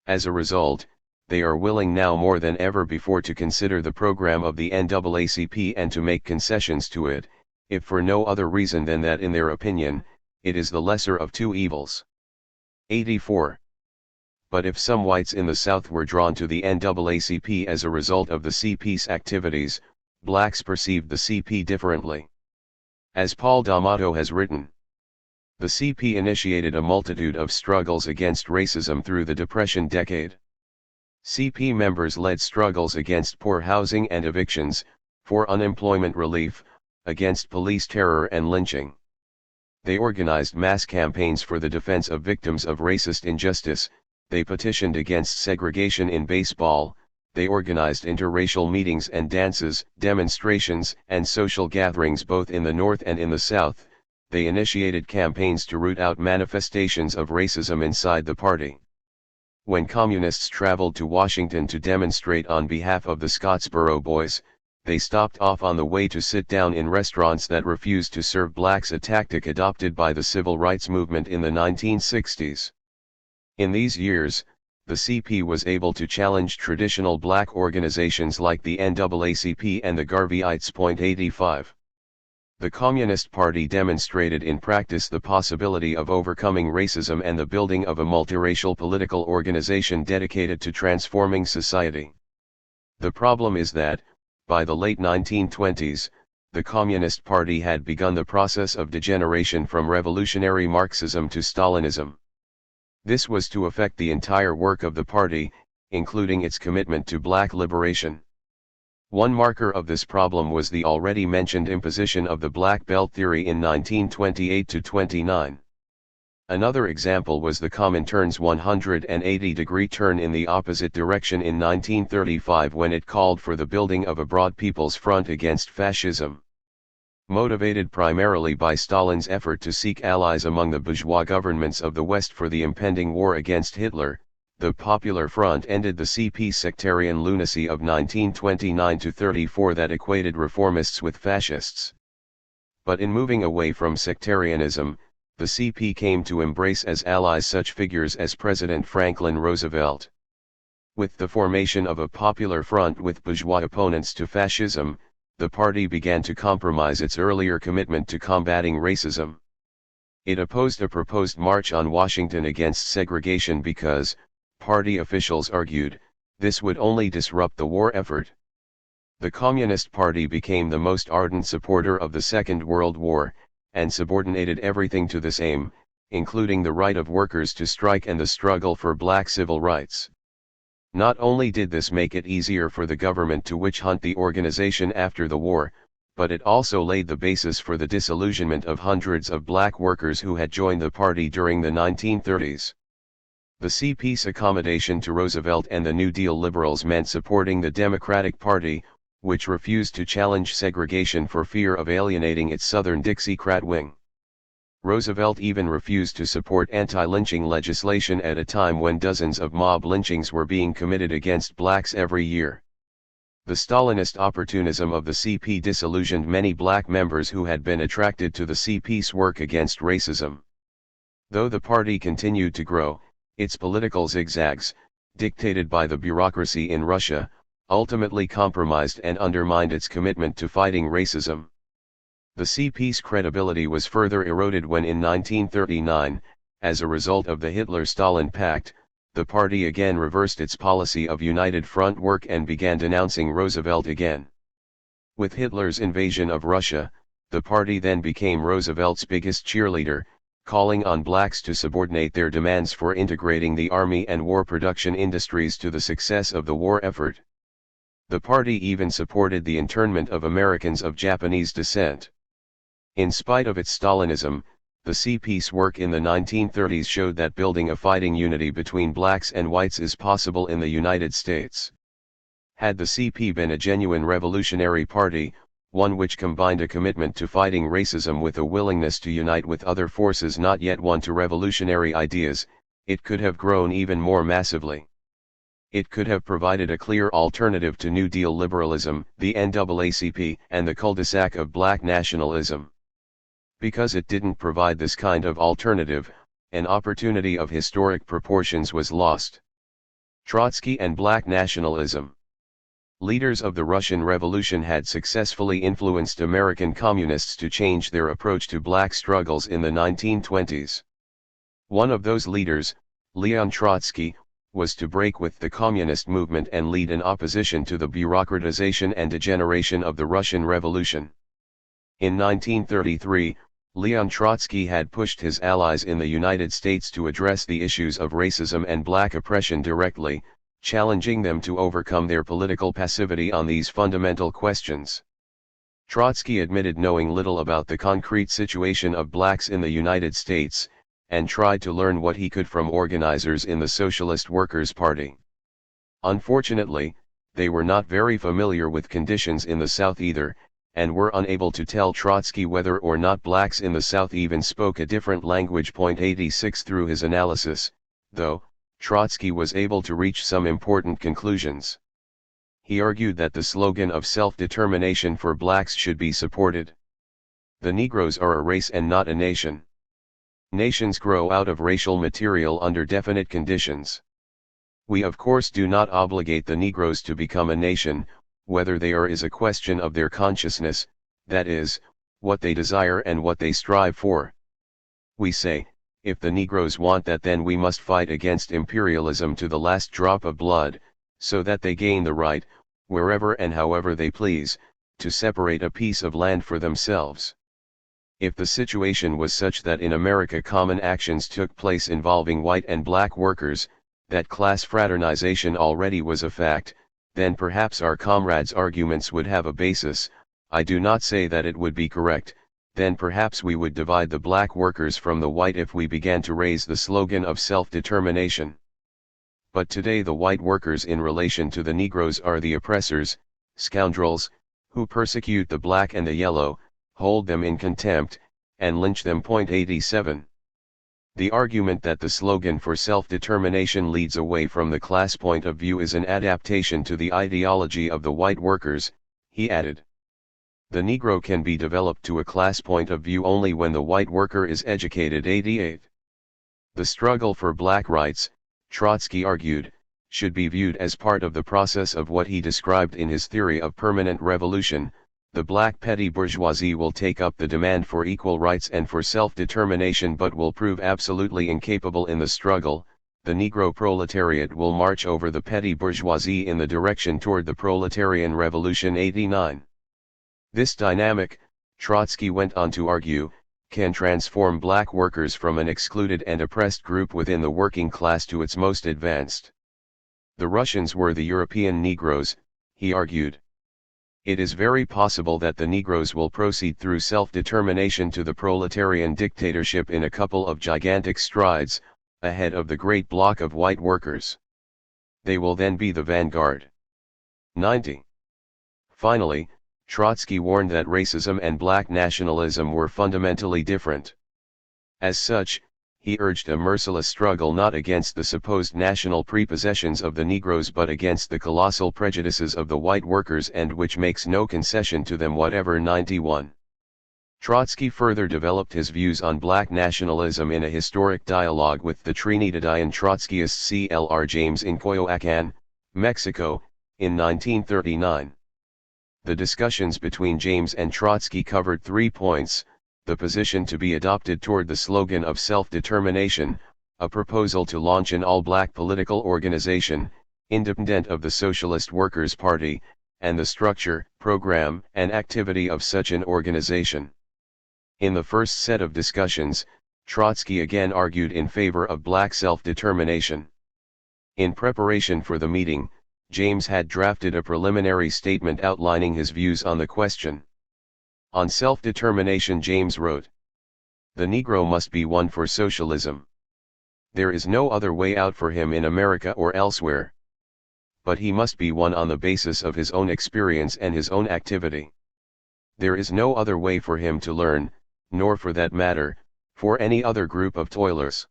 As a result, they are willing now more than ever before to consider the program of the NAACP and to make concessions to it, if for no other reason than that in their opinion, it is the lesser of two evils." 84. But if some whites in the South were drawn to the NAACP as a result of the CP's activities, blacks perceived the CP differently. As Paul D'Amato has written, the CP initiated a multitude of struggles against racism through the Depression decade. CP members led struggles against poor housing and evictions, for unemployment relief, against police terror and lynching. They organized mass campaigns for the defense of victims of racist injustice. They petitioned against segregation in baseball. They organized interracial meetings and dances, demonstrations, and social gatherings both in the North and in the South. They initiated campaigns to root out manifestations of racism inside the party. When communists traveled to Washington to demonstrate on behalf of the Scottsboro Boys, they stopped off on the way to sit down in restaurants that refused to serve blacks, a tactic adopted by the civil rights movement in the 1960s. In these years, the CP was able to challenge traditional black organizations like the NAACP and the Garveyites. 85. The Communist Party demonstrated in practice the possibility of overcoming racism and the building of a multiracial political organization dedicated to transforming society. The problem is that, by the late 1920s, the Communist Party had begun the process of degeneration from revolutionary Marxism to Stalinism. This was to affect the entire work of the party, including its commitment to black liberation. One marker of this problem was the already mentioned imposition of the Black Belt theory in 1928-29. Another example was the Comintern's 180-degree turn in the opposite direction in 1935 when it called for the building of a broad people's front against fascism. Motivated primarily by Stalin's effort to seek allies among the bourgeois governments of the West for the impending war against Hitler, the Popular Front ended the CP's sectarian lunacy of 1929-34 that equated reformists with fascists. But in moving away from sectarianism, the CP came to embrace as allies such figures as President Franklin Roosevelt. With the formation of a Popular Front with bourgeois opponents to fascism, the party began to compromise its earlier commitment to combating racism. It opposed a proposed march on Washington against segregation because, party officials argued, this would only disrupt the war effort. The Communist Party became the most ardent supporter of the Second World War, and subordinated everything to this aim, including the right of workers to strike and the struggle for black civil rights. Not only did this make it easier for the government to witch hunt the organization after the war, but it also laid the basis for the disillusionment of hundreds of black workers who had joined the party during the 1930s. The CP's accommodation to Roosevelt and the New Deal liberals meant supporting the Democratic Party, which refused to challenge segregation for fear of alienating its Southern Dixiecrat wing. Roosevelt even refused to support anti-lynching legislation at a time when dozens of mob lynchings were being committed against blacks every year. The Stalinist opportunism of the CP disillusioned many black members who had been attracted to the CP's work against racism. Though the party continued to grow, its political zigzags, dictated by the bureaucracy in Russia, ultimately compromised and undermined its commitment to fighting racism. The CP's credibility was further eroded when in 1939, as a result of the Hitler-Stalin Pact, the party again reversed its policy of united front work and began denouncing Roosevelt again. With Hitler's invasion of Russia, the party then became Roosevelt's biggest cheerleader, calling on blacks to subordinate their demands for integrating the army and war production industries to the success of the war effort. The party even supported the internment of Americans of Japanese descent. In spite of its Stalinism, the CP's work in the 1930s showed that building a fighting unity between blacks and whites is possible in the United States. Had the CP been a genuine revolutionary party, one which combined a commitment to fighting racism with a willingness to unite with other forces not yet won to revolutionary ideas, it could have grown even more massively. It could have provided a clear alternative to New Deal liberalism, the NAACP, and the cul-de-sac of black nationalism. Because it didn't provide this kind of alternative, an opportunity of historic proportions was lost. Trotsky and black nationalism. Leaders of the Russian Revolution had successfully influenced American communists to change their approach to black struggles in the 1920s. One of those leaders, Leon Trotsky, was to break with the communist movement and lead an opposition to the bureaucratization and degeneration of the Russian Revolution. In 1933, Leon Trotsky had pushed his allies in the United States to address the issues of racism and black oppression directly, challenging them to overcome their political passivity on these fundamental questions. Trotsky admitted knowing little about the concrete situation of blacks in the United States, and tried to learn what he could from organizers in the Socialist Workers' Party. Unfortunately, they were not very familiar with conditions in the South either, and were unable to tell Trotsky whether or not blacks in the South even spoke a different language. 86 Through his analysis, though, Trotsky was able to reach some important conclusions. He argued that the slogan of self-determination for blacks should be supported. The Negroes are a race and not a nation. Nations grow out of racial material under definite conditions. We of course do not obligate the Negroes to become a nation. Whether they are is a question of their consciousness, that is, what they desire and what they strive for. We say, if the Negroes want that, then we must fight against imperialism to the last drop of blood, so that they gain the right, wherever and however they please, to separate a piece of land for themselves. If the situation was such that in America common actions took place involving white and black workers, that class fraternization already was a fact, then perhaps our comrades' arguments would have a basis. I do not say that it would be correct. Then perhaps we would divide the black workers from the white if we began to raise the slogan of self-determination. But today the white workers in relation to the Negroes are the oppressors, scoundrels, who persecute the black and the yellow, hold them in contempt, and lynch them. 87. The argument that the slogan for self-determination leads away from the class point of view is an adaptation to the ideology of the white workers, he added. The Negro can be developed to a class point of view only when the white worker is educated. 88. The struggle for black rights, Trotsky argued, should be viewed as part of the process of what he described in his theory of permanent revolution. The black petty bourgeoisie will take up the demand for equal rights and for self-determination but will prove absolutely incapable in the struggle. The Negro proletariat will march over the petty bourgeoisie in the direction toward the proletarian revolution. 89. This dynamic, Trotsky went on to argue, can transform black workers from an excluded and oppressed group within the working class to its most advanced. The Russians were the European Negroes, he argued. It is very possible that the Negroes will proceed through self-determination to the proletarian dictatorship in a couple of gigantic strides, ahead of the great block of white workers. They will then be the vanguard. 90. Finally, Trotsky warned that racism and black nationalism were fundamentally different. As such, he urged a merciless struggle not against the supposed national prepossessions of the Negroes but against the colossal prejudices of the white workers and which makes no concession to them whatever. 91. Trotsky further developed his views on black nationalism in a historic dialogue with the Trinidadian Trotskyist Clr. James in Coyoacán, Mexico, in 1939. The discussions between James and Trotsky covered 3 points: the position to be adopted toward the slogan of self-determination, a proposal to launch an all-black political organization, independent of the Socialist Workers' Party, and the structure, program, and activity of such an organization. In the first set of discussions, Trotsky again argued in favor of black self-determination. In preparation for the meeting, James had drafted a preliminary statement outlining his views on the question. On self-determination, James wrote, "The Negro must be won for socialism. There is no other way out for him in America or elsewhere. But he must be won on the basis of his own experience and his own activity. There is no other way for him to learn, nor for that matter, for any other group of toilers.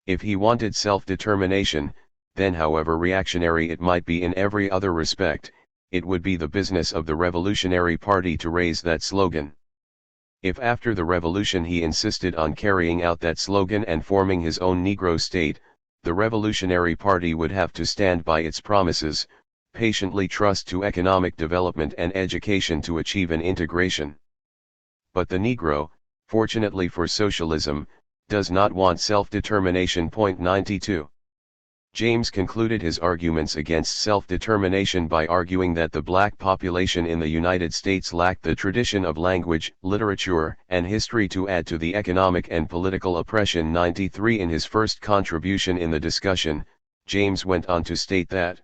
If he wanted self-determination, then however reactionary it might be in every other respect, it would be the business of the Revolutionary Party to raise that slogan. If after the revolution he insisted on carrying out that slogan and forming his own Negro state, the Revolutionary Party would have to stand by its promises, patiently trust to economic development and education to achieve an integration. But the Negro, fortunately for socialism, does not want self-determination. 92. James concluded his arguments against self-determination by arguing that the black population in the United States lacked the tradition of language, literature, and history to add to the economic and political oppression. 93. In his first contribution in the discussion, James went on to state that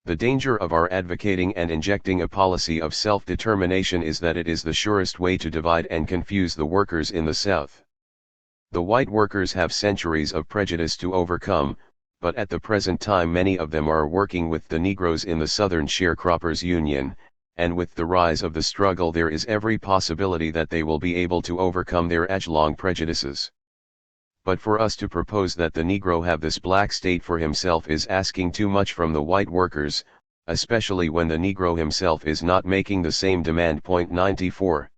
the danger of our advocating and injecting a policy of self-determination is that it is the surest way to divide and confuse the workers in the South. The white workers have centuries of prejudice to overcome, but at the present time many of them are working with the Negroes in the Southern Sharecroppers Union, and with the rise of the struggle there is every possibility that they will be able to overcome their age-long prejudices. But for us to propose that the Negro have this black state for himself is asking too much from the white workers, especially when the Negro himself is not making the same demand. 94.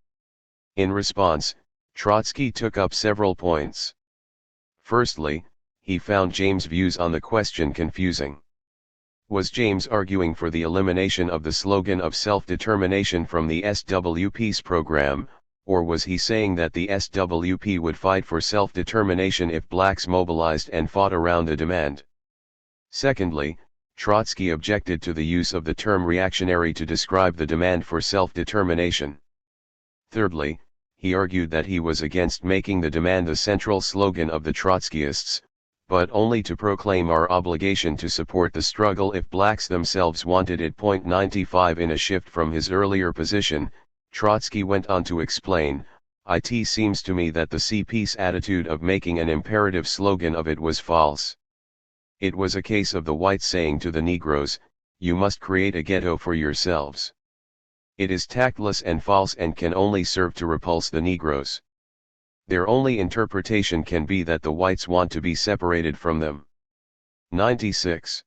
In response, Trotsky took up several points. Firstly, he found James' views on the question confusing. Was James arguing for the elimination of the slogan of self-determination from the SWP's program, or was he saying that the SWP would fight for self-determination if blacks mobilized and fought around the demand? Secondly, Trotsky objected to the use of the term reactionary to describe the demand for self-determination. Thirdly, he argued that he was against making the demand the central slogan of the Trotskyists, but only to proclaim our obligation to support the struggle if blacks themselves wanted it. 95 In a shift from his earlier position, Trotsky went on to explain, "It seems to me that the peace attitude of making an imperative slogan of it was false. It was a case of the whites saying to the Negroes, you must create a ghetto for yourselves. It is tactless and false and can only serve to repulse the Negroes. Their only interpretation can be that the whites want to be separated from them." 96.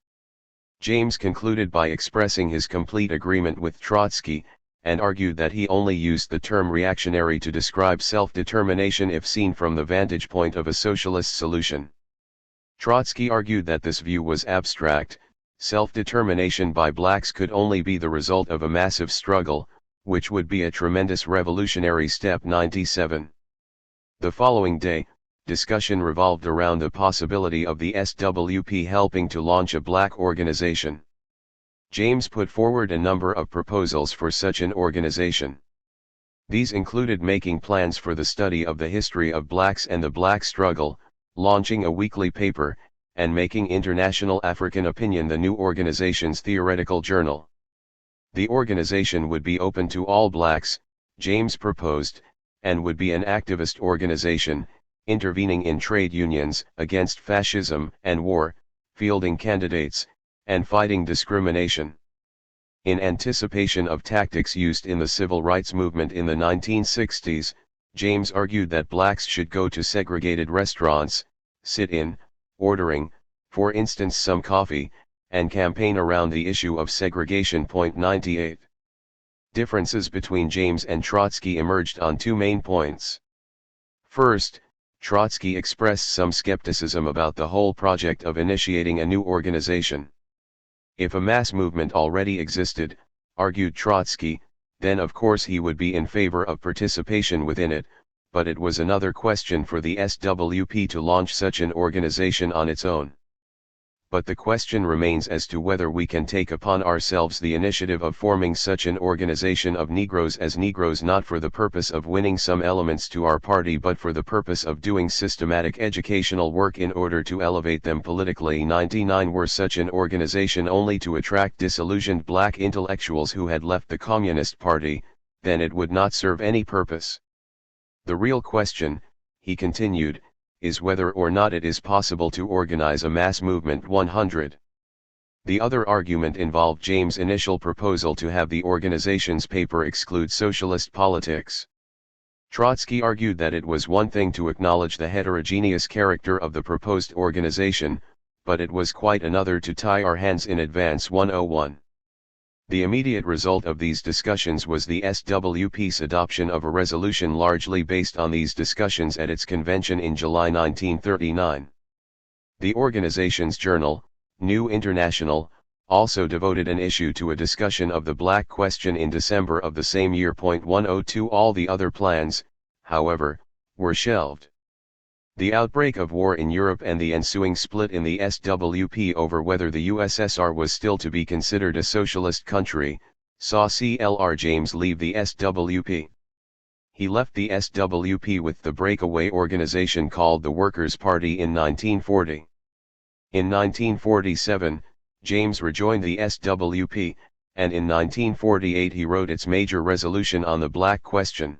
James concluded by expressing his complete agreement with Trotsky, and argued that he only used the term reactionary to describe self-determination if seen from the vantage point of a socialist solution. Trotsky argued that this view was abstract. Self-determination by blacks could only be the result of a massive struggle, which would be a tremendous revolutionary step. 97. The following day, discussion revolved around the possibility of the SWP helping to launch a black organization. James put forward a number of proposals for such an organization. These included making plans for the study of the history of blacks and the black struggle, launching a weekly paper, and making International African Opinion the new organization's theoretical journal. The organization would be open to all blacks, James proposed, and would be an activist organization, intervening in trade unions, against fascism and war, fielding candidates, and fighting discrimination. In anticipation of tactics used in the civil rights movement in the 1960s, James argued that blacks should go to segregated restaurants, sit in, ordering, for instance some coffee, and campaign around the issue of segregation. 98. Differences between James and Trotsky emerged on two main points. First, Trotsky expressed some skepticism about the whole project of initiating a new organization. If a mass movement already existed, argued Trotsky, then of course he would be in favor of participation within it, but it was another question for the SWP to launch such an organization on its own. But the question remains as to whether we can take upon ourselves the initiative of forming such an organization of Negroes as Negroes, not for the purpose of winning some elements to our party but for the purpose of doing systematic educational work in order to elevate them politically. 99. Were such an organization only to attract disillusioned black intellectuals who had left the Communist Party, then it would not serve any purpose. The real question, he continued, is whether or not it is possible to organize a mass movement. 100. The other argument involved James' initial proposal to have the organization's paper exclude socialist politics. Trotsky argued that it was one thing to acknowledge the heterogeneous character of the proposed organization, but it was quite another to tie our hands in advance. 101. The immediate result of these discussions was the SWP's adoption of a resolution largely based on these discussions at its convention in July 1939. The organization's journal, New International, also devoted an issue to a discussion of the black question in December of the same year. 102. All the other plans, however, were shelved. The outbreak of war in Europe and the ensuing split in the SWP over whether the USSR was still to be considered a socialist country, saw Clr. James leave the SWP. He left the SWP with the breakaway organization called the Workers' Party in 1940. In 1947, James rejoined the SWP, and in 1948 he wrote its major resolution on the black question.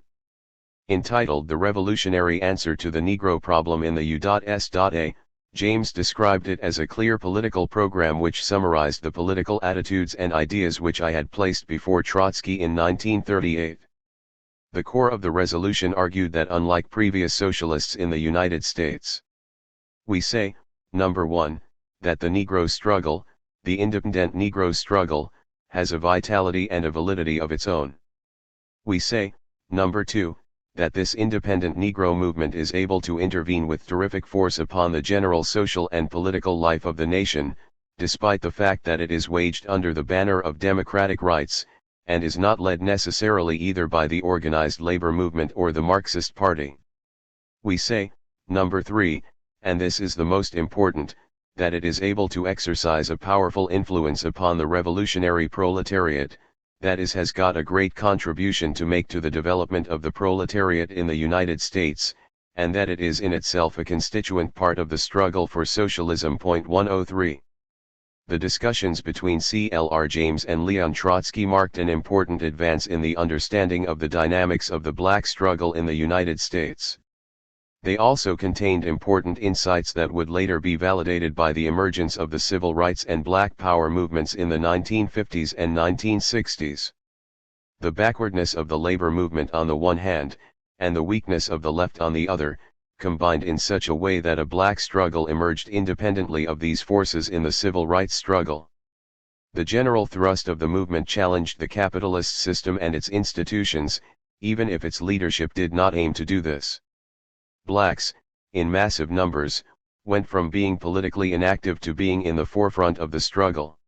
Entitled The Revolutionary Answer to the Negro Problem in the U.S.A., James described it as a clear political program which summarized the political attitudes and ideas which I had placed before Trotsky in 1938. The core of the resolution argued that unlike previous socialists in the United States, we say, number 1, that the Negro struggle, the independent Negro struggle, has a vitality and a validity of its own. We say, number 2, that this independent Negro movement is able to intervene with terrific force upon the general social and political life of the nation, despite the fact that it is waged under the banner of democratic rights, and is not led necessarily either by the organized labor movement or the Marxist Party. We say, number 3, and this is the most important, that it is able to exercise a powerful influence upon the revolutionary proletariat, that is has got a great contribution to make to the development of the proletariat in the United States, and that it is in itself a constituent part of the struggle for socialism. 103. The discussions between C.L.R. James and Leon Trotsky marked an important advance in the understanding of the dynamics of the black struggle in the United States. They also contained important insights that would later be validated by the emergence of the civil rights and black power movements in the 1950s and 1960s. The backwardness of the labor movement on the one hand, and the weakness of the left on the other, combined in such a way that a black struggle emerged independently of these forces in the civil rights struggle. The general thrust of the movement challenged the capitalist system and its institutions, even if its leadership did not aim to do this. Blacks, in massive numbers, went from being politically inactive to being in the forefront of the struggle.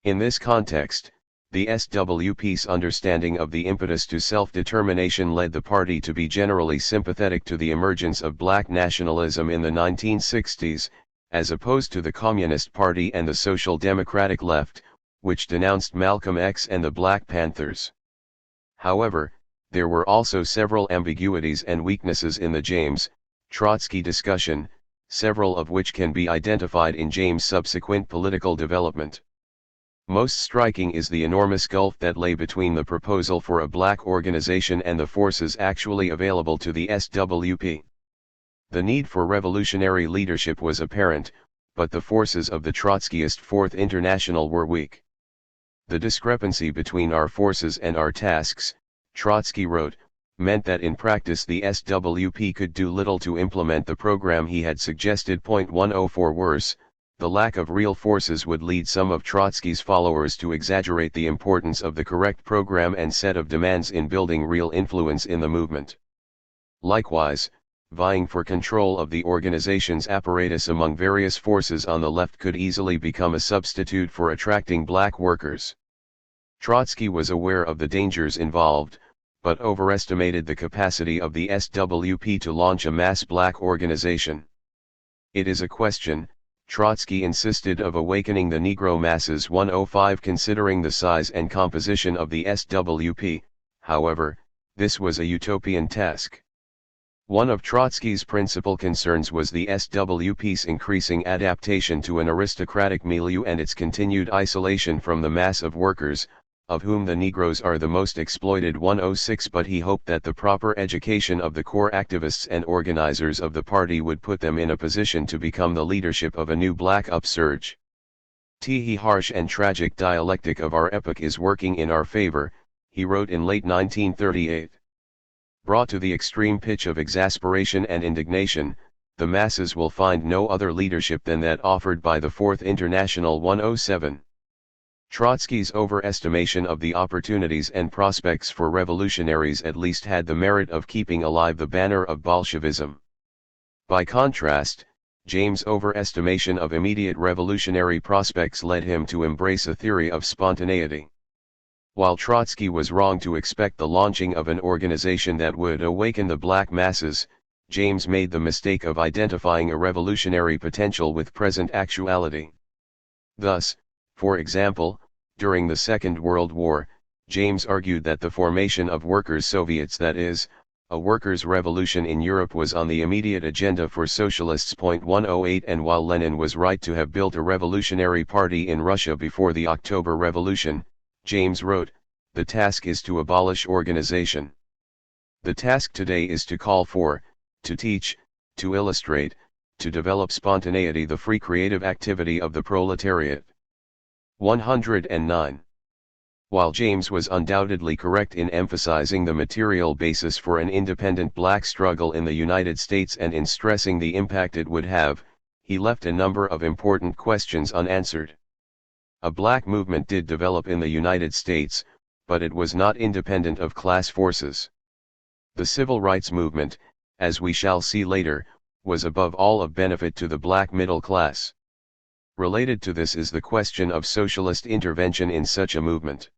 In this context, the SWP's understanding of the impetus to self-determination led the party to be generally sympathetic to the emergence of black nationalism in the 1960s, as opposed to the Communist Party and the Social Democratic left, which denounced Malcolm X and the Black Panthers. However, there were also several ambiguities and weaknesses in the James, Trotsky discussion, several of which can be identified in James' subsequent political development. Most striking is the enormous gulf that lay between the proposal for a black organization and the forces actually available to the SWP. The need for revolutionary leadership was apparent, but the forces of the Trotskyist Fourth International were weak. The discrepancy between our forces and our tasks, Trotsky wrote, meant that in practice the SWP could do little to implement the program he had suggested. 104 Worse, the lack of real forces would lead some of Trotsky's followers to exaggerate the importance of the correct program and set of demands in building real influence in the movement. Likewise, vying for control of the organization's apparatus among various forces on the left could easily become a substitute for attracting black workers. Trotsky was aware of the dangers involved, but overestimated the capacity of the SWP to launch a mass black organization. It is a question, Trotsky insisted, of awakening the Negro masses. 105 Considering the size and composition of the SWP, however, this was a utopian task. One of Trotsky's principal concerns was the SWP's increasing adaptation to an aristocratic milieu and its continued isolation from the mass of workers, of whom the Negroes are the most exploited. 106 But he hoped that the proper education of the core activists and organizers of the party would put them in a position to become the leadership of a new black upsurge. The harsh and tragic dialectic of our epoch is working in our favor, he wrote in late 1938. Brought to the extreme pitch of exasperation and indignation, the masses will find no other leadership than that offered by the Fourth International. 107. Trotsky's overestimation of the opportunities and prospects for revolutionaries at least had the merit of keeping alive the banner of Bolshevism. By contrast, James' overestimation of immediate revolutionary prospects led him to embrace a theory of spontaneity. While Trotsky was wrong to expect the launching of an organization that would awaken the black masses, James made the mistake of identifying a revolutionary potential with present actuality. Thus, for example, during the Second World War, James argued that the formation of workers' Soviets, that is, a workers' revolution in Europe, was on the immediate agenda for socialists. 108 And while Lenin was right to have built a revolutionary party in Russia before the October Revolution, James wrote, the task is to abolish organization. The task today is to call for, to teach, to illustrate, to develop spontaneity, the free creative activity of the proletariat. 109. While James was undoubtedly correct in emphasizing the material basis for an independent black struggle in the United States and in stressing the impact it would have, he left a number of important questions unanswered. A black movement did develop in the United States, but it was not independent of class forces. The civil rights movement, as we shall see later, was above all of benefit to the black middle class. Related to this is the question of socialist intervention in such a movement.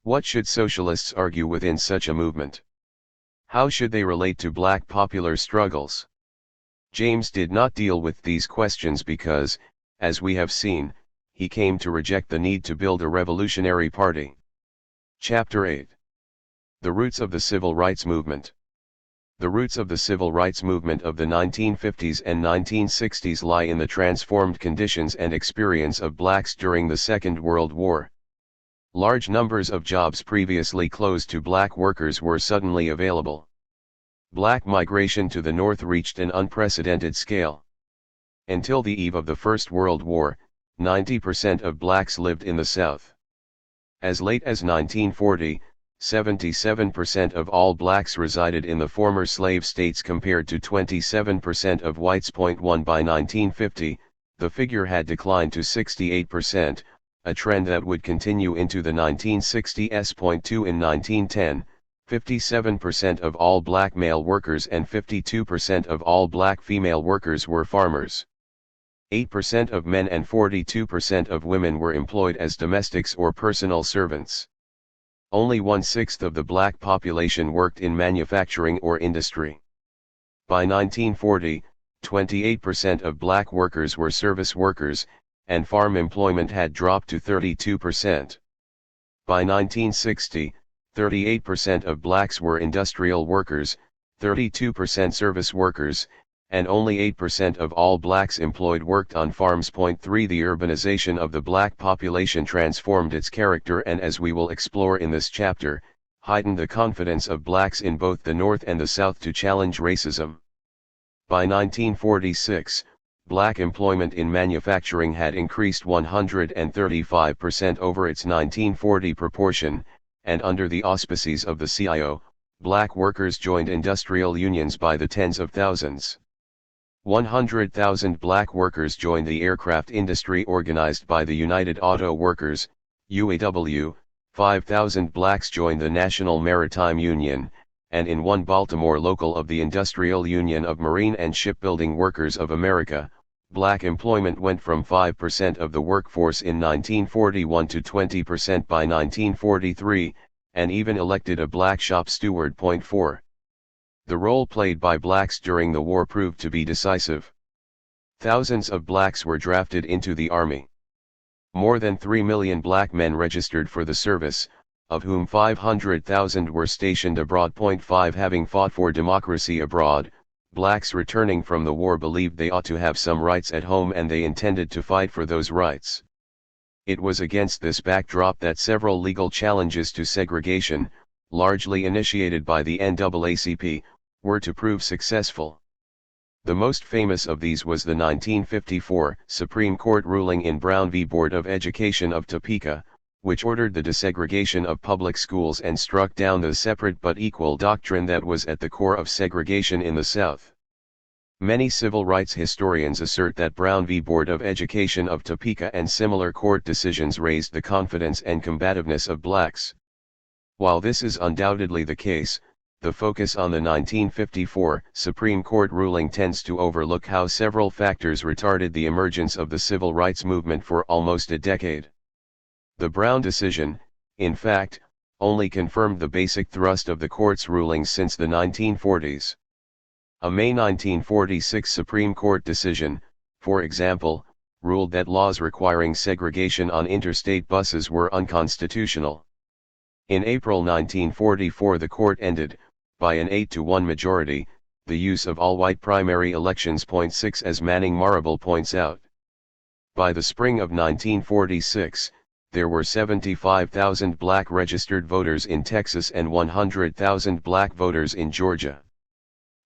What should socialists argue within such a movement? How should they relate to black popular struggles? James did not deal with these questions because, as we have seen, he came to reject the need to build a revolutionary party. Chapter 8. The roots of the Civil Rights Movement. The roots of the civil rights movement of the 1950s and 1960s lie in the transformed conditions and experience of blacks during the Second World War. Large numbers of jobs previously closed to black workers were suddenly available. Black migration to the north reached an unprecedented scale. Until the eve of the First World War, 90% of blacks lived in the South. As late as 1940, 77% of all blacks resided in the former slave states compared to 27% of whites. By 1950, the figure had declined to 68%, a trend that would continue into the 1960s. 2 In 1910, 57% of all black male workers and 52% of all black female workers were farmers. 8% of men and 42% of women were employed as domestics or personal servants. Only 1/6 of the black population worked in manufacturing or industry. By 1940, 28% of black workers were service workers, and farm employment had dropped to 32%. By 1960, 38% of blacks were industrial workers, 32% service workers, and only 8% of all blacks employed worked on farms. 3 The urbanization of the black population transformed its character and, as we will explore in this chapter, heightened the confidence of blacks in both the North and the South to challenge racism. By 1946, black employment in manufacturing had increased 135% over its 1940 proportion, and under the auspices of the CIO, black workers joined industrial unions by the tens of thousands. 100,000 black workers joined the aircraft industry organized by the United Auto Workers, UAW, 5,000 blacks joined the National Maritime Union, and in one Baltimore local of the Industrial Union of Marine and Shipbuilding Workers of America, black employment went from 5% of the workforce in 1941 to 20% by 1943, and even elected a black shop steward. 4. The role played by blacks during the war proved to be decisive. Thousands of blacks were drafted into the army. More than 3 million black men registered for the service, of whom 500,000 were stationed abroad. 5 Having fought for democracy abroad, blacks returning from the war believed they ought to have some rights at home, and they intended to fight for those rights. It was against this backdrop that several legal challenges to segregation, largely initiated by the NAACP, were to prove successful. The most famous of these was the 1954 Supreme Court ruling in Brown v. Board of Education of Topeka, which ordered the desegregation of public schools and struck down the separate but equal doctrine that was at the core of segregation in the South. Many civil rights historians assert that Brown v. Board of Education of Topeka and similar court decisions raised the confidence and combativeness of blacks. While this is undoubtedly the case, the focus on the 1954 Supreme Court ruling tends to overlook how several factors retarded the emergence of the civil rights movement for almost a decade. The Brown decision, in fact, only confirmed the basic thrust of the court's rulings since the 1940s. A May 1946 Supreme Court decision, for example, ruled that laws requiring segregation on interstate buses were unconstitutional. In April 1944 the court ended, by an 8-1 majority, the use of all-white primary elections. 6 As Manning Marable points out, by the spring of 1946, there were 75,000 black registered voters in Texas and 100,000 black voters in Georgia.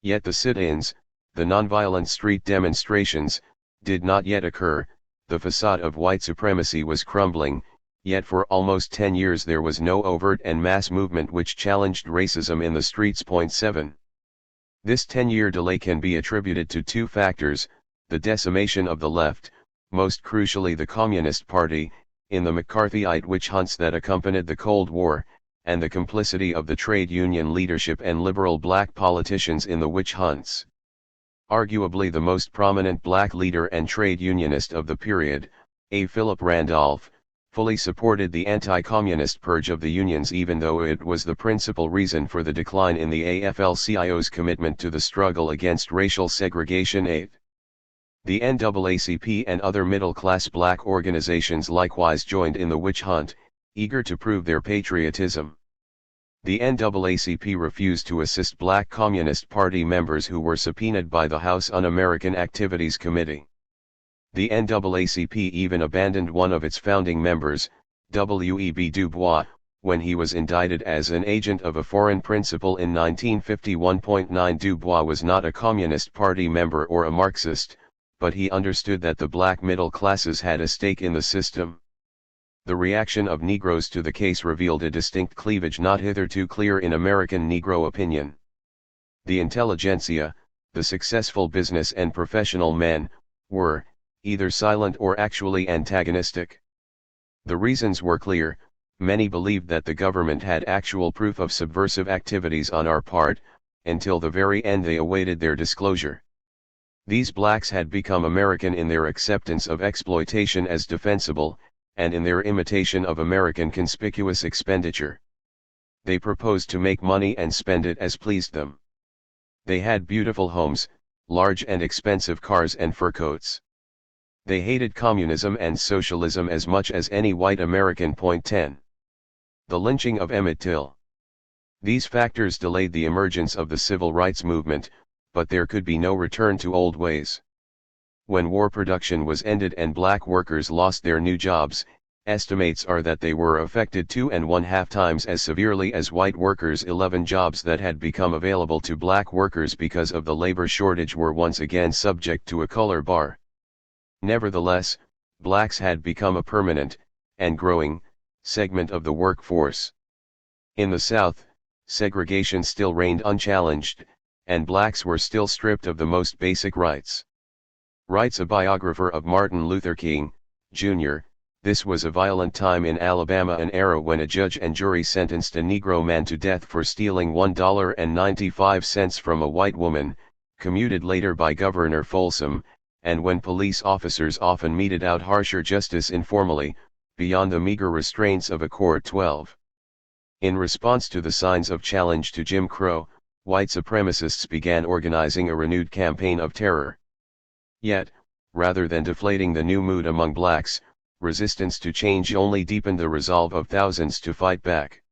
Yet the sit-ins, the nonviolent street demonstrations, did not yet occur. The facade of white supremacy was crumbling, yet for almost 10 years there was no overt and mass movement which challenged racism in the streets. 7. This 10-year delay can be attributed to two factors: the decimation of the left, most crucially the Communist Party, in the McCarthyite witch hunts that accompanied the Cold War, and the complicity of the trade union leadership and liberal black politicians in the witch hunts. Arguably the most prominent black leader and trade unionist of the period, A. Philip Randolph, fully supported the anti-communist purge of the unions, even though it was the principal reason for the decline in the AFL-CIO's commitment to the struggle against racial segregation. 8. The NAACP and other middle-class black organizations likewise joined in the witch hunt, eager to prove their patriotism. The NAACP refused to assist black Communist Party members who were subpoenaed by the House Un-American Activities Committee. The NAACP even abandoned one of its founding members, W.E.B. Du Bois, when he was indicted as an agent of a foreign principal in 1951. Du Bois was not a Communist Party member or a Marxist, but he understood that the black middle classes had a stake in the system. The reaction of Negroes to the case revealed a distinct cleavage not hitherto clear in American Negro opinion. The intelligentsia, the successful business and professional men, were either silent or actually antagonistic. The reasons were clear. Many believed that the government had actual proof of subversive activities on our part, until the very end they awaited their disclosure. These blacks had become American in their acceptance of exploitation as defensible, and in their imitation of American conspicuous expenditure. They proposed to make money and spend it as pleased them. They had beautiful homes, large and expensive cars and fur coats. They hated communism and socialism as much as any white American. 10. The lynching of Emmett Till. These factors delayed the emergence of the civil rights movement, but there could be no return to old ways. When war production was ended and black workers lost their new jobs, estimates are that they were affected 2.5 times as severely as white workers. 11 jobs that had become available to black workers because of the labor shortage were once again subject to a color bar. Nevertheless, blacks had become a permanent, and growing, segment of the workforce. In the South, segregation still reigned unchallenged, and blacks were still stripped of the most basic rights. Writes a biographer of Martin Luther King, Jr., this was a violent time in Alabama, an era when a judge and jury sentenced a Negro man to death for stealing $1.95 from a white woman, commuted later by Governor Folsom, and when police officers often meted out harsher justice informally, beyond the meager restraints of a court. 12. In response to the signs of challenge to Jim Crow, white supremacists began organizing a renewed campaign of terror. Yet, rather than deflating the new mood among blacks, resistance to change only deepened the resolve of thousands to fight back.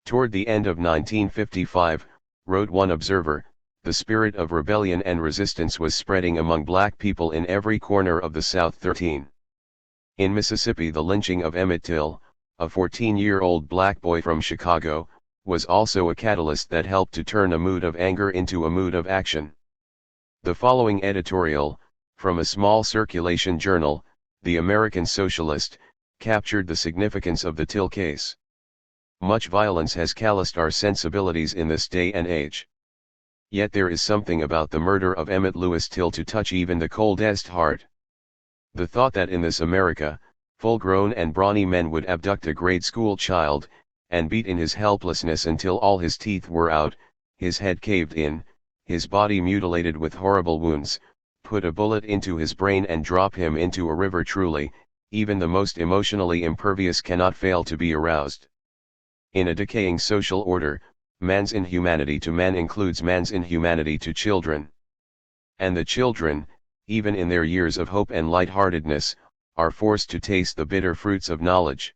Toward the end of 1955, wrote one observer, the spirit of rebellion and resistance was spreading among black people in every corner of the South. 13. In Mississippi, the lynching of Emmett Till, a 14-year-old black boy from Chicago, was also a catalyst that helped to turn a mood of anger into a mood of action. The following editorial, from a small circulation journal, The American Socialist, captured the significance of the Till case. Much violence has calloused our sensibilities in this day and age. Yet there is something about the murder of Emmett Louis Till to touch even the coldest heart. The thought that in this America, full-grown and brawny men would abduct a grade school child, and beat in his helplessness until all his teeth were out, his head caved in, his body mutilated with horrible wounds, put a bullet into his brain and drop him into a river, truly, even the most emotionally impervious cannot fail to be aroused. In a decaying social order, man's inhumanity to man includes man's inhumanity to children. And the children, even in their years of hope and lightheartedness, are forced to taste the bitter fruits of knowledge.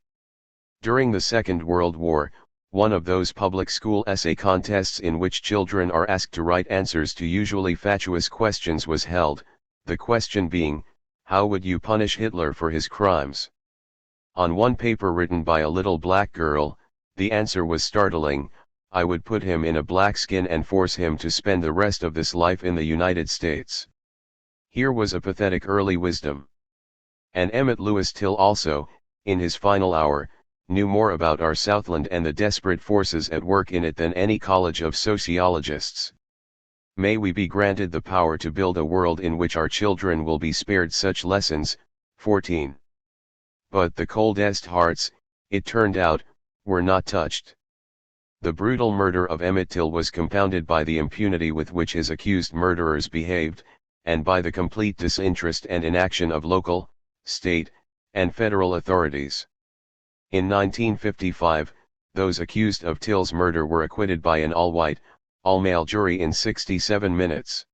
During the Second World War, one of those public school essay contests in which children are asked to write answers to usually fatuous questions was held, the question being, how would you punish Hitler for his crimes? On one paper written by a little black girl, the answer was startling: I would put him in a black skin and force him to spend the rest of this life in the United States. Here was a pathetic early wisdom. And Emmett Louis Till also, in his final hour, knew more about our Southland and the desperate forces at work in it than any college of sociologists. May we be granted the power to build a world in which our children will be spared such lessons. 14. But the coldest hearts, it turned out, were not touched. The brutal murder of Emmett Till was compounded by the impunity with which his accused murderers behaved, and by the complete disinterest and inaction of local, state, and federal authorities. In 1955, those accused of Till's murder were acquitted by an all-white, all-male jury in 67 minutes.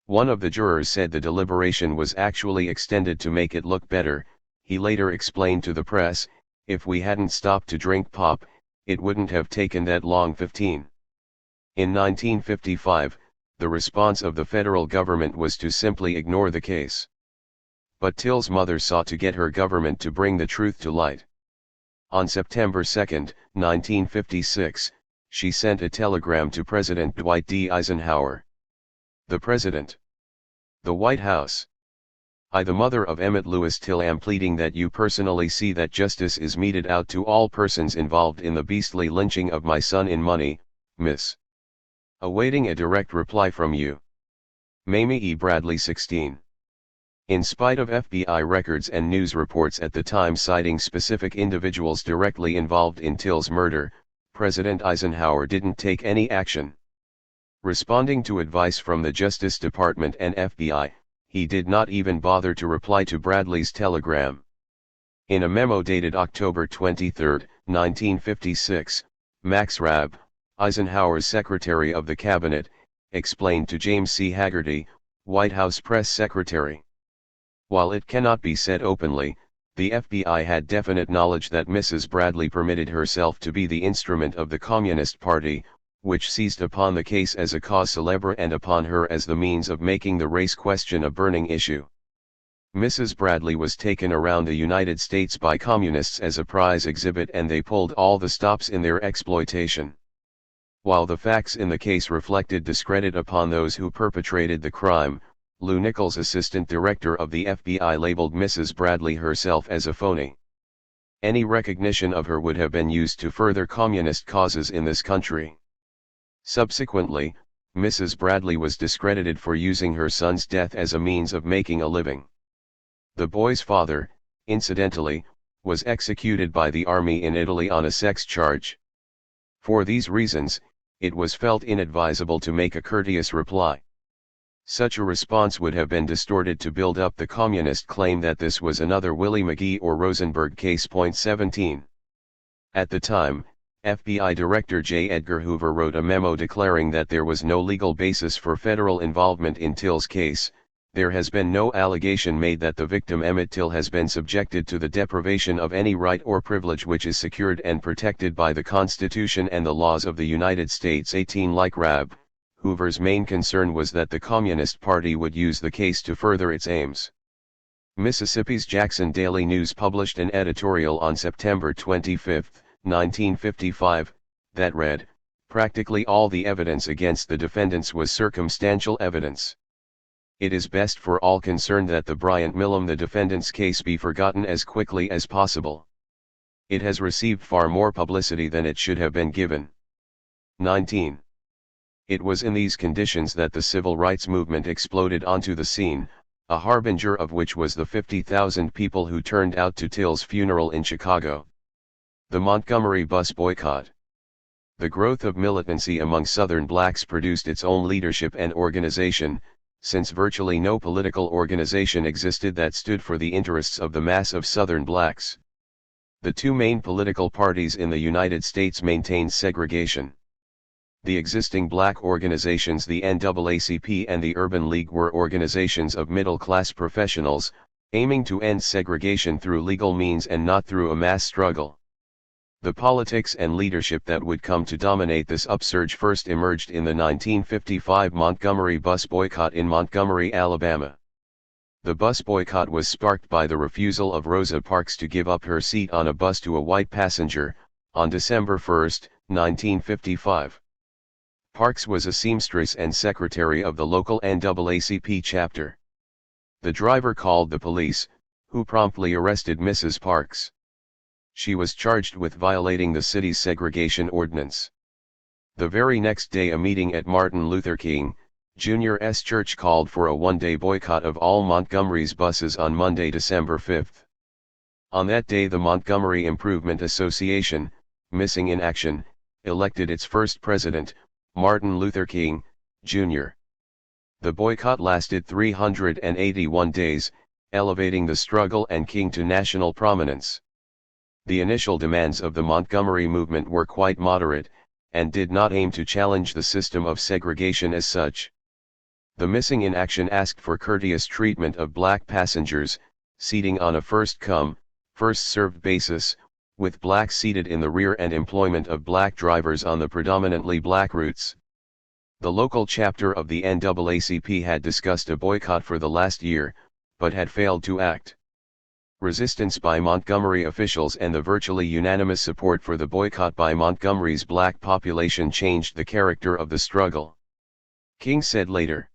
One of the jurors said the deliberation was actually extended to make it look better. He later explained to the press, "If we hadn't stopped to drink pop, it wouldn't have taken that long." 15. In 1955, the response of the federal government was to simply ignore the case. But Till's mother sought to get her government to bring the truth to light. On September 2, 1956, she sent a telegram to President Dwight D. Eisenhower. The President. The White House. I, the mother of Emmett Lewis Till, am pleading that you personally see that justice is meted out to all persons involved in the beastly lynching of my son in money, Miss. Awaiting a direct reply from you. Mamie E. Bradley. 16. In spite of FBI records and news reports at the time citing specific individuals directly involved in Till's murder, President Eisenhower didn't take any action. Responding to advice from the Justice Department and FBI, he did not even bother to reply to Bradley's telegram. In a memo dated October 23, 1956, Max Rabb, Eisenhower's Secretary of the Cabinet, explained to James C. Hagerty, White House Press Secretary. While it cannot be said openly, the FBI had definite knowledge that Mrs. Bradley permitted herself to be the instrument of the Communist Party, which seized upon the case as a cause célèbre and upon her as the means of making the race question a burning issue. Mrs. Bradley was taken around the United States by communists as a prize exhibit, and they pulled all the stops in their exploitation. While the facts in the case reflected discredit upon those who perpetrated the crime, Lou Nichols, assistant director of the FBI, labeled Mrs. Bradley herself as a phony. Any recognition of her would have been used to further communist causes in this country. Subsequently, Mrs. Bradley was discredited for using her son's death as a means of making a living. The boy's father, incidentally, was executed by the army in Italy on a sex charge. For these reasons, it was felt inadvisable to make a courteous reply. Such a response would have been distorted to build up the communist claim that this was another Willie McGee or Rosenberg case. 17. At the time, FBI Director J. Edgar Hoover wrote a memo declaring that there was no legal basis for federal involvement in Till's case. There has been no allegation made that the victim Emmett Till has been subjected to the deprivation of any right or privilege which is secured and protected by the Constitution and the laws of the United States. 18. Like Rabb, Hoover's main concern was that the Communist Party would use the case to further its aims. Mississippi's Jackson Daily News published an editorial on September 25, 1955, that read, "Practically all the evidence against the defendants was circumstantial evidence. It is best for all concerned that the Bryant Millum, the defendant's case, be forgotten as quickly as possible. It has received far more publicity than it should have been given." 19. It was in these conditions that the civil rights movement exploded onto the scene, a harbinger of which was the 50,000 people who turned out to Till's funeral in Chicago. The Montgomery bus boycott. The growth of militancy among Southern blacks produced its own leadership and organization, since virtually no political organization existed that stood for the interests of the mass of Southern blacks. The two main political parties in the United States maintained segregation. The existing black organizations, the NAACP and the Urban League, were organizations of middle-class professionals, aiming to end segregation through legal means and not through a mass struggle. The politics and leadership that would come to dominate this upsurge first emerged in the 1955 Montgomery bus boycott in Montgomery, Alabama. The bus boycott was sparked by the refusal of Rosa Parks to give up her seat on a bus to a white passenger, on December 1, 1955. Parks was a seamstress and secretary of the local NAACP chapter. The driver called the police, who promptly arrested Mrs. Parks. She was charged with violating the city's segregation ordinance. The very next day, a meeting at Martin Luther King, Jr.'s church called for a one-day boycott of all Montgomery's buses on Monday, December 5. On that day, the Montgomery Improvement Association, missing in action, elected its first president, Martin Luther King, Jr. The boycott lasted 381 days, elevating the struggle and King to national prominence. The initial demands of the Montgomery movement were quite moderate, and did not aim to challenge the system of segregation as such. The missing in action asked for courteous treatment of black passengers, seating on a first-come, first-served basis, with blacks seated in the rear and employment of black drivers on the predominantly black routes. The local chapter of the NAACP had discussed a boycott for the last year, but had failed to act. Resistance by Montgomery officials and the virtually unanimous support for the boycott by Montgomery's black population changed the character of the struggle. King said later,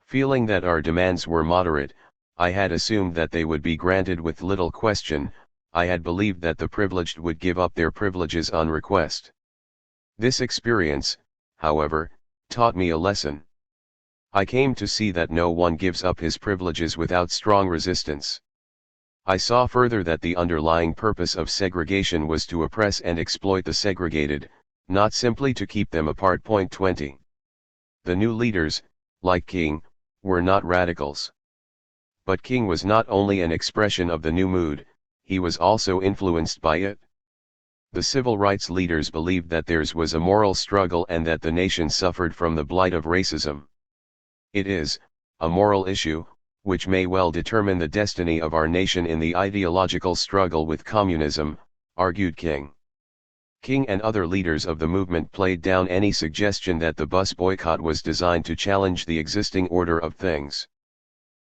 "Feeling that our demands were moderate, I had assumed that they would be granted with little question. I had believed that the privileged would give up their privileges on request. This experience, however, taught me a lesson. I came to see that no one gives up his privileges without strong resistance. I saw further that the underlying purpose of segregation was to oppress and exploit the segregated, not simply to keep them apart." 20. The new leaders, like King, were not radicals. But King was not only an expression of the new mood, he was also influenced by it. The civil rights leaders believed that theirs was a moral struggle and that the nation suffered from the blight of racism. It is a moral issue, which may well determine the destiny of our nation in the ideological struggle with communism, argued King. King and other leaders of the movement played down any suggestion that the bus boycott was designed to challenge the existing order of things.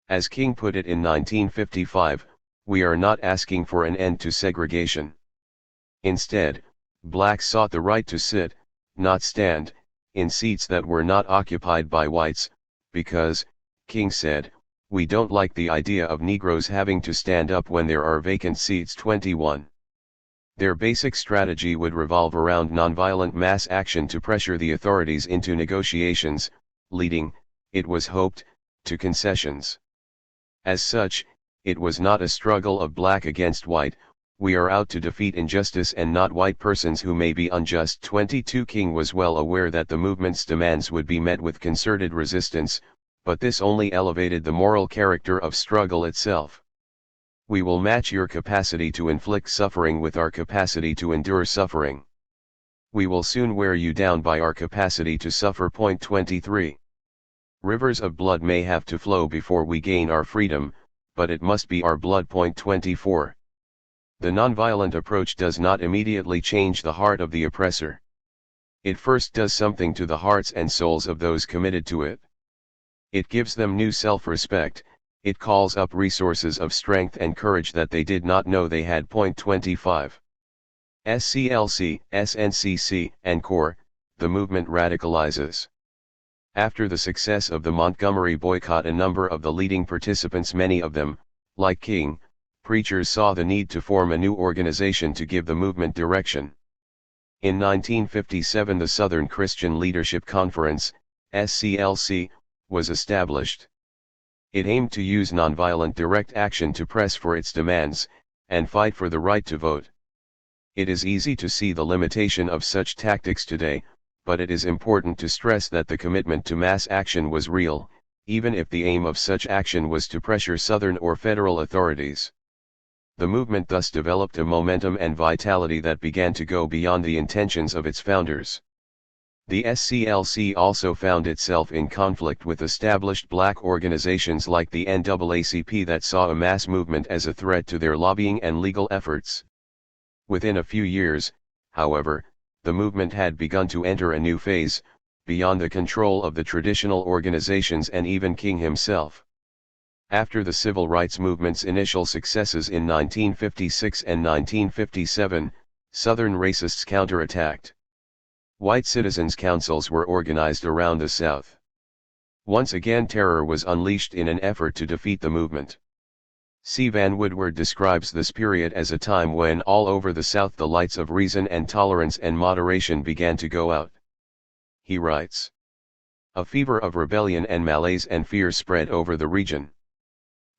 As King put it in 1955, "We are not asking for an end to segregation." Instead, blacks sought the right to sit, not stand, in seats that were not occupied by whites, because, King said, "We don't like the idea of Negroes having to stand up when there are vacant seats." 21. Their basic strategy would revolve around nonviolent mass action to pressure the authorities into negotiations, leading, it was hoped, to concessions. As such, it was not a struggle of black against white. "We are out to defeat injustice and not white persons who may be unjust." 22. King was well aware that the movement's demands would be met with concerted resistance, but this only elevated the moral character of struggle itself. "We will match your capacity to inflict suffering with our capacity to endure suffering. We will soon wear you down by our capacity to suffer." 23. Rivers of blood may have to flow before we gain our freedom, but it must be our blood. 24. The nonviolent approach does not immediately change the heart of the oppressor. It first does something to the hearts and souls of those committed to it. It gives them new self-respect. It calls up resources of strength and courage that they did not know they had. 25. SCLC, SNCC, and CORE, the movement radicalizes. After the success of the Montgomery boycott, a number of the leading participants, many of them, like King, preachers, saw the need to form a new organization to give the movement direction. In 1957, the Southern Christian Leadership Conference, SCLC, was established. It aimed to use nonviolent direct action to press for its demands, and fight for the right to vote. It is easy to see the limitation of such tactics today, but it is important to stress that the commitment to mass action was real, even if the aim of such action was to pressure Southern or federal authorities. The movement thus developed a momentum and vitality that began to go beyond the intentions of its founders. The SCLC also found itself in conflict with established black organizations like the NAACP that saw a mass movement as a threat to their lobbying and legal efforts. Within a few years, however, the movement had begun to enter a new phase, beyond the control of the traditional organizations and even King himself. After the civil rights movement's initial successes in 1956 and 1957, Southern racists counterattacked. White citizens' councils were organized around the South. Once again, terror was unleashed in an effort to defeat the movement. C. Van Woodward describes this period as a time when all over the South the lights of reason and tolerance and moderation began to go out. He writes, "A fever of rebellion and malaise and fear spread over the region.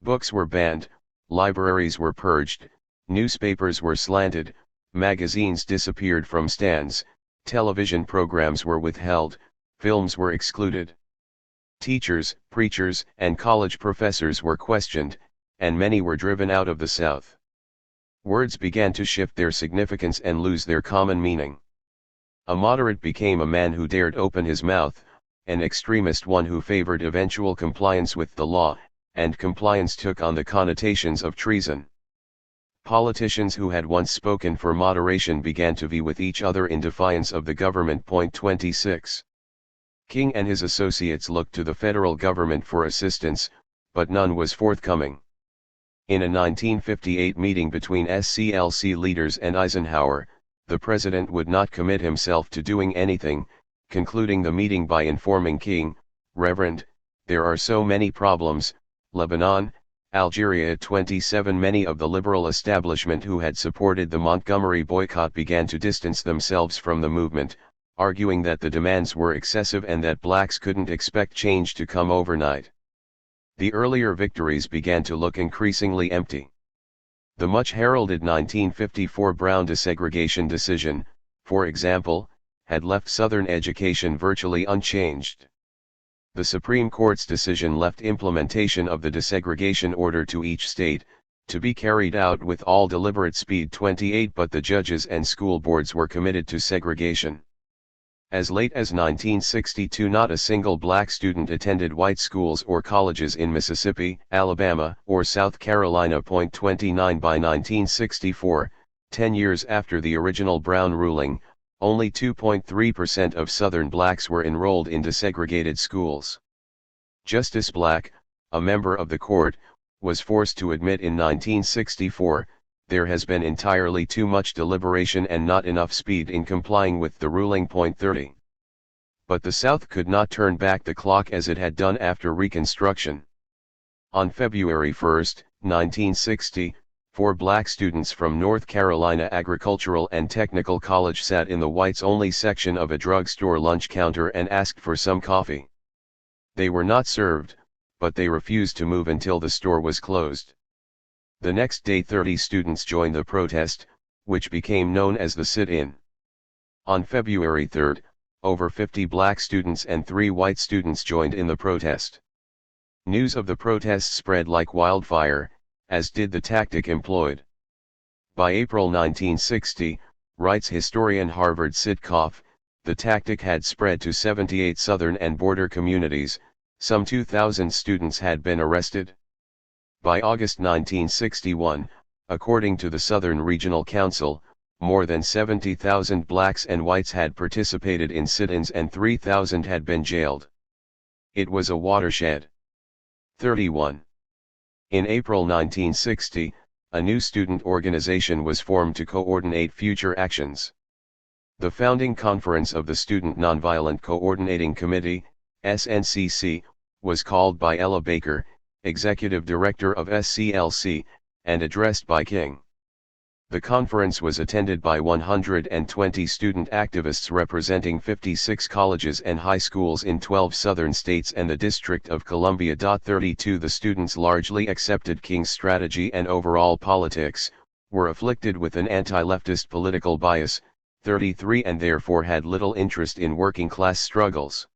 Books were banned, libraries were purged, newspapers were slanted, magazines disappeared from stands, television programs were withheld, films were excluded. Teachers, preachers, and college professors were questioned, and many were driven out of the South. Words began to shift their significance and lose their common meaning. A moderate became a man who dared open his mouth, an extremist one who favored eventual compliance with the law, and compliance took on the connotations of treason. Politicians who had once spoken for moderation began to vie with each other in defiance of the government. 26. King and his associates looked to the federal government for assistance, but none was forthcoming. In a 1958 meeting between SCLC leaders and Eisenhower, the president would not commit himself to doing anything, concluding the meeting by informing King, "Reverend, there are so many problems, Lebanon, Algeria." 27 Many of the liberal establishment who had supported the Montgomery boycott began to distance themselves from the movement, arguing that the demands were excessive and that blacks couldn't expect change to come overnight. The earlier victories began to look increasingly empty. The much heralded 1954 Brown desegregation decision, for example, had left Southern education virtually unchanged. The Supreme Court's decision left implementation of the desegregation order to each state, to be carried out with all deliberate speed. 28 But the judges and school boards were committed to segregation. As late as 1962 not a single black student attended white schools or colleges in Mississippi, Alabama, or South Carolina. 29 By 1964, 10 years after the original Brown ruling, only 2.3% of Southern blacks were enrolled in desegregated schools. Justice Black, a member of the court, was forced to admit in 1964, "There has been entirely too much deliberation and not enough speed in complying with the ruling." 30. But the South could not turn back the clock as it had done after Reconstruction. On February 1, 1960, 4 black students from North Carolina Agricultural and Technical College sat in the whites-only section of a drugstore lunch counter and asked for some coffee. They were not served, but they refused to move until the store was closed. The next day 30 students joined the protest, which became known as the sit-in. On February 3, over 50 black students and 3 white students joined in the protest. News of the protest spread like wildfire, as did the tactic employed. By April 1960, writes historian Harvard Sitkoff, the tactic had spread to 78 southern and border communities, some 2,000 students had been arrested. By August 1961, according to the Southern Regional Council, more than 70,000 blacks and whites had participated in sit-ins and 3,000 had been jailed. It was a watershed. 31. In April 1960, a new student organization was formed to coordinate future actions. The founding conference of the Student Nonviolent Coordinating Committee, SNCC, was called by Ella Baker, executive director of SCLC, and addressed by King. The conference was attended by 120 student activists representing 56 colleges and high schools in 12 southern states and the District of Columbia. 32 The students largely accepted King's strategy and overall politics, were afflicted with an anti-leftist political bias, 33 and therefore had little interest in working-class struggles.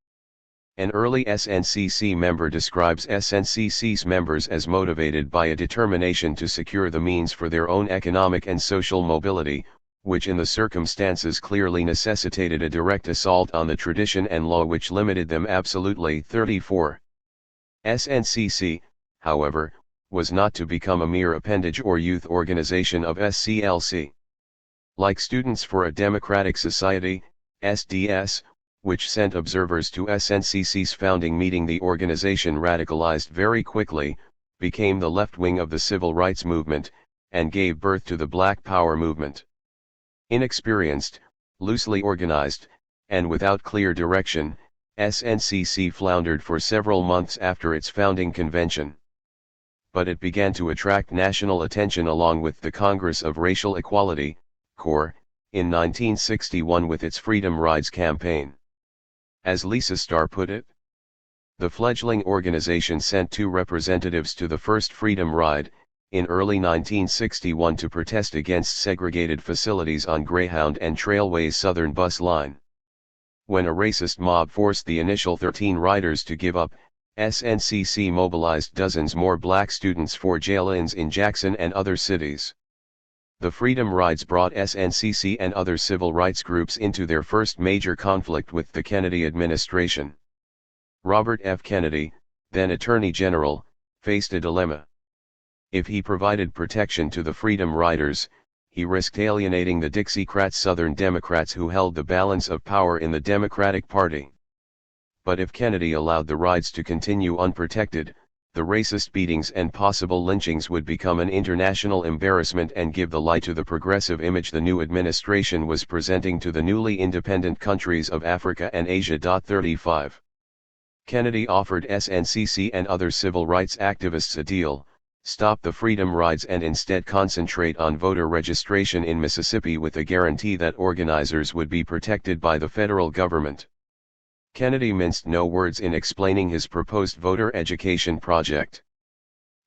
An early SNCC member describes SNCC's members as motivated by a determination to secure the means for their own economic and social mobility, which in the circumstances clearly necessitated a direct assault on the tradition and law which limited them absolutely. 34. SNCC, however, was not to become a mere appendage or youth organization of SCLC. Like Students for a Democratic Society, SDS, which sent observers to SNCC's founding meeting, the organization radicalized very quickly, became the left wing of the civil rights movement, and gave birth to the Black Power movement. Inexperienced, loosely organized, and without clear direction, SNCC floundered for several months after its founding convention. But it began to attract national attention along with the Congress of Racial Equality, CORE, in 1961 with its Freedom Rides campaign. As Lisa Starr put it, the fledgling organization sent 2 representatives to the first Freedom Ride, in early 1961 to protest against segregated facilities on Greyhound and Trailway's Southern bus line. When a racist mob forced the initial 13 riders to give up, SNCC mobilized dozens more black students for jail-ins in Jackson and other cities. The Freedom Rides brought SNCC and other civil rights groups into their first major conflict with the Kennedy administration. Robert F. Kennedy, then Attorney General, faced a dilemma. If he provided protection to the Freedom Riders, he risked alienating the Dixiecrat Southern Democrats who held the balance of power in the Democratic Party. But if Kennedy allowed the rides to continue unprotected, the racist beatings and possible lynchings would become an international embarrassment and give the lie to the progressive image the new administration was presenting to the newly independent countries of Africa and Asia. 35. Kennedy offered SNCC and other civil rights activists a deal: stop the Freedom Rides and instead concentrate on voter registration in Mississippi with a guarantee that organizers would be protected by the federal government. Kennedy minced no words in explaining his proposed voter education project.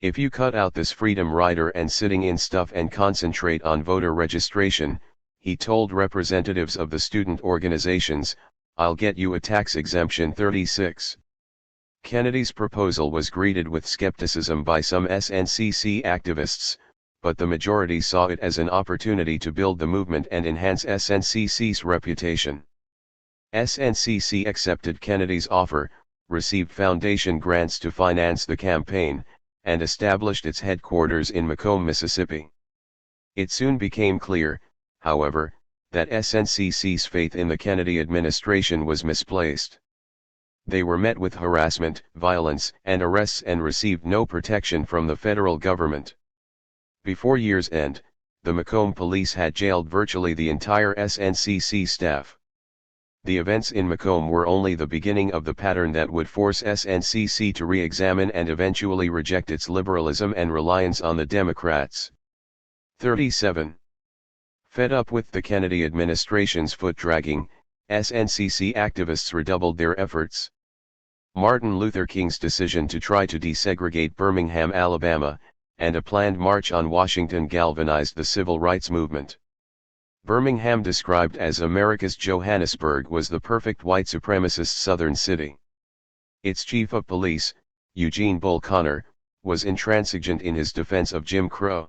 If you cut out this Freedom Rider and sitting in stuff and concentrate on voter registration, he told representatives of the student organizations, I'll get you a tax exemption. 36. Kennedy's proposal was greeted with skepticism by some SNCC activists, but the majority saw it as an opportunity to build the movement and enhance SNCC's reputation. SNCC accepted Kennedy's offer, received foundation grants to finance the campaign, and established its headquarters in Macomb, Mississippi. It soon became clear, however, that SNCC's faith in the Kennedy administration was misplaced. They were met with harassment, violence, and arrests and received no protection from the federal government. Before year's end, the Macomb police had jailed virtually the entire SNCC staff. The events in Macomb were only the beginning of the pattern that would force SNCC to re-examine and eventually reject its liberalism and reliance on the Democrats. 37. Fed up with the Kennedy administration's foot-dragging, SNCC activists redoubled their efforts. Martin Luther King's decision to try to desegregate Birmingham, Alabama, and a planned march on Washington galvanized the civil rights movement. Birmingham, described as America's Johannesburg, was the perfect white supremacist southern city. Its chief of police, Eugene Bull Connor, was intransigent in his defense of Jim Crow.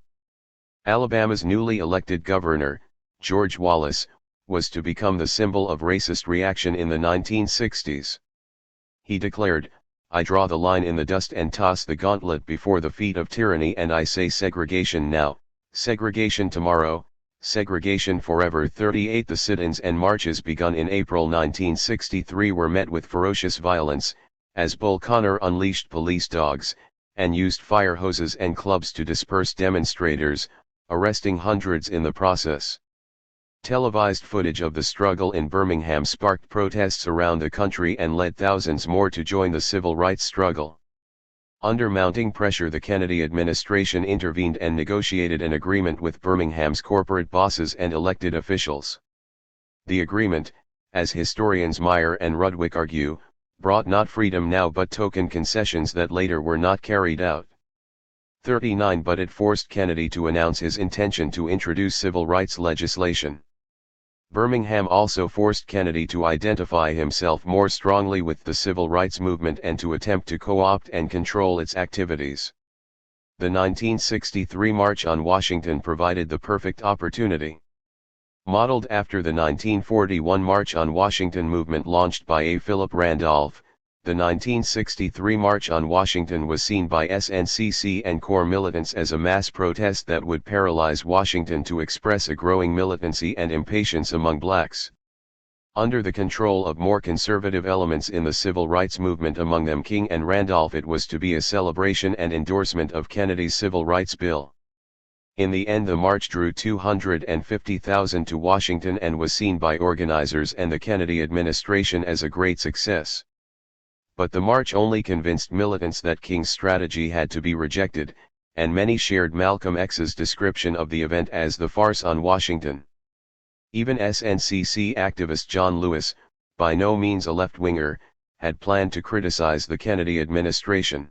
Alabama's newly elected governor, George Wallace, was to become the symbol of racist reaction in the 1960s. He declared, I draw the line in the dust and toss the gauntlet before the feet of tyranny, and I say segregation now, segregation tomorrow, segregation forever. 38. The sit-ins and marches begun in April 1963 were met with ferocious violence, as Bull Connor unleashed police dogs, and used fire hoses and clubs to disperse demonstrators, arresting hundreds in the process. Televised footage of the struggle in Birmingham sparked protests around the country and led thousands more to join the civil rights struggle. Under mounting pressure, the Kennedy administration intervened and negotiated an agreement with Birmingham's corporate bosses and elected officials. The agreement, as historians Meyer and Rudwick argue, brought not freedom now but token concessions that later were not carried out. 39. But it forced Kennedy to announce his intention to introduce civil rights legislation. Birmingham also forced Kennedy to identify himself more strongly with the civil rights movement and to attempt to co-opt and control its activities. The 1963 March on Washington provided the perfect opportunity. Modeled after the 1941 March on Washington movement launched by A. Philip Randolph, the 1963 March on Washington was seen by SNCC and core militants as a mass protest that would paralyze Washington to express a growing militancy and impatience among blacks. Under the control of more conservative elements in the civil rights movement, among them King and Randolph, it was to be a celebration and endorsement of Kennedy's civil rights bill. In the end, the march drew 250,000 to Washington and was seen by organizers and the Kennedy administration as a great success. But the march only convinced militants that King's strategy had to be rejected, and many shared Malcolm X's description of the event as the farce on Washington. Even SNCC activist John Lewis, by no means a left-winger, had planned to criticize the Kennedy administration.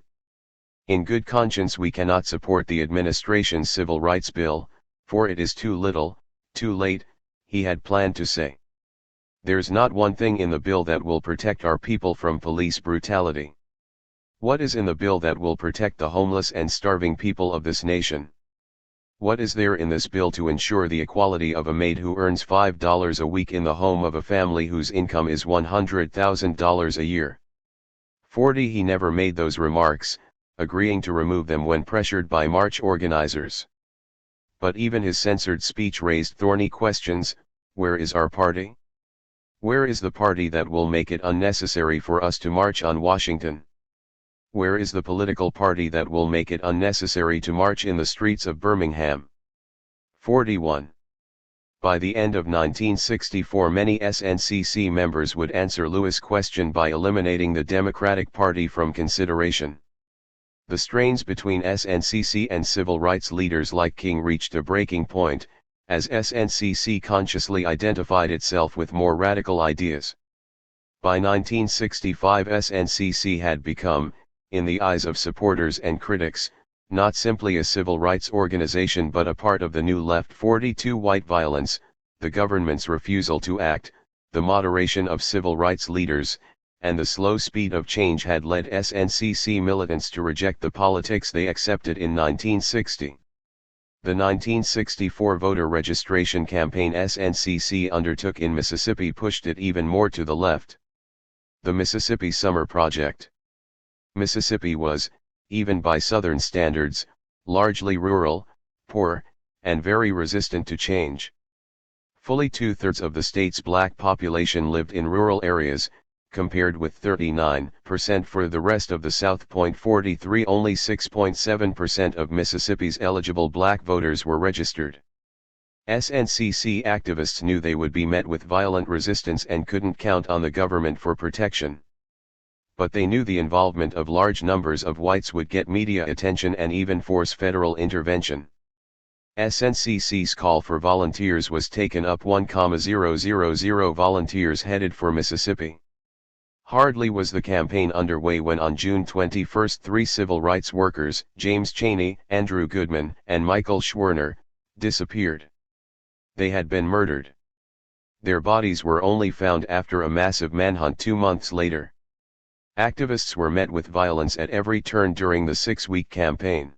In good conscience we cannot support the administration's civil rights bill, for it is too little, too late, he had planned to say. There's not one thing in the bill that will protect our people from police brutality. What is in the bill that will protect the homeless and starving people of this nation? What is there in this bill to ensure the equality of a maid who earns $5 a week in the home of a family whose income is $100,000 a year? 40 He never made those remarks, agreeing to remove them when pressured by march organizers. But even his censored speech raised thorny questions. Where is our party? Where is the party that will make it unnecessary for us to march on Washington? Where is the political party that will make it unnecessary to march in the streets of Birmingham? 41. By the end of 1964 many SNCC members would answer Lewis' question by eliminating the Democratic Party from consideration. The strains between SNCC and civil rights leaders like King reached a breaking point, as SNCC consciously identified itself with more radical ideas. By 1965 SNCC had become, in the eyes of supporters and critics, not simply a civil rights organization but a part of the new left. 42 White violence, the government's refusal to act, the moderation of civil rights leaders, and the slow speed of change had led SNCC militants to reject the politics they accepted in 1960. The 1964 voter registration campaign SNCC undertook in Mississippi pushed it even more to the left. The Mississippi Summer Project. Mississippi was, even by Southern standards, largely rural, poor, and very resistant to change. Fully 2/3 of the state's black population lived in rural areas, compared with 39% for the rest of the South. 43 Only 6.7% of Mississippi's eligible black voters were registered. SNCC activists knew they would be met with violent resistance and couldn't count on the government for protection. But they knew the involvement of large numbers of whites would get media attention and even force federal intervention. SNCC's call for volunteers was taken up. 1,000 volunteers headed for Mississippi. Hardly was the campaign underway when on June 21 three civil rights workers, James Chaney, Andrew Goodman, and Michael Schwerner, disappeared. They had been murdered. Their bodies were only found after a massive manhunt 2 months later. Activists were met with violence at every turn during the 6-week campaign.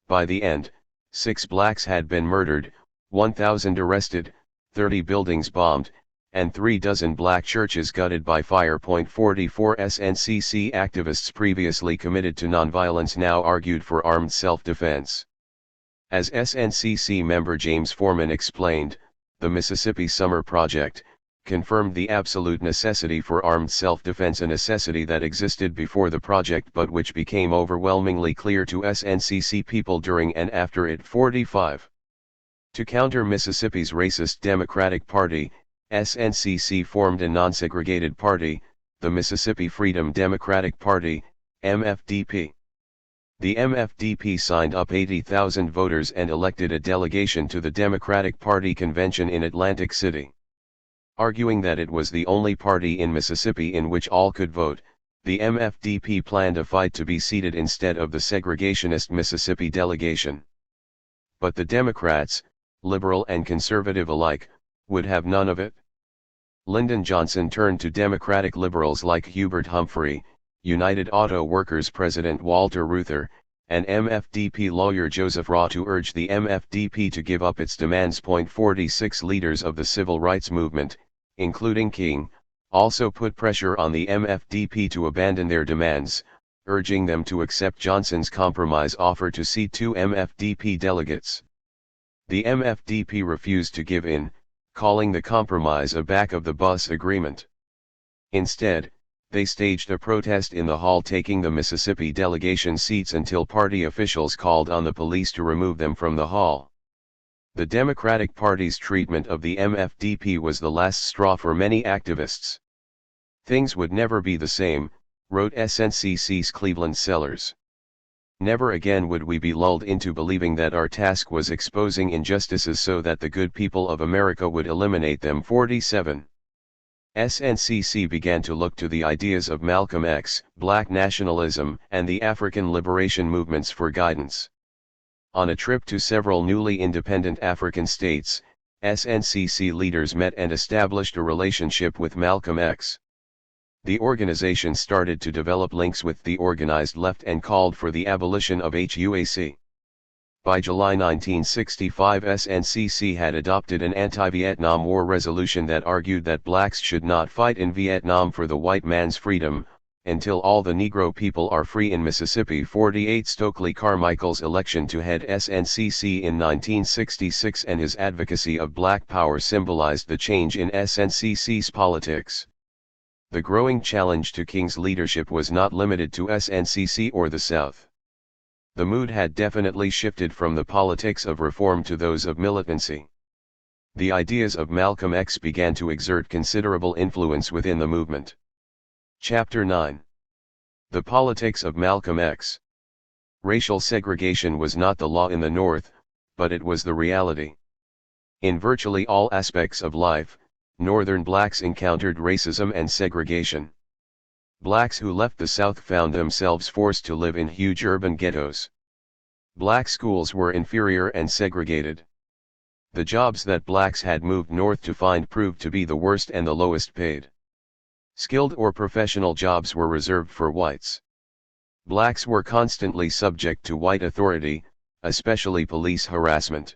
By the end, 6 blacks had been murdered, 1,000 arrested, 30 buildings bombed, and 36 black churches gutted by fire. 44 SNCC activists previously committed to nonviolence now argued for armed self-defense. As SNCC member James Foreman explained, the Mississippi Summer Project confirmed the absolute necessity for armed self-defense, a necessity that existed before the project but which became overwhelmingly clear to SNCC people during and after it. 45. To counter Mississippi's racist Democratic Party, SNCC formed a non-segregated party, the Mississippi Freedom Democratic Party, MFDP. The MFDP signed up 80,000 voters and elected a delegation to the Democratic Party convention in Atlantic City. Arguing that it was the only party in Mississippi in which all could vote, the MFDP planned a fight to be seated instead of the segregationist Mississippi delegation. But the Democrats, liberal and conservative alike, would have none of it. Lyndon Johnson turned to Democratic liberals like Hubert Humphrey, United Auto Workers President Walter Reuther, and MFDP lawyer Joseph Raw to urge the MFDP to give up its demands. 46 Leaders of the civil rights movement, including King, also put pressure on the MFDP to abandon their demands, urging them to accept Johnson's compromise offer to seat 2 MFDP delegates. The MFDP refused to give in, calling the compromise a back-of-the-bus agreement. Instead, they staged a protest in the hall, taking the Mississippi delegation seats until party officials called on the police to remove them from the hall. The Democratic Party's treatment of the MFDP was the last straw for many activists. Things would never be the same, wrote SNCC's Cleveland Sellers. Never again would we be lulled into believing that our task was exposing injustices so that the good people of America would eliminate them. 47. SNCC began to look to the ideas of Malcolm X, black nationalism, and the African liberation movements for guidance. On a trip to several newly independent African states, SNCC leaders met and established a relationship with Malcolm X. The organization started to develop links with the organized left and called for the abolition of HUAC. By July 1965, SNCC had adopted an anti-Vietnam War resolution that argued that blacks should not fight in Vietnam for the white man's freedom, until all the Negro people are free in Mississippi. 48 Stokely Carmichael's election to head SNCC in 1966 and his advocacy of black power symbolized the change in SNCC's politics. The growing challenge to King's leadership was not limited to SNCC or the South. The mood had definitely shifted from the politics of reform to those of militancy. The ideas of Malcolm X began to exert considerable influence within the movement. Chapter 9. The Politics of Malcolm X. Racial segregation was not the law in the North, but it was the reality. In virtually all aspects of life, Northern blacks encountered racism and segregation. Blacks who left the South found themselves forced to live in huge urban ghettos. Black schools were inferior and segregated. The jobs that blacks had moved north to find proved to be the worst and the lowest paid. Skilled or professional jobs were reserved for whites. Blacks were constantly subject to white authority, especially police harassment.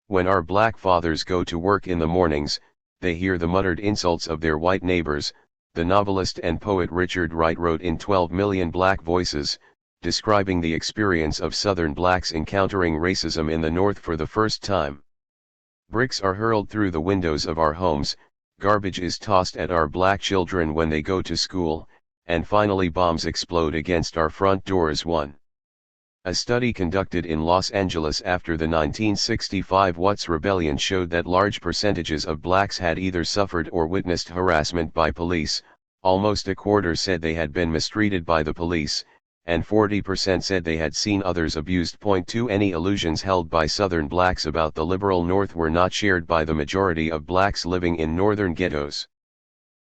When our black fathers go to work in the mornings, they hear the muttered insults of their white neighbors. The novelist and poet Richard Wright wrote in 12 Million Black Voices, describing the experience of Southern blacks encountering racism in the North for the first time. Bricks are hurled through the windows of our homes, garbage is tossed at our black children when they go to school, and finally bombs explode against our front doors. 1. A study conducted in Los Angeles after the 1965 Watts Rebellion showed that large percentages of blacks had either suffered or witnessed harassment by police. Almost a quarter said they had been mistreated by the police, and 40% said they had seen others abused. 2. Any illusions held by Southern blacks about the liberal North were not shared by the majority of blacks living in northern ghettos.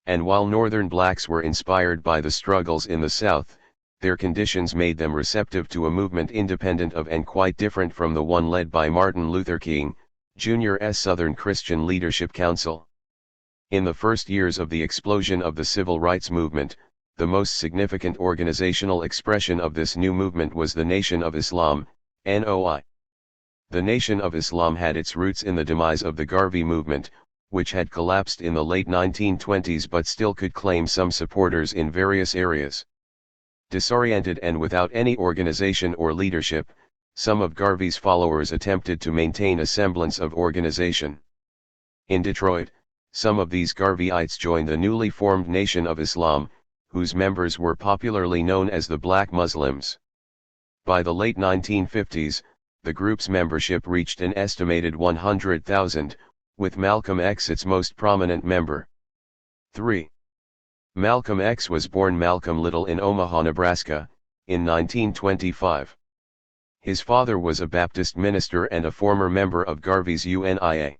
And while northern blacks were inspired by the struggles in the South, their conditions made them receptive to a movement independent of and quite different from the one led by Martin Luther King, Jr.'s Southern Christian Leadership Council. In the first years of the explosion of the civil rights movement, the most significant organizational expression of this new movement was the Nation of Islam, NOI. The Nation of Islam had its roots in the demise of the Garvey movement, which had collapsed in the late 1920s but still could claim some supporters in various areas. Disoriented and without any organization or leadership, some of Garvey's followers attempted to maintain a semblance of organization. In Detroit, some of these Garveyites joined the newly formed Nation of Islam, whose members were popularly known as the Black Muslims. By the late 1950s, the group's membership reached an estimated 100,000, with Malcolm X its most prominent member. 3. Malcolm X was born Malcolm Little in Omaha, Nebraska, in 1925. His father was a Baptist minister and a former member of Garvey's UNIA.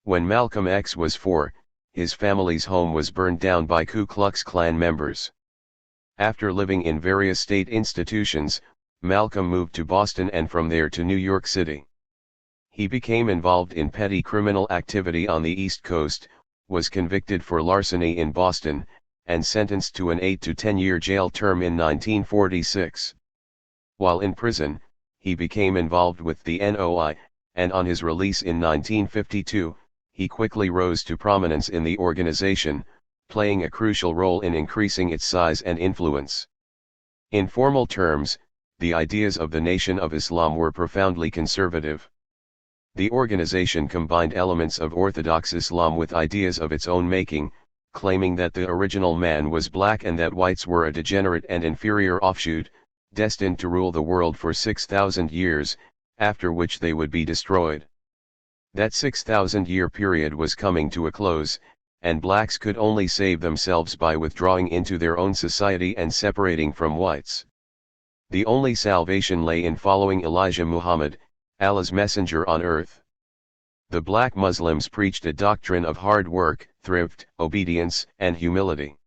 When Malcolm X was 4, his family's home was burned down by Ku Klux Klan members. After living in various state institutions, Malcolm moved to Boston and from there to New York City. He became involved in petty criminal activity on the East Coast, was convicted for larceny in Boston, and sentenced to an 8 to 10-year jail term in 1946. While in prison, he became involved with the NOI, and on his release in 1952, he quickly rose to prominence in the organization, playing a crucial role in increasing its size and influence. In formal terms, the ideas of the Nation of Islam were profoundly conservative. The organization combined elements of Orthodox Islam with ideas of its own making, claiming that the original man was black and that whites were a degenerate and inferior offshoot, destined to rule the world for 6,000 years, after which they would be destroyed. That 6,000-year period was coming to a close, and blacks could only save themselves by withdrawing into their own society and separating from whites. The only salvation lay in following Elijah Muhammad, Allah's messenger on earth. The black Muslims preached a doctrine of hard work, thrift, obedience, and humility.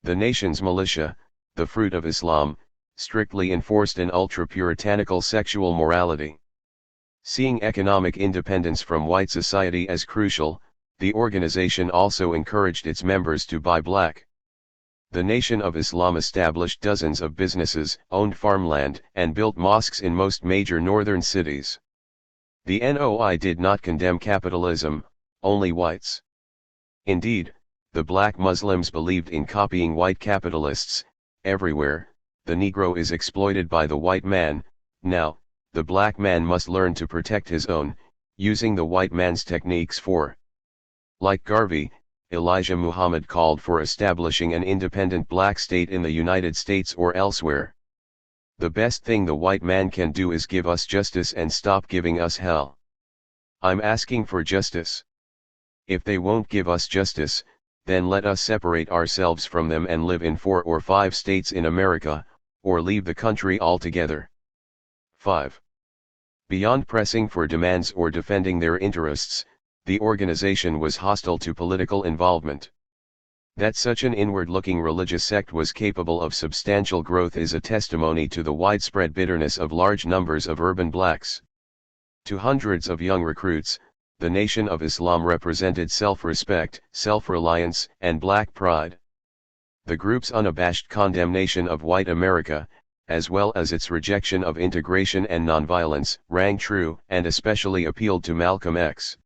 The nation's militia, the fruit of Islam, strictly enforced an ultra-puritanical sexual morality. Seeing economic independence from white society as crucial, the organization also encouraged its members to buy black. The Nation of Islam established dozens of businesses, owned farmland, and built mosques in most major northern cities. The NOI did not condemn capitalism, only whites. Indeed, The black Muslims believed in copying white capitalists. Everywhere, the Negro is exploited by the white man. Now, the black man must learn to protect his own, using the white man's techniques for. Like Garvey, Elijah Muhammad called for establishing an independent black state in the United States or elsewhere. The best thing the white man can do is give us justice and stop giving us hell. I'm asking for justice. If they won't give us justice, then let us separate ourselves from them and live in 4 or 5 states in America, or leave the country altogether. 5. Beyond pressing for demands or defending their interests, the organization was hostile to political involvement. That such an inward-looking religious sect was capable of substantial growth is a testimony to the widespread bitterness of large numbers of urban blacks. To hundreds of young recruits, the Nation of Islam represented self-respect, self-reliance, and black pride. The group's unabashed condemnation of white America, as well as its rejection of integration and nonviolence, rang true and especially appealed to Malcolm X.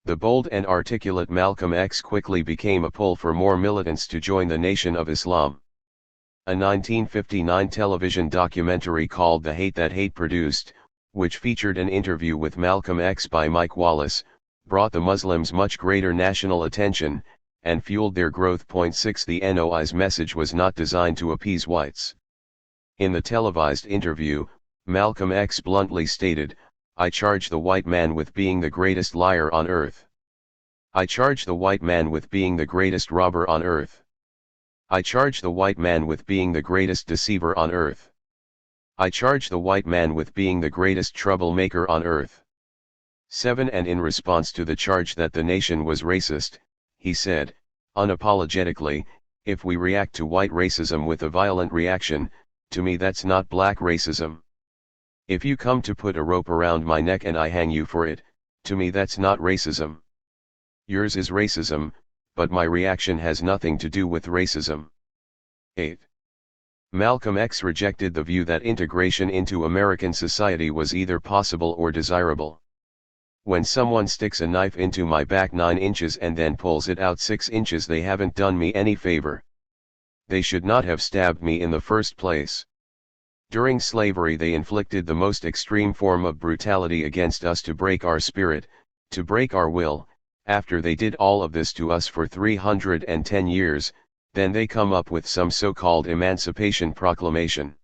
The bold and articulate Malcolm X quickly became a pull for more militants to join the Nation of Islam. A 1959 television documentary called The Hate That Hate produced, which featured an interview with Malcolm X by Mike Wallace, brought the Muslims much greater national attention, and fueled their growth. 6 The NOI's message was not designed to appease whites. In the televised interview, Malcolm X bluntly stated, "I charge the white man with being the greatest liar on earth. I charge the white man with being the greatest robber on earth. I charge the white man with being the greatest deceiver on earth. I charge the white man with being the greatest troublemaker on earth." 7 And in response to the charge that the nation was racist, he said, unapologetically, "If we react to white racism with a violent reaction, to me that's not black racism. If you come to put a rope around my neck and I hang you for it, to me that's not racism. Yours is racism, but my reaction has nothing to do with racism." 8. Malcolm X rejected the view that integration into American society was either possible or desirable. "When someone sticks a knife into my back 9 inches and then pulls it out 6 inches, they haven't done me any favor. They should not have stabbed me in the first place. During slavery they inflicted the most extreme form of brutality against us to break our spirit, to break our will. After they did all of this to us for 310 years, then they come up with some so-called Emancipation Proclamation.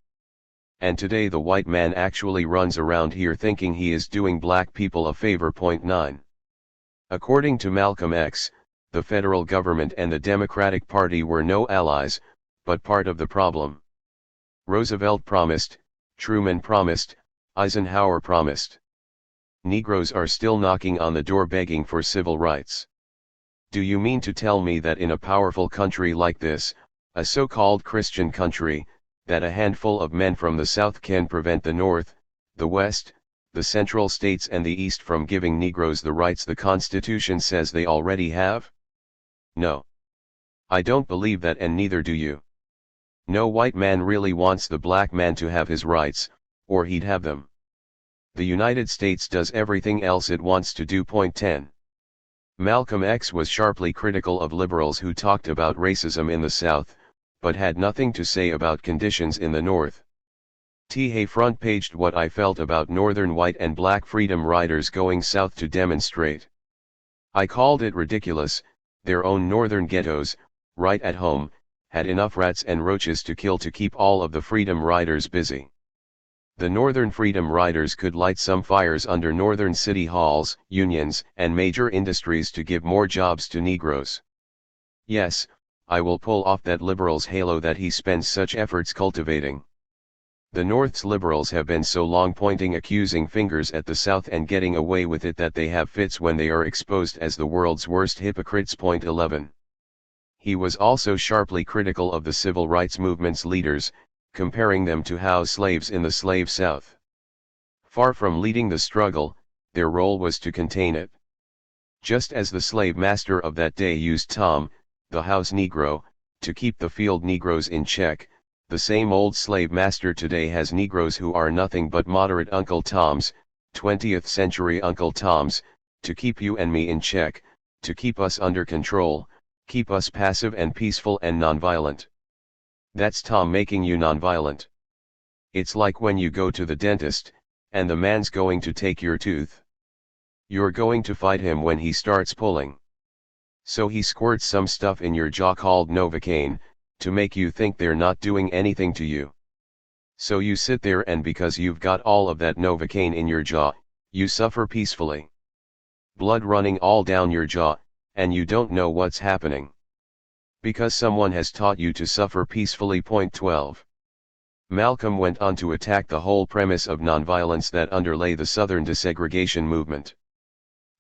And today the white man actually runs around here thinking he is doing black people a favor." 9. According to Malcolm X, the federal government and the Democratic Party were no allies, but part of the problem. Roosevelt promised, Truman promised, Eisenhower promised. Negroes are still knocking on the door begging for civil rights. Do you mean to tell me that in a powerful country like this, a so-called Christian country, that a handful of men from the South can prevent the North, the West, the Central States and the East from giving Negroes the rights the Constitution says they already have? No. I don't believe that, and neither do you. No white man really wants the black man to have his rights, or he'd have them. The United States does everything else it wants to do. 10. Malcolm X was sharply critical of liberals who talked about racism in the South, but had nothing to say about conditions in the North. He front-paged what I felt about Northern white and black freedom riders going south to demonstrate. I called it ridiculous. Their own Northern ghettos, right at home, had enough rats and roaches to kill to keep all of the freedom riders busy. The Northern Freedom Riders could light some fires under Northern city halls, unions, and major industries to give more jobs to Negroes. Yes, I will pull off that liberal's halo that he spends such efforts cultivating. The North's liberals have been so long pointing accusing fingers at the South and getting away with it that they have fits when they are exposed as the world's worst hypocrites. 11. He was also sharply critical of the civil rights movement's leaders, comparing them to house slaves in the slave South. Far from leading the struggle, their role was to contain it. Just as the slave master of that day used Tom, the house Negro, to keep the field Negroes in check, the same old slave master today has Negroes who are nothing but moderate Uncle Toms, 20th century Uncle Toms, to keep you and me in check, to keep us under control, Keep us passive and peaceful and nonviolent. That's Tom making you nonviolent. It's like when you go to the dentist, and the man's going to take your tooth. You're going to fight him when he starts pulling. So he squirts some stuff in your jaw called Novocaine, to make you think they're not doing anything to you. So you sit there, and because you've got all of that Novocaine in your jaw, you suffer peacefully. Blood running all down your jaw, and you don't know what's happening. Because someone has taught you to suffer peacefully. Point 12. Malcolm went on to attack the whole premise of nonviolence that underlay the Southern desegregation movement.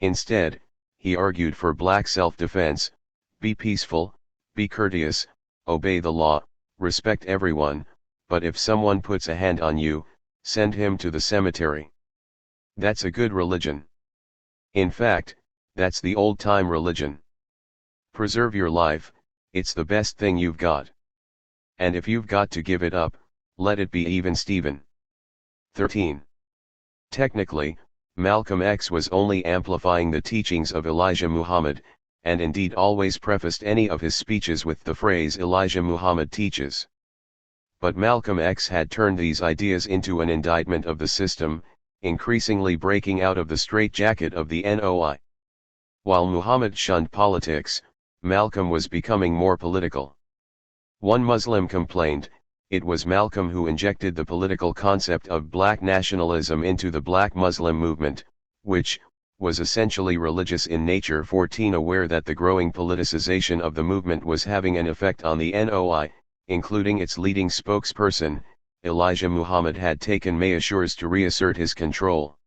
Instead, he argued for black self-defense: be peaceful, be courteous, obey the law, respect everyone, but if someone puts a hand on you, send him to the cemetery. That's a good religion. In fact, that's the old-time religion. Preserve your life, it's the best thing you've got. And if you've got to give it up, let it be even Stephen. 13. Technically, Malcolm X was only amplifying the teachings of Elijah Muhammad, and indeed always prefaced any of his speeches with the phrase Elijah Muhammad teaches. But Malcolm X had turned these ideas into an indictment of the system, increasingly breaking out of the straitjacket of the NOI. While Muhammad shunned politics, Malcolm was becoming more political. One Muslim complained, it was Malcolm who injected the political concept of black nationalism into the black Muslim movement, which was essentially religious in nature. 14. Aware that the growing politicization of the movement was having an effect on the NOI, including its leading spokesperson, Elijah Muhammad had taken measures to reassert his control.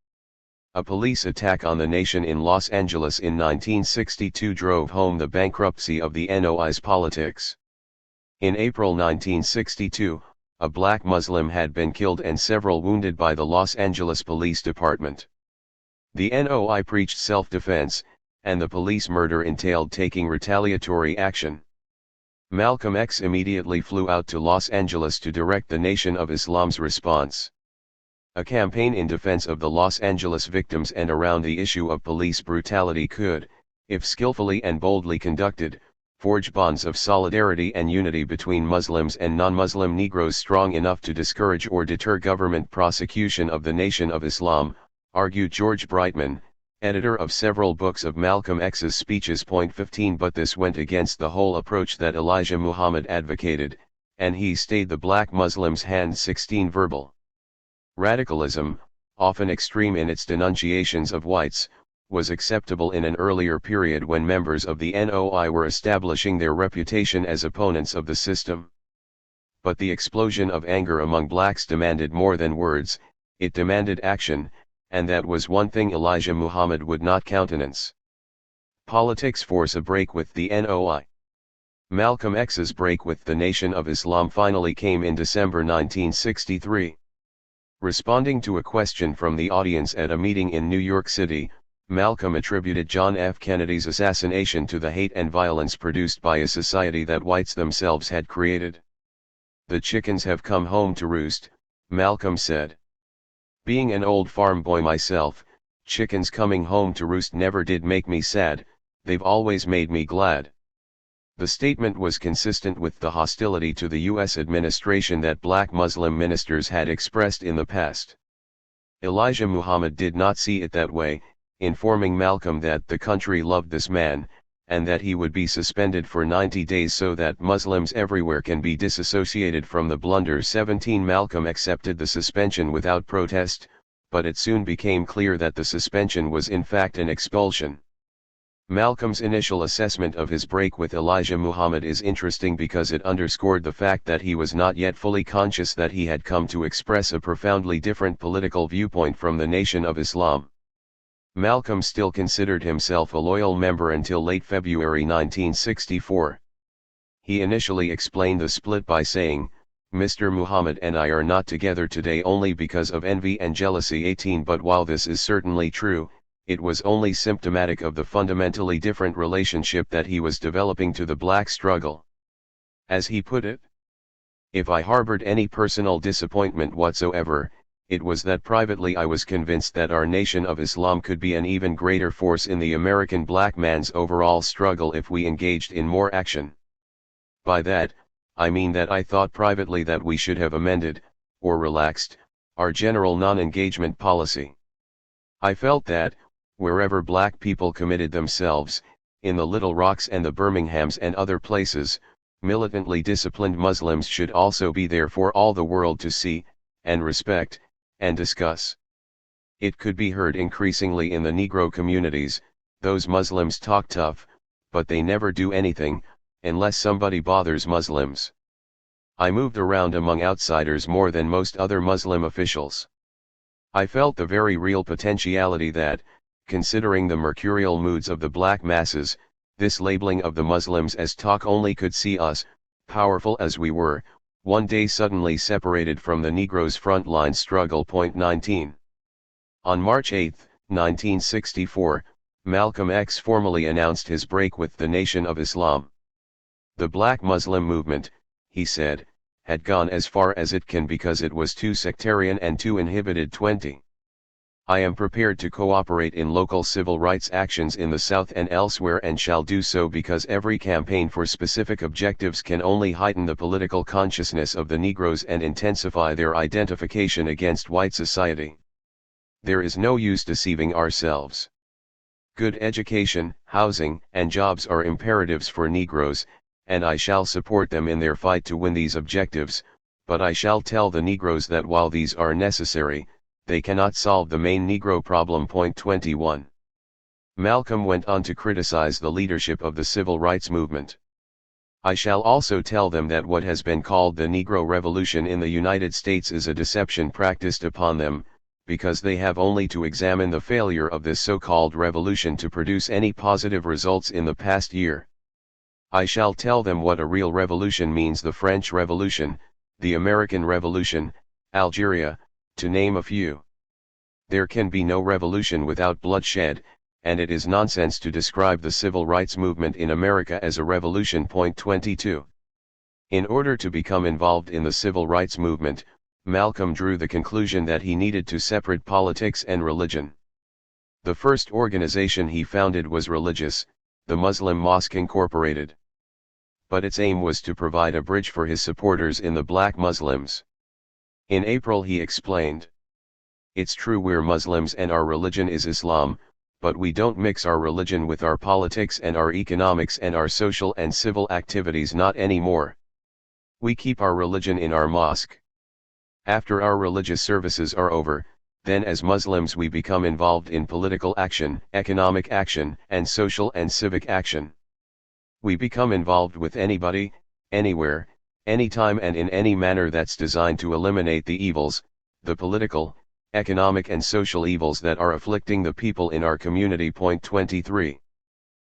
A police attack on the nation in Los Angeles in 1962 drove home the bankruptcy of the NOI's politics. In April 1962, a black Muslim had been killed and several wounded by the Los Angeles Police Department. The NOI preached self-defense, and the police murder entailed taking retaliatory action. Malcolm X immediately flew out to Los Angeles to direct the Nation of Islam's response. A campaign in defense of the Los Angeles victims and around the issue of police brutality could, if skillfully and boldly conducted, forge bonds of solidarity and unity between Muslims and non-Muslim Negroes strong enough to discourage or deter government prosecution of the Nation of Islam, argued George Brightman, editor of several books of Malcolm X's speeches. 15. But this went against the whole approach that Elijah Muhammad advocated, and he stayed the black Muslims' hand. 16. Verbal radicalism, often extreme in its denunciations of whites, was acceptable in an earlier period when members of the NOI were establishing their reputation as opponents of the system. But the explosion of anger among blacks demanded more than words, it demanded action, and that was one thing Elijah Muhammad would not countenance. Politics force a break with the NOI. Malcolm X's break with the Nation of Islam finally came in December 1963. Responding to a question from the audience at a meeting in New York City, Malcolm attributed John F. Kennedy's assassination to the hate and violence produced by a society that whites themselves had created. The chickens have come home to roost, Malcolm said. Being an old farm boy myself, chickens coming home to roost never did make me sad, they've always made me glad. The statement was consistent with the hostility to the U.S. administration that black Muslim ministers had expressed in the past. Elijah Muhammad did not see it that way, informing Malcolm that the country loved this man, and that he would be suspended for 90 days so that Muslims everywhere can be disassociated from the blunder. 17. Malcolm accepted the suspension without protest, but it soon became clear that the suspension was in fact an expulsion. Malcolm's initial assessment of his break with Elijah Muhammad is interesting because it underscored the fact that he was not yet fully conscious that he had come to express a profoundly different political viewpoint from the Nation of Islam. Malcolm still considered himself a loyal member until late February 1964. He initially explained the split by saying, "Mr. Muhammad and I are not together today only because of envy and jealousy." 18. But while this is certainly true, it was only symptomatic of the fundamentally different relationship that he was developing to the black struggle. As he put it, "If I harbored any personal disappointment whatsoever, it was that privately I was convinced that our Nation of Islam could be an even greater force in the American black man's overall struggle if we engaged in more action. By that, I mean that I thought privately that we should have amended, or relaxed, our general non-engagement policy. I felt that, wherever black people committed themselves, in the Little Rocks and the Birminghams and other places, militantly disciplined Muslims should also be there for all the world to see, and respect, and discuss. It could be heard increasingly in the Negro communities, those Muslims talk tough, but they never do anything, unless somebody bothers Muslims. I moved around among outsiders more than most other Muslim officials. I felt the very real potentiality that, considering the mercurial moods of the black masses, this labeling of the Muslims as talk only could see us, powerful as we were, one day suddenly separated from the Negro's frontline struggle. 19. On March 8, 1964, Malcolm X formally announced his break with the Nation of Islam. The black Muslim movement, he said, had gone as far as it can because it was too sectarian and too inhibited. 20. I am prepared to cooperate in local civil rights actions in the South and elsewhere and shall do so because every campaign for specific objectives can only heighten the political consciousness of the Negroes and intensify their identification against white society. There is no use deceiving ourselves. Good education, housing, and jobs are imperatives for Negroes, and I shall support them in their fight to win these objectives, but I shall tell the Negroes that while these are necessary, they cannot solve the main Negro problem. 21. Malcolm went on to criticize the leadership of the civil rights movement. I shall also tell them that what has been called the Negro Revolution in the United States is a deception practiced upon them, because they have only to examine the failure of this so-called revolution to produce any positive results in the past year. I shall tell them what a real revolution means: the French Revolution, the American Revolution, Algeria, to name a few. There can be no revolution without bloodshed, and it is nonsense to describe the civil rights movement in America as a revolution. 22. In order to become involved in the civil rights movement, Malcolm drew the conclusion that he needed to separate politics and religion. The first organization he founded was religious, the Muslim Mosque Incorporated. But its aim was to provide a bridge for his supporters in the black Muslims. In April he explained, "It's true we're Muslims and our religion is Islam, but we don't mix our religion with our politics and our economics and our social and civil activities, not anymore. We keep our religion in our mosque. After our religious services are over, then as Muslims we become involved in political action, economic action, and social and civic action. We become involved with anybody, anywhere, anytime and in any manner that's designed to eliminate the evils, the political, economic and social evils that are afflicting the people in our community." 23.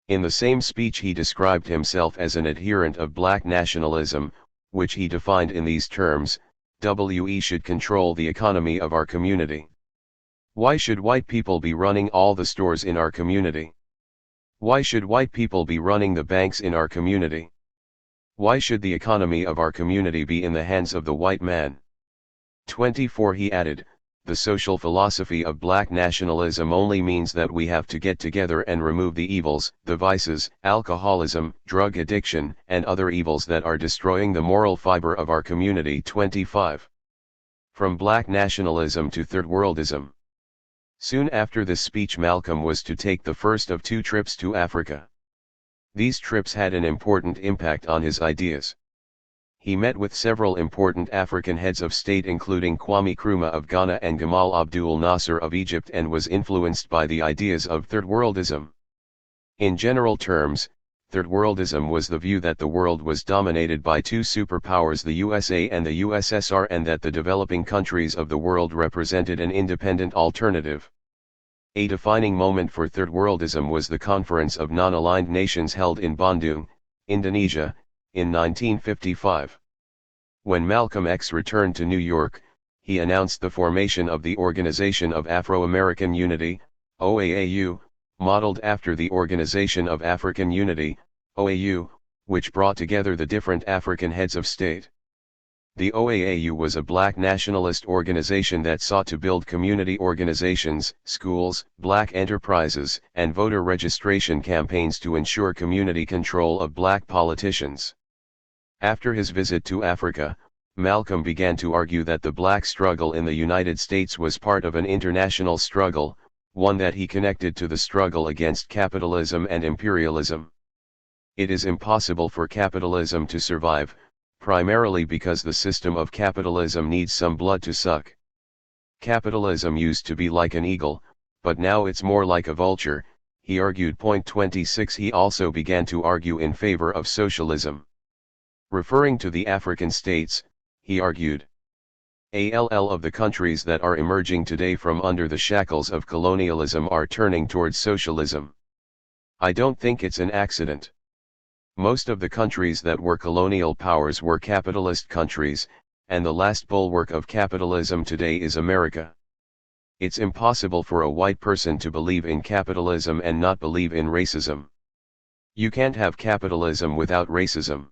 In the same speech he described himself as an adherent of black nationalism, which he defined in these terms: "We should control the economy of our community. Why should white people be running all the stores in our community? Why should white people be running the banks in our community? Why should the economy of our community be in the hands of the white man?" 24. He added, "The social philosophy of black nationalism only means that we have to get together and remove the evils, the vices, alcoholism, drug addiction, and other evils that are destroying the moral fiber of our community." 25. From black nationalism to third worldism. Soon after this speech Malcolm was to take the first of 2 trips to Africa. These trips had an important impact on his ideas. He met with several important African heads of state including Kwame Nkrumah of Ghana and Gamal Abdul Nasser of Egypt, and was influenced by the ideas of third worldism. In general terms, third worldism was the view that the world was dominated by 2 superpowers, the USA and the USSR, and that the developing countries of the world represented an independent alternative. A defining moment for third worldism was the Conference of Non-Aligned Nations held in Bandung, Indonesia, in 1955. When Malcolm X returned to New York, he announced the formation of the Organization of Afro-American Unity, OAAU, modeled after the Organization of African Unity, OAU, which brought together the different African heads of state. The OAAU was a black nationalist organization that sought to build community organizations, schools, black enterprises, and voter registration campaigns to ensure community control of black politicians. After his visit to Africa, Malcolm began to argue that the black struggle in the United States was part of an international struggle, one that he connected to the struggle against capitalism and imperialism. It is impossible for capitalism to survive, primarily because the system of capitalism needs some blood to suck. Capitalism used to be like an eagle, but now it's more like a vulture, he argued. 26 He also began to argue in favor of socialism. Referring to the African states, he argued, all of the countries that are emerging today from under the shackles of colonialism are turning towards socialism. I don't think it's an accident. Most of the countries that were colonial powers were capitalist countries, and the last bulwark of capitalism today is America. It's impossible for a white person to believe in capitalism and not believe in racism. You can't have capitalism without racism.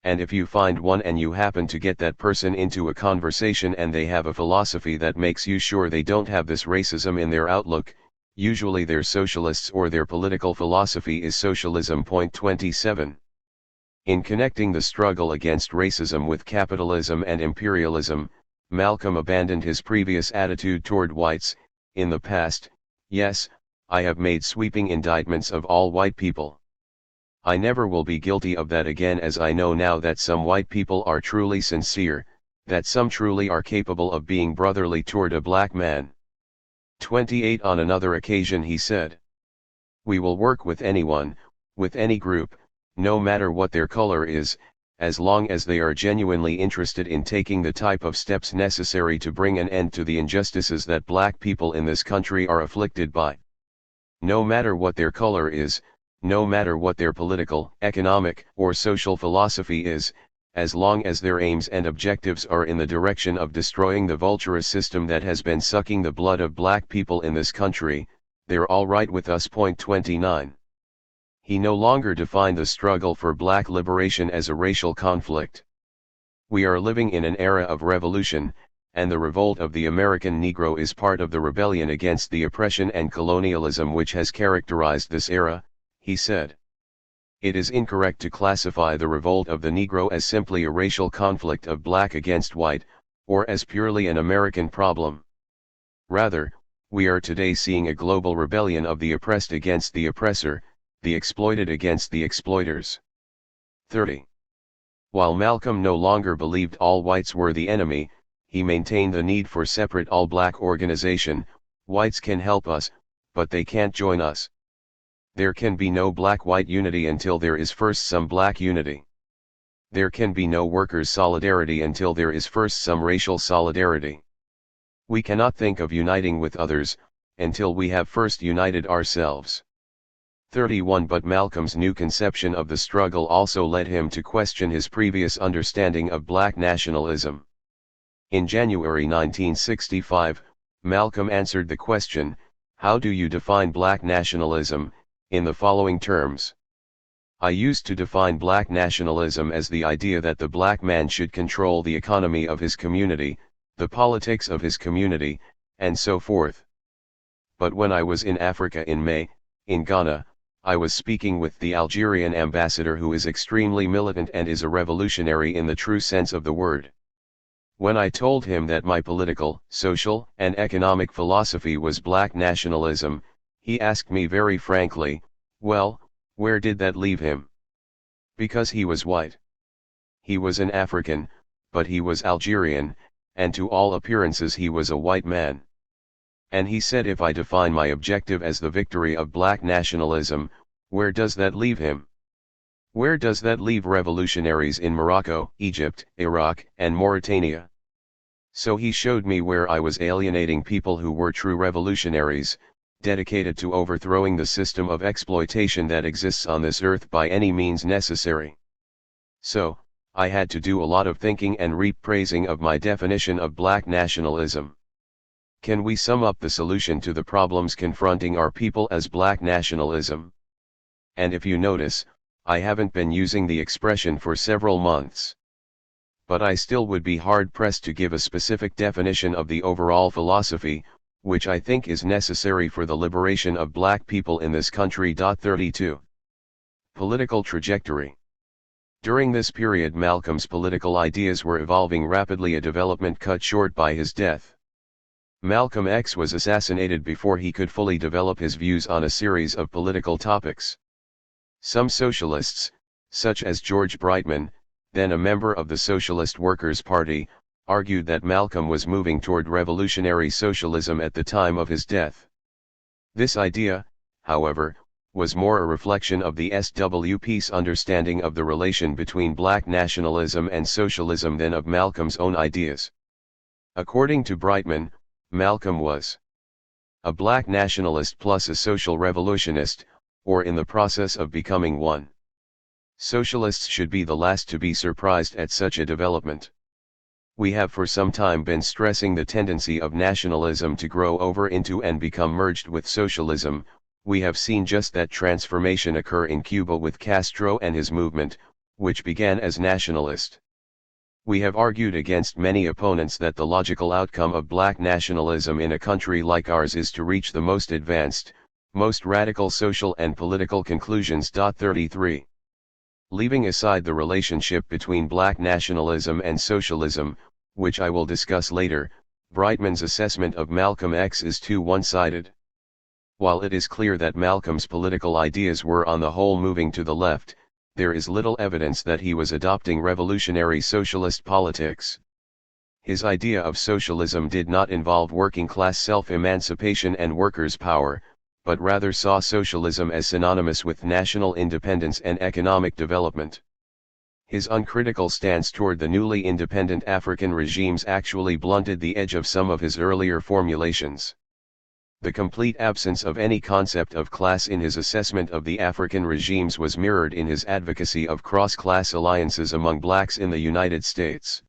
And if you find one and you happen to get that person into a conversation and they have a philosophy that makes you sure they don't have this racism in their outlook, usually they're socialists or their political philosophy is socialism. 27. In connecting the struggle against racism with capitalism and imperialism, Malcolm abandoned his previous attitude toward whites. In the past, yes, I have made sweeping indictments of all white people. I never will be guilty of that again, as I know now that some white people are truly sincere, that some truly are capable of being brotherly toward a black man. 28 On another occasion he said, "We will work with anyone, with any group, no matter what their color is, as long as they are genuinely interested in taking the type of steps necessary to bring an end to the injustices that black people in this country are afflicted by. No matter what their color is, no matter what their political, economic, or social philosophy is, as long as their aims and objectives are in the direction of destroying the vulturous system that has been sucking the blood of black people in this country, they're all right with us." 29. He no longer defined the struggle for black liberation as a racial conflict. We are living in an era of revolution, and the revolt of the American Negro is part of the rebellion against the oppression and colonialism which has characterized this era, he said. It is incorrect to classify the revolt of the Negro as simply a racial conflict of black against white, or as purely an American problem. Rather, we are today seeing a global rebellion of the oppressed against the oppressor, the exploited against the exploiters. 30. While Malcolm no longer believed all whites were the enemy, he maintained the need for separate all-black organization. Whites can help us, but they can't join us. There can be no black-white unity until there is first some black unity. There can be no workers' solidarity until there is first some racial solidarity. We cannot think of uniting with others, until we have first united ourselves. 31 But Malcolm's new conception of the struggle also led him to question his previous understanding of black nationalism. In January 1965, Malcolm answered the question, "How do you define black nationalism?" in the following terms. "I used to define black nationalism as the idea that the black man should control the economy of his community, the politics of his community, and so forth. But when I was in Africa in May, in Ghana, I was speaking with the Algerian ambassador, who is extremely militant and is a revolutionary in the true sense of the word. When I told him that my political, social, and economic philosophy was black nationalism, he asked me very frankly, well, where did that leave him? Because he was white. He was an African, but he was Algerian, and to all appearances he was a white man. And he said, if I define my objective as the victory of black nationalism, where does that leave him? Where does that leave revolutionaries in Morocco, Egypt, Iraq, and Mauritania? So he showed me where I was alienating people who were true revolutionaries, dedicated to overthrowing the system of exploitation that exists on this earth by any means necessary. So, I had to do a lot of thinking and reappraising of my definition of black nationalism. Can we sum up the solution to the problems confronting our people as black nationalism? And if you notice, I haven't been using the expression for several months. but I still would be hard-pressed to give a specific definition of the overall philosophy, which I think is necessary for the liberation of black people in this country. 32. Political trajectory. During this period Malcolm's political ideas were evolving rapidly, a development cut short by his death. Malcolm X was assassinated before he could fully develop his views on a series of political topics. Some socialists, such as George Brightman, then a member of the Socialist Workers' Party, argued that Malcolm was moving toward revolutionary socialism at the time of his death. This idea, however, was more a reflection of the SWP's understanding of the relation between black nationalism and socialism than of Malcolm's own ideas. According to Brightman, Malcolm was a black nationalist plus a social revolutionist, or in the process of becoming one. Socialists should be the last to be surprised at such a development. We have for some time been stressing the tendency of nationalism to grow over into and become merged with socialism. We have seen just that transformation occur in Cuba with Castro and his movement, which began as nationalist. We have argued against many opponents that the logical outcome of black nationalism in a country like ours is to reach the most advanced, most radical social and political conclusions. 33. Leaving aside the relationship between black nationalism and socialism, which I will discuss later, Brightman's assessment of Malcolm X is too one-sided. While it is clear that Malcolm's political ideas were on the whole moving to the left, there is little evidence that he was adopting revolutionary socialist politics. His idea of socialism did not involve working-class self-emancipation and workers' power, but rather saw socialism as synonymous with national independence and economic development. His uncritical stance toward the newly independent African regimes actually blunted the edge of some of his earlier formulations. The complete absence of any concept of class in his assessment of the African regimes was mirrored in his advocacy of cross-class alliances among blacks in the United States.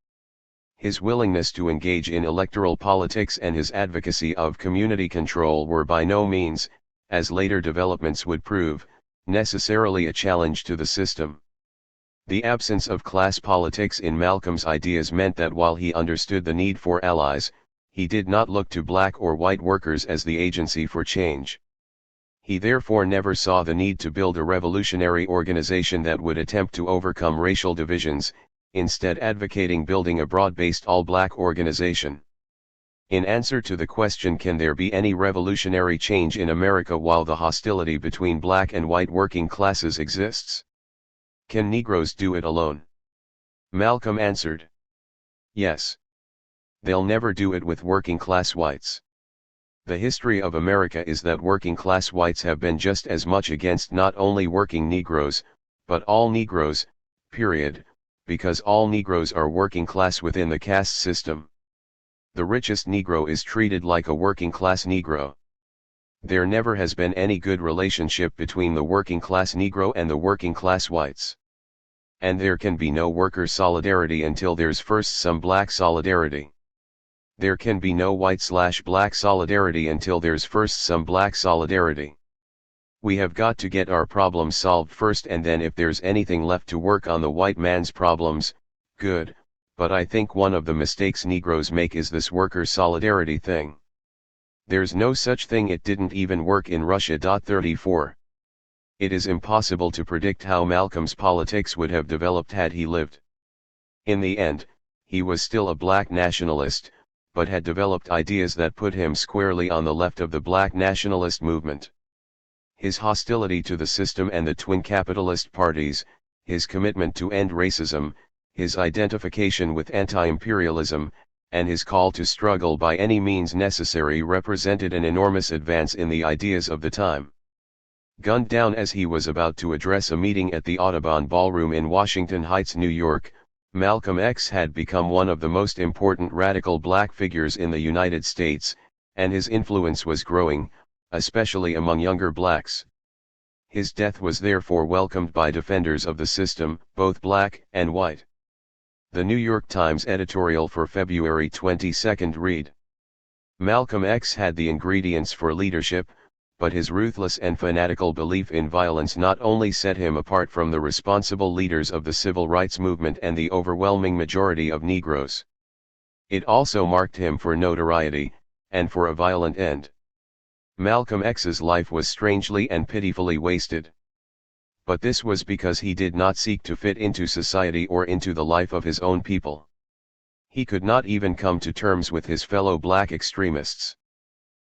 His willingness to engage in electoral politics and his advocacy of community control were by no means, as later developments would prove, necessarily a challenge to the system. The absence of class politics in Malcolm's ideas meant that while he understood the need for allies, he did not look to black or white workers as the agency for change. He therefore never saw the need to build a revolutionary organization that would attempt to overcome racial divisions, instead advocating building a broad-based all-black organization. In answer to the question, can there be any revolutionary change in America while the hostility between black and white working classes exists? Can Negroes do it alone? Malcolm answered, yes. They'll never do it with working-class whites. The history of America is that working-class whites have been just as much against not only working Negroes, but all Negroes, period, because all Negroes are working-class within the caste system. The richest Negro is treated like a working-class Negro. There never has been any good relationship between the working-class Negro and the working-class whites. And there can be no worker solidarity until there's first some black solidarity. There can be no white/black solidarity until there's first some black solidarity. We have got to get our problems solved first, and then if there's anything left to work on the white man's problems, good, but I think one of the mistakes Negroes make is this worker solidarity thing. There's no such thing. It didn't even work in Russia. 34. It is impossible to predict how Malcolm's politics would have developed had he lived. In the end, he was still a black nationalist, but had developed ideas that put him squarely on the left of the black nationalist movement. His hostility to the system and the twin capitalist parties, his commitment to end racism, his identification with anti-imperialism, and his call to struggle by any means necessary represented an enormous advance in the ideas of the time. Gunned down as he was about to address a meeting at the Audubon Ballroom in Washington Heights, New York, Malcolm X had become one of the most important radical black figures in the United States, and his influence was growing, especially among younger blacks. His death was therefore welcomed by defenders of the system, both black and white. The New York Times editorial for February 22 read: Malcolm X had the ingredients for leadership, but his ruthless and fanatical belief in violence not only set him apart from the responsible leaders of the civil rights movement and the overwhelming majority of Negroes. It also marked him for notoriety, and for a violent end. Malcolm X's life was strangely and pitifully wasted. But this was because he did not seek to fit into society or into the life of his own people. He could not even come to terms with his fellow black extremists.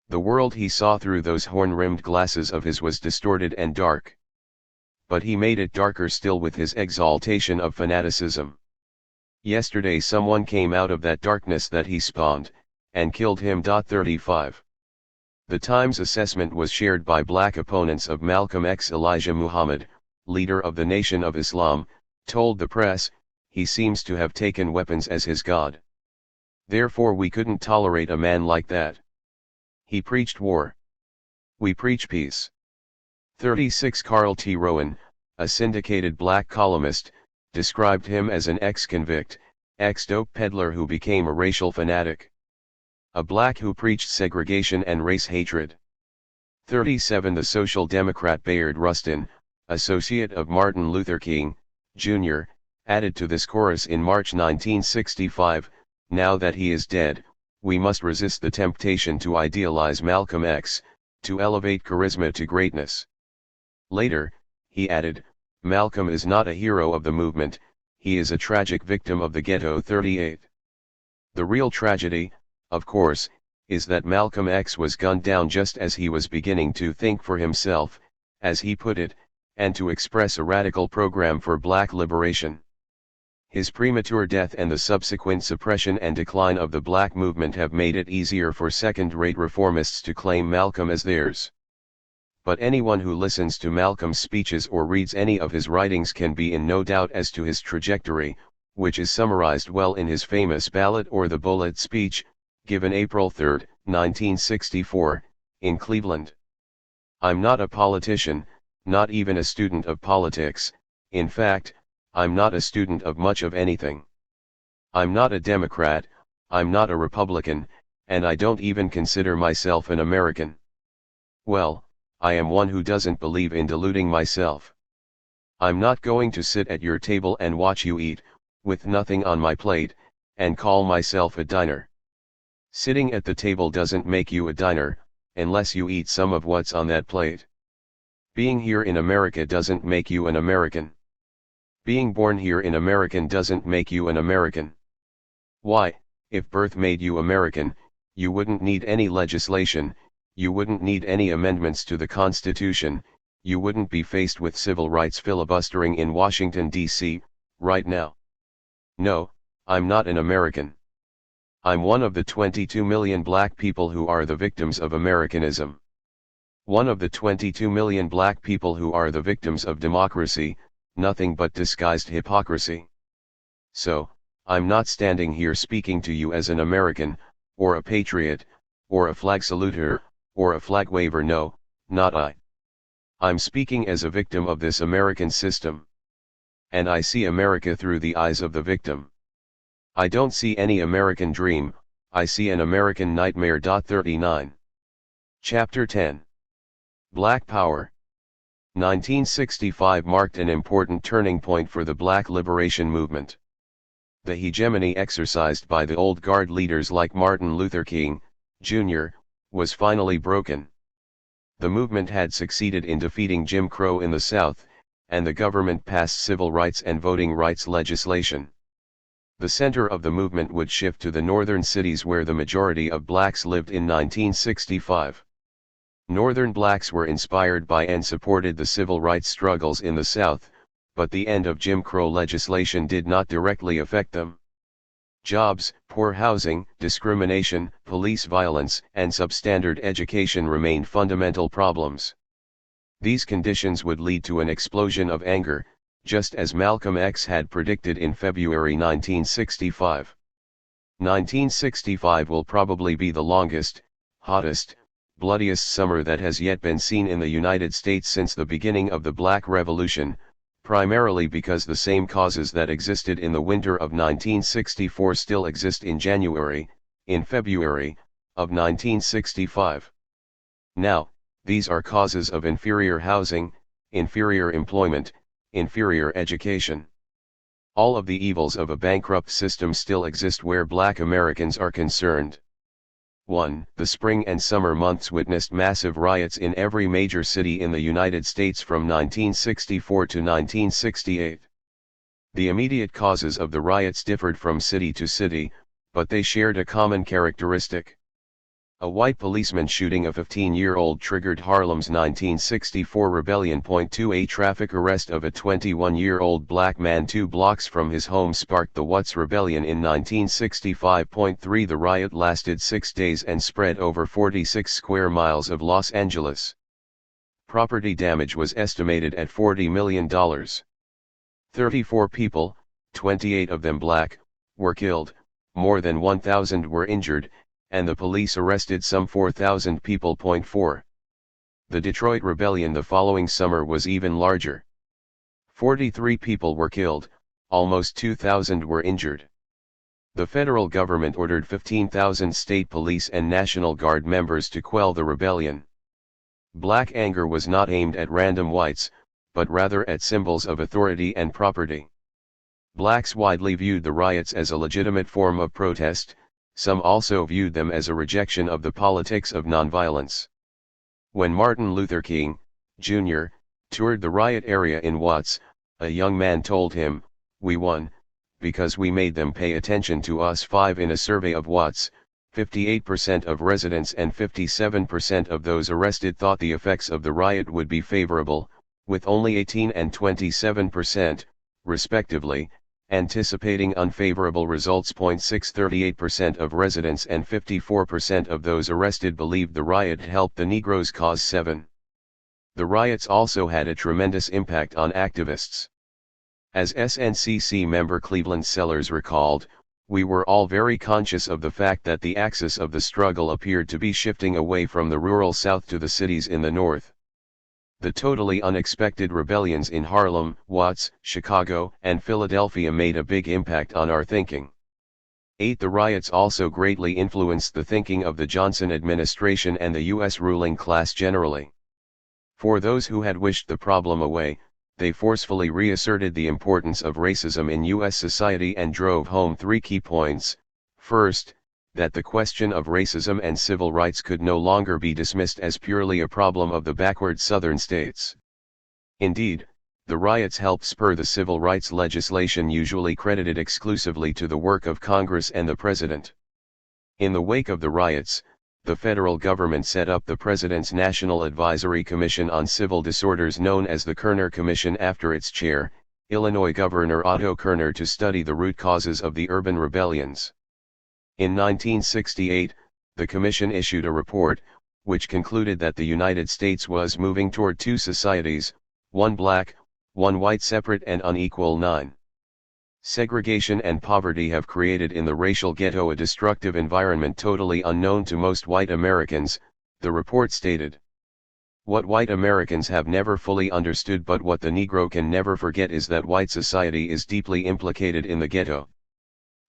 The world he saw through those horn-rimmed glasses of his was distorted and dark. But he made it darker still with his exaltation of fanaticism. Yesterday someone came out of that darkness that he spawned, and killed him. 35. The Times assessment was shared by black opponents of Malcolm X. Elijah Muhammad, leader of the Nation of Islam, told the press, "He seems to have taken weapons as his God. Therefore we couldn't tolerate a man like that. He preached war. We preach peace." 36. Carl T. Rowan, a syndicated black columnist, described him as an ex-convict, ex-dope peddler who became a racial fanatic. A black who preached segregation and race hatred. 37. The Social Democrat Bayard Rustin, associate of Martin Luther King, Jr., added to this chorus in March 1965, "Now that he is dead, we must resist the temptation to idealize Malcolm X, to elevate charisma to greatness." Later, he added, "Malcolm is not a hero of the movement, he is a tragic victim of the ghetto." 38. The real tragedy, of course, is that Malcolm X was gunned down just as he was beginning to think for himself, as he put it, and to express a radical program for black liberation. His premature death and the subsequent suppression and decline of the black movement have made it easier for second-rate reformists to claim Malcolm as theirs. But anyone who listens to Malcolm's speeches or reads any of his writings can be in no doubt as to his trajectory, which is summarized well in his famous Ballot or the Bullet speech, given April 3, 1964, in Cleveland. "I'm not a politician, not even a student of politics, in fact, I'm not a student of much of anything. I'm not a Democrat, I'm not a Republican, and I don't even consider myself an American. Well, I am one who doesn't believe in deluding myself. I'm not going to sit at your table and watch you eat, with nothing on my plate, and call myself a diner. Sitting at the table doesn't make you a diner, unless you eat some of what's on that plate. Being here in America doesn't make you an American. Being born here in America doesn't make you an American. Why, if birth made you American, you wouldn't need any legislation, you wouldn't need any amendments to the Constitution, you wouldn't be faced with civil rights filibustering in Washington, D.C., right now. No, I'm not an American. I'm one of the 22 million black people who are the victims of Americanism. One of the 22 million black people who are the victims of democracy, nothing but disguised hypocrisy. So, I'm not standing here speaking to you as an American, or a patriot, or a flag saluter, or a flag waver. No, not I. I'm speaking as a victim of this American system. And I see America through the eyes of the victim. I don't see any American dream, I see an American nightmare. 39. Chapter 10. Black Power. 1965 marked an important turning point for the Black liberation movement. The hegemony exercised by the old guard leaders like Martin Luther King, Jr., was finally broken. The movement had succeeded in defeating Jim Crow in the South, and the government passed civil rights and voting rights legislation. The center of the movement would shift to the northern cities where the majority of blacks lived in 1965. Northern blacks were inspired by and supported the civil rights struggles in the South, but the end of Jim Crow legislation did not directly affect them. Jobs, poor housing, discrimination, police violence, and substandard education remained fundamental problems. These conditions would lead to an explosion of anger, just as Malcolm X had predicted in February 1965. 1965 will probably be the longest, hottest, bloodiest summer that has yet been seen in the United States since the beginning of the Black Revolution, primarily because the same causes that existed in the winter of 1964 still exist in January, in February, of 1965. Now, These are causes of inferior housing, inferior employment, inferior education. All of the evils of a bankrupt system still exist where Black Americans are concerned. 1. The spring and summer months witnessed massive riots in every major city in the United States from 1964 to 1968. The immediate causes of the riots differed from city to city, but they shared a common characteristic. A white policeman shooting a 15-year-old triggered Harlem's 1964 rebellion. 2. A traffic arrest of a 21-year-old black man 2 blocks from his home sparked the Watts Rebellion in 1965. 3. The riot lasted 6 days and spread over 46 square miles of Los Angeles. Property damage was estimated at $40 million. 34 people, 28 of them black, were killed, more than 1,000 were injured, and the police arrested some 4,000 people. 4. The Detroit Rebellion the following summer was even larger. 43 people were killed, almost 2,000 were injured. The federal government ordered 15,000 state police and National Guard members to quell the rebellion. Black anger was not aimed at random whites, but rather at symbols of authority and property. Blacks widely viewed the riots as a legitimate form of protest. Some also viewed them as a rejection of the politics of nonviolence. When Martin Luther King, Jr., toured the riot area in Watts, a young man told him, "We won, because we made them pay attention to us." 5. In a survey of Watts, 58% of residents and 57% of those arrested thought the effects of the riot would be favorable, with only 18 and 27%, respectively, anticipating unfavorable results. 6. 38% of residents and 54% of those arrested believed the riot helped the Negroes' cause. 7. The riots also had a tremendous impact on activists. As SNCC member Cleveland Sellers recalled, "We were all very conscious of the fact that the axis of the struggle appeared to be shifting away from the rural South to the cities in the North. The totally unexpected rebellions in Harlem, Watts, Chicago, and Philadelphia made a big impact on our thinking." 8. The riots also greatly influenced the thinking of the Johnson administration and the U.S. ruling class generally. For those who had wished the problem away, they forcefully reasserted the importance of racism in U.S. society and drove home 3 key points. First, that the question of racism and civil rights could no longer be dismissed as purely a problem of the backward Southern states. Indeed, the riots helped spur the civil rights legislation usually credited exclusively to the work of Congress and the President. In the wake of the riots, the federal government set up the President's National Advisory Commission on Civil Disorders known as the Kerner Commission after its chair, Illinois Governor Otto Kerner, to study the root causes of the urban rebellions. In 1968, the commission issued a report, which concluded that the United States was moving toward 2 societies, one black, one white, separate and unequal. 9. Segregation and poverty have created in the racial ghetto a destructive environment totally unknown to most white Americans, the report stated. What white Americans have never fully understood but what the Negro can never forget is that white society is deeply implicated in the ghetto.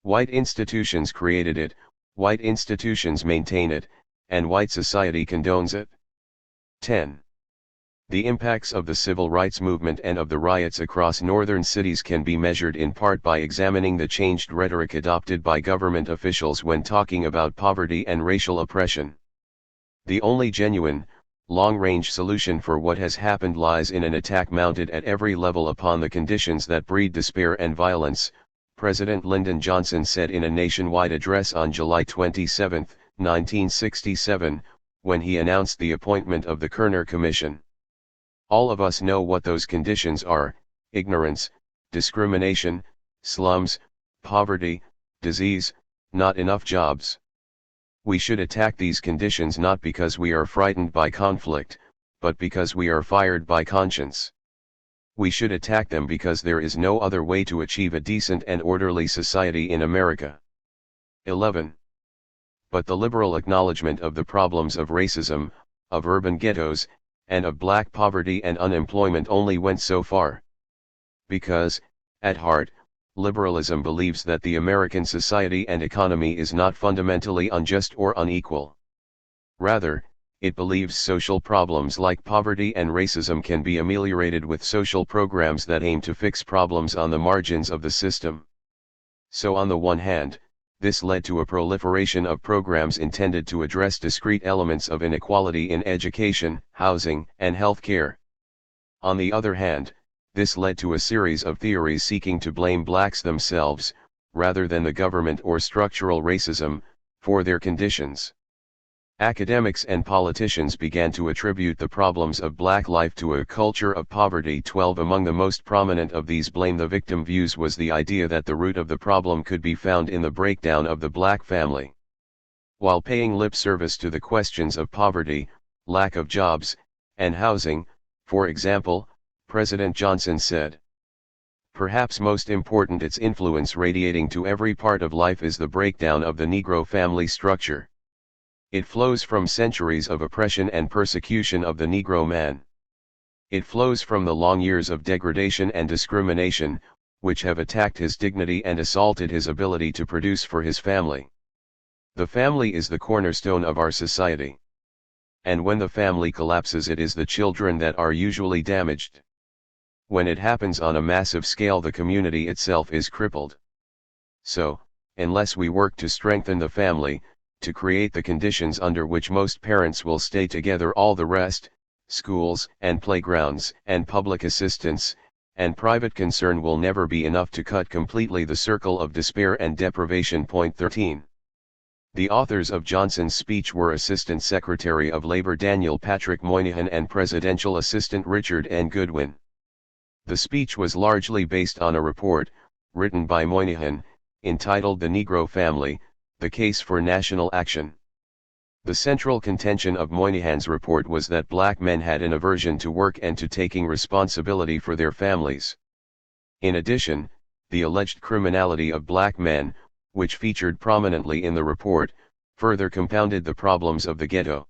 White institutions created it, white institutions maintain it, and white society condones it. 10. The impacts of the civil rights movement and of the riots across northern cities can be measured in part by examining the changed rhetoric adopted by government officials when talking about poverty and racial oppression. The only genuine, long-range solution for what has happened lies in an attack mounted at every level upon the conditions that breed despair and violence, President Lyndon Johnson said in a nationwide address on July 27, 1967, when he announced the appointment of the Kerner Commission. All of us know what those conditions are: ignorance, discrimination, slums, poverty, disease, not enough jobs. We should attack these conditions not because we are frightened by conflict, but because we are fired by conscience. We should attack them because there is no other way to achieve a decent and orderly society in America. 11. But the liberal acknowledgement of the problems of racism, of urban ghettos, and of black poverty and unemployment only went so far. Because, at heart, liberalism believes that the American society and economy is not fundamentally unjust or unequal. Rather, it believes social problems like poverty and racism can be ameliorated with social programs that aim to fix problems on the margins of the system. So on the one hand, this led to a proliferation of programs intended to address discrete elements of inequality in education, housing, and healthcare. On the other hand, this led to a series of theories seeking to blame blacks themselves, rather than the government or structural racism, for their conditions. Academics and politicians began to attribute the problems of black life to a culture of poverty. 12 Among the most prominent of these blame the victim views was the idea that the root of the problem could be found in the breakdown of the black family. While paying lip service to the questions of poverty, lack of jobs, and housing, for example, President Johnson said, "Perhaps most important, its influence radiating to every part of life is the breakdown of the Negro family structure. It flows from centuries of oppression and persecution of the Negro man. It flows from the long years of degradation and discrimination, which have attacked his dignity and assaulted his ability to produce for his family. The family is the cornerstone of our society. And when the family collapses, it is the children that are usually damaged. When it happens on a massive scale, the community itself is crippled. So, unless we work to strengthen the family, to create the conditions under which most parents will stay together, all the rest, schools and playgrounds and public assistance and private concern will never be enough to cut completely the circle of despair and deprivation." 13. The authors of Johnson's speech were Assistant Secretary of Labor Daniel Patrick Moynihan and Presidential Assistant Richard N. Goodwin. The speech was largely based on a report, written by Moynihan, entitled The Negro Family, The Case for National Action. The central contention of Moynihan's report was that black men had an aversion to work and to taking responsibility for their families. In addition, the alleged criminality of black men, which featured prominently in the report, further compounded the problems of the ghetto.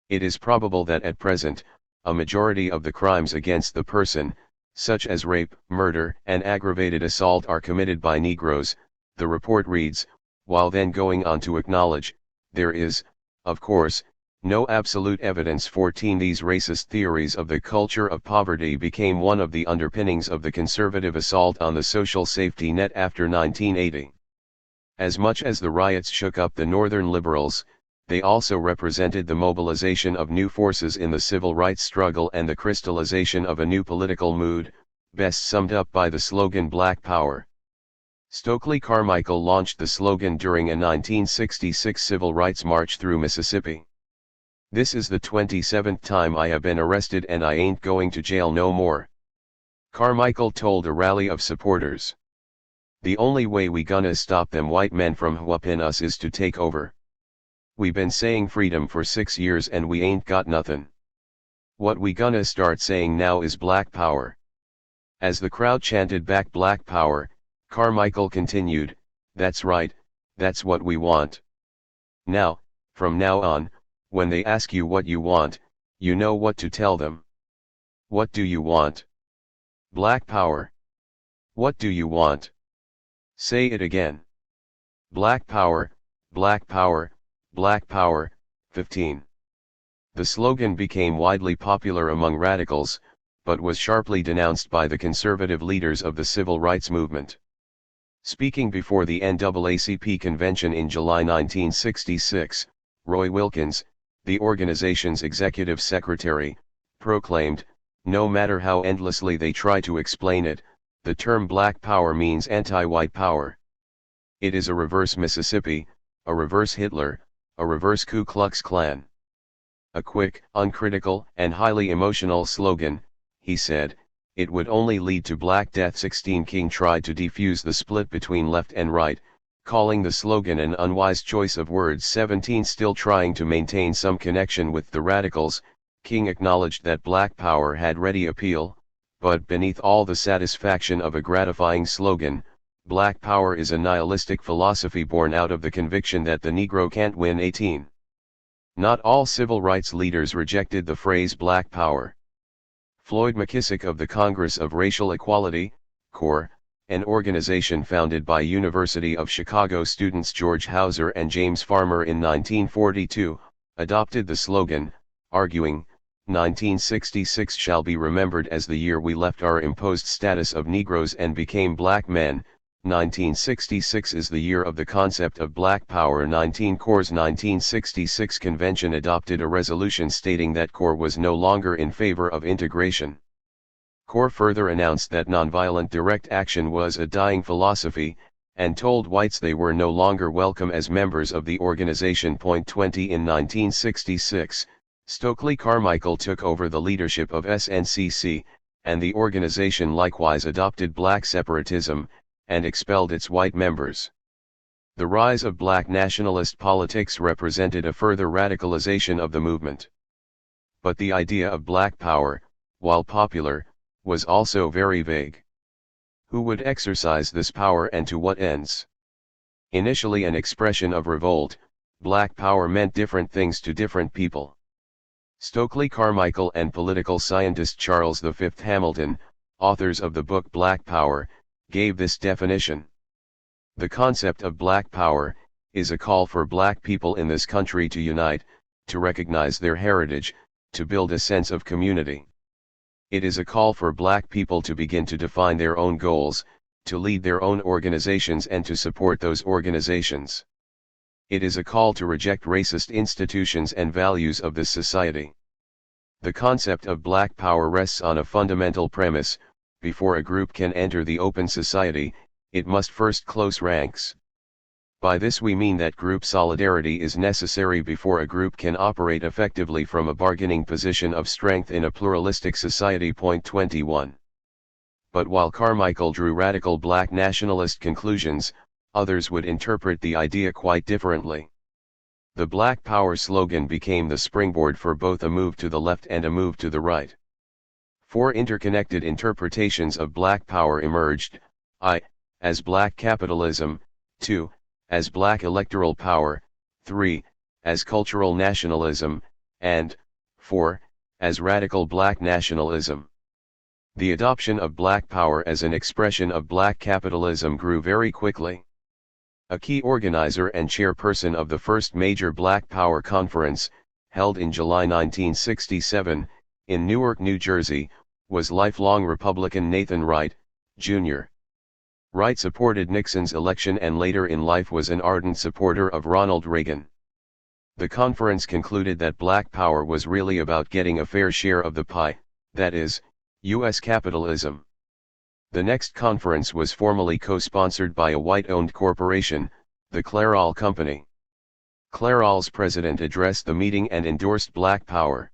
It is probable that at present, a majority of the crimes against the person, such as rape, murder, and aggravated assault, are committed by Negroes, the report reads, while then going on to acknowledge, there is, of course, no absolute evidence. 14 These racist theories of the culture of poverty became one of the underpinnings of the conservative assault on the social safety net after 1980. As much as the riots shook up the Northern liberals, they also represented the mobilization of new forces in the civil rights struggle and the crystallization of a new political mood, best summed up by the slogan Black Power. Stokely Carmichael launched the slogan during a 1966 civil rights march through Mississippi. "This is the 27th time I have been arrested and I ain't going to jail no more," Carmichael told a rally of supporters. "The only way we gonna stop them white men from whoopin' us is to take over. We been saying freedom for 6 years and we ain't got nothin'. What we gonna start saying now is Black Power." As the crowd chanted back Black Power, Carmichael continued, "That's right, that's what we want. Now, from now on, when they ask you what you want, you know what to tell them. What do you want? Black Power. What do you want? Say it again. Black Power, Black Power, Black Power." 15. The slogan became widely popular among radicals, but was sharply denounced by the conservative leaders of the civil rights movement. Speaking before the NAACP convention in July 1966, Roy Wilkins, the organization's executive secretary, proclaimed, "No matter how endlessly they try to explain it, the term Black Power means anti-white power. It is a reverse Mississippi, a reverse Hitler, a reverse Ku Klux Klan. A quick, uncritical, and highly emotional slogan," he said, "it would only lead to Black Death." 16 King tried to defuse the split between left and right, calling the slogan an unwise choice of words. 17 Still trying to maintain some connection with the radicals, King acknowledged that Black Power had ready appeal, but beneath all the satisfaction of a gratifying slogan, Black Power is a nihilistic philosophy born out of the conviction that the Negro can't win. 18. Not all civil rights leaders rejected the phrase Black Power. Floyd McKissick of the Congress of Racial Equality, CORE, an organization founded by University of Chicago students George Hauser and James Farmer in 1942, adopted the slogan, arguing, 1966 shall be remembered as the year we left our imposed status of Negroes and became black men. 1966 is the year of the concept of black power. 19 Corps' 1966 convention adopted a resolution stating that Corps was no longer in favor of integration. Corps further announced that nonviolent direct action was a dying philosophy, and told whites they were no longer welcome as members of the organization. 20 In 1966, Stokely Carmichael took over the leadership of SNCC, and the organization likewise adopted black separatism, and expelled its white members. The rise of black nationalist politics represented a further radicalization of the movement. But the idea of black power, while popular, was also very vague. Who would exercise this power and to what ends? Initially an expression of revolt, black power meant different things to different people. Stokely Carmichael and political scientist Charles V. Hamilton, authors of the book Black Power, gave this definition. The concept of black power is a call for black people in this country to unite, to recognize their heritage, to build a sense of community. It is a call for black people to begin to define their own goals, to lead their own organizations and to support those organizations. It is a call to reject racist institutions and values of this society. The concept of black power rests on a fundamental premise: before a group can enter the open society, it must first close ranks. By this we mean that group solidarity is necessary before a group can operate effectively from a bargaining position of strength in a pluralistic society. 21. But while Carmichael drew radical black nationalist conclusions, others would interpret the idea quite differently. The Black Power slogan became the springboard for both a move to the left and a move to the right. 4 interconnected interpretations of black power emerged: I, as black capitalism; 2, as black electoral power; 3, as cultural nationalism; and 4, as radical black nationalism. The adoption of black power as an expression of black capitalism grew very quickly. A key organizer and chairperson of the first major Black Power conference, held in July 1967, in Newark, New Jersey, was lifelong Republican Nathan Wright, Jr. Wright supported Nixon's election and later in life was an ardent supporter of Ronald Reagan. The conference concluded that black power was really about getting a fair share of the pie, that is, U.S. capitalism. The next conference was formally co-sponsored by a white-owned corporation, the Clairol Company. Clairol's president addressed the meeting and endorsed black power.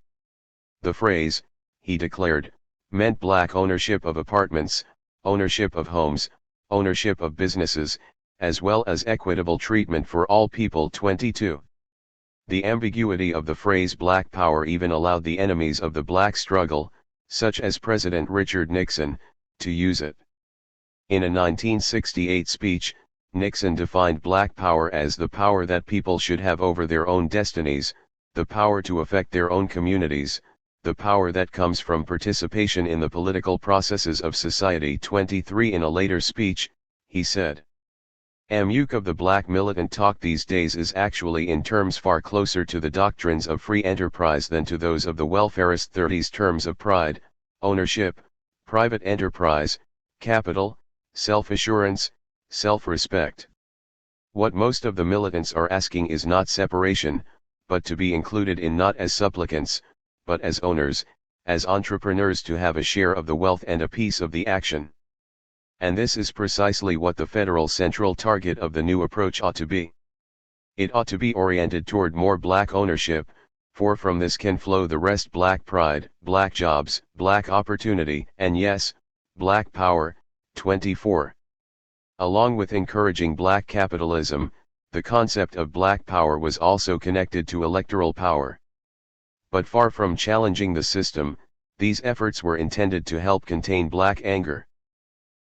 The phrase, he declared, meant black ownership of apartments, ownership of homes, ownership of businesses, as well as equitable treatment for all people. 22. The ambiguity of the phrase black power even allowed the enemies of the black struggle, such as President Richard Nixon, to use it. In a 1968 speech, Nixon defined black power as the power that people should have over their own destinies, the power to affect their own communities, the power that comes from participation in the political processes of society. 23. In a later speech, he said, "Amuk of the black militant talk these days is actually in terms far closer to the doctrines of free enterprise than to those of the welfarist 30s terms of pride, ownership, private enterprise, capital, self-assurance, self-respect. What most of the militants are asking is not separation, but to be included in not as supplicants, but as owners, as entrepreneurs, to have a share of the wealth and a piece of the action. And this is precisely what the federal central target of the new approach ought to be. It ought to be oriented toward more black ownership, for from this can flow the rest: black pride, black jobs, black opportunity, and yes, black power." 24. Along with encouraging black capitalism, the concept of black power was also connected to electoral power. But far from challenging the system, these efforts were intended to help contain black anger.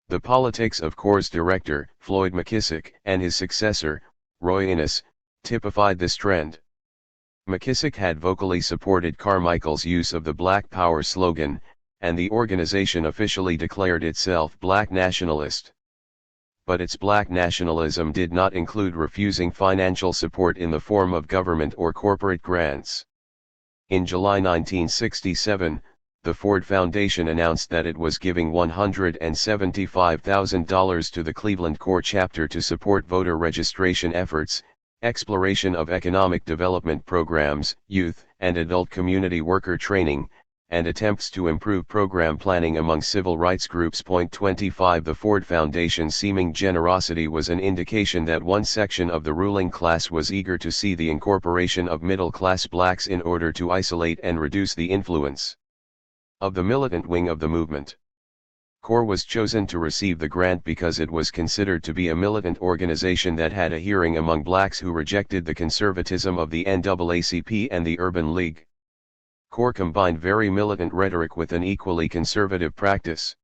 The politics of Corps' director, Floyd McKissick, and his successor, Roy Innis, typified this trend. McKissick had vocally supported Carmichael's use of the Black Power slogan, and the organization officially declared itself black nationalist. but its black nationalism did not include refusing financial support in the form of government or corporate grants. In July 1967, the Ford Foundation announced that it was giving $175,000 to the Cleveland Core chapter to support voter registration efforts, exploration of economic development programs, youth and adult community worker training, and attempts to improve program planning among civil rights groups. 25 The Ford Foundation's seeming generosity was an indication that one section of the ruling class was eager to see the incorporation of middle-class blacks in order to isolate and reduce the influence of the militant wing of the movement. CORE was chosen to receive the grant because it was considered to be a militant organization that had a hearing among blacks who rejected the conservatism of the NAACP and the Urban League. CORE combined very militant rhetoric with an equally conservative practice.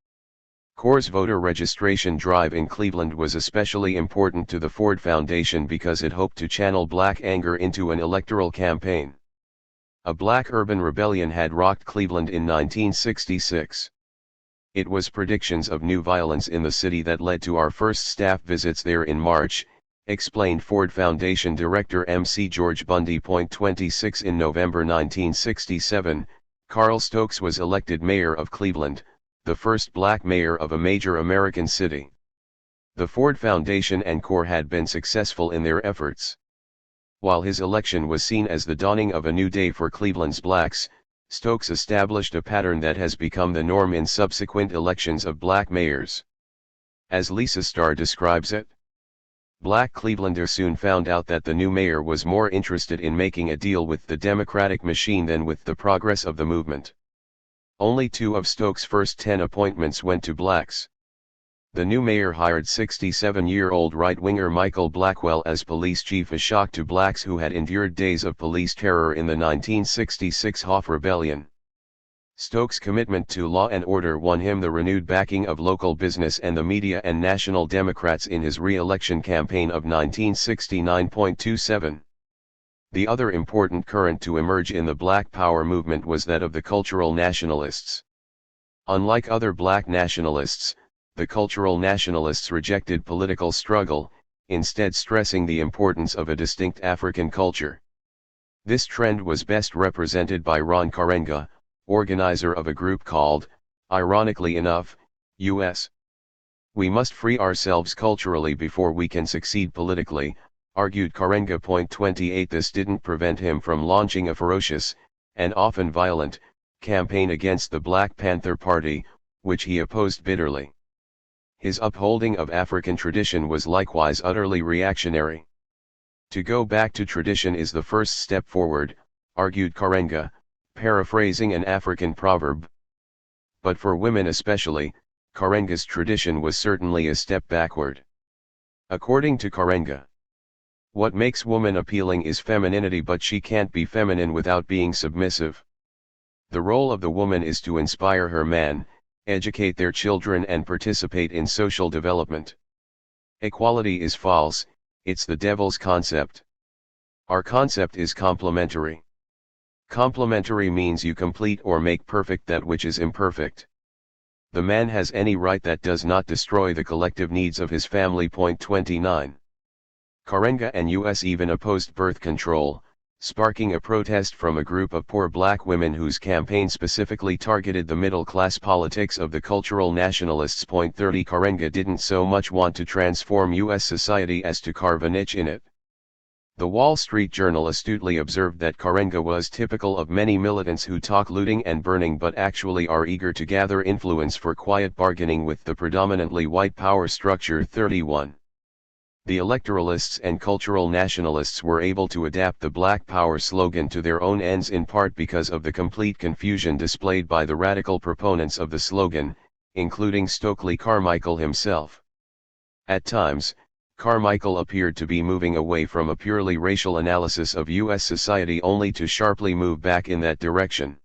CORE's voter registration drive in Cleveland was especially important to the Ford Foundation because it hoped to channel black anger into an electoral campaign. A black urban rebellion had rocked Cleveland in 1966. It was predictions of new violence in the city that led to our first staff visits there in March, explained Ford Foundation Director MC George Bundy. 26 In November 1967, Carl Stokes was elected mayor of Cleveland, the first black mayor of a major American city. The Ford Foundation and CORE had been successful in their efforts. While his election was seen as the dawning of a new day for Cleveland's blacks, Stokes established a pattern that has become the norm in subsequent elections of black mayors. As Lisa Starr describes it, black Clevelanders soon found out that the new mayor was more interested in making a deal with the Democratic machine than with the progress of the movement. Only 2 of Stokes' first 10 appointments went to blacks. The new mayor hired 67-year-old right-winger Michael Blackwell as police chief, a shock to blacks who had endured days of police terror in the 1966 Hoff Rebellion. Stokes' commitment to law and order won him the renewed backing of local business and the media and national Democrats in his re-election campaign of 1969. The other important current to emerge in the Black Power movement was that of the cultural nationalists. Unlike other black nationalists, the cultural nationalists rejected political struggle, instead stressing the importance of a distinct African culture. This trend was best represented by Ron Karenga, organizer of a group called, ironically enough, U.S. We must free ourselves culturally before we can succeed politically, argued Karenga. 28 This didn't prevent him from launching a ferocious, and often violent, campaign against the Black Panther Party, which he opposed bitterly. His upholding of African tradition was likewise utterly reactionary. To go back to tradition is the first step forward, argued Karenga, paraphrasing an African proverb. But for women especially, Karenga's tradition was certainly a step backward. According to Karenga, what makes woman appealing is femininity, but she can't be feminine without being submissive. The role of the woman is to inspire her man, educate their children and participate in social development. Equality is false, it's the devil's concept. Our concept is complementary. Complementary means you complete or make perfect that which is imperfect. The man has any right that does not destroy the collective needs of his family. 29. Karenga and US even opposed birth control, sparking a protest from a group of poor black women whose campaign specifically targeted the middle-class politics of the cultural nationalists. 30 Karenga didn't so much want to transform U.S. society as to carve a niche in it. The Wall Street Journal astutely observed that Karenga was typical of many militants who talk looting and burning but actually are eager to gather influence for quiet bargaining with the predominantly white power structure. 31. The electoralists and cultural nationalists were able to adapt the Black Power slogan to their own ends, in part because of the complete confusion displayed by the radical proponents of the slogan, including Stokely Carmichael himself. At times, Carmichael appeared to be moving away from a purely racial analysis of U.S. society only to sharply move back in that direction.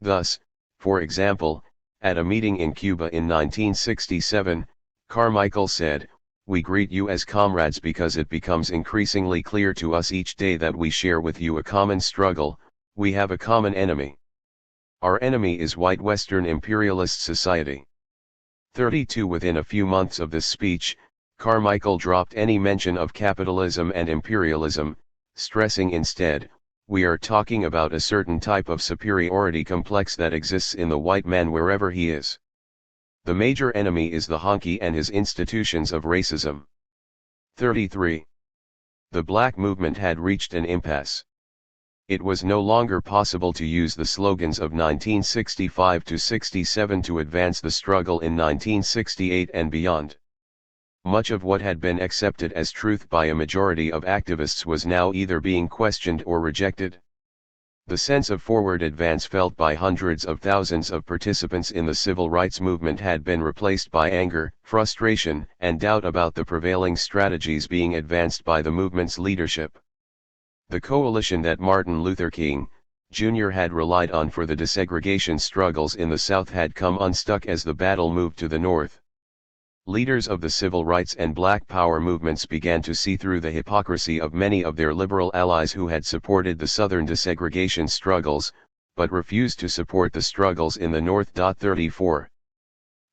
Thus, for example, at a meeting in Cuba in 1967, Carmichael said, "We greet you as comrades because it becomes increasingly clear to us each day that we share with you a common struggle, we have a common enemy. Our enemy is white Western imperialist society." 32 Within a few months of this speech, Carmichael dropped any mention of capitalism and imperialism, stressing instead, we are talking about a certain type of superiority complex that exists in the white man wherever he is. The major enemy is the honky and his institutions of racism. 33. The black movement had reached an impasse. It was no longer possible to use the slogans of 1965 to 67 to advance the struggle in 1968 and beyond. Much of what had been accepted as truth by a majority of activists was now either being questioned or rejected. The sense of forward advance felt by hundreds of thousands of participants in the civil rights movement had been replaced by anger, frustration, and doubt about the prevailing strategies being advanced by the movement's leadership. The coalition that Martin Luther King, Jr. had relied on for the desegregation struggles in the South had come unstuck as the battle moved to the North. Leaders of the civil rights and Black Power movements began to see through the hypocrisy of many of their liberal allies who had supported the Southern desegregation struggles, but refused to support the struggles in the North. 34.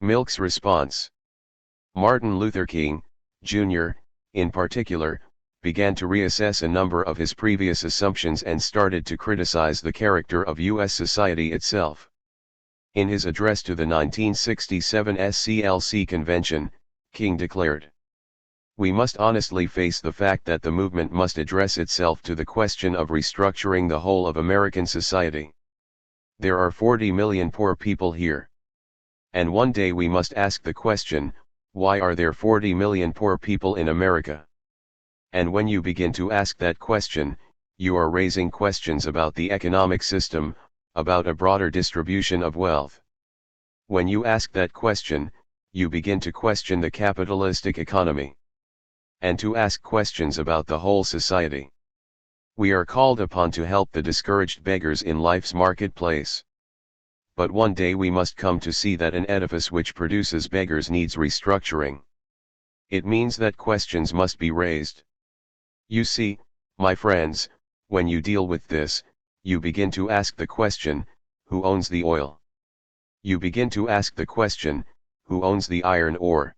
Milk's response. Martin Luther King, Jr., in particular, began to reassess a number of his previous assumptions and started to criticize the character of U.S. society itself. In his address to the 1967 SCLC convention, King declared, "We must honestly face the fact that the movement must address itself to the question of restructuring the whole of American society. There are 40 million poor people here. And one day we must ask the question, why are there 40 million poor people in America? And when you begin to ask that question, you are raising questions about the economic system, about a broader distribution of wealth. When you ask that question, you begin to question the capitalistic economy. And to ask questions about the whole society. We are called upon to help the discouraged beggars in life's marketplace. But one day we must come to see that an edifice which produces beggars needs restructuring. It means that questions must be raised. You see, my friends, when you deal with this, you begin to ask the question, who owns the oil? You begin to ask the question, who owns the iron ore?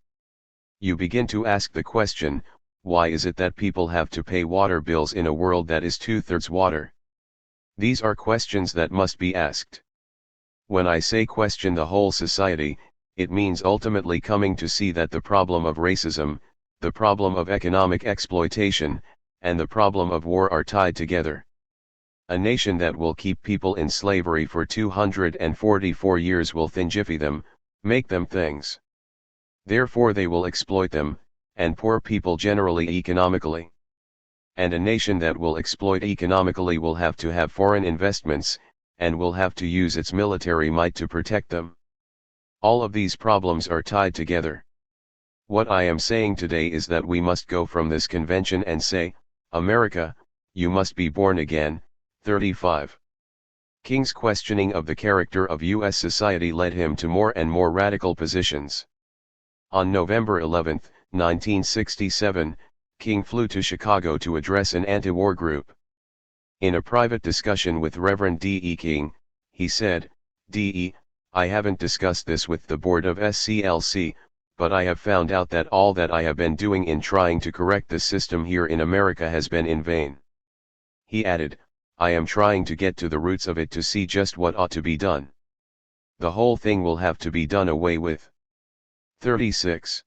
You begin to ask the question, why is it that people have to pay water bills in a world that is 2/3 water? These are questions that must be asked. When I say question the whole society, it means ultimately coming to see that the problem of racism, the problem of economic exploitation, and the problem of war are tied together. A nation that will keep people in slavery for 244 years will thinjify them, make them things. Therefore they will exploit them, and poor people generally economically. And a nation that will exploit economically will have to have foreign investments, and will have to use its military might to protect them. All of these problems are tied together. What I am saying today is that we must go from this convention and say, America, you must be born again. 35. King's questioning of the character of U.S. society led him to more and more radical positions. On November 11, 1967, King flew to Chicago to address an anti-war group. In a private discussion with Reverend D.E. King, he said, "D.E., I haven't discussed this with the board of SCLC, but I have found out that all that I have been doing in trying to correct the system here in America has been in vain." He added, "I am trying to get to the roots of it to see just what ought to be done. The whole thing will have to be done away with." 36.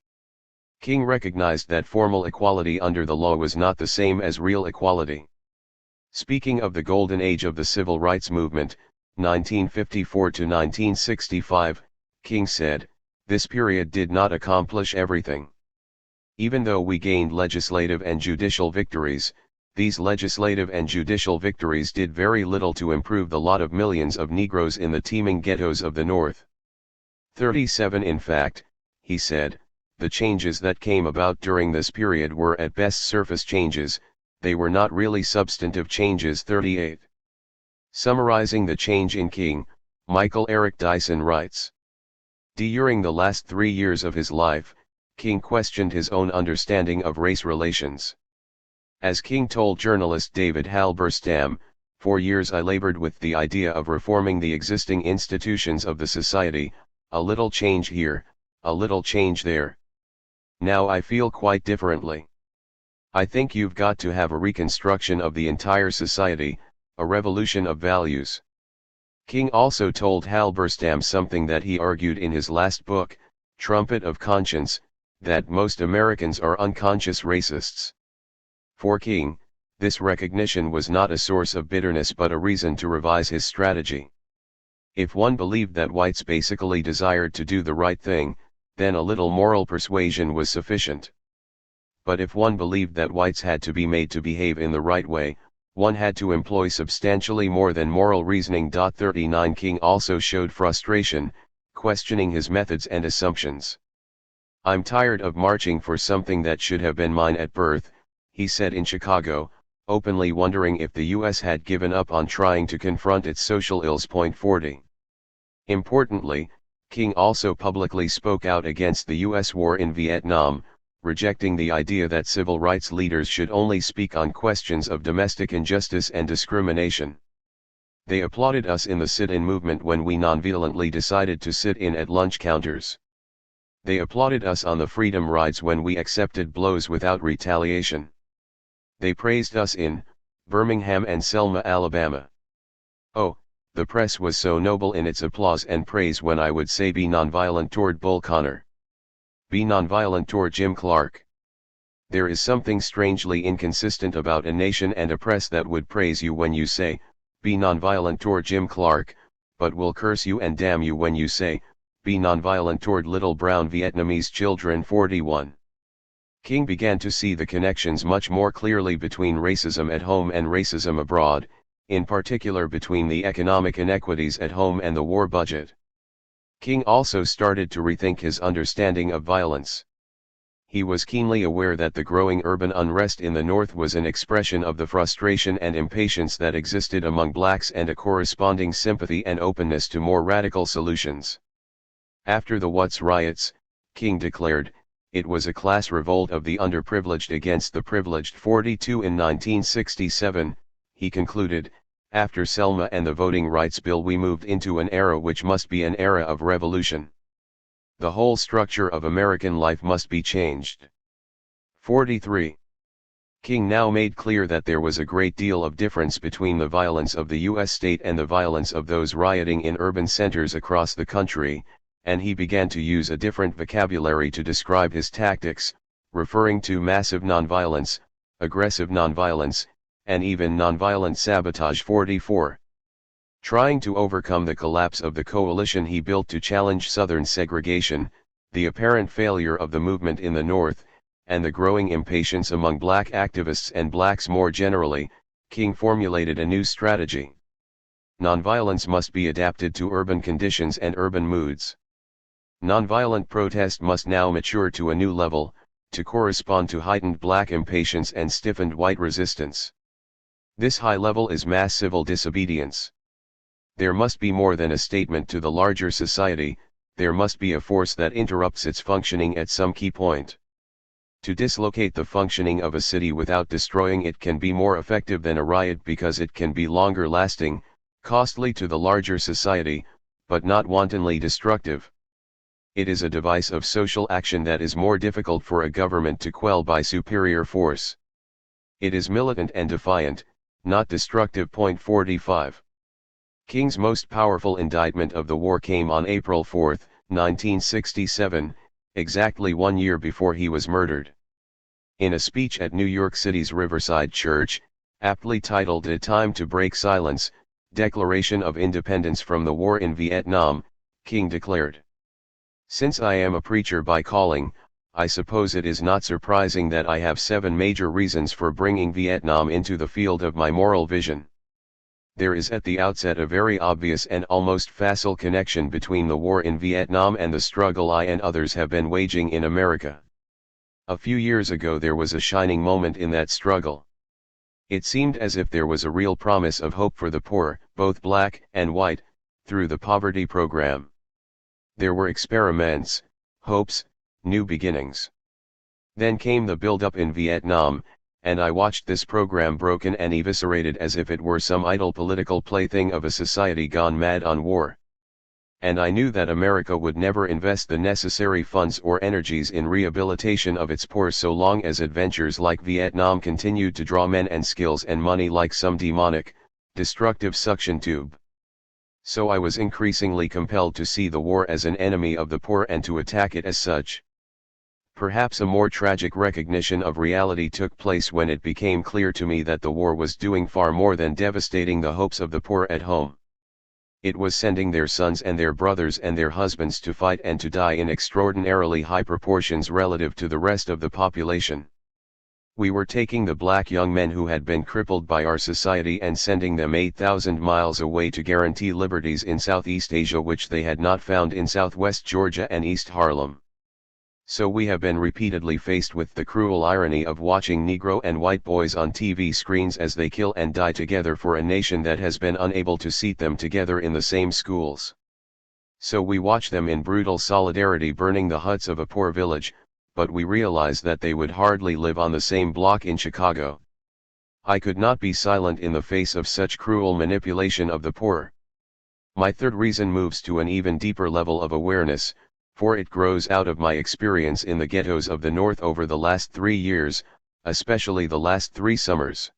King recognized that formal equality under the law was not the same as real equality. Speaking of the golden age of the civil rights movement, 1954 to 1965, King said, "This period did not accomplish everything. Even though we gained legislative and judicial victories, these legislative and judicial victories did very little to improve the lot of millions of Negroes in the teeming ghettos of the North." 37. In fact, he said, the changes that came about during this period were at best surface changes, they were not really substantive changes. 38. Summarizing the change in King, Michael Eric Dyson writes, During the last 3 years of his life, King questioned his own understanding of race relations. As King told journalist David Halberstam, "For years I labored with the idea of reforming the existing institutions of the society, a little change here, a little change there. Now I feel quite differently. I think you've got to have a reconstruction of the entire society, a revolution of values. King also told Halberstam something that he argued in his last book, Trumpet of Conscience, that most Americans are unconscious racists. For King, this recognition was not a source of bitterness but a reason to revise his strategy. If one believed that whites basically desired to do the right thing, then a little moral persuasion was sufficient. But if one believed that whites had to be made to behave in the right way, one had to employ substantially more than moral reasoning. 39 King also showed frustration, questioning his methods and assumptions. "I'm tired of marching for something that should have been mine at birth," he said in Chicago, openly wondering if the US had given up on trying to confront its social ills. 40. Importantly, King also publicly spoke out against the US war in Vietnam, rejecting the idea that civil rights leaders should only speak on questions of domestic injustice and discrimination. "They applauded us in the sit-in movement when we nonviolently decided to sit in at lunch counters. They applauded us on the freedom rides when we accepted blows without retaliation. They praised us in Birmingham and Selma, Alabama. Oh, the press was so noble in its applause and praise when I would say be nonviolent toward Bull Connor. Be nonviolent toward Jim Clark. There is something strangely inconsistent about a nation and a press that would praise you when you say, be nonviolent toward Jim Clark, but will curse you and damn you when you say, be nonviolent toward little brown Vietnamese children." 41. King began to see the connections much more clearly between racism at home and racism abroad, in particular between the economic inequities at home and the war budget. King also started to rethink his understanding of violence. He was keenly aware that the growing urban unrest in the North was an expression of the frustration and impatience that existed among blacks and a corresponding sympathy and openness to more radical solutions. After the Watts riots, King declared, it was a class revolt of the underprivileged against the privileged. 42. In 1967, he concluded, after Selma and the Voting Rights Bill we moved into an era which must be an era of revolution. The whole structure of American life must be changed. 43. King now made clear that there was a great deal of difference between the violence of the U.S. state and the violence of those rioting in urban centers across the country, and he began to use a different vocabulary to describe his tactics, referring to massive nonviolence, aggressive nonviolence, and even nonviolent sabotage. 44. Trying to overcome the collapse of the coalition he built to challenge Southern segregation, the apparent failure of the movement in the North, and the growing impatience among black activists and blacks more generally, King formulated a new strategy. Nonviolence must be adapted to urban conditions and urban moods. Nonviolent protest must now mature to a new level, to correspond to heightened black impatience and stiffened white resistance. This high level is mass civil disobedience. There must be more than a statement to the larger society, there must be a force that interrupts its functioning at some key point. To dislocate the functioning of a city without destroying it can be more effective than a riot because it can be longer lasting, costly to the larger society, but not wantonly destructive. It is a device of social action that is more difficult for a government to quell by superior force. It is militant and defiant, not destructive. 45. King's most powerful indictment of the war came on April 4, 1967, exactly 1 year before he was murdered. In a speech at New York City's Riverside Church, aptly titled A Time to Break Silence, Declaration of Independence from the War in Vietnam, King declared, "Since I am a preacher by calling, I suppose it is not surprising that I have 7 major reasons for bringing Vietnam into the field of my moral vision. There is at the outset a very obvious and almost facile connection between the war in Vietnam and the struggle I and others have been waging in America. A few years ago there was a shining moment in that struggle. It seemed as if there was a real promise of hope for the poor, both black and white, through the poverty program. There were experiments, hopes, new beginnings. Then came the build-up in Vietnam, and I watched this program broken and eviscerated as if it were some idle political plaything of a society gone mad on war. and I knew that America would never invest the necessary funds or energies in rehabilitation of its poor so long as adventures like Vietnam continued to draw men and skills and money like some demonic, destructive suction tube. So I was increasingly compelled to see the war as an enemy of the poor and to attack it as such. Perhaps a more tragic recognition of reality took place when it became clear to me that the war was doing far more than devastating the hopes of the poor at home. It was sending their sons and their brothers and their husbands to fight and to die in extraordinarily high proportions relative to the rest of the population. We were taking the black young men who had been crippled by our society and sending them 8,000 miles away to guarantee liberties in Southeast Asia which they had not found in Southwest Georgia and East Harlem. So we have been repeatedly faced with the cruel irony of watching Negro and white boys on TV screens as they kill and die together for a nation that has been unable to seat them together in the same schools. So we watch them in brutal solidarity burning the huts of a poor village, but we realize that they would hardly live on the same block in Chicago. I could not be silent in the face of such cruel manipulation of the poor. My third reason moves to an even deeper level of awareness, for it grows out of my experience in the ghettos of the North over the last 3 years, especially the last 3 summers.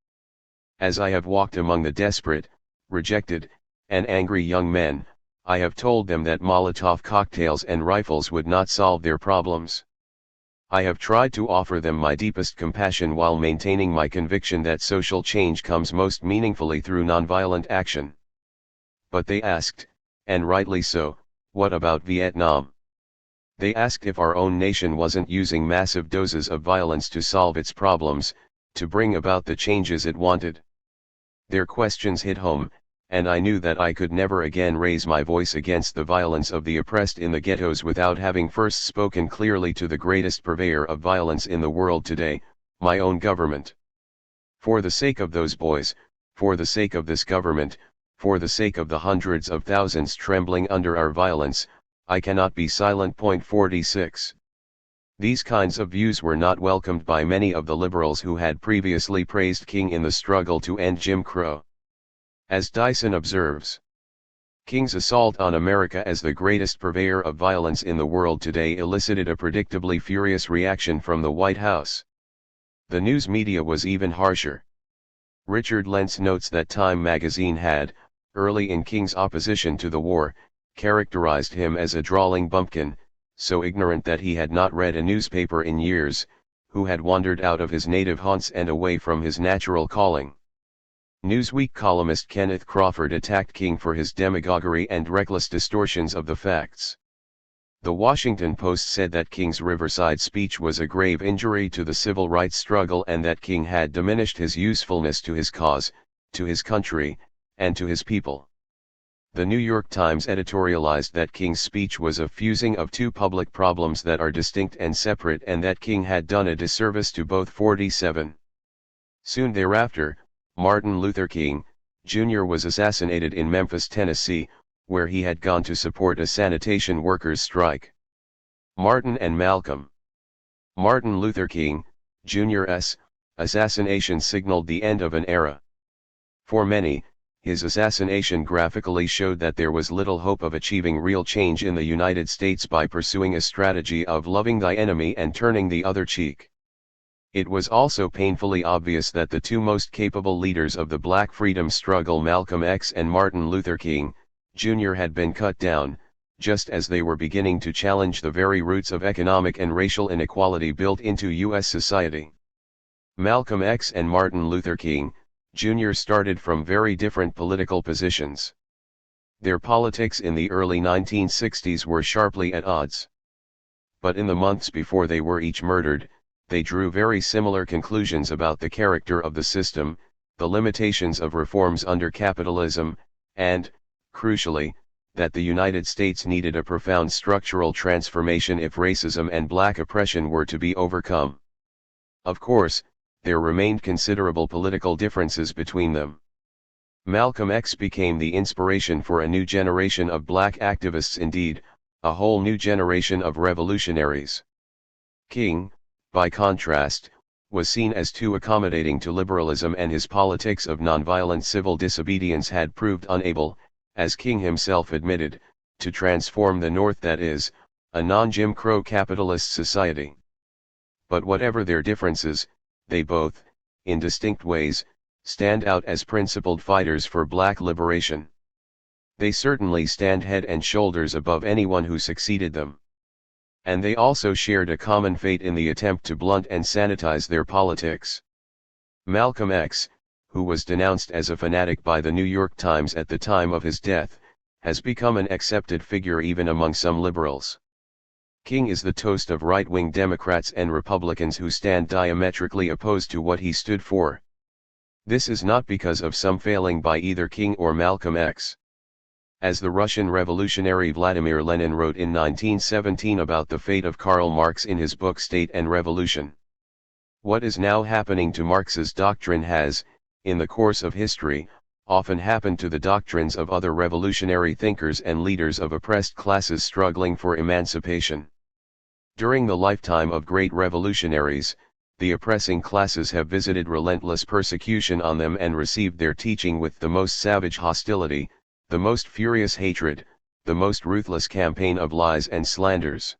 As I have walked among the desperate, rejected, and angry young men, I have told them that Molotov cocktails and rifles would not solve their problems. I have tried to offer them my deepest compassion while maintaining my conviction that social change comes most meaningfully through nonviolent action. But they asked, and rightly so, what about Vietnam? They asked if our own nation wasn't using massive doses of violence to solve its problems, to bring about the changes it wanted. Their questions hit home, and I knew that I could never again raise my voice against the violence of the oppressed in the ghettos without having first spoken clearly to the greatest purveyor of violence in the world today, my own government. For the sake of those boys, for the sake of this government, for the sake of the hundreds of thousands trembling under our violence, I cannot be silent. 46. These kinds of views were not welcomed by many of the liberals who had previously praised King in the struggle to end Jim Crow. As Dyson observes, King's assault on America as the greatest purveyor of violence in the world today elicited a predictably furious reaction from the White House. The news media was even harsher. Richard Lentz notes that Time magazine had, early in King's opposition to the war, characterized him as a drawling bumpkin, so ignorant that he had not read a newspaper in years, who had wandered out of his native haunts and away from his natural calling. Newsweek columnist Kenneth Crawford attacked King for his demagoguery and reckless distortions of the facts. The Washington Post said that King's Riverside speech was a grave injury to the civil rights struggle and that King had diminished his usefulness to his cause, to his country, and to his people. The New York Times editorialized that King's speech was a fusing of two public problems that are distinct and separate and that King had done a disservice to both. 47. Soon thereafter, Martin Luther King, Jr. was assassinated in Memphis, Tennessee, where he had gone to support a sanitation workers' strike. Martin and Malcolm. Martin Luther King, Jr.'s assassination signaled the end of an era. For many, his assassination graphically showed that there was little hope of achieving real change in the United States by pursuing a strategy of loving thy enemy and turning the other cheek. It was also painfully obvious that the two most capable leaders of the Black freedom struggle, Malcolm X and Martin Luther King, Jr., had been cut down, just as they were beginning to challenge the very roots of economic and racial inequality built into U.S. society. Malcolm X and Martin Luther King, Jr. started from very different political positions. Their politics in the early 1960s were sharply at odds. But in the months before they were each murdered, they drew very similar conclusions about the character of the system, the limitations of reforms under capitalism, and, crucially, that the United States needed a profound structural transformation if racism and black oppression were to be overcome. Of course, there remained considerable political differences between them. Malcolm X became the inspiration for a new generation of black activists, indeed, a whole new generation of revolutionaries. King, by contrast, was seen as too accommodating to liberalism, and his politics of nonviolent civil disobedience had proved unable, as King himself admitted, to transform the North, that is, a non-Jim Crow capitalist society. But whatever their differences, they both, in distinct ways, stand out as principled fighters for black liberation. They certainly stand head and shoulders above anyone who succeeded them. And they also shared a common fate in the attempt to blunt and sanitize their politics. Malcolm X, who was denounced as a fanatic by the New York Times at the time of his death, has become an accepted figure even among some liberals. King is the toast of right-wing Democrats and Republicans who stand diametrically opposed to what he stood for. This is not because of some failing by either King or Malcolm X. As the Russian revolutionary Vladimir Lenin wrote in 1917 about the fate of Karl Marx in his book State and Revolution. What is now happening to Marx's doctrine has, in the course of history, often happened to the doctrines of other revolutionary thinkers and leaders of oppressed classes struggling for emancipation. During the lifetime of great revolutionaries, the oppressing classes have visited relentless persecution on them and received their teaching with the most savage hostility, the most furious hatred, the most ruthless campaign of lies and slanders.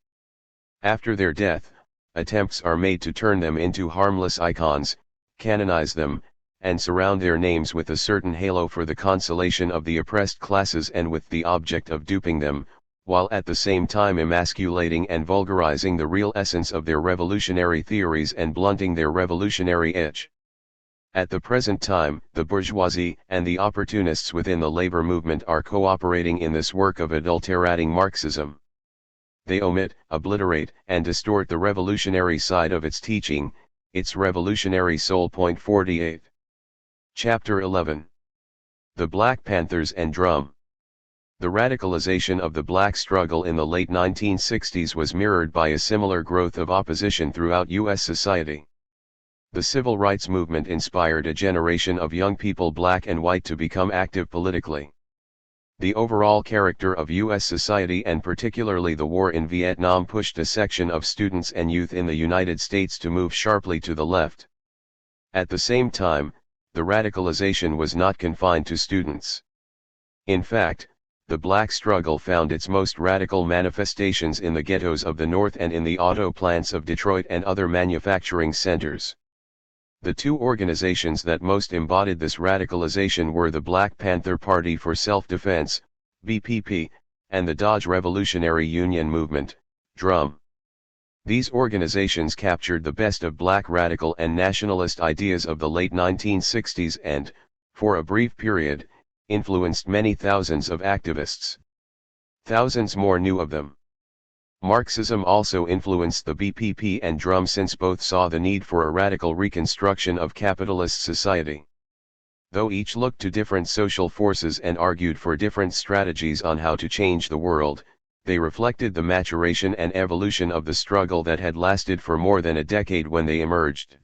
After their death, attempts are made to turn them into harmless icons, canonize them, and surround their names with a certain halo for the consolation of the oppressed classes and with the object of duping them, while at the same time emasculating and vulgarizing the real essence of their revolutionary theories and blunting their revolutionary edge. At the present time, the bourgeoisie and the opportunists within the labor movement are cooperating in this work of adulterating Marxism. They omit, obliterate, and distort the revolutionary side of its teaching, its revolutionary soul. 48. Chapter 11. The Black Panthers and Drum. The radicalization of the black struggle in the late 1960s was mirrored by a similar growth of opposition throughout U.S. society. The civil rights movement inspired a generation of young people, black and white, to become active politically. The overall character of U.S. society, and particularly the war in Vietnam, pushed a section of students and youth in the United States to move sharply to the left. At the same time, the radicalization was not confined to students. In fact, the black struggle found its most radical manifestations in the ghettos of the North and in the auto plants of Detroit and other manufacturing centers. The two organizations that most embodied this radicalization were the Black Panther Party for Self-Defense, BPP, and the Dodge Revolutionary Union Movement, DRUM. These organizations captured the best of black radical and nationalist ideas of the late 1960s and, for a brief period, influenced many thousands of activists. Thousands more knew of them. Marxism also influenced the BPP and DRUM, since both saw the need for a radical reconstruction of capitalist society. Though each looked to different social forces and argued for different strategies on how to change the world, they reflected the maturation and evolution of the struggle that had lasted for more than a decade when they emerged.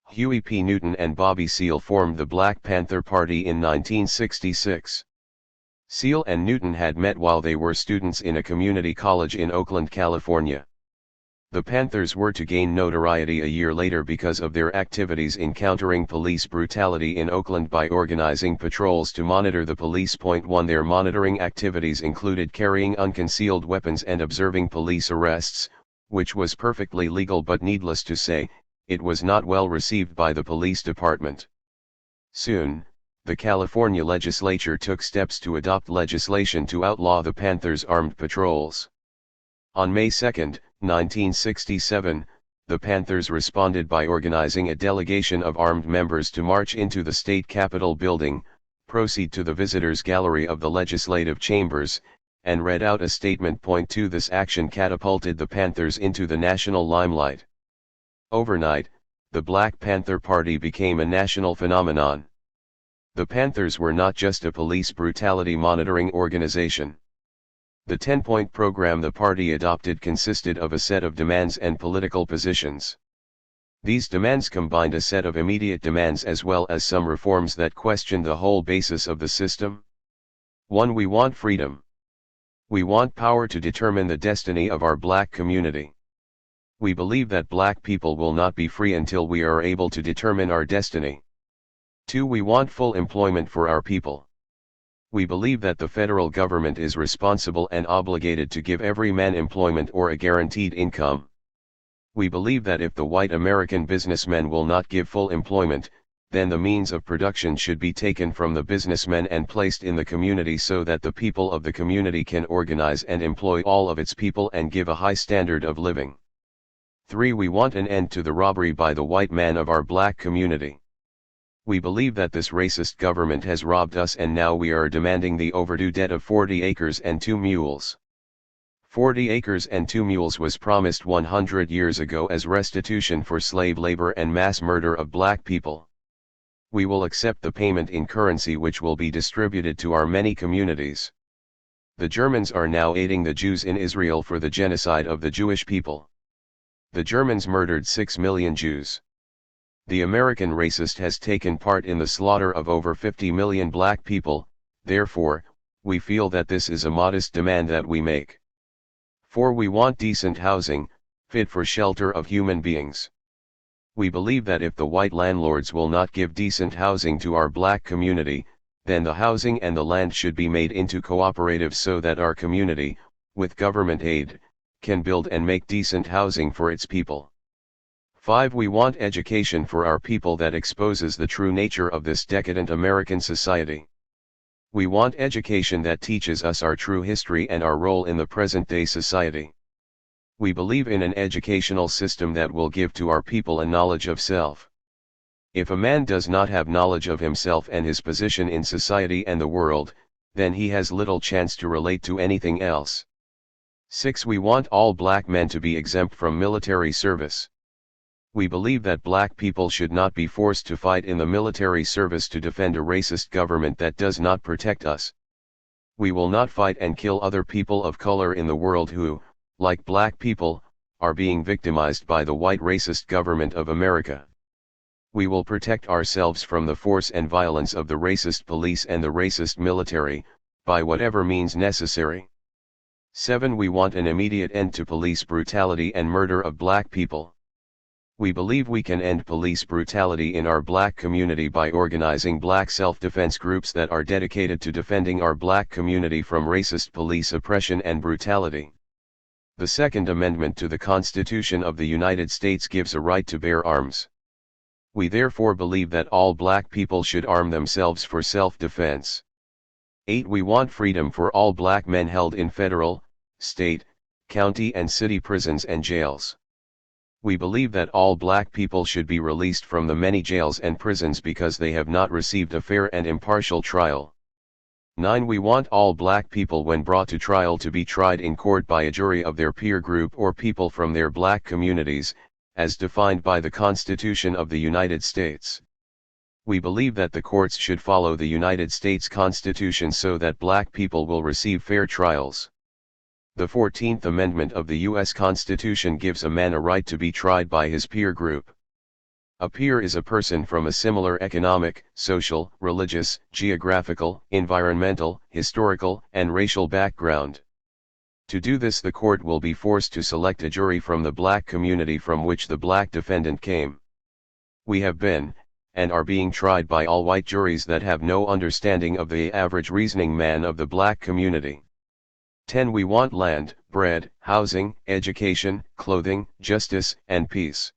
Huey P. Newton and Bobby Seale formed the Black Panther Party in 1966. Seale and Newton had met while they were students in a community college in Oakland, California. The Panthers were to gain notoriety a year later because of their activities in countering police brutality in Oakland by organizing patrols to monitor the police. 1 Their monitoring activities included carrying unconcealed weapons and observing police arrests, which was perfectly legal, but needless to say, it was not well received by the police department. Soon, the California legislature took steps to adopt legislation to outlaw the Panthers' armed patrols. On May 2, 1967, the Panthers responded by organizing a delegation of armed members to march into the state capitol building, proceed to the visitors' gallery of the legislative chambers, and read out a statement. 2 This action catapulted the Panthers into the national limelight. Overnight, the Black Panther Party became a national phenomenon. The Panthers were not just a police brutality monitoring organization. The 10-point program the party adopted consisted of a set of demands and political positions. These demands combined a set of immediate demands as well as some reforms that questioned the whole basis of the system. 1. We want freedom. We want power to determine the destiny of our black community. We believe that black people will not be free until we are able to determine our destiny. 2. We want full employment for our people. We believe that the federal government is responsible and obligated to give every man employment or a guaranteed income. We believe that if the white American businessmen will not give full employment, then the means of production should be taken from the businessmen and placed in the community so that the people of the community can organize and employ all of its people and give a high standard of living. 3. We want an end to the robbery by the white man of our black community. We believe that this racist government has robbed us, and now we are demanding the overdue debt of 40 acres and 2 mules. 40 acres and 2 mules was promised 100 years ago as restitution for slave labor and mass murder of black people. We will accept the payment in currency which will be distributed to our many communities. The Germans are now aiding the Jews in Israel for the genocide of the Jewish people. The Germans murdered 6 million Jews. The American racist has taken part in the slaughter of over 50 million black people, therefore, we feel that this is a modest demand that we make. 4. We want decent housing, fit for shelter of human beings. We believe that if the white landlords will not give decent housing to our black community, then the housing and the land should be made into cooperatives so that our community, with government aid, can build and make decent housing for its people. 5. We want education for our people that exposes the true nature of this decadent American society. We want education that teaches us our true history and our role in the present-day society. We believe in an educational system that will give to our people a knowledge of self. If a man does not have knowledge of himself and his position in society and the world, then he has little chance to relate to anything else. 6. We want all black men to be exempt from military service. We believe that black people should not be forced to fight in the military service to defend a racist government that does not protect us. We will not fight and kill other people of color in the world who, like black people, are being victimized by the white racist government of America. We will protect ourselves from the force and violence of the racist police and the racist military, by whatever means necessary. 7. We want an immediate end to police brutality and murder of black people. We believe we can end police brutality in our black community by organizing black self-defense groups that are dedicated to defending our black community from racist police oppression and brutality. The Second Amendment to the Constitution of the United States gives a right to bear arms. We therefore believe that all black people should arm themselves for self-defense. 8. We want freedom for all black men held in federal, state, county and city prisons and jails. We believe that all black people should be released from the many jails and prisons because they have not received a fair and impartial trial. 9. We want all black people when brought to trial to be tried in court by a jury of their peer group or people from their black communities, as defined by the Constitution of the United States. We believe that the courts should follow the United States Constitution so that black people will receive fair trials. The 14th Amendment of the U.S. Constitution gives a man a right to be tried by his peer group. A peer is a person from a similar economic, social, religious, geographical, environmental, historical, and racial background. To do this, the court will be forced to select a jury from the black community from which the black defendant came. We have been, and are being tried by all white juries that have no understanding of the average reasoning man of the black community. 10. We want land, bread, housing, education, clothing, justice, and peace.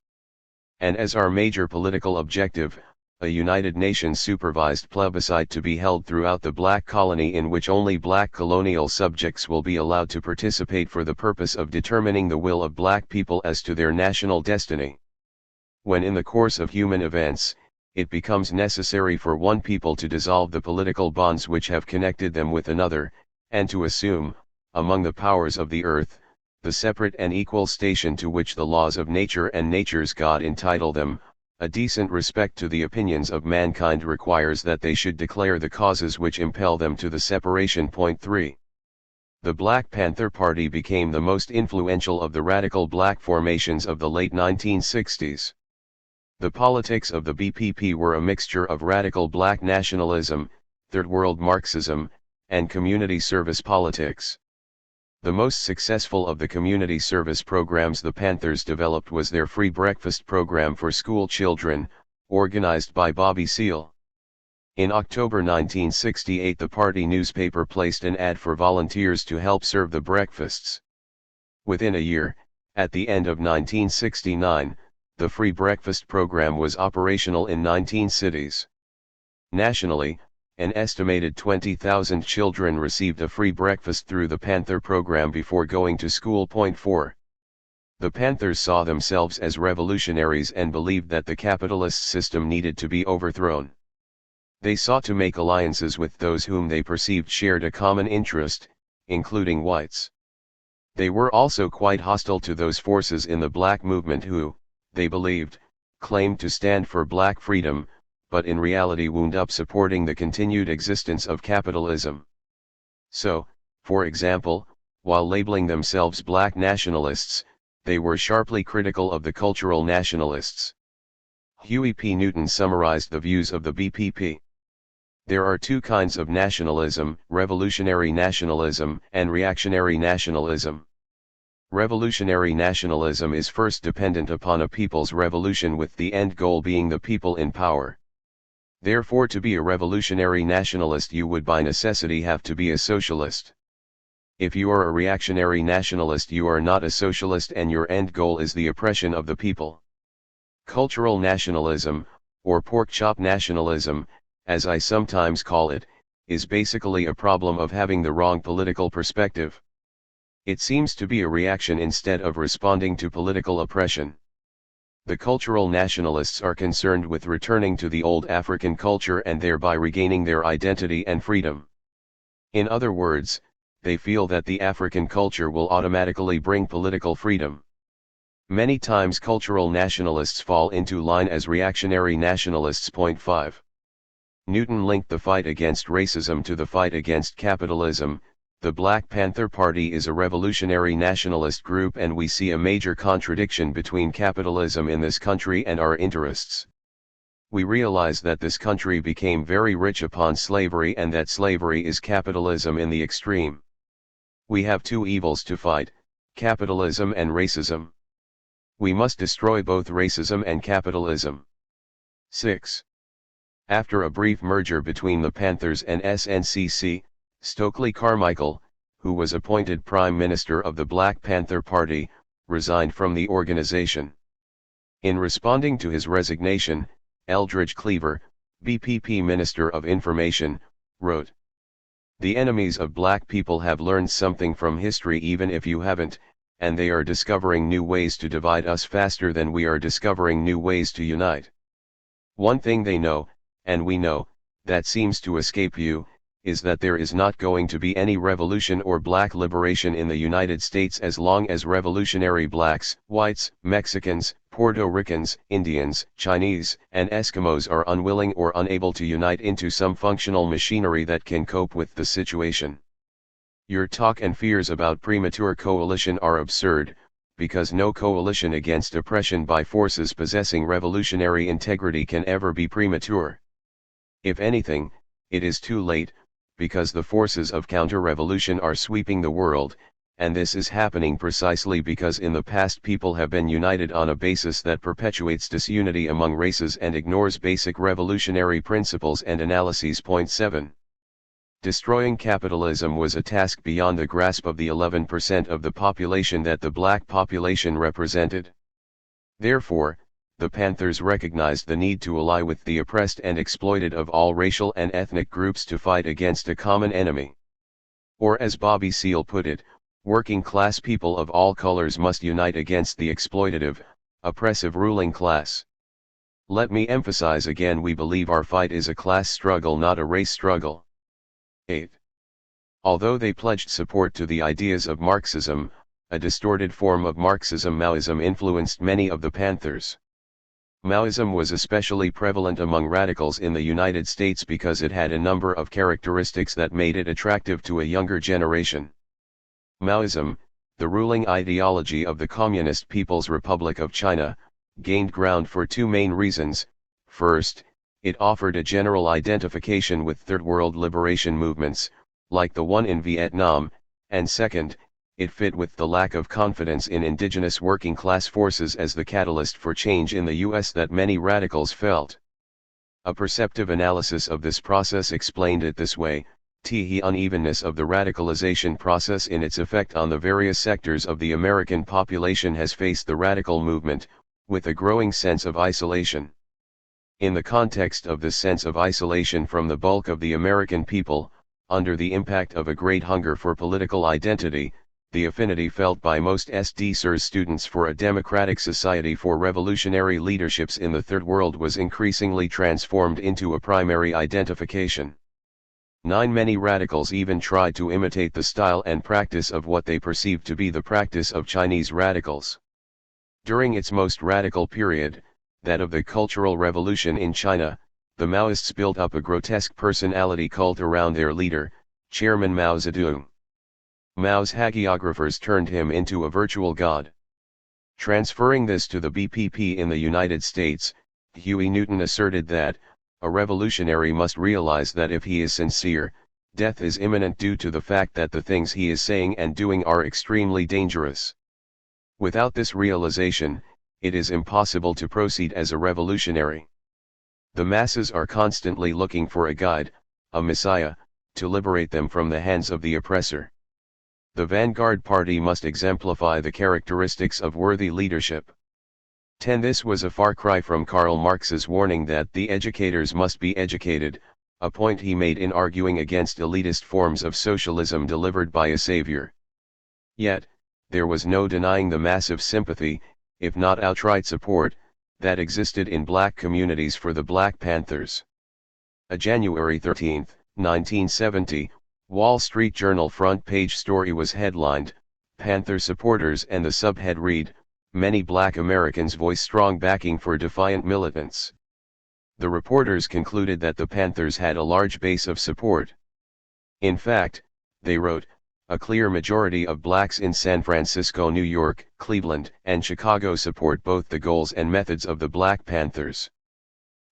And as our major political objective, a United Nations supervised plebiscite to be held throughout the black colony in which only black colonial subjects will be allowed to participate for the purpose of determining the will of black people as to their national destiny. When in the course of human events, it becomes necessary for one people to dissolve the political bonds which have connected them with another, and to assume, among the powers of the earth, the separate and equal station to which the laws of nature and nature's God entitle them, a decent respect to the opinions of mankind requires that they should declare the causes which impel them to the separation. 3. The Black Panther Party became the most influential of the radical black formations of the late 1960s. The politics of the BPP were a mixture of radical black nationalism, Third World Marxism, and community service politics. The most successful of the community service programs the Panthers developed was their free breakfast program for school children, organized by Bobby Seale. In October 1968 the party newspaper placed an ad for volunteers to help serve the breakfasts. Within a year, at the end of 1969, the free breakfast program was operational in 19 cities. Nationally, an estimated 20,000 children received a free breakfast through the Panther program before going to school. 4. The Panthers saw themselves as revolutionaries and believed that the capitalist system needed to be overthrown. They sought to make alliances with those whom they perceived shared a common interest, including whites. They were also quite hostile to those forces in the black movement who, they believed, claimed to stand for black freedom, but in reality wound up supporting the continued existence of capitalism. So, for example, while labeling themselves black nationalists, they were sharply critical of the cultural nationalists. Huey P. Newton summarized the views of the BPP. There are two kinds of nationalism, revolutionary nationalism and reactionary nationalism. Revolutionary nationalism is first dependent upon a people's revolution with the end goal being the people in power. Therefore, to be a revolutionary nationalist you would by necessity have to be a socialist. If you are a reactionary nationalist you are not a socialist and your end goal is the oppression of the people. Cultural nationalism, or pork chop nationalism, as I sometimes call it, is basically a problem of having the wrong political perspective. It seems to be a reaction instead of responding to political oppression. The cultural nationalists are concerned with returning to the old African culture and thereby regaining their identity and freedom. In other words, they feel that the African culture will automatically bring political freedom. Many times cultural nationalists fall into line as reactionary nationalists. 5. Newton linked the fight against racism to the fight against capitalism. The Black Panther Party is a revolutionary nationalist group and we see a major contradiction between capitalism in this country and our interests. We realize that this country became very rich upon slavery and that slavery is capitalism in the extreme. We have two evils to fight, capitalism and racism. We must destroy both racism and capitalism. 6. After a brief merger between the Panthers and SNCC, Stokely Carmichael, who was appointed Prime Minister of the Black Panther Party, resigned from the organization. In responding to his resignation, Eldridge Cleaver, BPP Minister of Information, wrote, "The enemies of black people have learned something from history even if you haven't, and they are discovering new ways to divide us faster than we are discovering new ways to unite. One thing they know, and we know, that seems to escape you, is that there is not going to be any revolution or black liberation in the United States as long as revolutionary blacks, whites, Mexicans, Puerto Ricans, Indians, Chinese, and Eskimos are unwilling or unable to unite into some functional machinery that can cope with the situation. Your talk and fears about premature coalition are absurd, because no coalition against oppression by forces possessing revolutionary integrity can ever be premature. If anything, it is too late, because the forces of counter-revolution are sweeping the world, and this is happening precisely because in the past people have been united on a basis that perpetuates disunity among races and ignores basic revolutionary principles and analyses. 7. Destroying capitalism was a task beyond the grasp of the 11% of the population that the black population represented. Therefore, the Panthers recognized the need to ally with the oppressed and exploited of all racial and ethnic groups to fight against a common enemy. Or as Bobby Seale put it, working class people of all colors must unite against the exploitative, oppressive ruling class. Let me emphasize again, we believe our fight is a class struggle, not a race struggle. 8. Although they pledged support to the ideas of Marxism, a distorted form of Marxism, Maoism, influenced many of the Panthers. Maoism was especially prevalent among radicals in the United States because it had a number of characteristics that made it attractive to a younger generation. Maoism, the ruling ideology of the Communist People's Republic of China, gained ground for two main reasons. First, it offered a general identification with Third World liberation movements, like the one in Vietnam, and second, it fit with the lack of confidence in indigenous working class forces as the catalyst for change in the U.S. that many radicals felt. A perceptive analysis of this process explained it this way: the unevenness of the radicalization process in its effect on the various sectors of the American population has faced the radical movement, with a growing sense of isolation. In the context of this sense of isolation from the bulk of the American people, under the impact of a great hunger for political identity, the affinity felt by most SDSR's students for a democratic society for revolutionary leaderships in the Third World was increasingly transformed into a primary identification. Many radicals even tried to imitate the style and practice of what they perceived to be the practice of Chinese radicals. During its most radical period, that of the Cultural Revolution in China, the Maoists built up a grotesque personality cult around their leader, Chairman Mao Zedong. Mao's hagiographers turned him into a virtual god. Transferring this to the BPP in the United States, Huey Newton asserted that, a revolutionary must realize that if he is sincere, death is imminent due to the fact that the things he is saying and doing are extremely dangerous. Without this realization, it is impossible to proceed as a revolutionary. The masses are constantly looking for a guide, a messiah, to liberate them from the hands of the oppressor. The vanguard party must exemplify the characteristics of worthy leadership. This was a far cry from Karl Marx's warning that the educators must be educated, a point he made in arguing against elitist forms of socialism delivered by a savior. Yet, there was no denying the massive sympathy, if not outright support, that existed in black communities for the Black Panthers. A January 13, 1970, Wall Street Journal front page story was headlined, "Panther Supporters," and the subhead read, "Many Black Americans voice strong backing for defiant militants." The reporters concluded that the Panthers had a large base of support. In fact, they wrote, a clear majority of blacks in San Francisco, New York, Cleveland, and Chicago support both the goals and methods of the Black Panthers.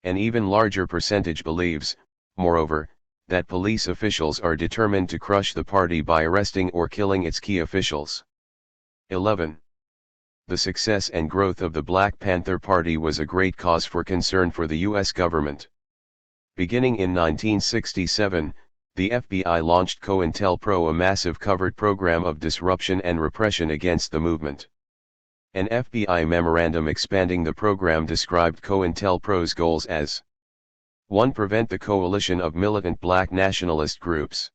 An even larger percentage believes, moreover, that police officials are determined to crush the party by arresting or killing its key officials. 11. The success and growth of the Black Panther Party was a great cause for concern for the U.S. government. Beginning in 1967, the FBI launched COINTELPRO, a massive covert program of disruption and repression against the movement. An FBI memorandum expanding the program described COINTELPRO's goals as 1. Prevent the coalition of militant black nationalist groups.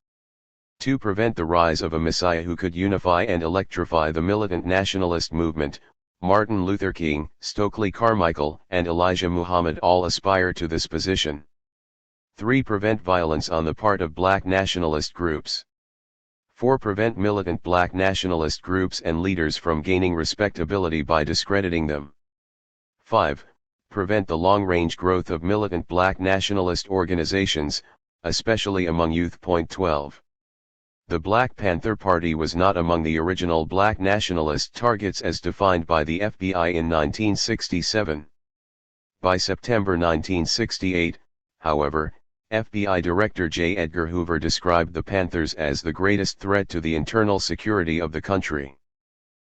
2. Prevent the rise of a messiah who could unify and electrify the militant nationalist movement. Martin Luther King, Stokely Carmichael, and Elijah Muhammad all aspire to this position. 3. Prevent violence on the part of black nationalist groups. 4. Prevent militant black nationalist groups and leaders from gaining respectability by discrediting them. 5. Prevent the long-range growth of militant black nationalist organizations, especially among youth. 12. The Black Panther Party was not among the original black nationalist targets as defined by the FBI in 1967. By September 1968, however, FBI Director J. Edgar Hoover described the Panthers as the greatest threat to the internal security of the country.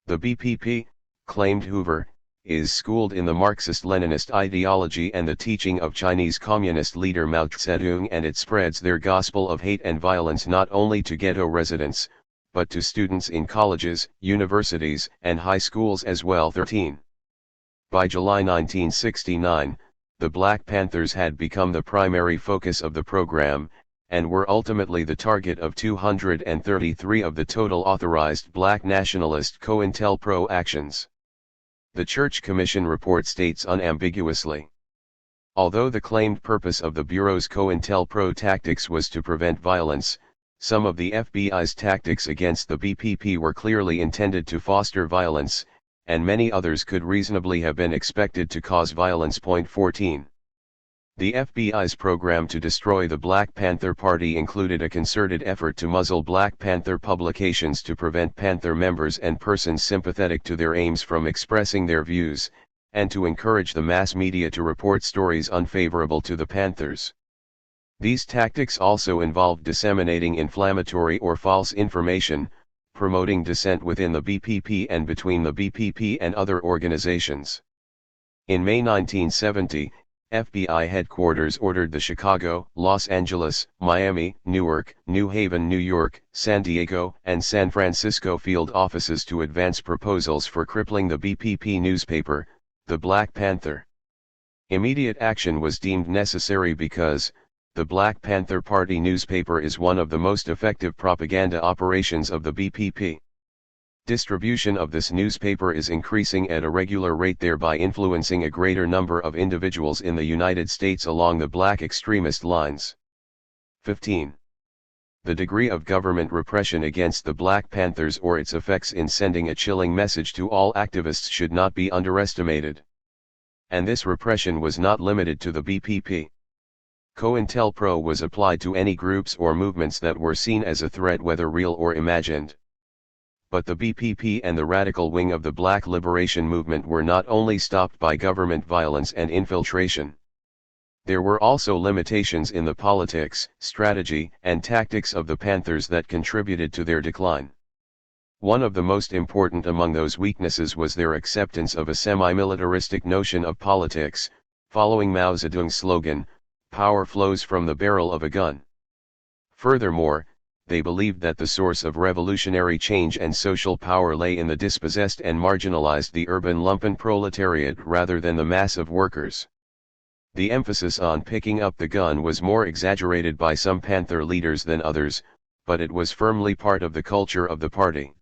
The BPP, claimed Hoover, is schooled in the Marxist-Leninist ideology and the teaching of Chinese Communist leader Mao Zedong, and it spreads their gospel of hate and violence not only to ghetto residents, but to students in colleges, universities, and high schools as well. 13. By July 1969, the Black Panthers had become the primary focus of the program, and were ultimately the target of 233 of the total authorized black nationalist COINTELPRO actions. The Church Commission report states unambiguously, although the claimed purpose of the Bureau's COINTELPRO tactics was to prevent violence, some of the FBI's tactics against the BPP were clearly intended to foster violence, and many others could reasonably have been expected to cause violence. 14. The FBI's program to destroy the Black Panther Party included a concerted effort to muzzle Black Panther publications to prevent Panther members and persons sympathetic to their aims from expressing their views, and to encourage the mass media to report stories unfavorable to the Panthers. These tactics also involved disseminating inflammatory or false information, promoting dissent within the BPP and between the BPP and other organizations. In May 1970, FBI headquarters ordered the Chicago, Los Angeles, Miami, Newark, New Haven, New York, San Diego, and San Francisco field offices to advance proposals for crippling the BPP newspaper, the Black Panther. Immediate action was deemed necessary because, the Black Panther Party newspaper is one of the most effective propaganda operations of the BPP. Distribution of this newspaper is increasing at a regular rate, thereby influencing a greater number of individuals in the United States along the black extremist lines. 15. The degree of government repression against the Black Panthers or its effects in sending a chilling message to all activists should not be underestimated. And this repression was not limited to the BPP. COINTELPRO was applied to any groups or movements that were seen as a threat, whether real or imagined. But the BPP and the radical wing of the Black Liberation Movement were not only stopped by government violence and infiltration. There were also limitations in the politics, strategy, and tactics of the Panthers that contributed to their decline. One of the most important among those weaknesses was their acceptance of a semi-militaristic notion of politics, following Mao Zedong's slogan, "Power flows from the barrel of a gun." Furthermore, they believed that the source of revolutionary change and social power lay in the dispossessed and marginalized, the urban lumpen proletariat, rather than the mass of workers. The emphasis on picking up the gun was more exaggerated by some Panther leaders than others, but it was firmly part of the culture of the party.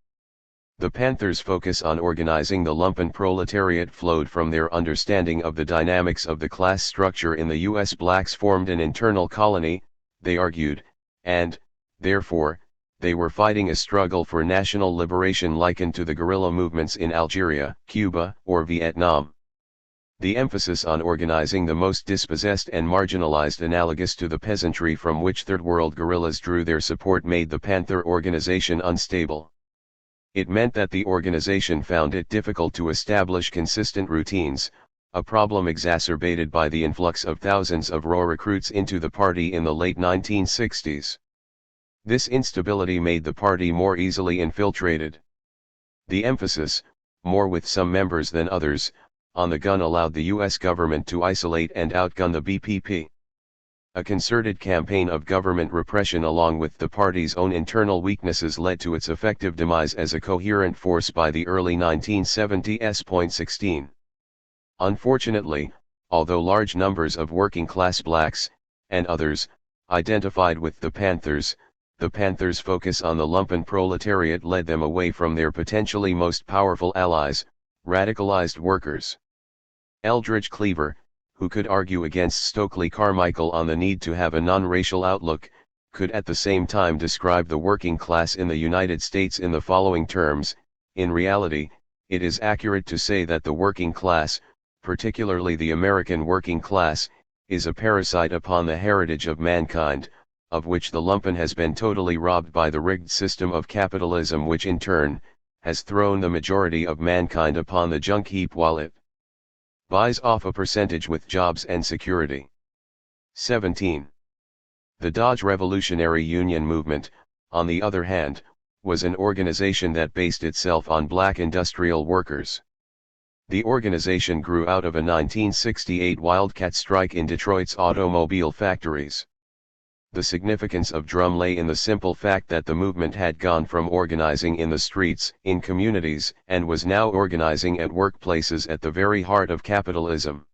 The Panthers' focus on organizing the lumpen proletariat flowed from their understanding of the dynamics of the class structure in the U.S. Blacks formed an internal colony, they argued, and, therefore, they were fighting a struggle for national liberation likened to the guerrilla movements in Algeria, Cuba, or Vietnam. The emphasis on organizing the most dispossessed and marginalized, analogous to the peasantry from which Third World guerrillas drew their support, made the Panther organization unstable. It meant that the organization found it difficult to establish consistent routines, a problem exacerbated by the influx of thousands of raw recruits into the party in the late 1960s. This instability made the party more easily infiltrated. The emphasis, more with some members than others, on the gun allowed the U.S. government to isolate and outgun the BPP. A concerted campaign of government repression along with the party's own internal weaknesses led to its effective demise as a coherent force by the early 1970s. 16. Unfortunately, although large numbers of working-class blacks, and others, identified with the Panthers focus on the lumpen proletariat led them away from their potentially most powerful allies, radicalized workers. Eldridge Cleaver, who could argue against Stokely Carmichael on the need to have a non-racial outlook, could at the same time describe the working class in the United States in the following terms: in reality, it is accurate to say that the working class, particularly the American working class, is a parasite upon the heritage of mankind, of which the lumpen has been totally robbed by the rigged system of capitalism, which in turn, has thrown the majority of mankind upon the junk heap while it buys off a percentage with jobs and security. 17. The Dodge Revolutionary Union Movement, on the other hand, was an organization that based itself on black industrial workers. The organization grew out of a 1968 wildcat strike in Detroit's automobile factories. The significance of Drum lay in the simple fact that the movement had gone from organizing in the streets, in communities, and was now organizing at workplaces at the very heart of capitalism.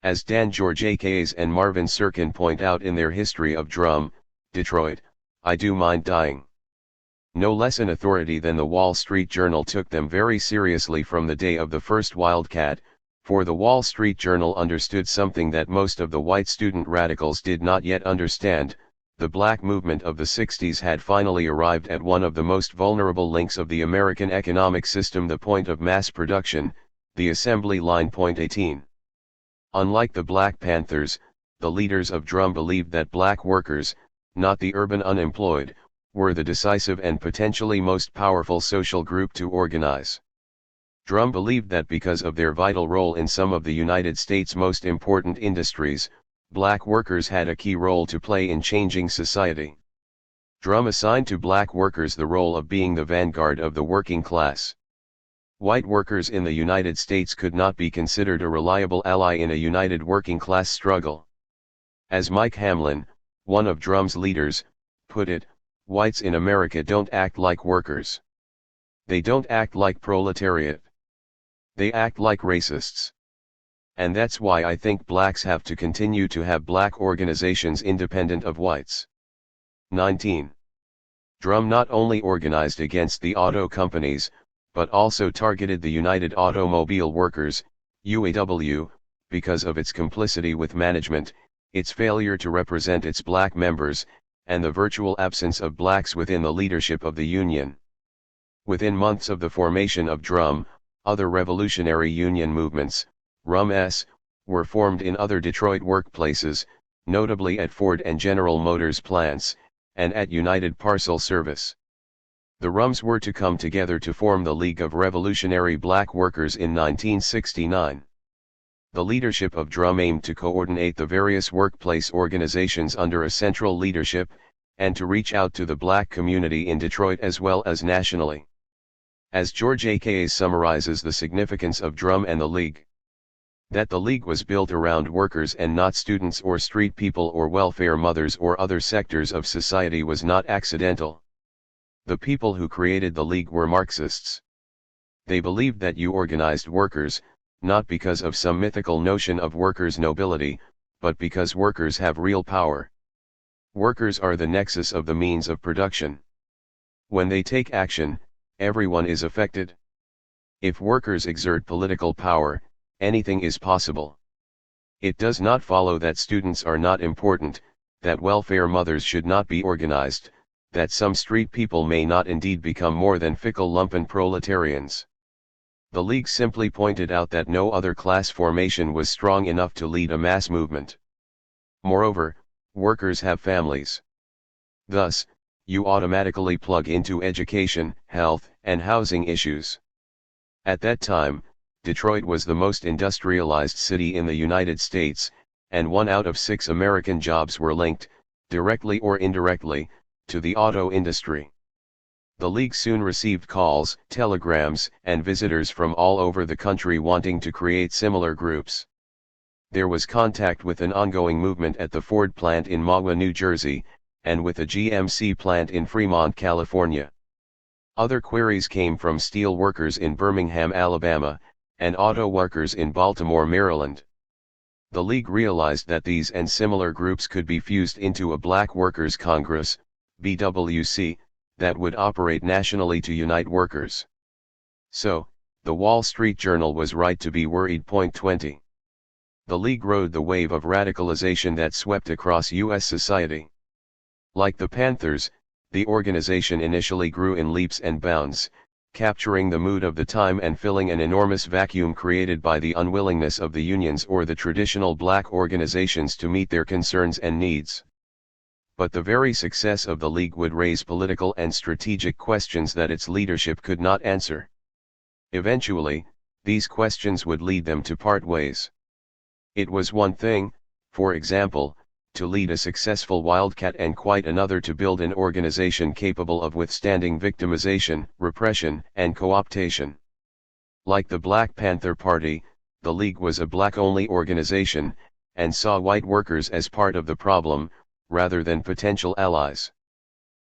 As Dan Georgiakes and Marvin Sirkin point out in their history of Drum, Detroit, I do mind dying. No less an authority than the Wall Street Journal took them very seriously from the day of the first Wildcat, for the Wall Street Journal understood something that most of the white student radicals did not yet understand: the black movement of the 60s had finally arrived at one of the most vulnerable links of the American economic system, the point of mass production, the assembly line. 18. Unlike the Black Panthers, the leaders of Drum believed that black workers, not the urban unemployed, were the decisive and potentially most powerful social group to organize. Drum believed that because of their vital role in some of the United States' most important industries, black workers had a key role to play in changing society. Drum assigned to black workers the role of being the vanguard of the working class. White workers in the United States could not be considered a reliable ally in a united working class struggle. As Mike Hamlin, one of Drum's leaders, put it, whites in America don't act like workers. They don't act like proletariat. They act like racists. And that's why I think blacks have to continue to have black organizations independent of whites. 19. Drum not only organized against the auto companies, but also targeted the United Automobile Workers, UAW, because of its complicity with management, its failure to represent its black members, and the virtual absence of blacks within the leadership of the union. Within months of the formation of Drum, other revolutionary union movements, RUMs, were formed in other Detroit workplaces, notably at Ford and General Motors plants, and at United Parcel Service. The RUMs were to come together to form the League of Revolutionary Black Workers in 1969. The leadership of Drum aimed to coordinate the various workplace organizations under a central leadership, and to reach out to the black community in Detroit as well as nationally. As George A.K.A. summarizes the significance of Drum and the League. That the League was built around workers and not students or street people or welfare mothers or other sectors of society was not accidental. The people who created the League were Marxists. They believed that you organized workers, not because of some mythical notion of workers' nobility, but because workers have real power. Workers are the nexus of the means of production. When they take action, everyone is affected. If workers exert political power, anything is possible. It does not follow that students are not important, that welfare mothers should not be organized, that some street people may not indeed become more than fickle lumpen proletarians. The League simply pointed out that no other class formation was strong enough to lead a mass movement. Moreover, workers have families. Thus, you automatically plug into education, health, and housing issues. At that time, Detroit was the most industrialized city in the United States, and 1 out of 6 American jobs were linked, directly or indirectly, to the auto industry. The League soon received calls, telegrams, and visitors from all over the country wanting to create similar groups. There was contact with an ongoing movement at the Ford plant in Mahwah, New Jersey, and with a GMC plant in Fremont, California. Other queries came from steel workers in Birmingham, Alabama, and auto workers in Baltimore, Maryland. The League realized that these and similar groups could be fused into a Black Workers' Congress, BWC, that would operate nationally to unite workers. So, the Wall Street Journal was right to be worried. 20. The League rode the wave of radicalization that swept across U.S. society. Like the Panthers, the organization initially grew in leaps and bounds, capturing the mood of the time and filling an enormous vacuum created by the unwillingness of the unions or the traditional black organizations to meet their concerns and needs. But the very success of the League would raise political and strategic questions that its leadership could not answer. Eventually, these questions would lead them to part ways. It was one thing, for example, to lead a successful wildcat and quite another to build an organization capable of withstanding victimization, repression, and co-optation. Like the Black Panther Party, the League was a black-only organization, and saw white workers as part of the problem, rather than potential allies.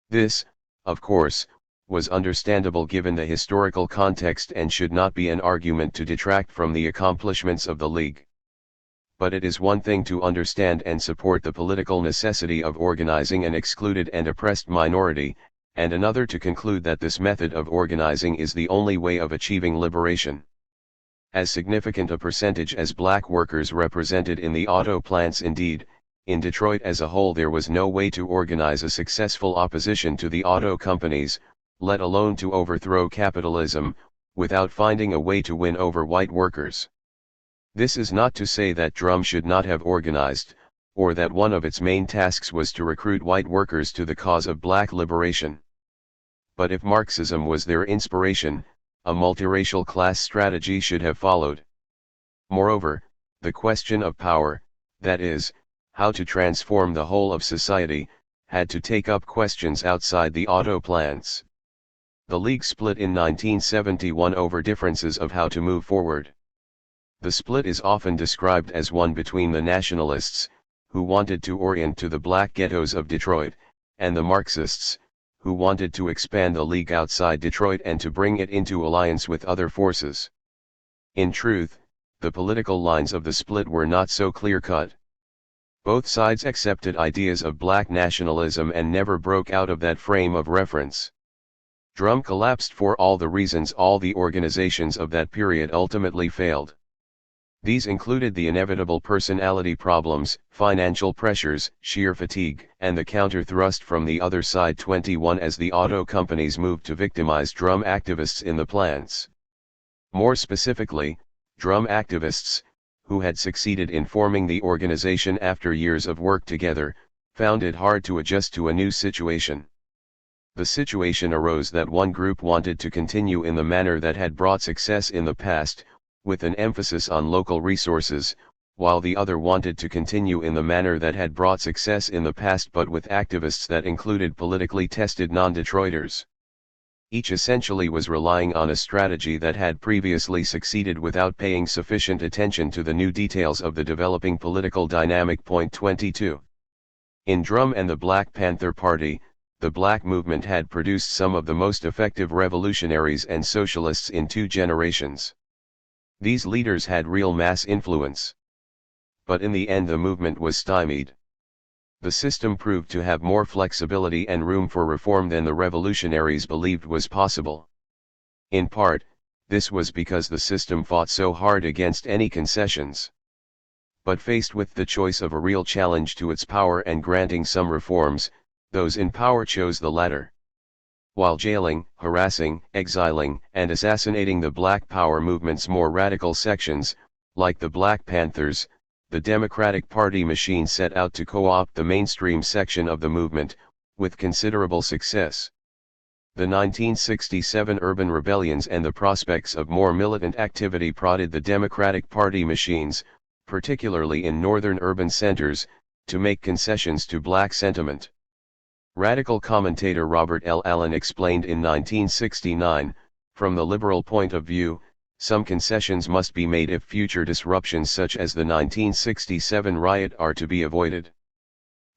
This, of course, was understandable given the historical context and should not be an argument to detract from the accomplishments of the League. But it is one thing to understand and support the political necessity of organizing an excluded and oppressed minority, and another to conclude that this method of organizing is the only way of achieving liberation. As significant a percentage as black workers represented in the auto plants, indeed, in Detroit as a whole, there was no way to organize a successful opposition to the auto companies, let alone to overthrow capitalism, without finding a way to win over white workers. This is not to say that Drum should not have organized, or that one of its main tasks was to recruit white workers to the cause of black liberation. But if Marxism was their inspiration, a multiracial class strategy should have followed. Moreover, the question of power, that is, how to transform the whole of society, had to take up questions outside the auto plants. The League split in 1971 over differences of how to move forward. The split is often described as one between the Nationalists, who wanted to orient to the black ghettos of Detroit, and the Marxists, who wanted to expand the League outside Detroit and to bring it into alliance with other forces. In truth, the political lines of the split were not so clear-cut. Both sides accepted ideas of black nationalism and never broke out of that frame of reference. Drum collapsed for all the reasons all the organizations of that period ultimately failed. These included the inevitable personality problems, financial pressures, sheer fatigue, and the counter-thrust from the other side 21 as the auto companies moved to victimize drum activists in the plants. More specifically, drum activists, who had succeeded in forming the organization after years of work together, found it hard to adjust to a new situation. The situation arose that one group wanted to continue in the manner that had brought success in the past, with an emphasis on local resources, while the other wanted to continue in the manner that had brought success in the past but with activists that included politically tested non-Detroiters. Each essentially was relying on a strategy that had previously succeeded without paying sufficient attention to the new details of the developing political dynamic. Point 22. In Drum and the Black Panther Party, the black movement had produced some of the most effective revolutionaries and socialists in 2 generations. These leaders had real mass influence. But in the end the movement was stymied. The system proved to have more flexibility and room for reform than the revolutionaries believed was possible. In part, this was because the system fought so hard against any concessions. But faced with the choice of a real challenge to its power and granting some reforms, those in power chose the latter. While jailing, harassing, exiling, and assassinating the Black Power movement's more radical sections, like the Black Panthers, the Democratic Party machine set out to co-opt the mainstream section of the movement, with considerable success. The 1967 urban rebellions and the prospects of more militant activity prodded the Democratic Party machines, particularly in northern urban centers, to make concessions to black sentiment. Radical commentator Robert L. Allen explained in 1969, from the liberal point of view, some concessions must be made if future disruptions such as the 1967 riot are to be avoided.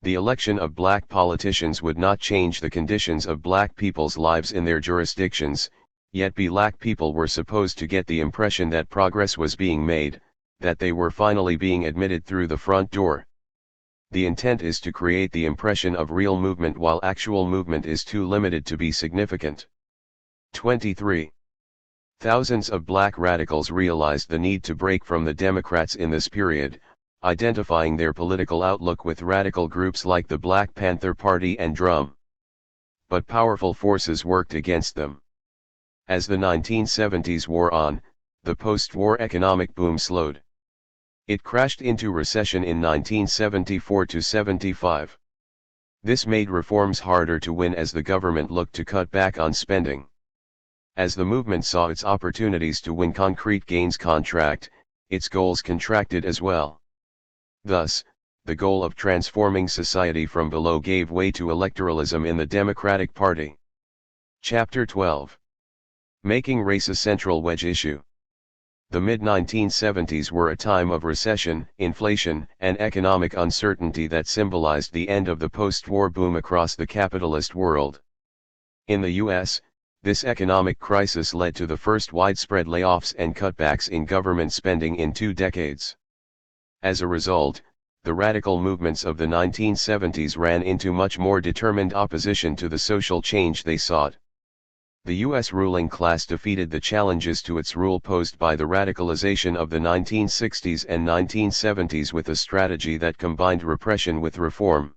The election of black politicians would not change the conditions of black people's lives in their jurisdictions, yet black people were supposed to get the impression that progress was being made, that they were finally being admitted through the front door. The intent is to create the impression of real movement while actual movement is too limited to be significant. 23. Thousands of black radicals realized the need to break from the Democrats in this period, identifying their political outlook with radical groups like the Black Panther Party and Drum. But powerful forces worked against them. As the 1970s wore on, the post-war economic boom slowed. It crashed into recession in 1974-75. This made reforms harder to win as the government looked to cut back on spending. As the movement saw its opportunities to win concrete gains contract, its goals contracted as well. Thus, the goal of transforming society from below gave way to electoralism in the Democratic Party. Chapter 12. Making race a central wedge issue. The mid-1970s were a time of recession, inflation, and economic uncertainty that symbolized the end of the post-war boom across the capitalist world. In the U.S., this economic crisis led to the first widespread layoffs and cutbacks in government spending in 2 decades. As a result, the radical movements of the 1970s ran into much more determined opposition to the social change they sought. The U.S. ruling class defeated the challenges to its rule posed by the radicalization of the 1960s and 1970s with a strategy that combined repression with reform.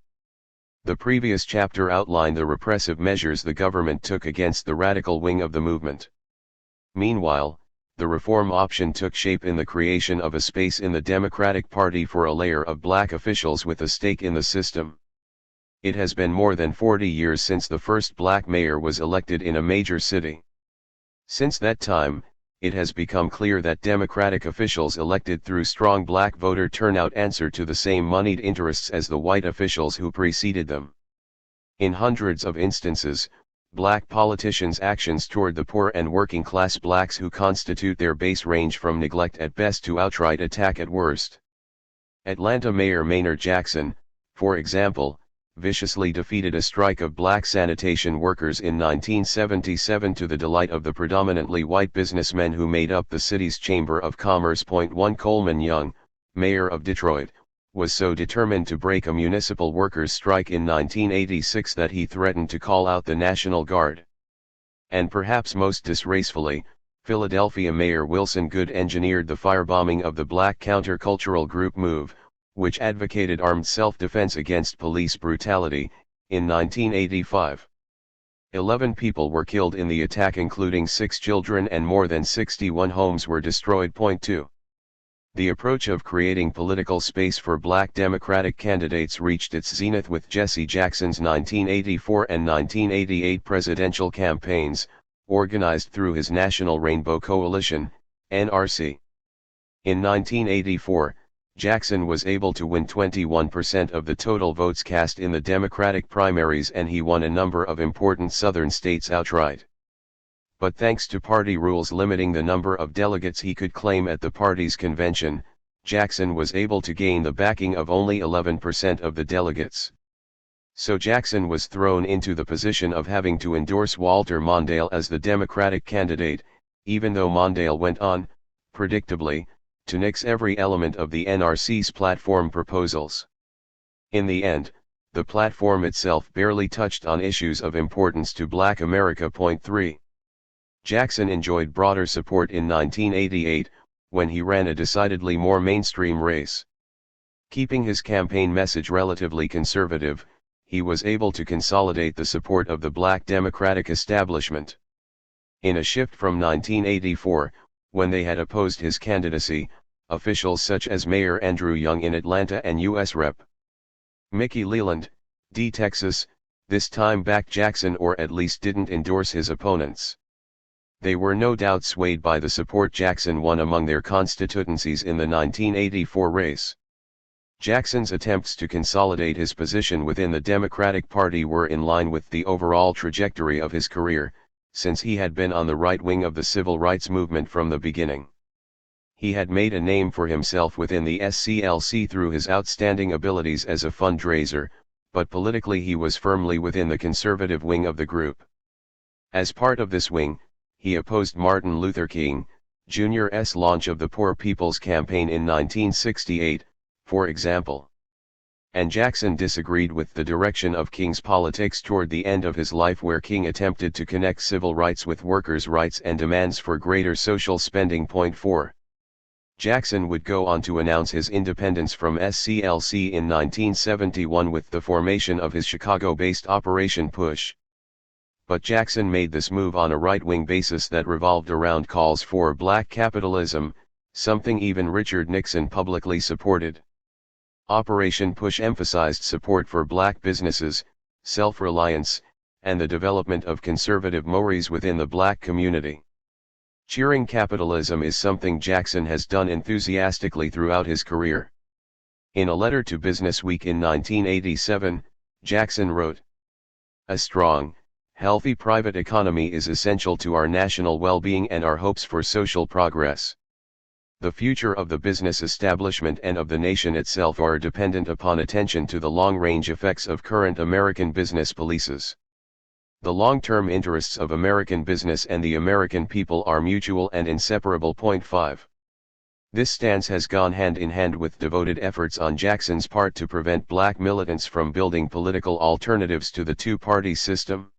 The previous chapter outlined the repressive measures the government took against the radical wing of the movement. Meanwhile, the reform option took shape in the creation of a space in the Democratic Party for a layer of black officials with a stake in the system. It has been more than 40 years since the first black mayor was elected in a major city. Since that time, it has become clear that Democratic officials elected through strong black voter turnout answer to the same moneyed interests as the white officials who preceded them. In hundreds of instances, Black politicians' actions toward the poor and working class blacks who constitute their base range from neglect at best to outright attack at worst. Atlanta Mayor Maynard Jackson, for example, viciously defeated a strike of black sanitation workers in 1977 to the delight of the predominantly white businessmen who made up the city's Chamber of Commerce. One Coleman Young, mayor of Detroit, was so determined to break a municipal workers' strike in 1986 that he threatened to call out the National Guard. And perhaps most disgracefully, Philadelphia Mayor Wilson Goode engineered the firebombing of the black countercultural group MOVE, which advocated armed self-defense against police brutality, in 1985. 11 people were killed in the attack, including 6 children, and more than 61 homes were destroyed. 2. The approach of creating political space for black Democratic candidates reached its zenith with Jesse Jackson's 1984 and 1988 presidential campaigns, organized through his National Rainbow Coalition, NRC. In 1984, Jackson was able to win 21% of the total votes cast in the Democratic primaries, and he won a number of important Southern states outright. But thanks to party rules limiting the number of delegates he could claim at the party's convention, Jackson was able to gain the backing of only 11% of the delegates. So Jackson was thrown into the position of having to endorse Walter Mondale as the Democratic candidate, even though Mondale went on, predictably, to nix every element of the NRC's platform proposals. In the end, the platform itself barely touched on issues of importance to Black America. 3. Jackson enjoyed broader support in 1988, when he ran a decidedly more mainstream race. Keeping his campaign message relatively conservative, he was able to consolidate the support of the black Democratic establishment. In a shift from 1984, when they had opposed his candidacy, officials such as Mayor Andrew Young in Atlanta and U.S. Rep. Mickey Leland, D. Texas, this time backed Jackson, or at least didn't endorse his opponents. They were no doubt swayed by the support Jackson won among their constituencies in the 1984 race. Jackson's attempts to consolidate his position within the Democratic Party were in line with the overall trajectory of his career, since he had been on the right wing of the civil rights movement from the beginning. He had made a name for himself within the SCLC through his outstanding abilities as a fundraiser, but politically he was firmly within the conservative wing of the group. As part of this wing, he opposed Martin Luther King, Jr.'s launch of the Poor People's Campaign in 1968, for example. And Jackson disagreed with the direction of King's politics toward the end of his life, where King attempted to connect civil rights with workers' rights and demands for greater social spending. 4. Jackson would go on to announce his independence from SCLC in 1971 with the formation of his Chicago-based Operation Push. But Jackson made this move on a right-wing basis that revolved around calls for black capitalism, something even Richard Nixon publicly supported. Operation Push emphasized support for black businesses, self-reliance, and the development of conservative mores within the black community. Cheering capitalism is something Jackson has done enthusiastically throughout his career. In a letter to Businessweek in 1987, Jackson wrote, "A strong, healthy private economy is essential to our national well-being and our hopes for social progress. The future of the business establishment and of the nation itself are dependent upon attention to the long-range effects of current American business policies. The long-term interests of American business and the American people are mutual and inseparable." 5. This stance has gone hand in hand with devoted efforts on Jackson's part to prevent black militants from building political alternatives to the two-party system.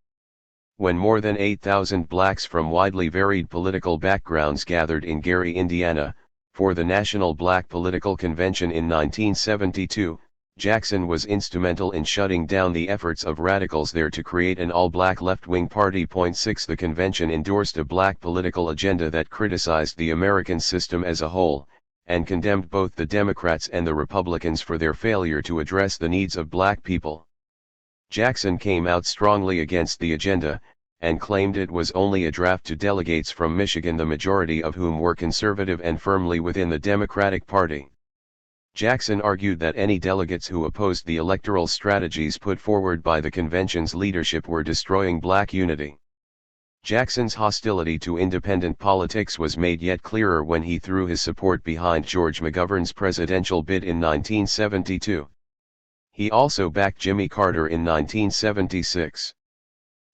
When more than 8,000 blacks from widely varied political backgrounds gathered in Gary, Indiana, for the National Black Political Convention in 1972, Jackson was instrumental in shutting down the efforts of radicals there to create an all-black left-wing party. 6. The convention endorsed a black political agenda that criticized the American system as a whole, and condemned both the Democrats and the Republicans for their failure to address the needs of black people. Jackson came out strongly against the agenda, and claimed it was only a draft to delegates from Michigan, the majority of whom were conservative and firmly within the Democratic Party. Jackson argued that any delegates who opposed the electoral strategies put forward by the convention's leadership were destroying black unity. Jackson's hostility to independent politics was made yet clearer when he threw his support behind George McGovern's presidential bid in 1972. He also backed Jimmy Carter in 1976.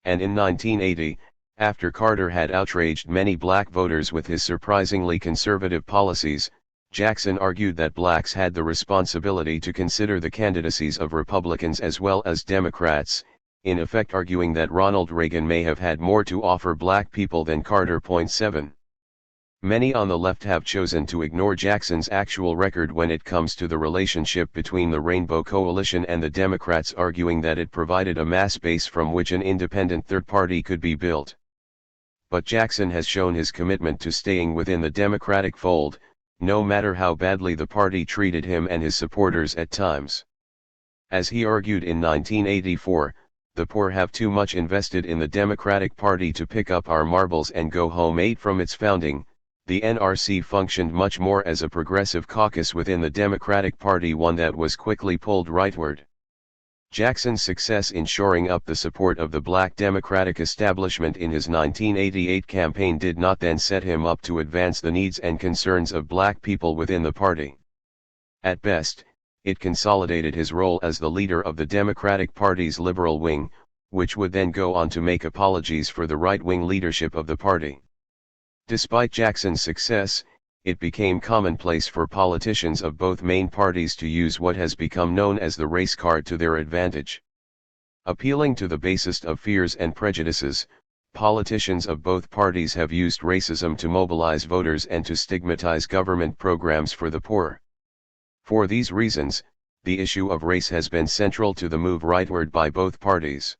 And in 1980, after Carter had outraged many black voters with his surprisingly conservative policies, Jackson argued that blacks had the responsibility to consider the candidacies of Republicans as well as Democrats, in effect arguing that Ronald Reagan may have had more to offer black people than Carter. 7. Many on the left have chosen to ignore Jackson's actual record when it comes to the relationship between the Rainbow Coalition and the Democrats, arguing that it provided a mass base from which an independent third party could be built. But Jackson has shown his commitment to staying within the Democratic fold, no matter how badly the party treated him and his supporters at times. As he argued in 1984, the poor have too much invested in the Democratic Party to pick up our marbles and go home. 8. From its founding, the NRC functioned much more as a progressive caucus within the Democratic Party, one that was quickly pulled rightward. Jackson's success in shoring up the support of the black Democratic establishment in his 1988 campaign did not then set him up to advance the needs and concerns of black people within the party. At best, it consolidated his role as the leader of the Democratic Party's liberal wing, which would then go on to make apologies for the right-wing leadership of the party. Despite Jackson's success, it became commonplace for politicians of both main parties to use what has become known as the race card to their advantage. Appealing to the basest of fears and prejudices, politicians of both parties have used racism to mobilize voters and to stigmatize government programs for the poor. For these reasons, the issue of race has been central to the move rightward by both parties.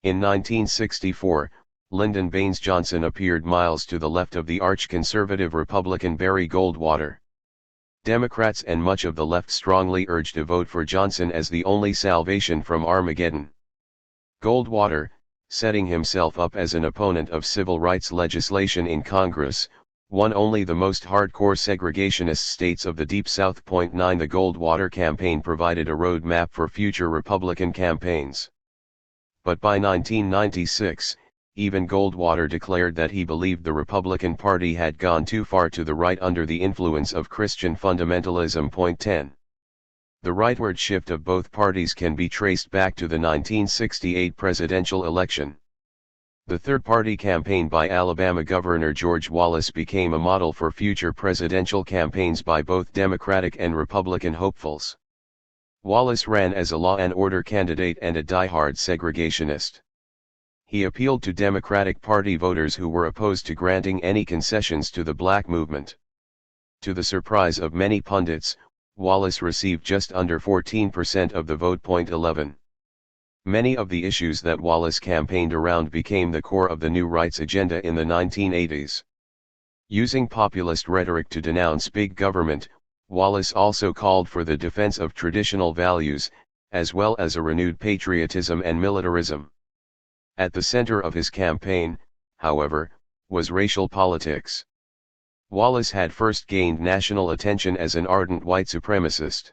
In 1964, Lyndon Baines Johnson appeared miles to the left of the arch-conservative Republican Barry Goldwater. Democrats and much of the left strongly urged a vote for Johnson as the only salvation from Armageddon. Goldwater, setting himself up as an opponent of civil rights legislation in Congress, won only the most hardcore segregationist states of the Deep South. 9. The Goldwater campaign provided a roadmap for future Republican campaigns. But by 1996, even Goldwater declared that he believed the Republican Party had gone too far to the right under the influence of Christian fundamentalism. 10. The rightward shift of both parties can be traced back to the 1968 presidential election. The third-party campaign by Alabama Governor George Wallace became a model for future presidential campaigns by both Democratic and Republican hopefuls. Wallace ran as a law and order candidate and a diehard segregationist. He appealed to Democratic Party voters who were opposed to granting any concessions to the black movement. To the surprise of many pundits, Wallace received just under 14% of the vote. 11. Many of the issues that Wallace campaigned around became the core of the new rights agenda in the 1980s. Using populist rhetoric to denounce big government, Wallace also called for the defense of traditional values, as well as a renewed patriotism and militarism. At the center of his campaign, however, was racial politics. Wallace had first gained national attention as an ardent white supremacist.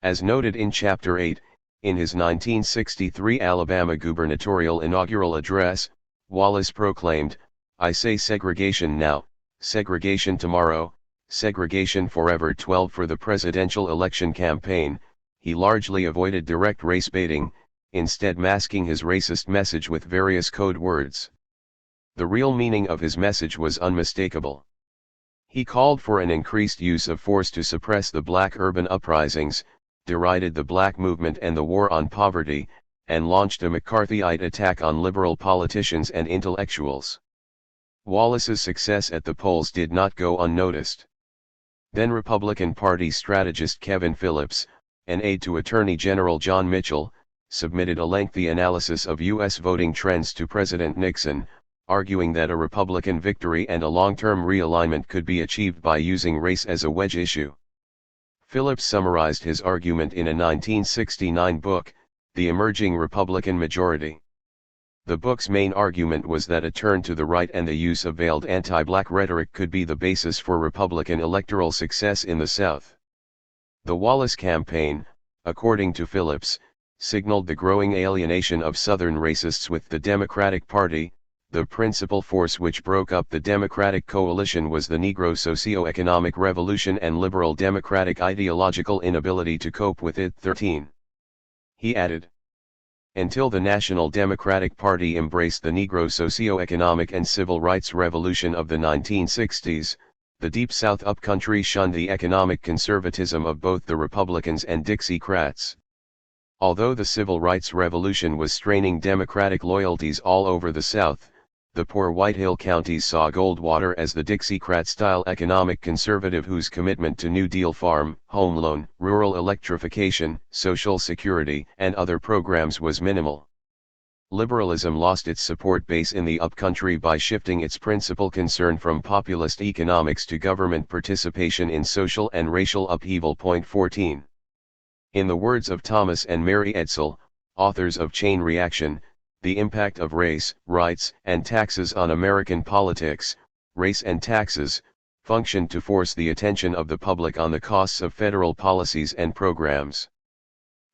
As noted in Chapter 8, in his 1963 Alabama gubernatorial inaugural address, Wallace proclaimed, "I say segregation now, segregation tomorrow, segregation forever." 12. For the presidential election campaign, he largely avoided direct race baiting, instead masking his racist message with various code words. The real meaning of his message was unmistakable. He called for an increased use of force to suppress the black urban uprisings, derided the black movement and the war on poverty, and launched a McCarthyite attack on liberal politicians and intellectuals. Wallace's success at the polls did not go unnoticed. Then Republican Party strategist Kevin Phillips, an aide to Attorney General John Mitchell, submitted a lengthy analysis of U.S. voting trends to President Nixon, arguing that a Republican victory and a long-term realignment could be achieved by using race as a wedge issue. Phillips summarized his argument in a 1969 book, The Emerging Republican Majority. The book's main argument was that a turn to the right and the use of veiled anti-black rhetoric could be the basis for Republican electoral success in the South. The Wallace campaign, according to Phillips, signaled the growing alienation of Southern racists with the Democratic Party. The principal force which broke up the Democratic coalition was the Negro socio-economic revolution and liberal Democratic ideological inability to cope with it. 13. He added, until the National Democratic Party embraced the Negro socio-economic and civil rights revolution of the 1960s, the Deep South upcountry shunned the economic conservatism of both the Republicans and Dixiecrats. Although the civil rights revolution was straining Democratic loyalties all over the South, the poor White Hill counties saw Goldwater as the Dixiecrat-style economic conservative whose commitment to New Deal farm, home loan, rural electrification, Social Security, and other programs was minimal. Liberalism lost its support base in the upcountry by shifting its principal concern from populist economics to government participation in social and racial upheaval. 14. In the words of Thomas and Mary Edsel, authors of Chain Reaction, the impact of race, rights, and taxes on American politics, race and taxes, functioned to force the attention of the public on the costs of federal policies and programs.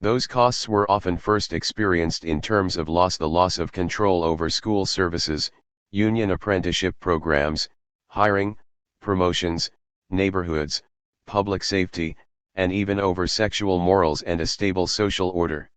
Those costs were often first experienced in terms of the loss of control over school services, union apprenticeship programs, hiring, promotions, neighborhoods, public safety, and even over sexual morals and a stable social order.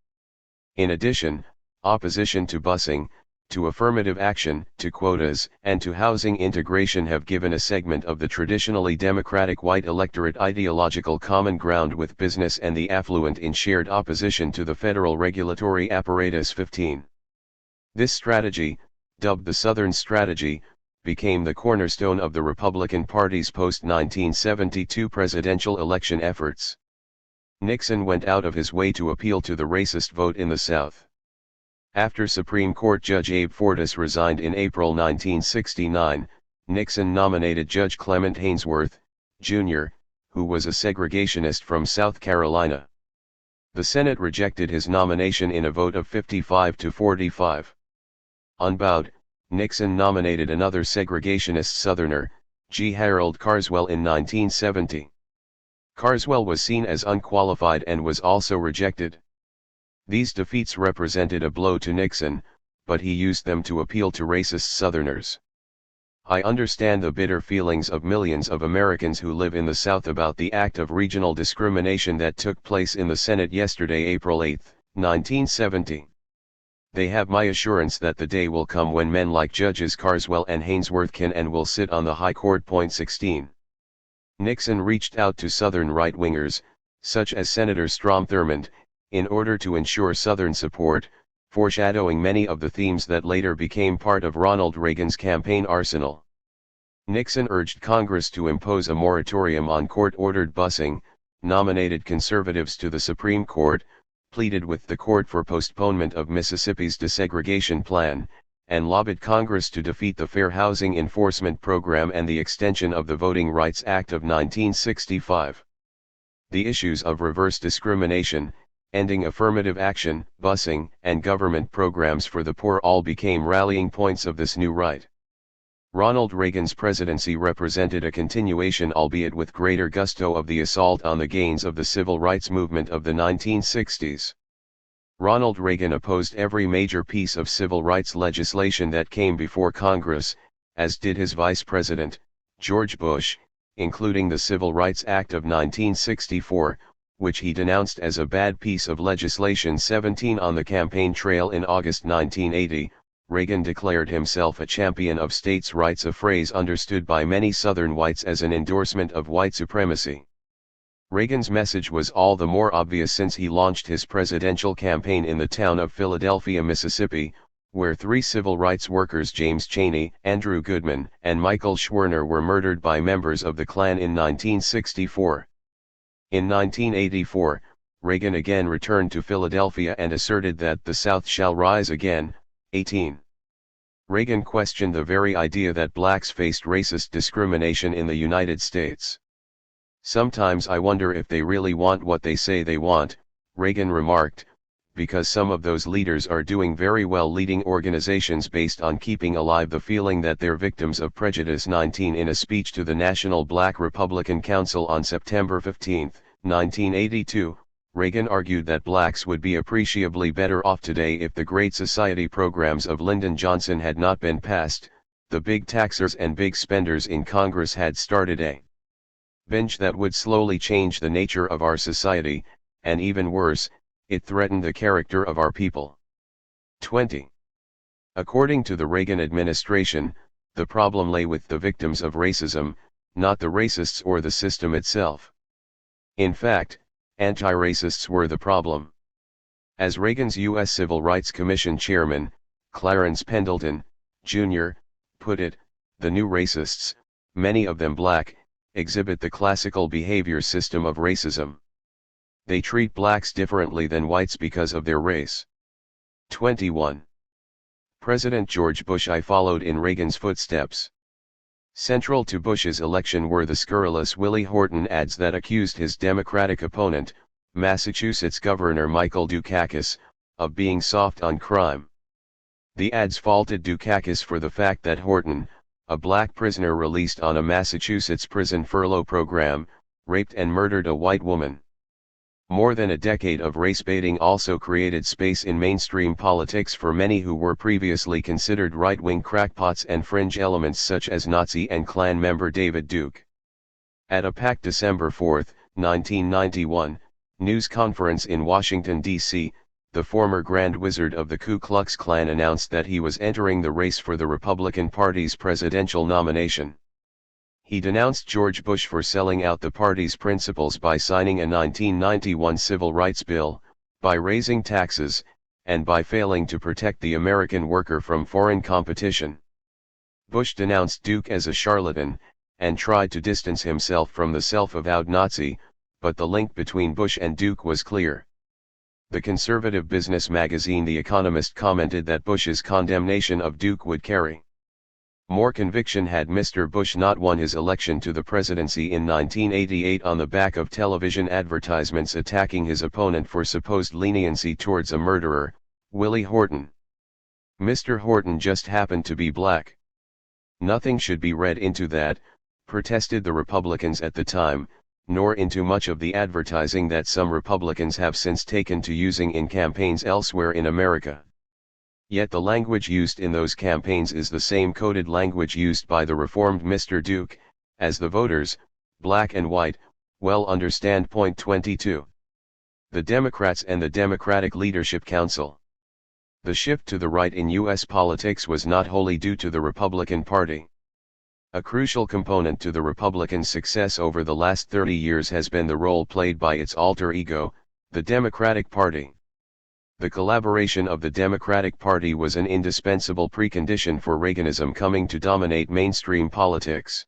In addition, opposition to busing, to affirmative action, to quotas, and to housing integration have given a segment of the traditionally Democratic white electorate ideological common ground with business and the affluent in shared opposition to the federal regulatory apparatus. 15. This strategy, dubbed the Southern Strategy, became the cornerstone of the Republican Party's post-1972 presidential election efforts. Nixon went out of his way to appeal to the racist vote in the South. After Supreme Court Judge Abe Fortas resigned in April 1969, Nixon nominated Judge Clement Haynesworth, Jr., who was a segregationist from South Carolina. The Senate rejected his nomination in a vote of 55 to 45. Unbowed, Nixon nominated another segregationist Southerner, G. Harold Carswell, in 1970. Carswell was seen as unqualified and was also rejected. These defeats represented a blow to Nixon, but he used them to appeal to racist Southerners. I understand the bitter feelings of millions of Americans who live in the South about the act of regional discrimination that took place in the Senate yesterday, April 8, 1970. They have my assurance that the day will come when men like Judges Carswell and Haynesworth can and will sit on the High Court. 16. Nixon reached out to Southern right-wingers, such as Senator Strom Thurmond, in order to ensure Southern support, foreshadowing many of the themes that later became part of Ronald Reagan's campaign arsenal. Nixon urged Congress to impose a moratorium on court-ordered busing, nominated conservatives to the Supreme Court, pleaded with the court for postponement of Mississippi's desegregation plan, and lobbied Congress to defeat the Fair Housing Enforcement Program and the extension of the Voting Rights Act of 1965. The issues of reverse discrimination, ending affirmative action, busing, and government programs for the poor all became rallying points of this new right. Ronald Reagan's presidency represented a continuation, albeit with greater gusto, of the assault on the gains of the civil rights movement of the 1960s. Ronald Reagan opposed every major piece of civil rights legislation that came before Congress, as did his vice president, George Bush, including the Civil Rights Act of 1964, which he denounced as a bad piece of legislation. 17. On the campaign trail in August 1980, Reagan declared himself a champion of states' rights, a phrase understood by many Southern whites as an endorsement of white supremacy. Reagan's message was all the more obvious since he launched his presidential campaign in the town of Philadelphia, Mississippi, where 3 civil rights workers, James Chaney, Andrew Goodman, and Michael Schwerner, were murdered by members of the Klan in 1964. In 1984, Reagan again returned to Philadelphia and asserted that the South shall rise again. 18. Reagan questioned the very idea that blacks faced racist discrimination in the United States. "Sometimes I wonder if they really want what they say they want," Reagan remarked, "because some of those leaders are doing very well leading organizations based on keeping alive the feeling that they're victims of prejudice." 19. In a speech to the National Black Republican Council on September 15, 1982, Reagan argued that blacks would be appreciably better off today if the Great Society programs of Lyndon Johnson had not been passed. The big taxers and big spenders in Congress had started a binge that would slowly change the nature of our society, and even worse, it threatened the character of our people. 20. According to the Reagan administration, the problem lay with the victims of racism, not the racists or the system itself. In fact, anti-racists were the problem. As Reagan's U.S. Civil Rights Commission chairman, Clarence Pendleton, Jr., put it, the new racists, many of them black, exhibit the classical behavior system of racism. They treat blacks differently than whites because of their race. 21. President George Bush I followed in Reagan's footsteps. Central to Bush's election were the scurrilous Willie Horton ads that accused his Democratic opponent, Massachusetts Governor Michael Dukakis, of being soft on crime. The ads faulted Dukakis for the fact that Horton, a black prisoner released on a Massachusetts prison furlough program, raped and murdered a white woman. More than a decade of race baiting also created space in mainstream politics for many who were previously considered right-wing crackpots and fringe elements such as Nazi and Klan member David Duke. At a packed December 4, 1991, news conference in Washington, D.C., the former Grand Wizard of the Ku Klux Klan announced that he was entering the race for the Republican Party's presidential nomination. He denounced George Bush for selling out the party's principles by signing a 1991 civil rights bill, by raising taxes, and by failing to protect the American worker from foreign competition. Bush denounced Duke as a charlatan, and tried to distance himself from the self-avowed Nazi, but the link between Bush and Duke was clear. The conservative business magazine The Economist commented that Bush's condemnation of Duke would carry more conviction had Mr. Bush not won his election to the presidency in 1988 on the back of television advertisements attacking his opponent for supposed leniency towards a murderer, Willie Horton. Mr. Horton just happened to be black. Nothing should be read into that, protested the Republicans at the time, nor into much of the advertising that some Republicans have since taken to using in campaigns elsewhere in America. Yet the language used in those campaigns is the same coded language used by the reformed Mr. Duke, as the voters, black and white, well understand. Point 22. The Democrats and the Democratic Leadership Council. The shift to the right in U.S. politics was not wholly due to the Republican Party. A crucial component to the Republicans' success over the last 30 years has been the role played by its alter ego, the Democratic Party. The collaboration of the Democratic Party was an indispensable precondition for Reaganism coming to dominate mainstream politics.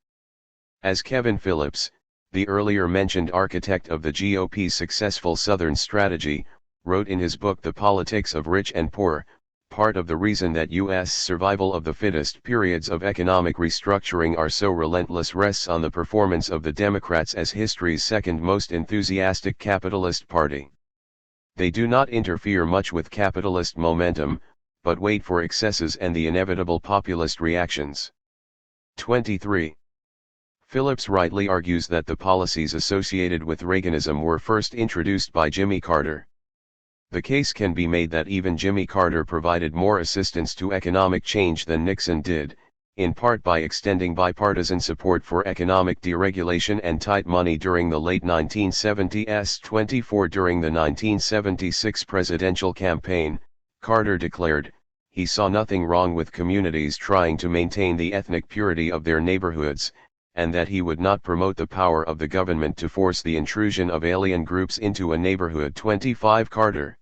As Kevin Phillips, the earlier mentioned architect of the GOP's successful Southern strategy, wrote in his book The Politics of Rich and Poor, part of the reason that U.S. survival of the fittest periods of economic restructuring are so relentless rests on the performance of the Democrats as history's second most enthusiastic capitalist party. They do not interfere much with capitalist momentum, but wait for excesses and the inevitable populist reactions. 23. Phillips rightly argues that the policies associated with Reaganism were first introduced by Jimmy Carter. The case can be made that even Jimmy Carter provided more assistance to economic change than Nixon did, in part by extending bipartisan support for economic deregulation and tight money during the late 1970s. 24. During the 1976 presidential campaign, Carter declared, he saw nothing wrong with communities trying to maintain the ethnic purity of their neighborhoods, and that he would not promote the power of the government to force the intrusion of alien groups into a neighborhood. 25. Carter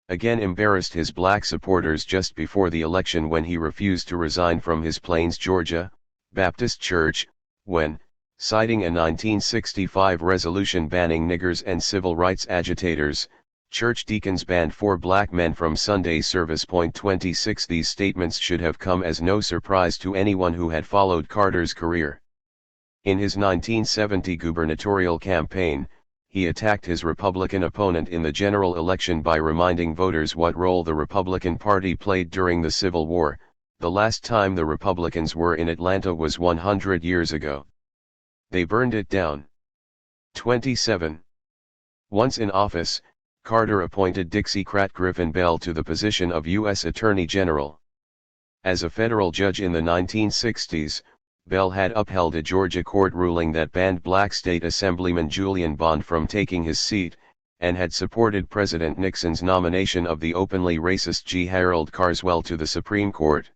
again embarrassed his black supporters just before the election when he refused to resign from his Plains, Georgia, Baptist church, when, citing a 1965 resolution banning niggers and civil rights agitators, church deacons banned 4 black men from Sunday service. 26. These statements should have come as no surprise to anyone who had followed Carter's career. In his 1970 gubernatorial campaign, he attacked his Republican opponent in the general election by reminding voters what role the Republican Party played during the Civil War. The last time the Republicans were in Atlanta was 100 years ago. They burned it down. 27. Once in office, Carter appointed Dixiecrat Griffin Bell to the position of U.S. Attorney General. As a federal judge in the 1960s, Bell had upheld a Georgia court ruling that banned black state assemblyman Julian Bond from taking his seat, and had supported President Nixon's nomination of the openly racist G. Harold Carswell to the Supreme Court.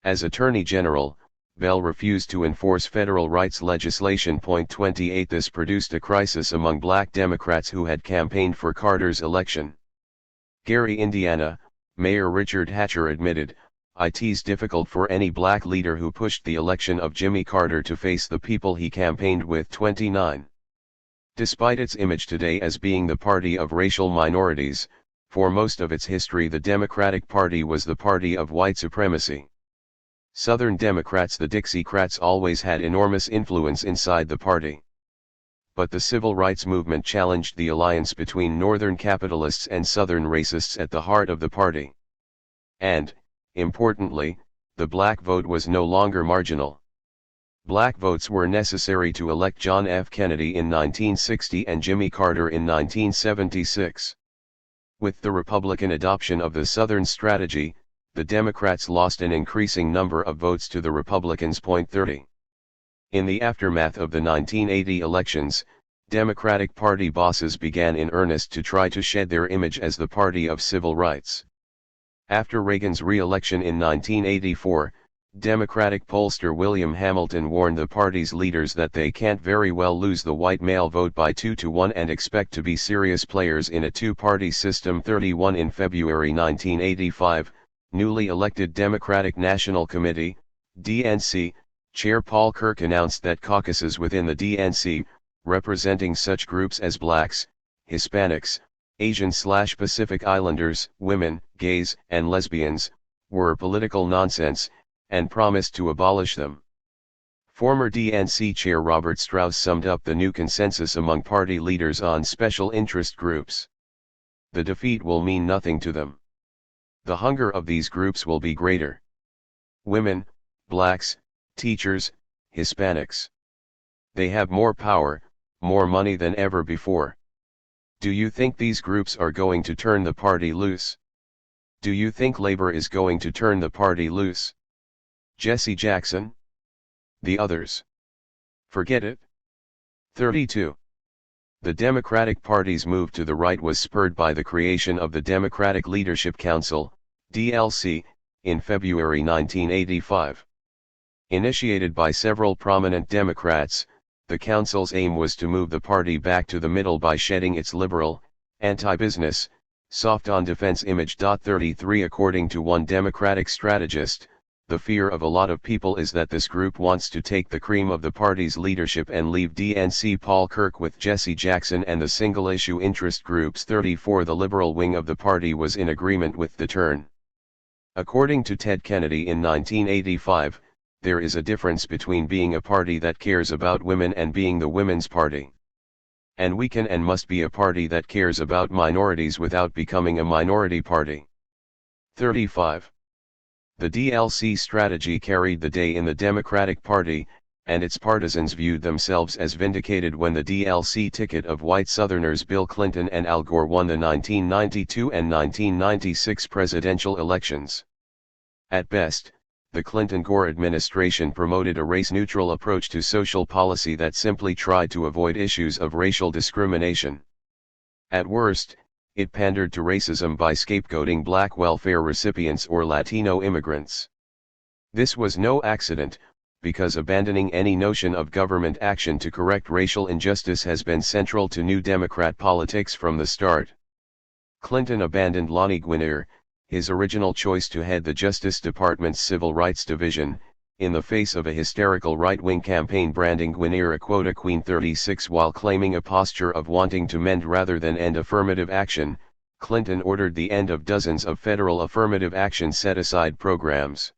As Attorney General, Bell refused to enforce federal rights legislation. 28 This produced a crisis among black Democrats who had campaigned for Carter's election. Gary, Indiana, Mayor Richard Hatcher admitted, "It's difficult for any black leader who pushed the election of Jimmy Carter to face the people he campaigned with." 29. Despite its image today as being the party of racial minorities, for most of its history the Democratic Party was the party of white supremacy. Southern Democrats, the Dixiecrats, always had enormous influence inside the party. But the civil rights movement challenged the alliance between Northern capitalists and Southern racists at the heart of the party. And, importantly, the black vote was no longer marginal. Black votes were necessary to elect John F. Kennedy in 1960 and Jimmy Carter in 1976. With the Republican adoption of the Southern strategy, the Democrats lost an increasing number of votes to the Republicans. 30. In the aftermath of the 1980 elections, Democratic Party bosses began in earnest to try to shed their image as the party of civil rights. After Reagan's re-election in 1984, Democratic pollster William Hamilton warned the party's leaders that they can't very well lose the white male vote by 2-1 and expect to be serious players in a two-party system. 31 In February 1985, newly elected Democratic National Committee, DNC, Chair Paul Kirk announced that caucuses within the DNC, representing such groups as blacks, Hispanics, Asian/Pacific Islanders, women, gays, and lesbians, were political nonsense, and promised to abolish them. Former DNC Chair Robert Strauss summed up the new consensus among party leaders on special interest groups. The defeat will mean nothing to them. The hunger of these groups will be greater. Women, blacks, teachers, Hispanics. They have more power, more money than ever before. Do you think these groups are going to turn the party loose? Do you think labor is going to turn the party loose? Jesse Jackson? The others? Forget it. 32. The Democratic Party's move to the right was spurred by the creation of the Democratic Leadership Council, DLC, in February 1985. Initiated by several prominent Democrats, the council's aim was to move the party back to the middle by shedding its liberal, anti-business, soft-on-defense image. 33 According to one Democratic strategist, the fear of a lot of people is that this group wants to take the cream of the party's leadership and leave DNC Paul Kirk with Jesse Jackson and the single-issue interest groups. 34 The liberal wing of the party was in agreement with the turn. According to Ted Kennedy in 1985, there is a difference between being a party that cares about women and being the women's party. And we can and must be a party that cares about minorities without becoming a minority party. 35. The DLC strategy carried the day in the Democratic Party, and its partisans viewed themselves as vindicated when the DLC ticket of white Southerners Bill Clinton and Al Gore won the 1992 and 1996 presidential elections. At best, the Clinton-Gore administration promoted a race-neutral approach to social policy that simply tried to avoid issues of racial discrimination. At worst, it pandered to racism by scapegoating black welfare recipients or Latino immigrants. This was no accident, because abandoning any notion of government action to correct racial injustice has been central to New Democrat politics from the start. Clinton abandoned Lani Guinier, his original choice to head the Justice Department's Civil Rights Division, in the face of a hysterical right-wing campaign branding Guinier a quota queen. 36 While claiming a posture of wanting to mend rather than end affirmative action, Clinton ordered the end of dozens of federal affirmative action set-aside programs.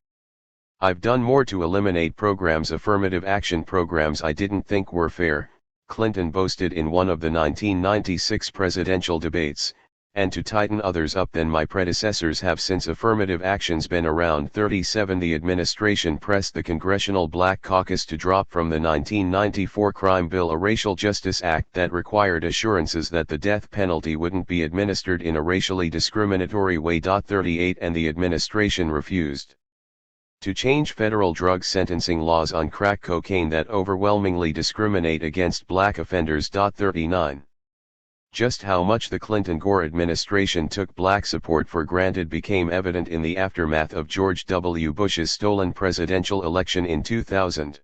"I've done more to eliminate affirmative action programs I didn't think were fair," Clinton boasted in one of the 1996 presidential debates, and to tighten others up than my predecessors have since affirmative action's been around 37. The administration pressed the Congressional Black Caucus to drop from the 1994 crime bill a racial justice act that required assurances that the death penalty wouldn't be administered in a racially discriminatory way. 38 And the administration refused to change federal drug sentencing laws on crack cocaine that overwhelmingly discriminate against black offenders. 39 Just how much the Clinton-Gore administration took black support for granted became evident in the aftermath of George W. Bush's stolen presidential election in 2000.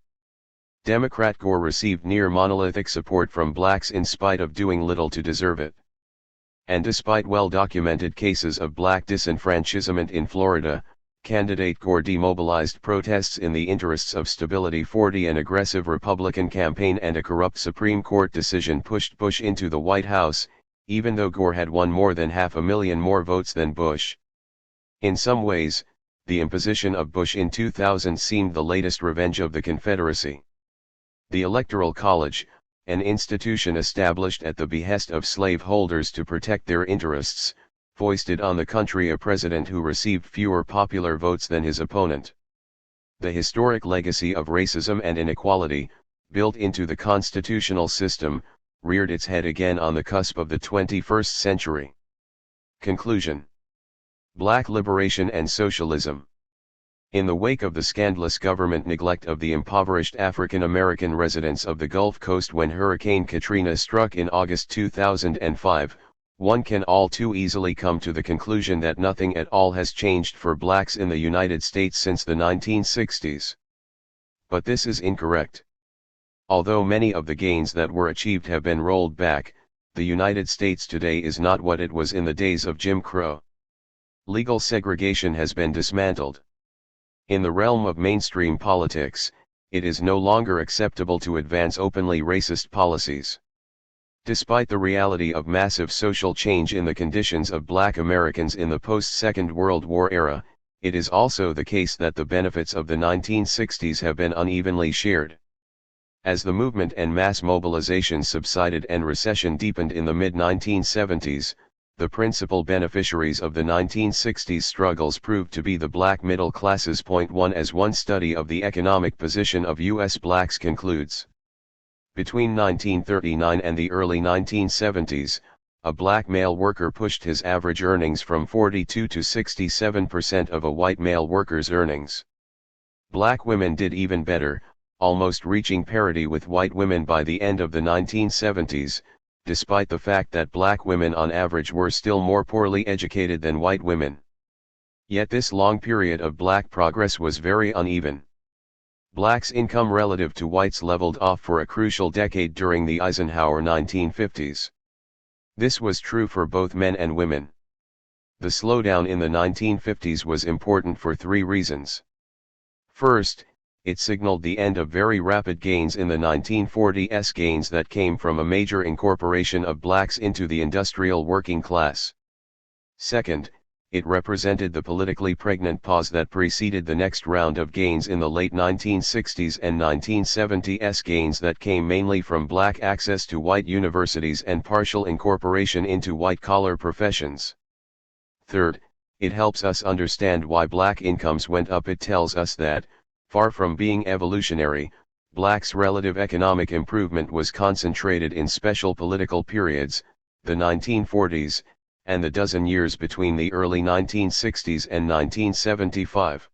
Democrat Gore received near monolithic support from blacks in spite of doing little to deserve it. And despite well-documented cases of black disenfranchisement in Florida, candidate Gore demobilized protests in the interests of stability. 40 An aggressive Republican campaign and a corrupt Supreme Court decision pushed Bush into the White House, even though Gore had won more than 500,000 more votes than Bush. In some ways, the imposition of Bush in 2000 seemed the latest revenge of the Confederacy. The Electoral College, an institution established at the behest of slaveholders to protect their interests, foisted on the country a president who received fewer popular votes than his opponent. The historic legacy of racism and inequality, built into the constitutional system, reared its head again on the cusp of the 21st century. Conclusion: Black liberation and socialism. In the wake of the scandalous government neglect of the impoverished African American residents of the Gulf Coast when Hurricane Katrina struck in August 2005, one can all too easily come to the conclusion that nothing at all has changed for blacks in the United States since the 1960s. But this is incorrect. Although many of the gains that were achieved have been rolled back, the United States today is not what it was in the days of Jim Crow. Legal segregation has been dismantled. In the realm of mainstream politics, it is no longer acceptable to advance openly racist policies. Despite the reality of massive social change in the conditions of black Americans in the post-Second World War era, it is also the case that the benefits of the 1960s have been unevenly shared. As the movement and mass mobilization subsided and recession deepened in the mid-1970s, the principal beneficiaries of the 1960s struggles proved to be the black middle classes. 1 As one study of the economic position of U.S. blacks concludes, between 1939 and the early 1970s, a black male worker pushed his average earnings from 42 to 67% of a white male worker's earnings. Black women did even better, almost reaching parity with white women by the end of the 1970s, despite the fact that black women on average were still more poorly educated than white women. Yet this long period of black progress was very uneven. Blacks' income relative to whites leveled off for a crucial decade during the Eisenhower 1950s. This was true for both men and women. The slowdown in the 1950s was important for three reasons. First, it signaled the end of very rapid gains in the 1940s, gains that came from a major incorporation of blacks into the industrial working class. Second, it represented the politically pregnant pause that preceded the next round of gains in the late 1960s and 1970s, gains that came mainly from black access to white universities and partial incorporation into white-collar professions. Third, it helps us understand why black incomes went up. It tells us that, far from being evolutionary, blacks' relative economic improvement was concentrated in special political periods, the 1940s, and the dozen years between the early 1960s and 1975.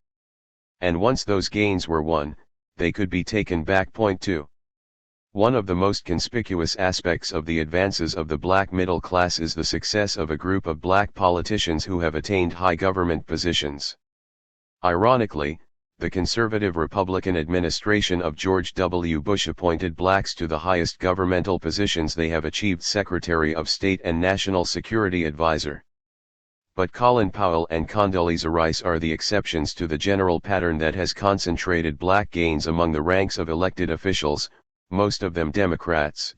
And once those gains were won, they could be taken back. 2. One of the most conspicuous aspects of the advances of the black middle class is the success of a group of black politicians who have attained high government positions. Ironically, the conservative Republican administration of George W. Bush appointed blacks to the highest governmental positions they have achieved: Secretary of State and National Security Advisor. But Colin Powell and Condoleezza Rice are the exceptions to the general pattern that has concentrated black gains among the ranks of elected officials, most of them Democrats.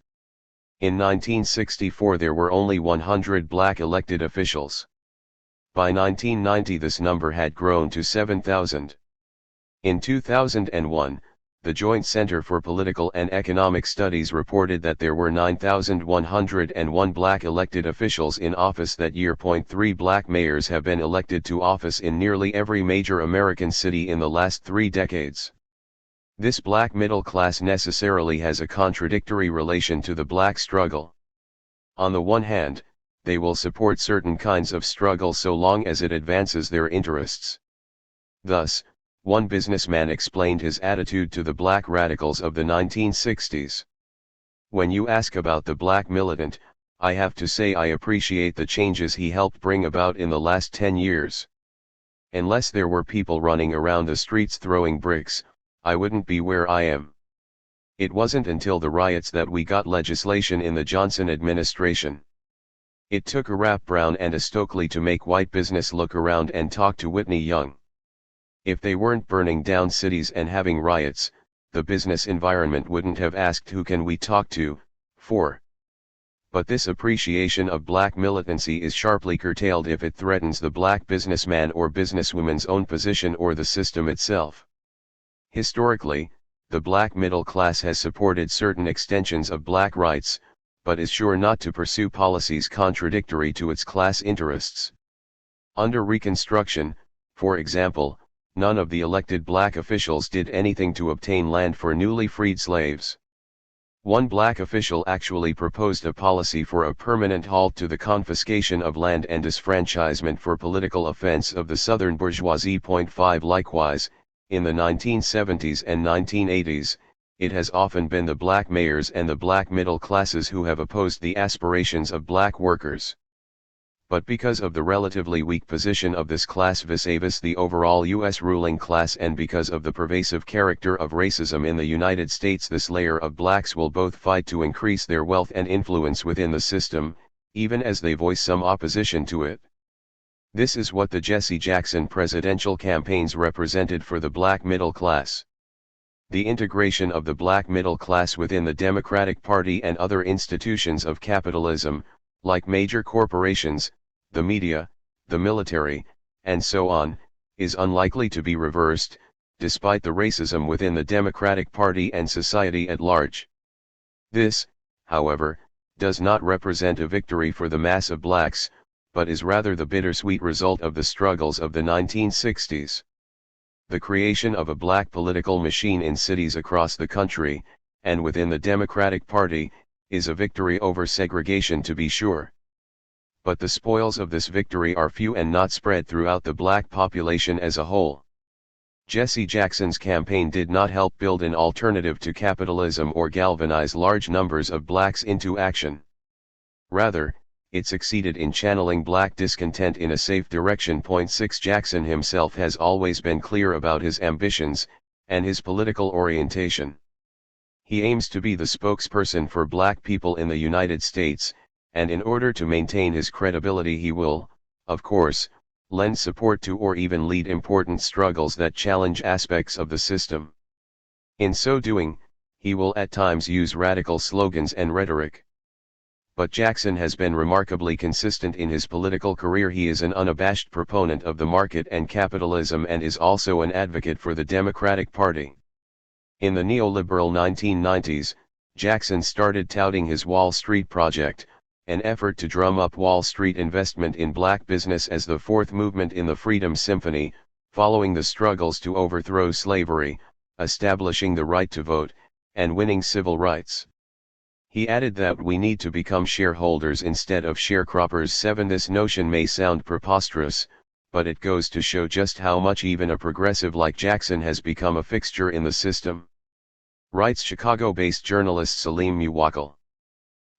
In 1964 there were only 100 black elected officials. By 1990 this number had grown to 7,000. In 2001, the Joint Center for Political and Economic Studies reported that there were 9,101 black elected officials in office that year. 3 Black mayors have been elected to office in nearly every major American city in the last 3 decades. This black middle class necessarily has a contradictory relation to the black struggle. On the one hand, they will support certain kinds of struggle so long as it advances their interests. Thus, one businessman explained his attitude to the black radicals of the 1960s. When you ask about the black militant, I have to say I appreciate the changes he helped bring about in the last 10 years. Unless there were people running around the streets throwing bricks, I wouldn't be where I am. It wasn't until the riots that we got legislation in the Johnson administration. It took a Rap Brown and a Stokely to make white business look around and talk to Whitney Young. If they weren't burning down cities and having riots, the business environment wouldn't have asked who can we talk to, for. But this appreciation of black militancy is sharply curtailed if it threatens the black businessman or businesswoman's own position or the system itself. Historically, the black middle class has supported certain extensions of black rights, but is sure not to pursue policies contradictory to its class interests. Under Reconstruction, for example, none of the elected black officials did anything to obtain land for newly freed slaves. One black official actually proposed a policy for a permanent halt to the confiscation of land and disfranchisement for political offense of the Southern bourgeoisie. 5 Likewise, in the 1970s and 1980s, it has often been the black mayors and the black middle classes who have opposed the aspirations of black workers. But because of the relatively weak position of this class vis-a-vis the overall U.S. ruling class and because of the pervasive character of racism in the United States, this layer of blacks will both fight to increase their wealth and influence within the system, even as they voice some opposition to it. This is what the Jesse Jackson presidential campaigns represented for the black middle class. The integration of the black middle class within the Democratic Party and other institutions of capitalism, like major corporations, the media, the military, and so on, is unlikely to be reversed, despite the racism within the Democratic Party and society at large. This, however, does not represent a victory for the mass of blacks, but is rather the bittersweet result of the struggles of the 1960s. The creation of a black political machine in cities across the country, and within the Democratic Party, is a victory over segregation to be sure. But the spoils of this victory are few and not spread throughout the black population as a whole. Jesse Jackson's campaign did not help build an alternative to capitalism or galvanize large numbers of blacks into action. Rather, it succeeded in channeling black discontent in a safe direction. 6 Jackson himself has always been clear about his ambitions, and his political orientation. He aims to be the spokesperson for black people in the United States, and in order to maintain his credibility he will, of course, lend support to or even lead important struggles that challenge aspects of the system. In so doing, he will at times use radical slogans and rhetoric. But Jackson has been remarkably consistent in his political career. He is an unabashed proponent of the market and capitalism and is also an advocate for the Democratic Party. In the neoliberal 1990s, Jackson started touting his Wall Street Project, an effort to drum up Wall Street investment in black business as the fourth movement in the Freedom Symphony, following the struggles to overthrow slavery, establishing the right to vote, and winning civil rights. He added that we need to become shareholders instead of sharecroppers. 7 This notion may sound preposterous, but it goes to show just how much even a progressive like Jackson has become a fixture in the system. Writes Chicago-based journalist Salim Muwakkil.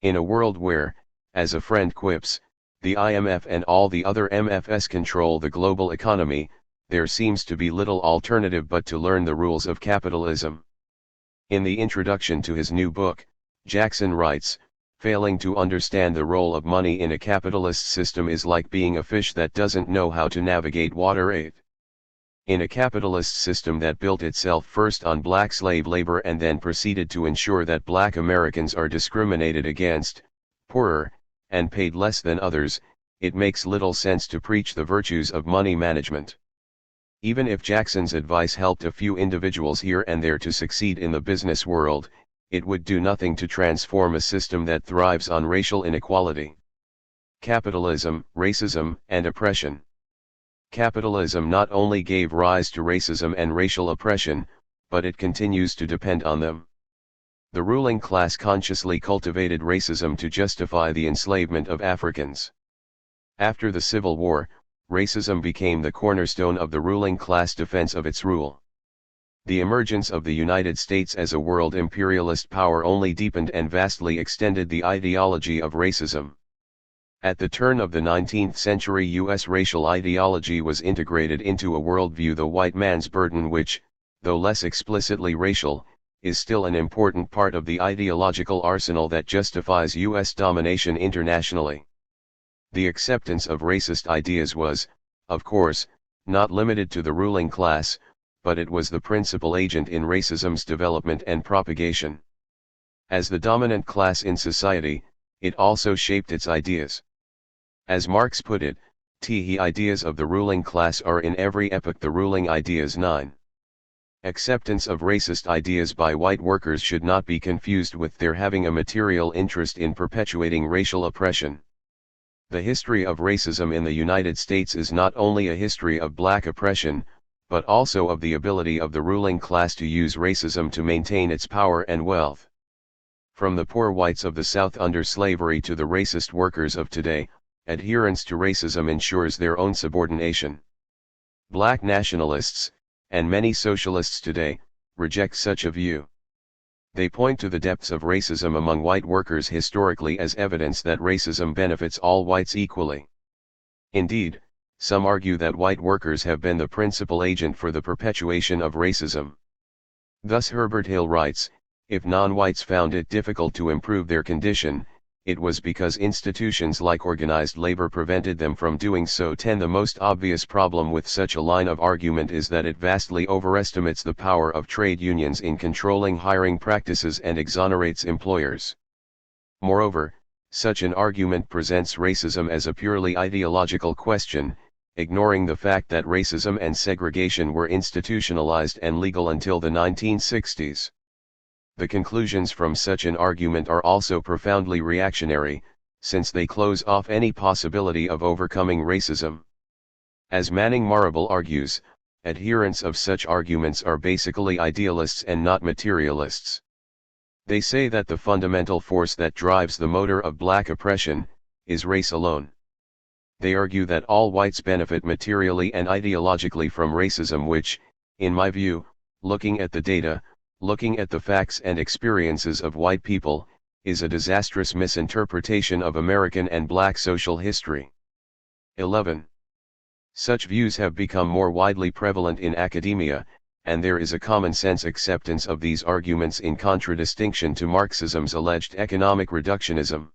In a world where, as a friend quips, the IMF and all the other MFs control the global economy, there seems to be little alternative but to learn the rules of capitalism. In the introduction to his new book, Jackson writes, failing to understand the role of money in a capitalist system is like being a fish that doesn't know how to navigate water. 8. In a capitalist system that built itself first on black slave labor and then proceeded to ensure that black Americans are discriminated against, poorer, and paid less than others, it makes little sense to preach the virtues of money management. Even if Jackson's advice helped a few individuals here and there to succeed in the business world, it would do nothing to transform a system that thrives on racial inequality. Capitalism, racism, and oppression. Capitalism not only gave rise to racism and racial oppression, but it continues to depend on them. The ruling class consciously cultivated racism to justify the enslavement of Africans. After the Civil War, racism became the cornerstone of the ruling class defense of its rule. The emergence of the United States as a world imperialist power only deepened and vastly extended the ideology of racism. At the turn of the 19th century, U.S. racial ideology was integrated into a worldview, the white man's burden, which, though less explicitly racial, is still an important part of the ideological arsenal that justifies U.S. domination internationally. The acceptance of racist ideas was, of course, not limited to the ruling class, but it was the principal agent in racism's development and propagation. As the dominant class in society, it also shaped its ideas. As Marx put it, the ideas of the ruling class are in every epoch the ruling ideas. 9. Acceptance of racist ideas by white workers should not be confused with their having a material interest in perpetuating racial oppression. The history of racism in the United States is not only a history of black oppression, but also of the ability of the ruling class to use racism to maintain its power and wealth. From the poor whites of the South under slavery to the racist workers of today, adherence to racism ensures their own subordination. Black nationalists, and many socialists today, reject such a view. They point to the depths of racism among white workers historically as evidence that racism benefits all whites equally. Indeed, some argue that white workers have been the principal agent for the perpetuation of racism. Thus Herbert Hill writes, if non-whites found it difficult to improve their condition, it was because institutions like organized labor prevented them from doing so. 10. The most obvious problem with such a line of argument is that it vastly overestimates the power of trade unions in controlling hiring practices and exonerates employers. Moreover, such an argument presents racism as a purely ideological question, ignoring the fact that racism and segregation were institutionalized and legal until the 1960s. The conclusions from such an argument are also profoundly reactionary, since they close off any possibility of overcoming racism. As Manning Marable argues, adherents of such arguments are basically idealists and not materialists. They say that the fundamental force that drives the motor of black oppression is race alone. They argue that all whites benefit materially and ideologically from racism, which, in my view, looking at the data, looking at the facts and experiences of white people, is a disastrous misinterpretation of American and black social history. 11. Such views have become more widely prevalent in academia, and there is a common-sense acceptance of these arguments in contradistinction to Marxism's alleged economic reductionism.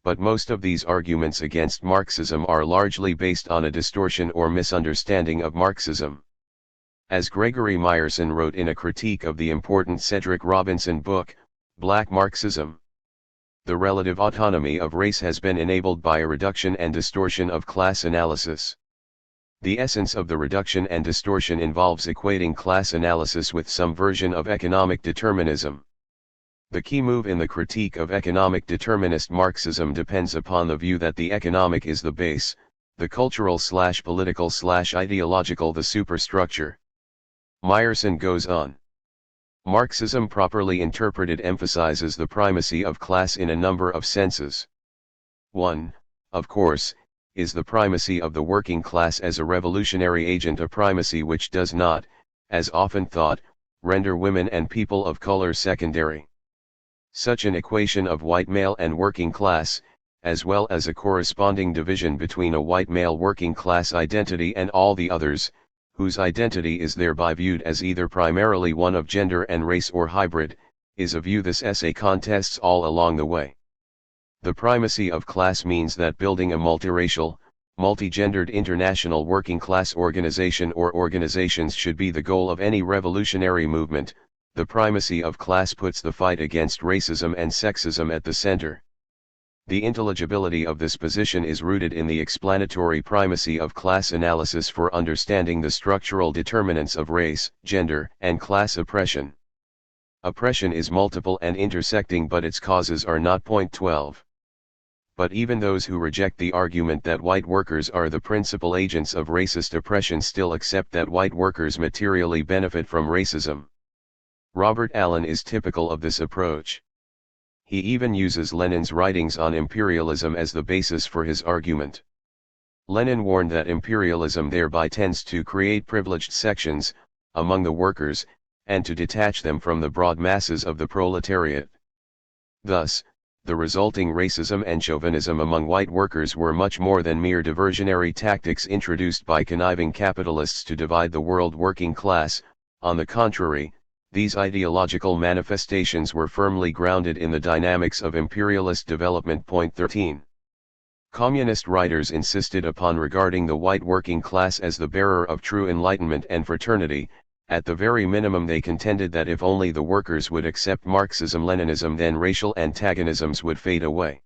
But most of these arguments against Marxism are largely based on a distortion or misunderstanding of Marxism. As Gregory Myerson wrote in a critique of the important Cedric Robinson book, Black Marxism, the relative autonomy of race has been enabled by a reduction and distortion of class analysis. The essence of the reduction and distortion involves equating class analysis with some version of economic determinism. The key move in the critique of economic determinist Marxism depends upon the view that the economic is the base, the cultural/political/ideological the superstructure. Myerson goes on. Marxism properly interpreted emphasizes the primacy of class in a number of senses. One, of course, is the primacy of the working class as a revolutionary agent, a primacy which does not, as often thought, render women and people of color secondary. Such an equation of white male and working class, as well as a corresponding division between a white male working class identity and all the others, whose identity is thereby viewed as either primarily one of gender and race or hybrid, is a view this essay contests all along the way. The primacy of class means that building a multiracial, multi-gendered international working class organization or organizations should be the goal of any revolutionary movement. The primacy of class puts the fight against racism and sexism at the center. The intelligibility of this position is rooted in the explanatory primacy of class analysis for understanding the structural determinants of race, gender, and class oppression. Oppression is multiple and intersecting, but its causes are not. 12. But even those who reject the argument that white workers are the principal agents of racist oppression still accept that white workers materially benefit from racism. Robert Allen is typical of this approach. He even uses Lenin's writings on imperialism as the basis for his argument. Lenin warned that imperialism thereby tends to create privileged sections among the workers, and to detach them from the broad masses of the proletariat. Thus, the resulting racism and chauvinism among white workers were much more than mere diversionary tactics introduced by conniving capitalists to divide the world working class. On the contrary, these ideological manifestations were firmly grounded in the dynamics of imperialist development. 13. Communist writers insisted upon regarding the white working class as the bearer of true enlightenment and fraternity. At the very minimum, they contended that if only the workers would accept Marxism-Leninism, then racial antagonisms would fade away.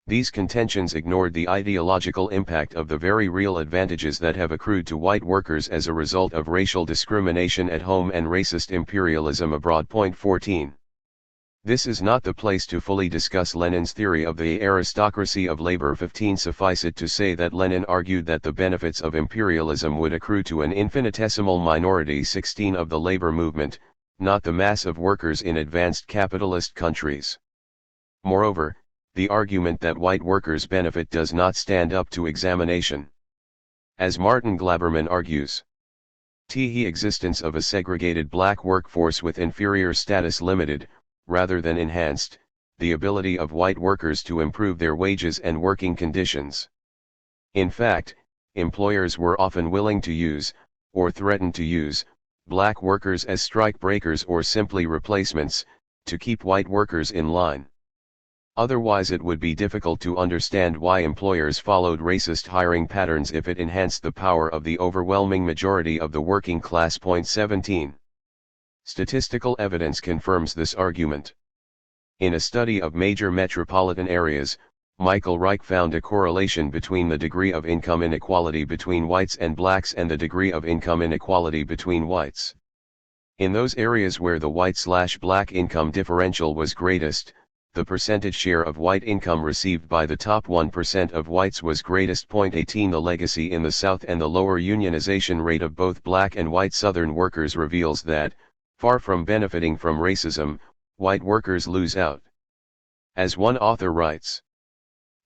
These contentions ignored the ideological impact of the very real advantages that have accrued to white workers as a result of racial discrimination at home and racist imperialism abroad. 14. This is not the place to fully discuss Lenin's theory of the aristocracy of labor. 15. Suffice it to say that Lenin argued that the benefits of imperialism would accrue to an infinitesimal minority. 16. Of the labor movement, not the mass of workers in advanced capitalist countries. Moreover, the argument that white workers benefit does not stand up to examination. As Martin Glaberman argues, the existence of a segregated black workforce with inferior status limited, rather than enhanced, the ability of white workers to improve their wages and working conditions. In fact, employers were often willing to use, or threaten to use, black workers as strike breakers or simply replacements, to keep white workers in line. Otherwise, it would be difficult to understand why employers followed racist hiring patterns if it enhanced the power of the overwhelming majority of the working class. 17. Statistical evidence confirms this argument. In a study of major metropolitan areas, Michael Reich found a correlation between the degree of income inequality between whites and blacks and the degree of income inequality between whites. In those areas where the white/black income differential was greatest, the percentage share of white income received by the top 1% of whites was greatest. 18. The legacy in the South and the lower unionization rate of both black and white Southern workers reveals that, far from benefiting from racism, white workers lose out. As one author writes,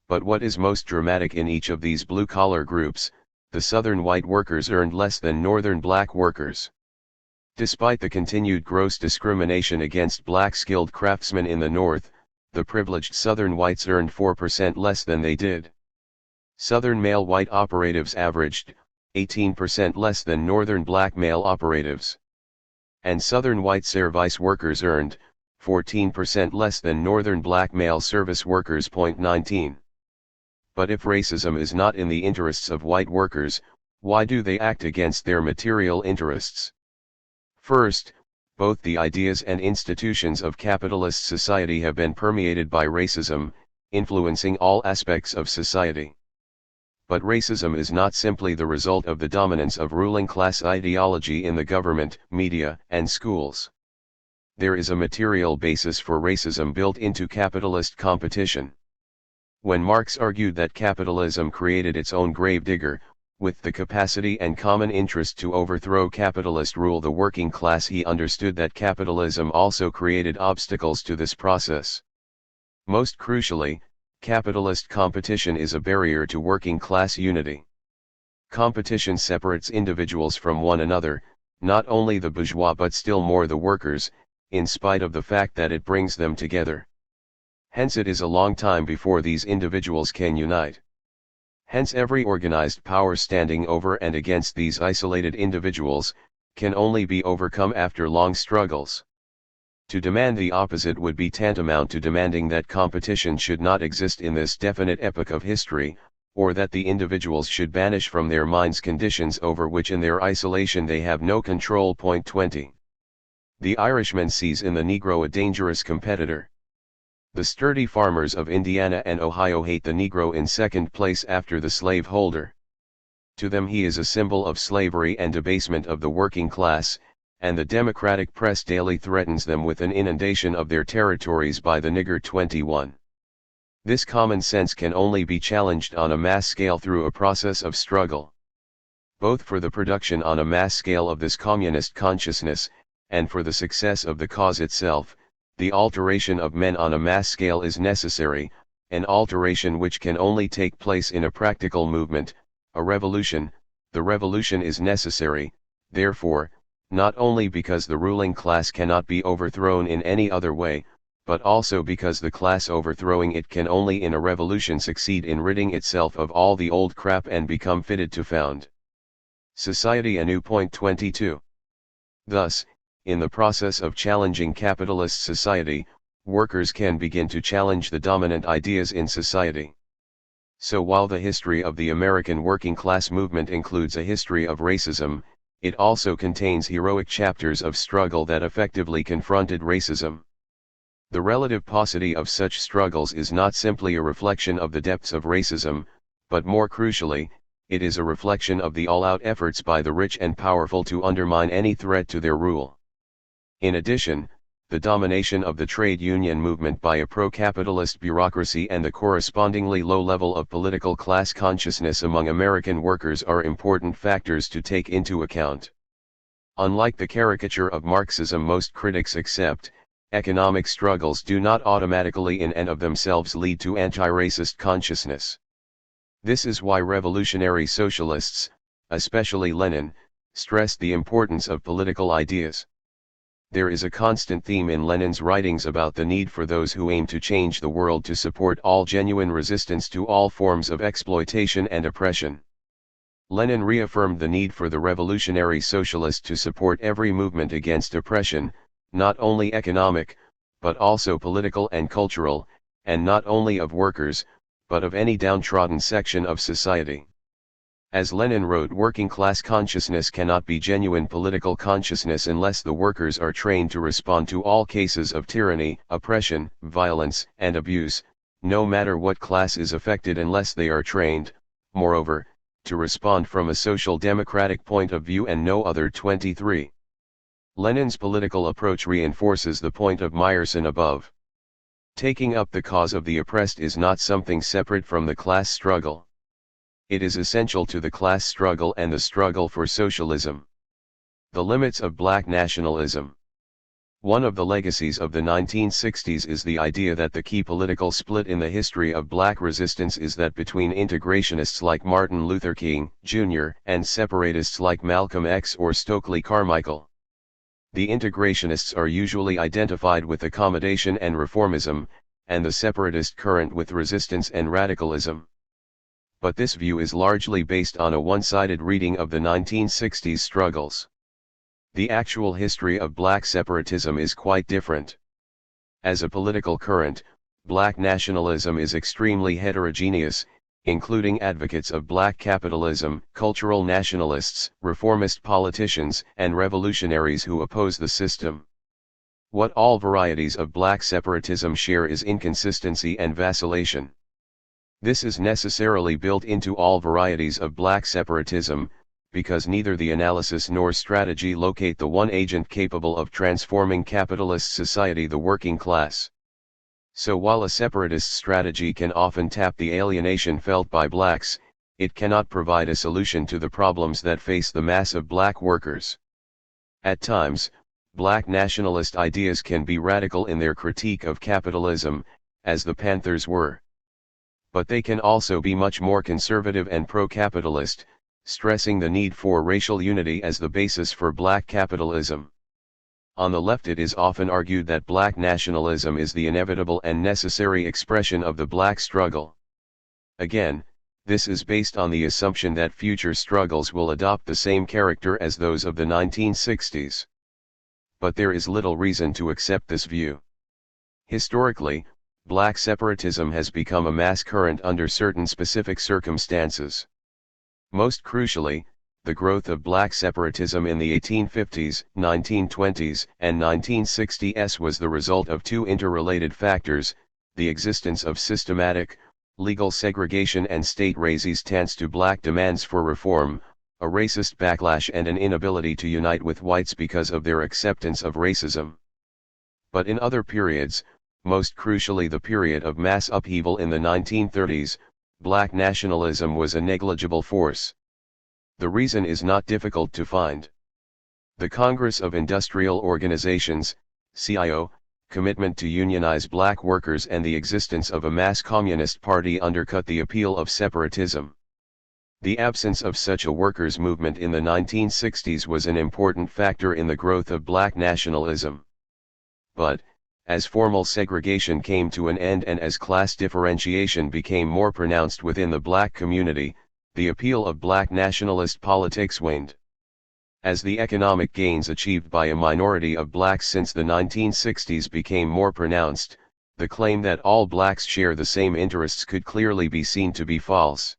but what is most dramatic in each of these blue-collar groups, the Southern white workers earned less than Northern black workers. Despite the continued gross discrimination against black skilled craftsmen in the North, the privileged Southern whites earned 4% less than they did. Southern male white operatives averaged 18% less than Northern black male operatives. And Southern white service workers earned 14% less than Northern black male service workers. 19. But if racism is not in the interests of white workers, why do they act against their material interests? First, both the ideas and institutions of capitalist society have been permeated by racism, influencing all aspects of society. But racism is not simply the result of the dominance of ruling class ideology in the government, media, and schools. There is a material basis for racism built into capitalist competition. When Marx argued that capitalism created its own gravedigger, with the capacity and common interest to overthrow capitalist rule the working class, he understood that capitalism also created obstacles to this process. Most crucially, capitalist competition is a barrier to working class unity. Competition separates individuals from one another, not only the bourgeois but still more the workers, in spite of the fact that it brings them together. Hence it is a long time before these individuals can unite. Hence every organized power standing over and against these isolated individuals, can only be overcome after long struggles. To demand the opposite would be tantamount to demanding that competition should not exist in this definite epoch of history, or that the individuals should banish from their minds conditions over which in their isolation they have no control. 20. The Irishman sees in the Negro a dangerous competitor. The sturdy farmers of Indiana and Ohio hate the Negro in second place after the slaveholder. To them he is a symbol of slavery and debasement of the working class, and the Democratic press daily threatens them with an inundation of their territories by the Nigger 21. This common sense can only be challenged on a mass scale through a process of struggle. Both for the production on a mass scale of this communist consciousness, and for the success of the cause itself, the alteration of men on a mass scale is necessary, an alteration which can only take place in a practical movement, a revolution. The revolution is necessary, therefore, not only because the ruling class cannot be overthrown in any other way, but also because the class overthrowing it can only in a revolution succeed in ridding itself of all the old crap and become fitted to found society anew. Point 22. Thus, in the process of challenging capitalist society, workers can begin to challenge the dominant ideas in society. So while the history of the American working class movement includes a history of racism, it also contains heroic chapters of struggle that effectively confronted racism. The relative paucity of such struggles is not simply a reflection of the depths of racism, but more crucially, it is a reflection of the all-out efforts by the rich and powerful to undermine any threat to their rule. In addition, the domination of the trade union movement by a pro-capitalist bureaucracy and the correspondingly low level of political class consciousness among American workers are important factors to take into account. Unlike the caricature of Marxism most critics accept, economic struggles do not automatically in and of themselves lead to anti-racist consciousness. This is why revolutionary socialists, especially Lenin, stressed the importance of political ideas. There is a constant theme in Lenin's writings about the need for those who aim to change the world to support all genuine resistance to all forms of exploitation and oppression. Lenin reaffirmed the need for the revolutionary socialist to support every movement against oppression, not only economic, but also political and cultural, and not only of workers, but of any downtrodden section of society. As Lenin wrote, working class consciousness cannot be genuine political consciousness unless the workers are trained to respond to all cases of tyranny, oppression, violence, and abuse, no matter what class is affected, unless they are trained, moreover, to respond from a social democratic point of view and no other. 23. Lenin's political approach reinforces the point of Meyerson above. Taking up the cause of the oppressed is not something separate from the class struggle. It is essential to the class struggle and the struggle for socialism. The limits of black nationalism. One of the legacies of the 1960s is the idea that the key political split in the history of black resistance is that between integrationists like Martin Luther King, Jr., and separatists like Malcolm X or Stokely Carmichael. The integrationists are usually identified with accommodation and reformism, and the separatist current with resistance and radicalism. But this view is largely based on a one-sided reading of the 1960s struggles. The actual history of black separatism is quite different. As a political current, black nationalism is extremely heterogeneous, including advocates of black capitalism, cultural nationalists, reformist politicians, and revolutionaries who oppose the system. What all varieties of black separatism share is inconsistency and vacillation. This is necessarily built into all varieties of black separatism, because neither the analysis nor strategy locate the one agent capable of transforming capitalist society, the working class. So while a separatist strategy can often tap the alienation felt by blacks, it cannot provide a solution to the problems that face the mass of black workers. At times, black nationalist ideas can be radical in their critique of capitalism, as the Panthers were. But they can also be much more conservative and pro-capitalist, stressing the need for racial unity as the basis for black capitalism. On the left, it is often argued that black nationalism is the inevitable and necessary expression of the black struggle. Again, this is based on the assumption that future struggles will adopt the same character as those of the 1960s. But there is little reason to accept this view. Historically, black separatism has become a mass current under certain specific circumstances. Most crucially, the growth of black separatism in the 1850s, 1920s, and 1960s was the result of two interrelated factors: the existence of systematic, legal segregation and state resistance to black demands for reform, a racist backlash and an inability to unite with whites because of their acceptance of racism. But in other periods, most crucially the period of mass upheaval in the 1930s, black nationalism was a negligible force. The reason is not difficult to find. The Congress of Industrial Organizations, CIO, commitment to unionize black workers and the existence of a mass communist party undercut the appeal of separatism. The absence of such a workers' movement in the 1960s was an important factor in the growth of black nationalism. But, as formal segregation came to an end and as class differentiation became more pronounced within the black community, the appeal of black nationalist politics waned. As the economic gains achieved by a minority of blacks since the 1960s became more pronounced, the claim that all blacks share the same interests could clearly be seen to be false.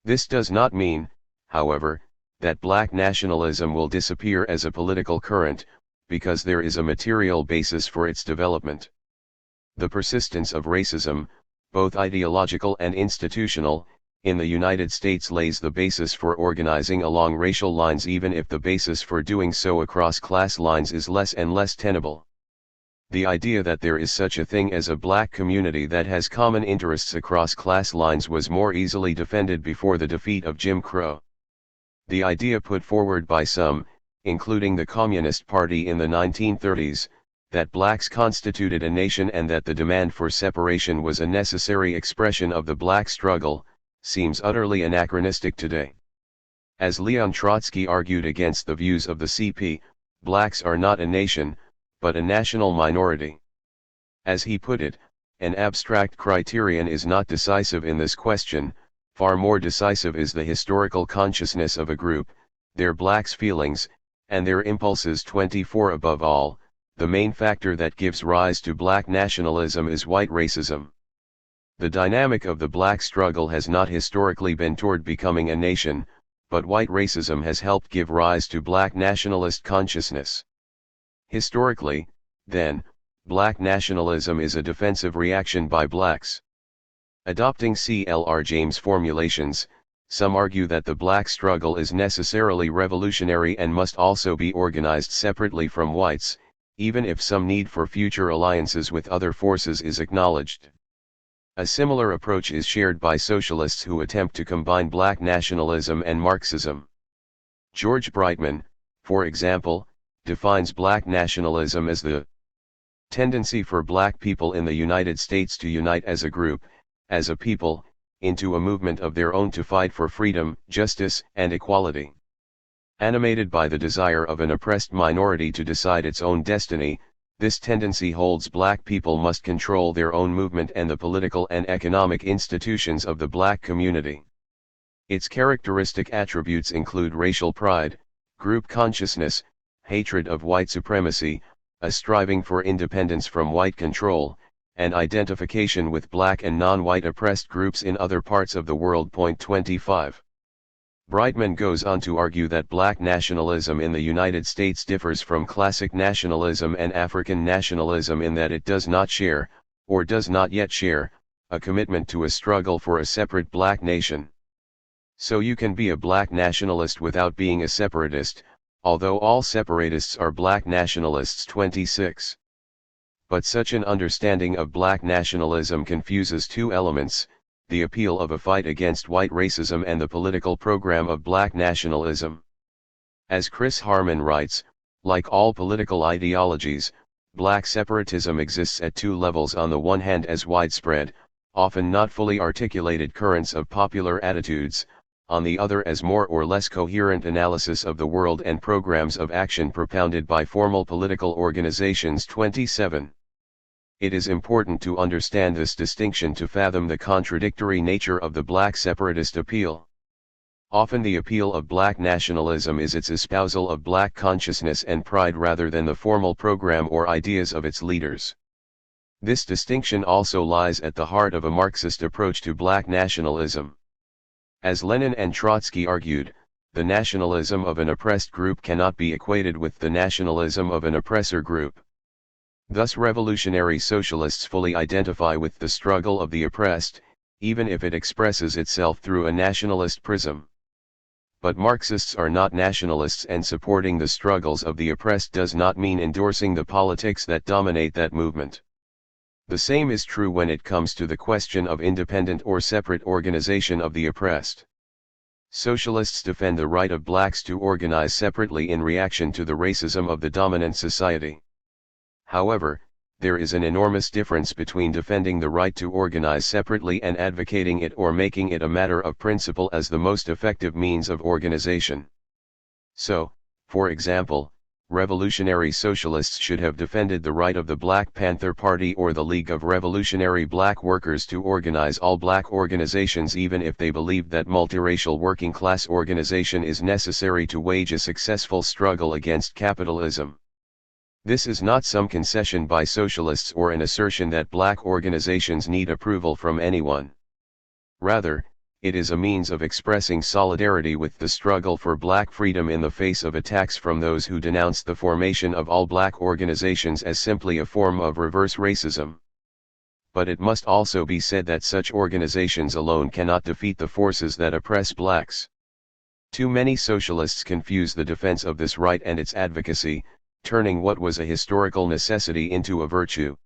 This does not mean, however, that black nationalism will disappear as a political current, because there is a material basis for its development. The persistence of racism, both ideological and institutional, in the United States lays the basis for organizing along racial lines even if the basis for doing so across class lines is less and less tenable. The idea that there is such a thing as a black community that has common interests across class lines was more easily defended before the defeat of Jim Crow. The idea put forward by some, including the Communist Party in the 1930s, that blacks constituted a nation and that the demand for separation was a necessary expression of the black struggle, seems utterly anachronistic today. As Leon Trotsky argued against the views of the CP, blacks are not a nation, but a national minority. As he put it, an abstract criterion is not decisive in this question, far more decisive is the historical consciousness of a group, their blacks' feelings, and their impulses. 24 Above all, the main factor that gives rise to black nationalism is white racism. The dynamic of the black struggle has not historically been toward becoming a nation, but white racism has helped give rise to black nationalist consciousness. Historically, then, black nationalism is a defensive reaction by blacks. Adopting C.L.R. James formulations, some argue that the black struggle is necessarily revolutionary and must also be organized separately from whites, even if some need for future alliances with other forces is acknowledged. A similar approach is shared by socialists who attempt to combine black nationalism and Marxism. George Brightman, for example, defines black nationalism as the tendency for black people in the United States to unite as a group, as a people, into a movement of their own to fight for freedom, justice, and equality. Animated by the desire of an oppressed minority to decide its own destiny, this tendency holds black people must control their own movement and the political and economic institutions of the black community. Its characteristic attributes include racial pride, group consciousness, hatred of white supremacy, a striving for independence from white control, and identification with black and non-white oppressed groups in other parts of the world. 25. Brightman goes on to argue that black nationalism in the United States differs from classic nationalism and African nationalism in that it does not share, or does not yet share, a commitment to a struggle for a separate black nation. So you can be a black nationalist without being a separatist, although all separatists are black nationalists. 26. But such an understanding of black nationalism confuses two elements, the appeal of a fight against white racism and the political program of black nationalism. As Chris Harman writes, like all political ideologies, black separatism exists at two levels: on the one hand as widespread, often not fully articulated currents of popular attitudes, on the other as more or less coherent analysis of the world and programs of action propounded by formal political organizations. 27. It is important to understand this distinction to fathom the contradictory nature of the black separatist appeal. Often the appeal of black nationalism is its espousal of black consciousness and pride rather than the formal program or ideas of its leaders. This distinction also lies at the heart of a Marxist approach to black nationalism. As Lenin and Trotsky argued, the nationalism of an oppressed group cannot be equated with the nationalism of an oppressor group. Thus revolutionary socialists fully identify with the struggle of the oppressed, even if it expresses itself through a nationalist prism. But Marxists are not nationalists, and supporting the struggles of the oppressed does not mean endorsing the politics that dominate that movement. The same is true when it comes to the question of independent or separate organization of the oppressed. Socialists defend the right of blacks to organize separately in reaction to the racism of the dominant society. However, there is an enormous difference between defending the right to organize separately and advocating it or making it a matter of principle as the most effective means of organization. So, for example, revolutionary socialists should have defended the right of the Black Panther Party or the League of Revolutionary Black Workers to organize all black organizations, even if they believed that multiracial working class organization is necessary to wage a successful struggle against capitalism. This is not some concession by socialists or an assertion that black organizations need approval from anyone. Rather, it is a means of expressing solidarity with the struggle for black freedom in the face of attacks from those who denounce the formation of all black organizations as simply a form of reverse racism. But it must also be said that such organizations alone cannot defeat the forces that oppress blacks. Too many socialists confuse the defense of this right and its advocacy, turning what was a historical necessity into a virtue.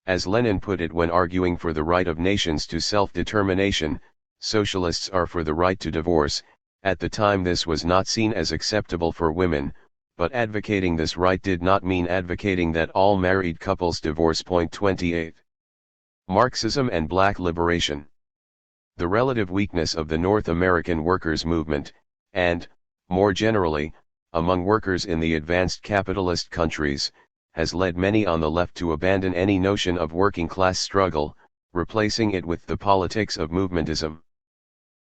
As Lenin put it when arguing for the right of nations to self-determination, socialists are for the right to divorce. At the time this was not seen as acceptable for women, but advocating this right did not mean advocating that all married couples divorce. 28. Marxism and Black Liberation. The relative weakness of the North American workers' movement, and, more generally, among workers in the advanced capitalist countries, has led many on the left to abandon any notion of working class struggle, replacing it with the politics of movementism.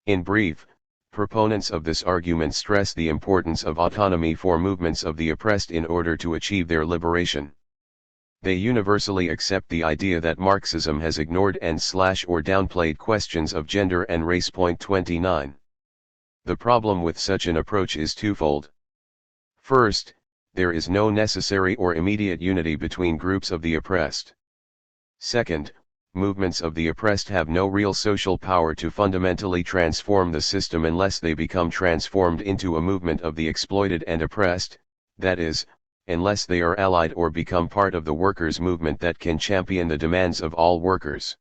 In brief, proponents of this argument stress the importance of autonomy for movements of the oppressed in order to achieve their liberation. They universally accept the idea that Marxism has ignored and or downplayed questions of gender and race. 29. The problem with such an approach is twofold. First, there is no necessary or immediate unity between groups of the oppressed. Second, movements of the oppressed have no real social power to fundamentally transform the system unless they become transformed into a movement of the exploited and oppressed, that is, unless they are allied or become part of the workers' movement that can champion the demands of all workers.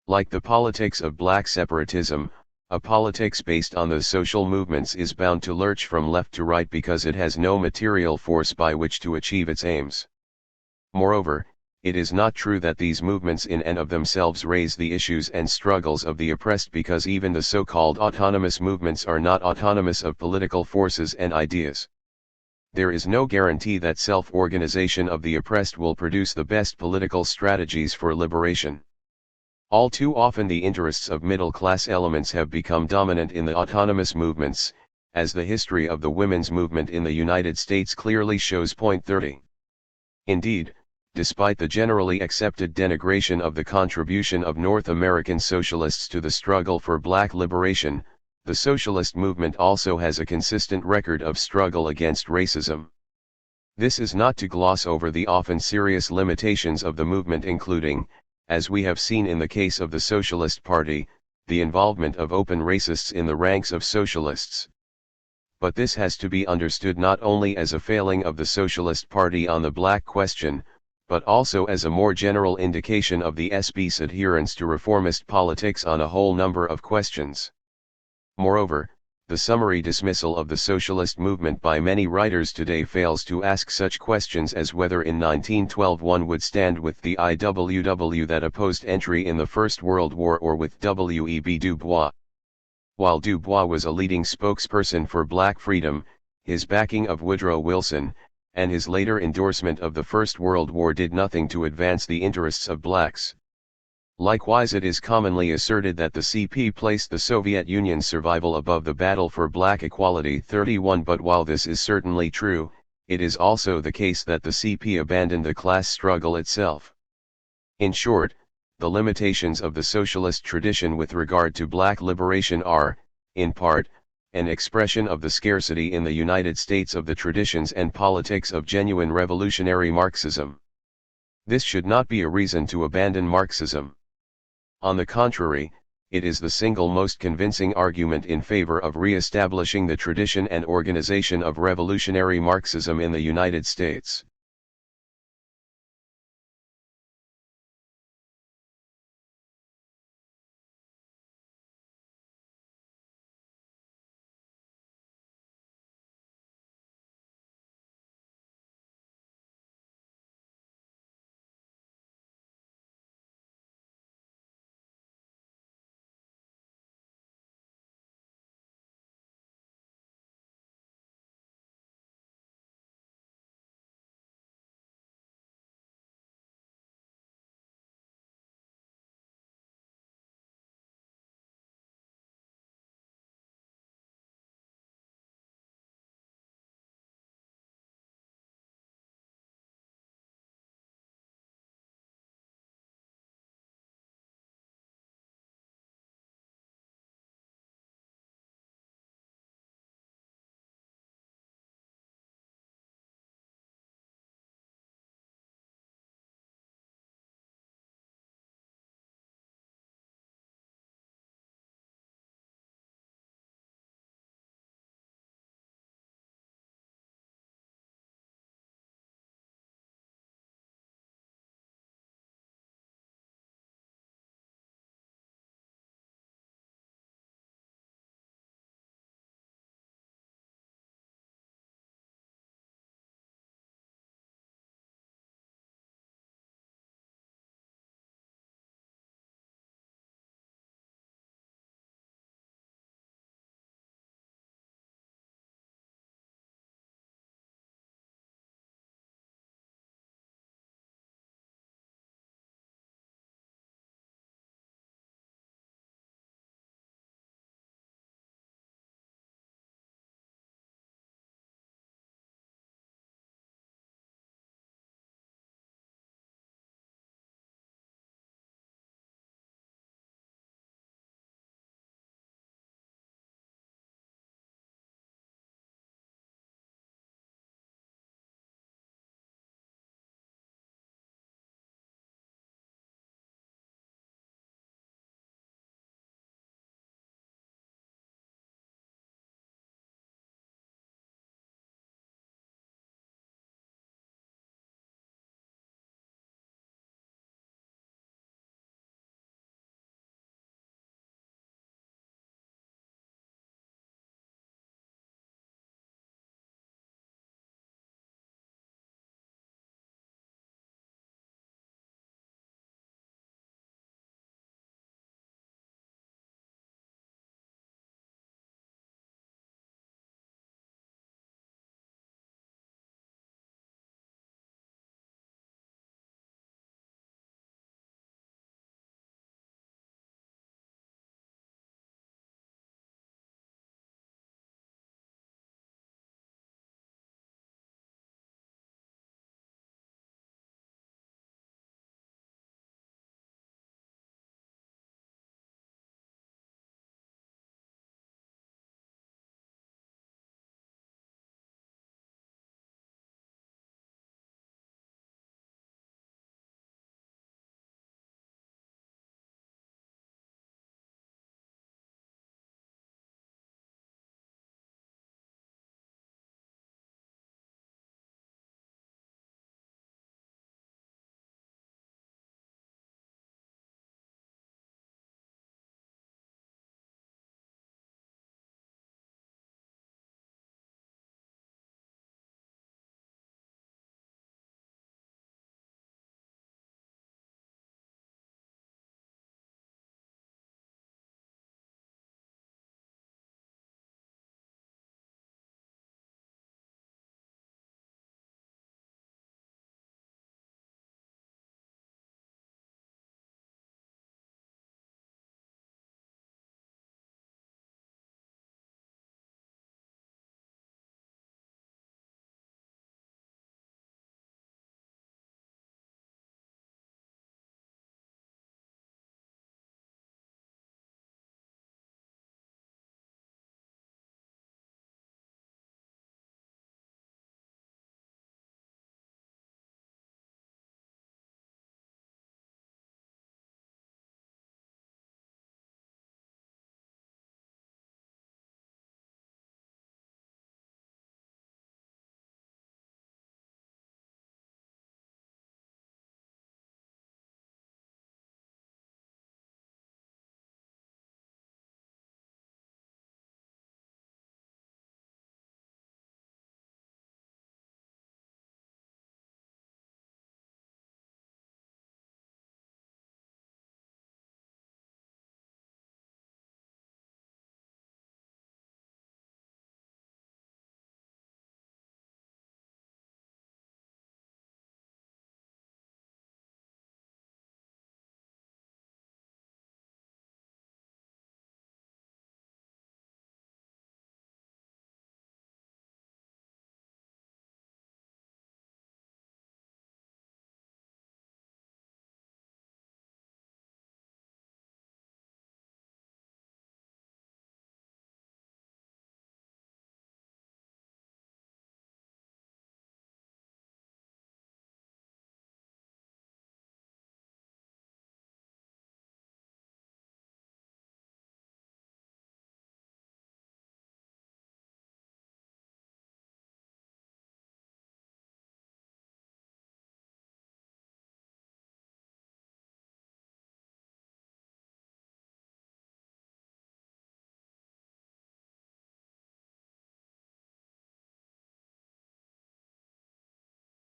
Like the politics of black separatism, a politics based on the social movements is bound to lurch from left to right because it has no material force by which to achieve its aims. Moreover, it is not true that these movements in and of themselves raise the issues and struggles of the oppressed, because even the so-called autonomous movements are not autonomous of political forces and ideas. There is no guarantee that self-organization of the oppressed will produce the best political strategies for liberation. All too often the interests of middle-class elements have become dominant in the autonomous movements, as the history of the women's movement in the United States clearly shows. 30. Indeed, despite the generally accepted denigration of the contribution of North American socialists to the struggle for black liberation, the socialist movement also has a consistent record of struggle against racism. This is not to gloss over the often serious limitations of the movement, including, as we have seen in the case of the Socialist Party, the involvement of open racists in the ranks of socialists. But this has to be understood not only as a failing of the Socialist Party on the black question, but also as a more general indication of the SP's adherence to reformist politics on a whole number of questions. Moreover, the summary dismissal of the socialist movement by many writers today fails to ask such questions as whether in 1912 one would stand with the IWW that opposed entry in the First World War or with W.E.B. Du Bois. While Du Bois was a leading spokesperson for black freedom, his backing of Woodrow Wilson, and his later endorsement of the First World War did nothing to advance the interests of blacks. Likewise, it is commonly asserted that the CP placed the Soviet Union's survival above the battle for black equality. 31. But while this is certainly true, it is also the case that the CP abandoned the class struggle itself. In short, the limitations of the socialist tradition with regard to black liberation are, in part, an expression of the scarcity in the United States of the traditions and politics of genuine revolutionary Marxism. This should not be a reason to abandon Marxism. On the contrary, it is the single most convincing argument in favor of re-establishing the tradition and organization of revolutionary Marxism in the United States.